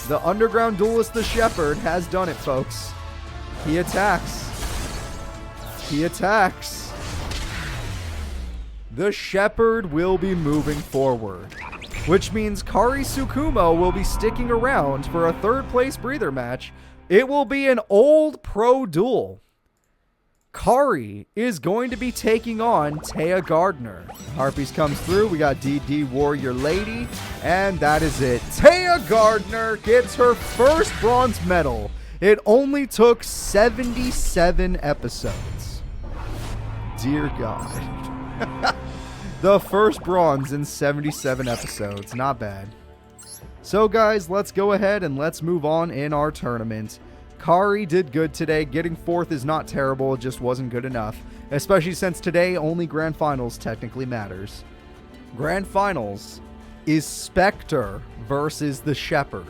The Underground Duelist, the Shepherd, has done it, folks. He attacks. He attacks. The Shepherd will be moving forward, which means Kari Tsukumo will be sticking around for a 3rd place breather match. It will be an old pro duel. Kari is going to be taking on Taya Gardner. Harpies comes through. We got DD Warrior Lady, and that is it. Taya Gardner gets her first bronze medal. It only took 77 episodes. Dear God. The first bronze in 77 episodes. Not bad. So guys, let's go ahead and let's move on in our tournament. Kari did good today. Getting 4th is not terrible. It just wasn't good enough. Especially since today only Grand Finals technically matters. Grand Finals is Spectre versus the Shepherd.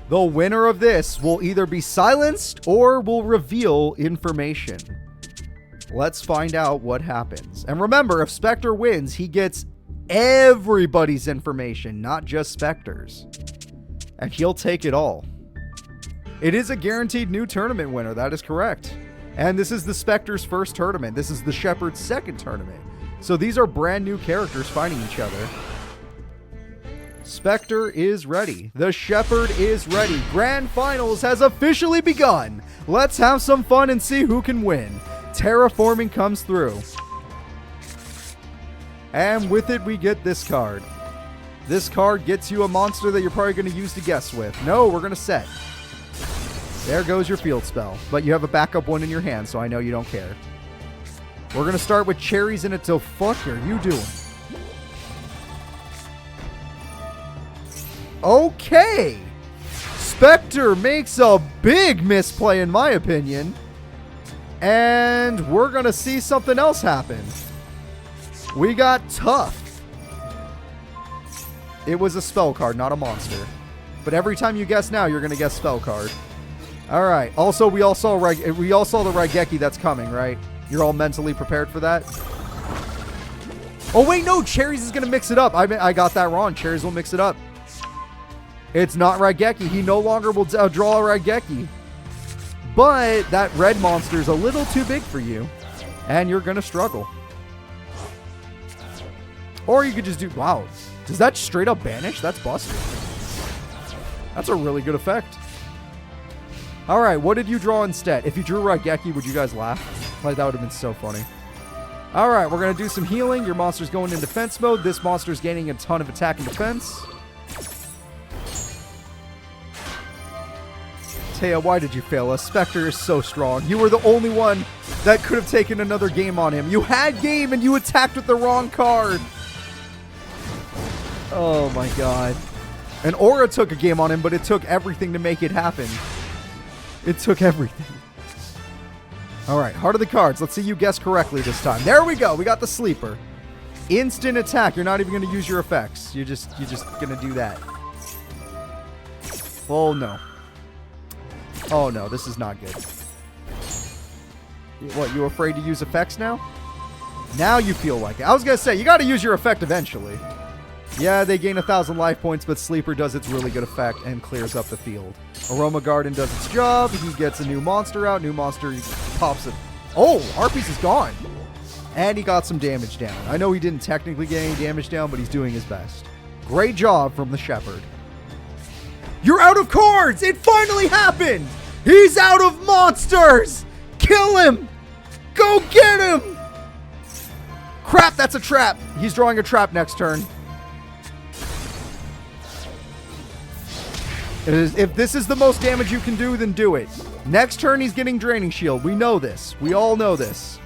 The winner of this will either be silenced or will reveal information. Let's find out what happens. And remember, if Spectre wins, he gets everybody's information, not just Spectre's. And he'll take it all. It is a guaranteed new tournament winner, that is correct. And this is the Spectre's first tournament. This is the Shepherd's second tournament. So these are brand new characters fighting each other. Spectre is ready. The Shepherd is ready. Grand Finals has officially begun. Let's have some fun and see who can win. Terraforming comes through. And with it, we get this card. This card gets you a monster that you're probably going to use to guess with. No, we're going to set. There goes your field spell. But you have a backup one in your hand, so I know you don't care. We're going to start with cherries in it till fuck are you doing? Okay. Spectre makes a big misplay in my opinion. And we're going to see something else happen. We got Tough. It was a spell card, not a monster. But every time you guess now, you're going to guess spell card. All right. Also, we all saw the Raigeki that's coming, right? You're all mentally prepared for that? Oh, wait, no. Cherries is going to mix it up. I got that wrong. Cherries will mix it up. It's not Raigeki. He no longer will draw a Raigeki. But that red monster is a little too big for you. And you're going to struggle. Or you could just do... Wow. Does that straight up banish? That's busted. That's a really good effect. Alright, what did you draw instead? If you drew Raigeki, would you guys laugh? Like, that would have been so funny. Alright, we're going to do some healing. Your monster's going in defense mode. This monster's gaining a ton of attack and defense. Taya, why did you fail us? Spectre is so strong. You were the only one that could have taken another game on him. You had game and you attacked with the wrong card. Oh my god. And Aura took a game on him, but it took everything to make it happen. It took everything. Alright, heart of the cards. Let's see you guess correctly this time. There we go. We got the sleeper. Instant attack. You're not even going to use your effects. You're just going to do that. Oh no. Oh no, this is not good. What, you afraid to use effects now? Now you feel like it. I was going to say, you got to use your effect eventually. Yeah, they gain 1,000 life points, but Sleeper does its really good effect and clears up the field. Aroma Garden does its job. He gets a new monster out. New monster pops it. Oh, Harpies is gone. And he got some damage down. I know he didn't technically get any damage down, but he's doing his best. Great job from the Shepherd. You're out of cards! It finally happened! He's out of monsters! Kill him! Go get him! Crap, that's a trap. He's drawing a trap next turn. If this is the most damage you can do, then do it. Next turn, he's getting Draining Shield. We know this. We all know this.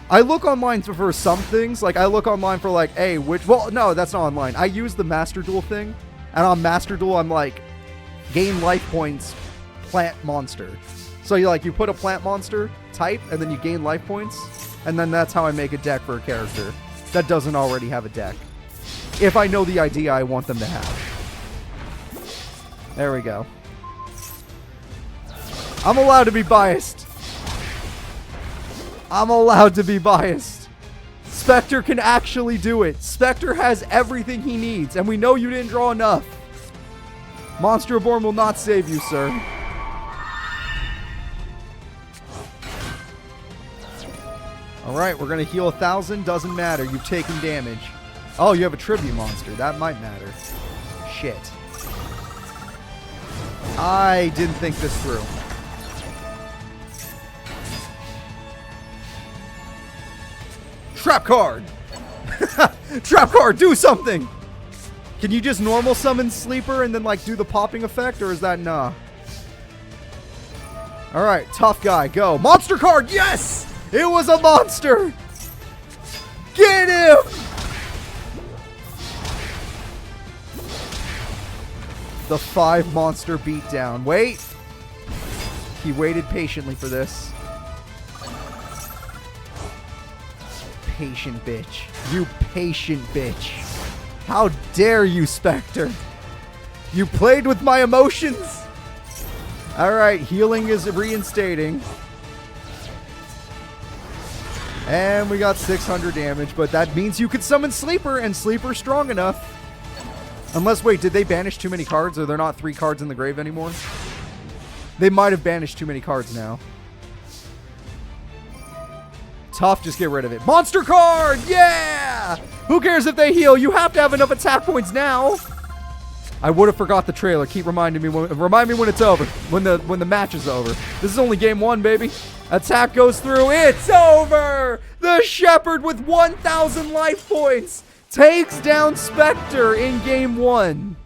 I look online for some things. Like, I look online for, like, hey, which... Well, no, that's not online. I use the Master Duel thing. And on Master Duel, I'm like, gain life points, plant monster. So, you put a plant monster type, and then you gain life points. And then that's how I make a deck for a character that doesn't already have a deck. If I know the idea I want them to have. There we go. I'm allowed to be biased. I'm allowed to be biased. Spectre can actually do it. Spectre has everything he needs, and we know you didn't draw enough. Monster Reborn will not save you, sir. Alright, we're going to heal 1,000. Doesn't matter. You've taken damage. Oh, you have a tribute monster. That might matter. Shit. I didn't think this through. Trap card! Trap card, do something! Can you just normal summon Sleeper and then, do the popping effect, or is that nah? Alright, tough guy, go. Monster card, yes! It was a monster! Get him! The 5 monster beatdown. Wait! He waited patiently for this. Patient bitch. You patient bitch. How dare you, Spectre? You played with my emotions? Alright, healing is reinstating. And we got 600 damage, but that means you could summon Sleeper, and Sleeper's strong enough. Unless, wait, did they banish too many cards? Are there not 3 cards in the grave anymore? They might have banished too many cards now. Tough, just get rid of it. Monster card! Yeah! Who cares if they heal? You have to have enough attack points now. I would have forgot the trailer. Keep reminding me. Remind me when it's over. When the match is over. This is only game 1, baby. Attack goes through. It's over! The Shepherd with 1,000 life points takes down Spectre in game 1.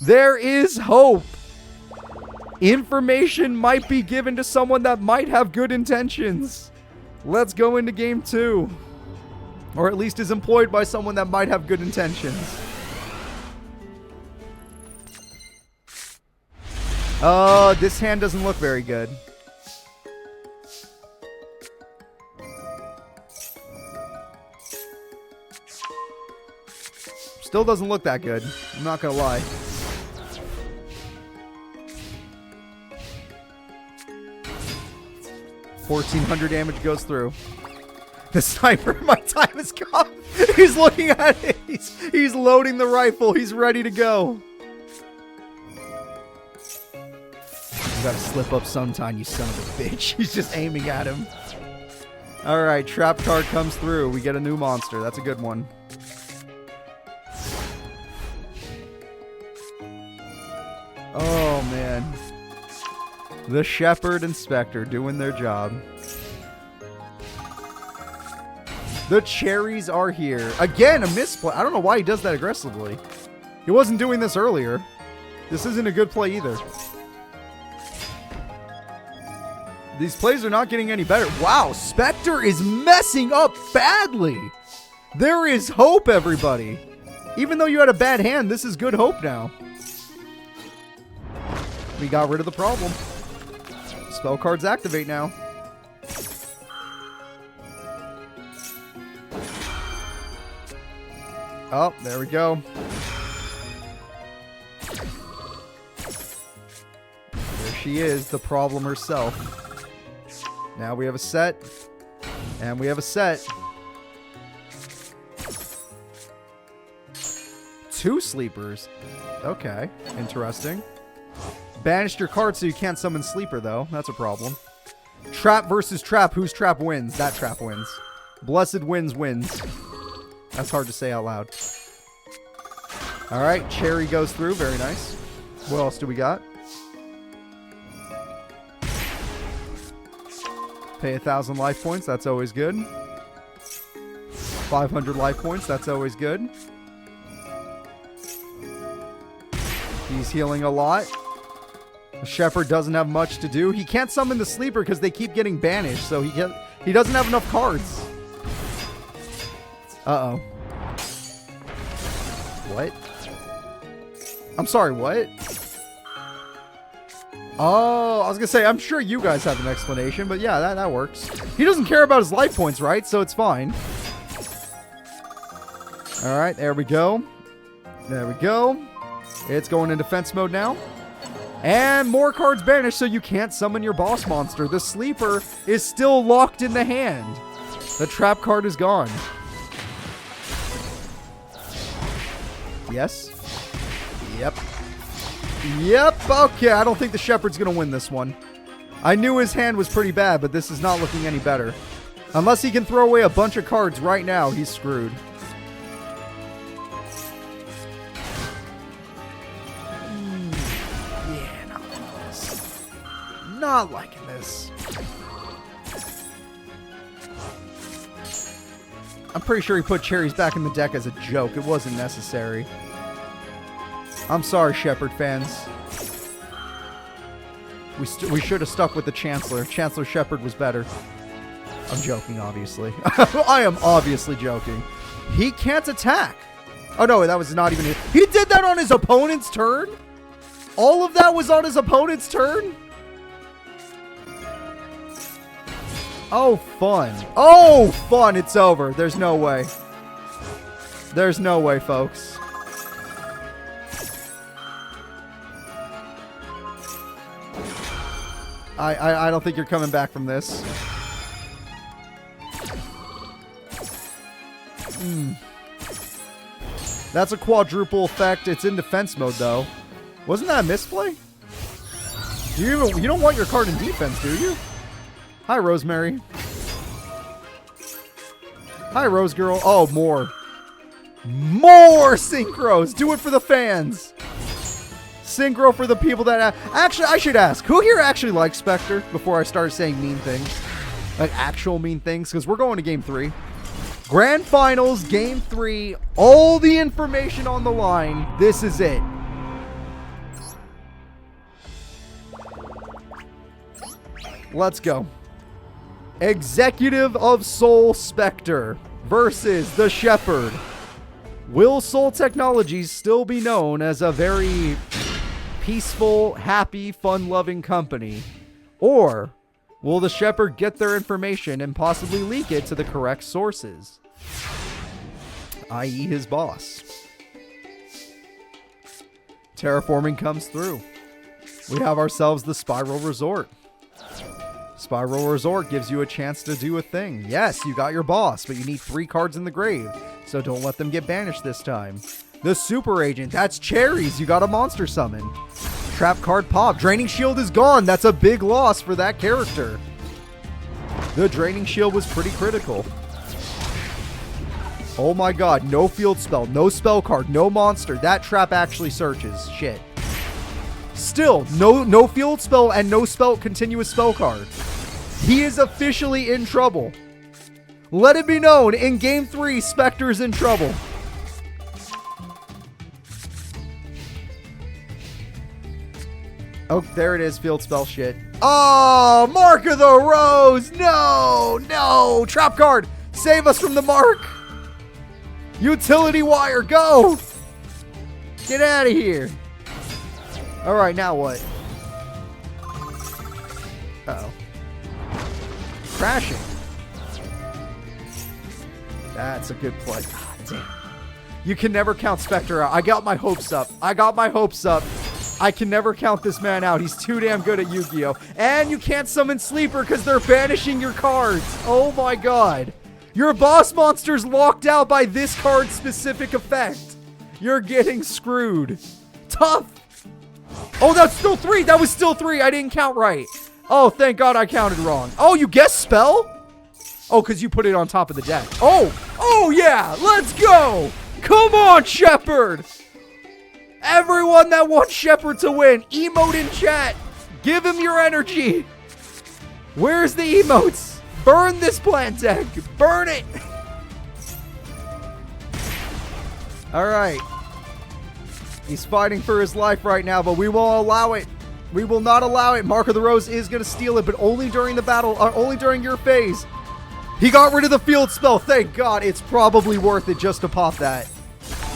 There is hope. Information might be given to someone that might have good intentions. Let's go into game 2. Or at least is employed by someone that might have good intentions. This hand doesn't look very good. Still doesn't look that good. I'm not gonna lie. $1,400 damage goes through. The sniper, my time has come. He's looking at it. He's loading the rifle. He's ready to go. You gotta slip up sometime, you son of a bitch. He's just aiming at him. Alright, trap card comes through. We get a new monster. That's a good one. Oh, man. The Shepherd and Spectre doing their job. The cherries are here. Again, a misplay. I don't know why he does that aggressively. He wasn't doing this earlier. This isn't a good play either. These plays are not getting any better. Wow, Spectre is messing up badly. There is hope, everybody. Even though you had a bad hand, this is good hope now. We got rid of the problem. Spell cards activate now. Oh, there we go. There she is, the problem herself. Now we have a set. And we have a set. 2 sleepers. Okay, interesting. Banished your card so you can't summon sleeper, though. That's a problem. Trap versus trap. Whose trap wins? That trap wins. Blessed wins. That's hard to say out loud. All right, Cherry goes through. Very nice. What else do we got? Pay 1,000 life points. That's always good. 500 life points. That's always good. He's healing a lot. The Shepherd doesn't have much to do. He can't summon the sleeper because they keep getting banished, so he doesn't have enough cards. Uh-oh. What? I'm sorry, what? Oh, I was going to say, I'm sure you guys have an explanation, but yeah, that works. He doesn't care about his life points, right? So it's fine. All right, there we go. There we go. It's going in defense mode now. And more cards banished, so you can't summon your boss monster. The sleeper is still locked in the hand. The trap card is gone. Yes. Yep. Yep. Okay, I don't think the Shepherd's going to win this one. I knew his hand was pretty bad, but this is not looking any better. Unless he can throw away a bunch of cards right now, he's screwed. Yeah, not liking this. Not liking this. I'm pretty sure he put cherries back in the deck as a joke. It wasn't necessary. I'm sorry, Shepherd fans. We should have stuck with the Chancellor. Chancellor Shepherd was better. I'm joking, obviously. I am obviously joking. He can't attack. Oh, no, that was not even it. He did that on his opponent's turn? All of that was on his opponent's turn? Oh, fun. Oh, fun. It's over. There's no way. There's no way, folks. I don't think you're coming back from this. That's a quadruple effect. It's in defense mode, though. Wasn't that a misplay? You don't want your card in defense, do you? Hi, Rosemary. Hi, Rose Girl. Oh, more. More synchros. Do it for the fans. Synchro for the people that... Actually, I should ask. Who here actually likes Spectre before I start saying mean things? Like, actual mean things? Because we're going to Game 3. Grand Finals, Game 3. All the information on the line. This is it. Let's go. Executive of Soul Spectre versus the Shepherd. Will Soul Technologies still be known as a very peaceful, happy, fun-loving company? Or will the Shepherd get their information and possibly leak it to the correct sources? I.e. his boss. Terraforming comes through. We have ourselves the Spiral Resort. Spiral Resort gives you a chance to do a thing. Yes, you got your boss, but you need 3 cards in the grave, so don't let them get banished this time. The Super Agent, that's cherries. You got a monster summon. Trap card pop. Draining Shield is gone. That's a big loss for that character. The Draining Shield was pretty critical. Oh my god, no field spell, no spell card, no monster. That trap actually searches. Shit. Still, no field spell and no continuous spell card. He is officially in trouble. Let it be known, in Game 3, Spectre's in trouble. Oh, there it is. Field spell shit. Oh, Mark of the Rose. No. Trap card. Save us from the mark. Utility wire. Go. Get out of here. All right, now what? Uh-oh. Crashing. That's a good play. God damn. You can never count Spectre out. I got my hopes up. I can never count this man out. He's too damn good at Yu-Gi-Oh! And you can't summon Sleeper because they're banishing your cards. Oh my god. Your boss monster's locked out by this card's specific effect. You're getting screwed. Tough. Oh, that's still 3. That was still 3. I didn't count right. Oh, thank god I counted wrong. Oh, you guessed spell? Oh, because you put it on top of the deck. Oh yeah. Let's go. Come on, Shepard. Everyone that wants Shepard to win, emote in chat. Give him your energy. Where's the emotes? Burn this plant deck. Burn it. All right. He's fighting for his life right now, but we won't allow it. We will not allow it. Mark of the Rose is going to steal it, but only during the battle, only during your phase. He got rid of the field spell. Thank God. It's probably worth it just to pop that.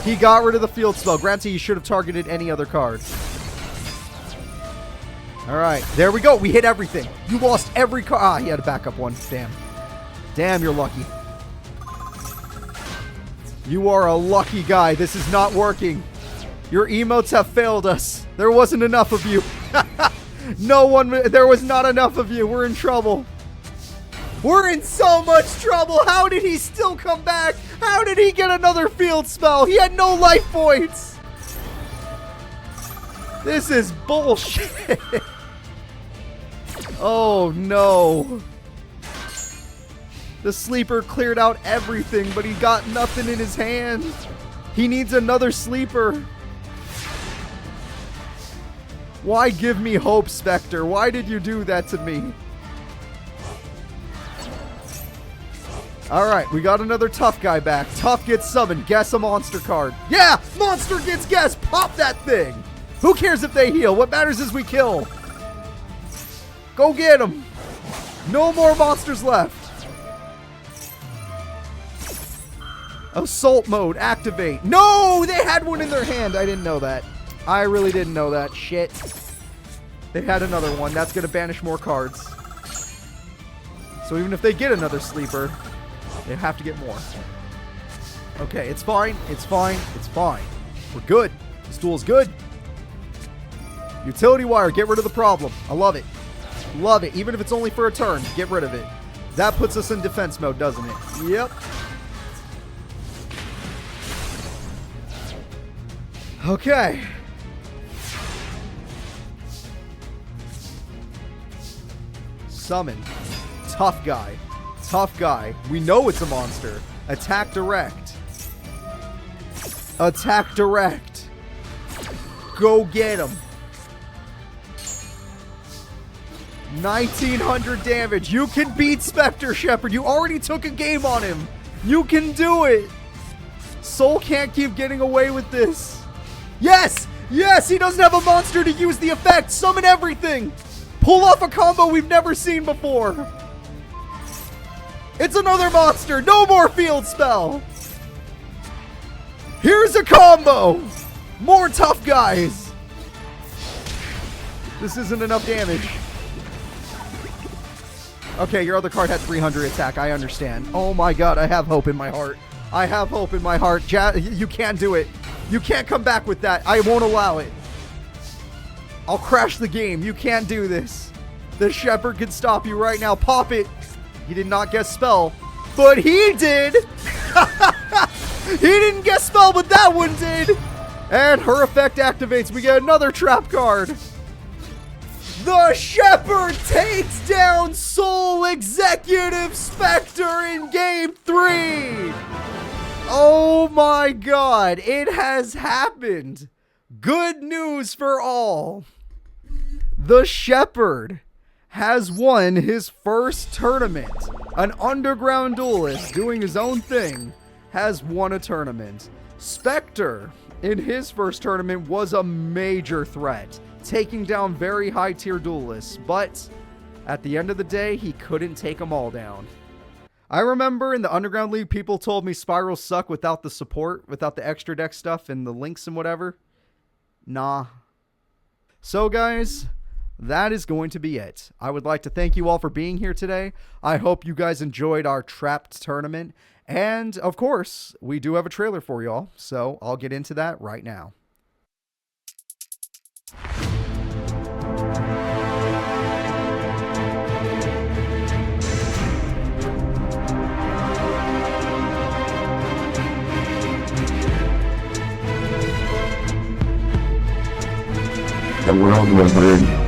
He got rid of the field spell. Granted, he should have targeted any other card. All right. There we go. We hit everything. You lost every card. Ah, he had a backup one. Damn. Damn, you're lucky. You are a lucky guy. This is not working. Your emotes have failed us. There wasn't enough of you. There was not enough of you. We're in trouble. We're in so much trouble. How did he still come back? How did he get another field spell? He had no life points. This is bullshit. Oh, no. The Sleeper cleared out everything, but he got nothing in his hand. He needs another Sleeper. Why give me hope, Spectre? Why did you do that to me? Alright, we got another tough guy back. Tough gets summoned. Guess a monster card. Yeah! Monster gets guessed! Pop that thing! Who cares if they heal? What matters is we kill. Go get them! No more monsters left. Assault mode. Activate. No! They had one in their hand. I didn't know that. I really didn't know that. Shit. They had another one. That's going to banish more cards. So even if they get another Sleeper, they have to get more. Okay, it's fine. It's fine. It's fine. We're good. This duel's good. Utility wire. Get rid of the problem. I love it. Love it. Even if it's only for a turn, get rid of it. That puts us in defense mode, doesn't it? Yep. Okay. Summon. Tough guy. Tough guy. We know it's a monster. Attack direct. Attack direct. Go get him. 1900 damage. You can beat Spectre, Shepard. You already took a game on him. You can do it. Soul can't keep getting away with this. Yes! Yes! He doesn't have a monster to use the effect. Summon everything. Pull off a combo we've never seen before. It's another monster. No more field spell. Here's a combo. More tough guys. This isn't enough damage. Okay, your other card had 300 attack. I understand. Oh my god, I have hope in my heart. I have hope in my heart. You can't do it. You can't come back with that. I won't allow it. I'll crash the game. You can't do this. The Shepherd can stop you right now. Pop it. He did not guess spell, but he did. He didn't guess spell, but that one did. And her effect activates. We get another trap card. The Shepherd takes down Soul Executive Spectre in Game 3. Oh my god, it has happened. Good news for all. The Shepherd has won his first tournament. An underground duelist doing his own thing has won a tournament. Spectre, in his first tournament, was a major threat. taking down very high tier duelists, but at the end of the day, he couldn't take them all down. I remember in the Underground League, people told me Spirals suck without the support, without the extra deck stuff and the links and whatever. Nah. So guys, that is going to be it. I would like to thank you all for being here today. I hope you guys enjoyed our Trapped tournament. And of course, we do have a trailer for y'all, so I'll get into that right now. The world was rigged.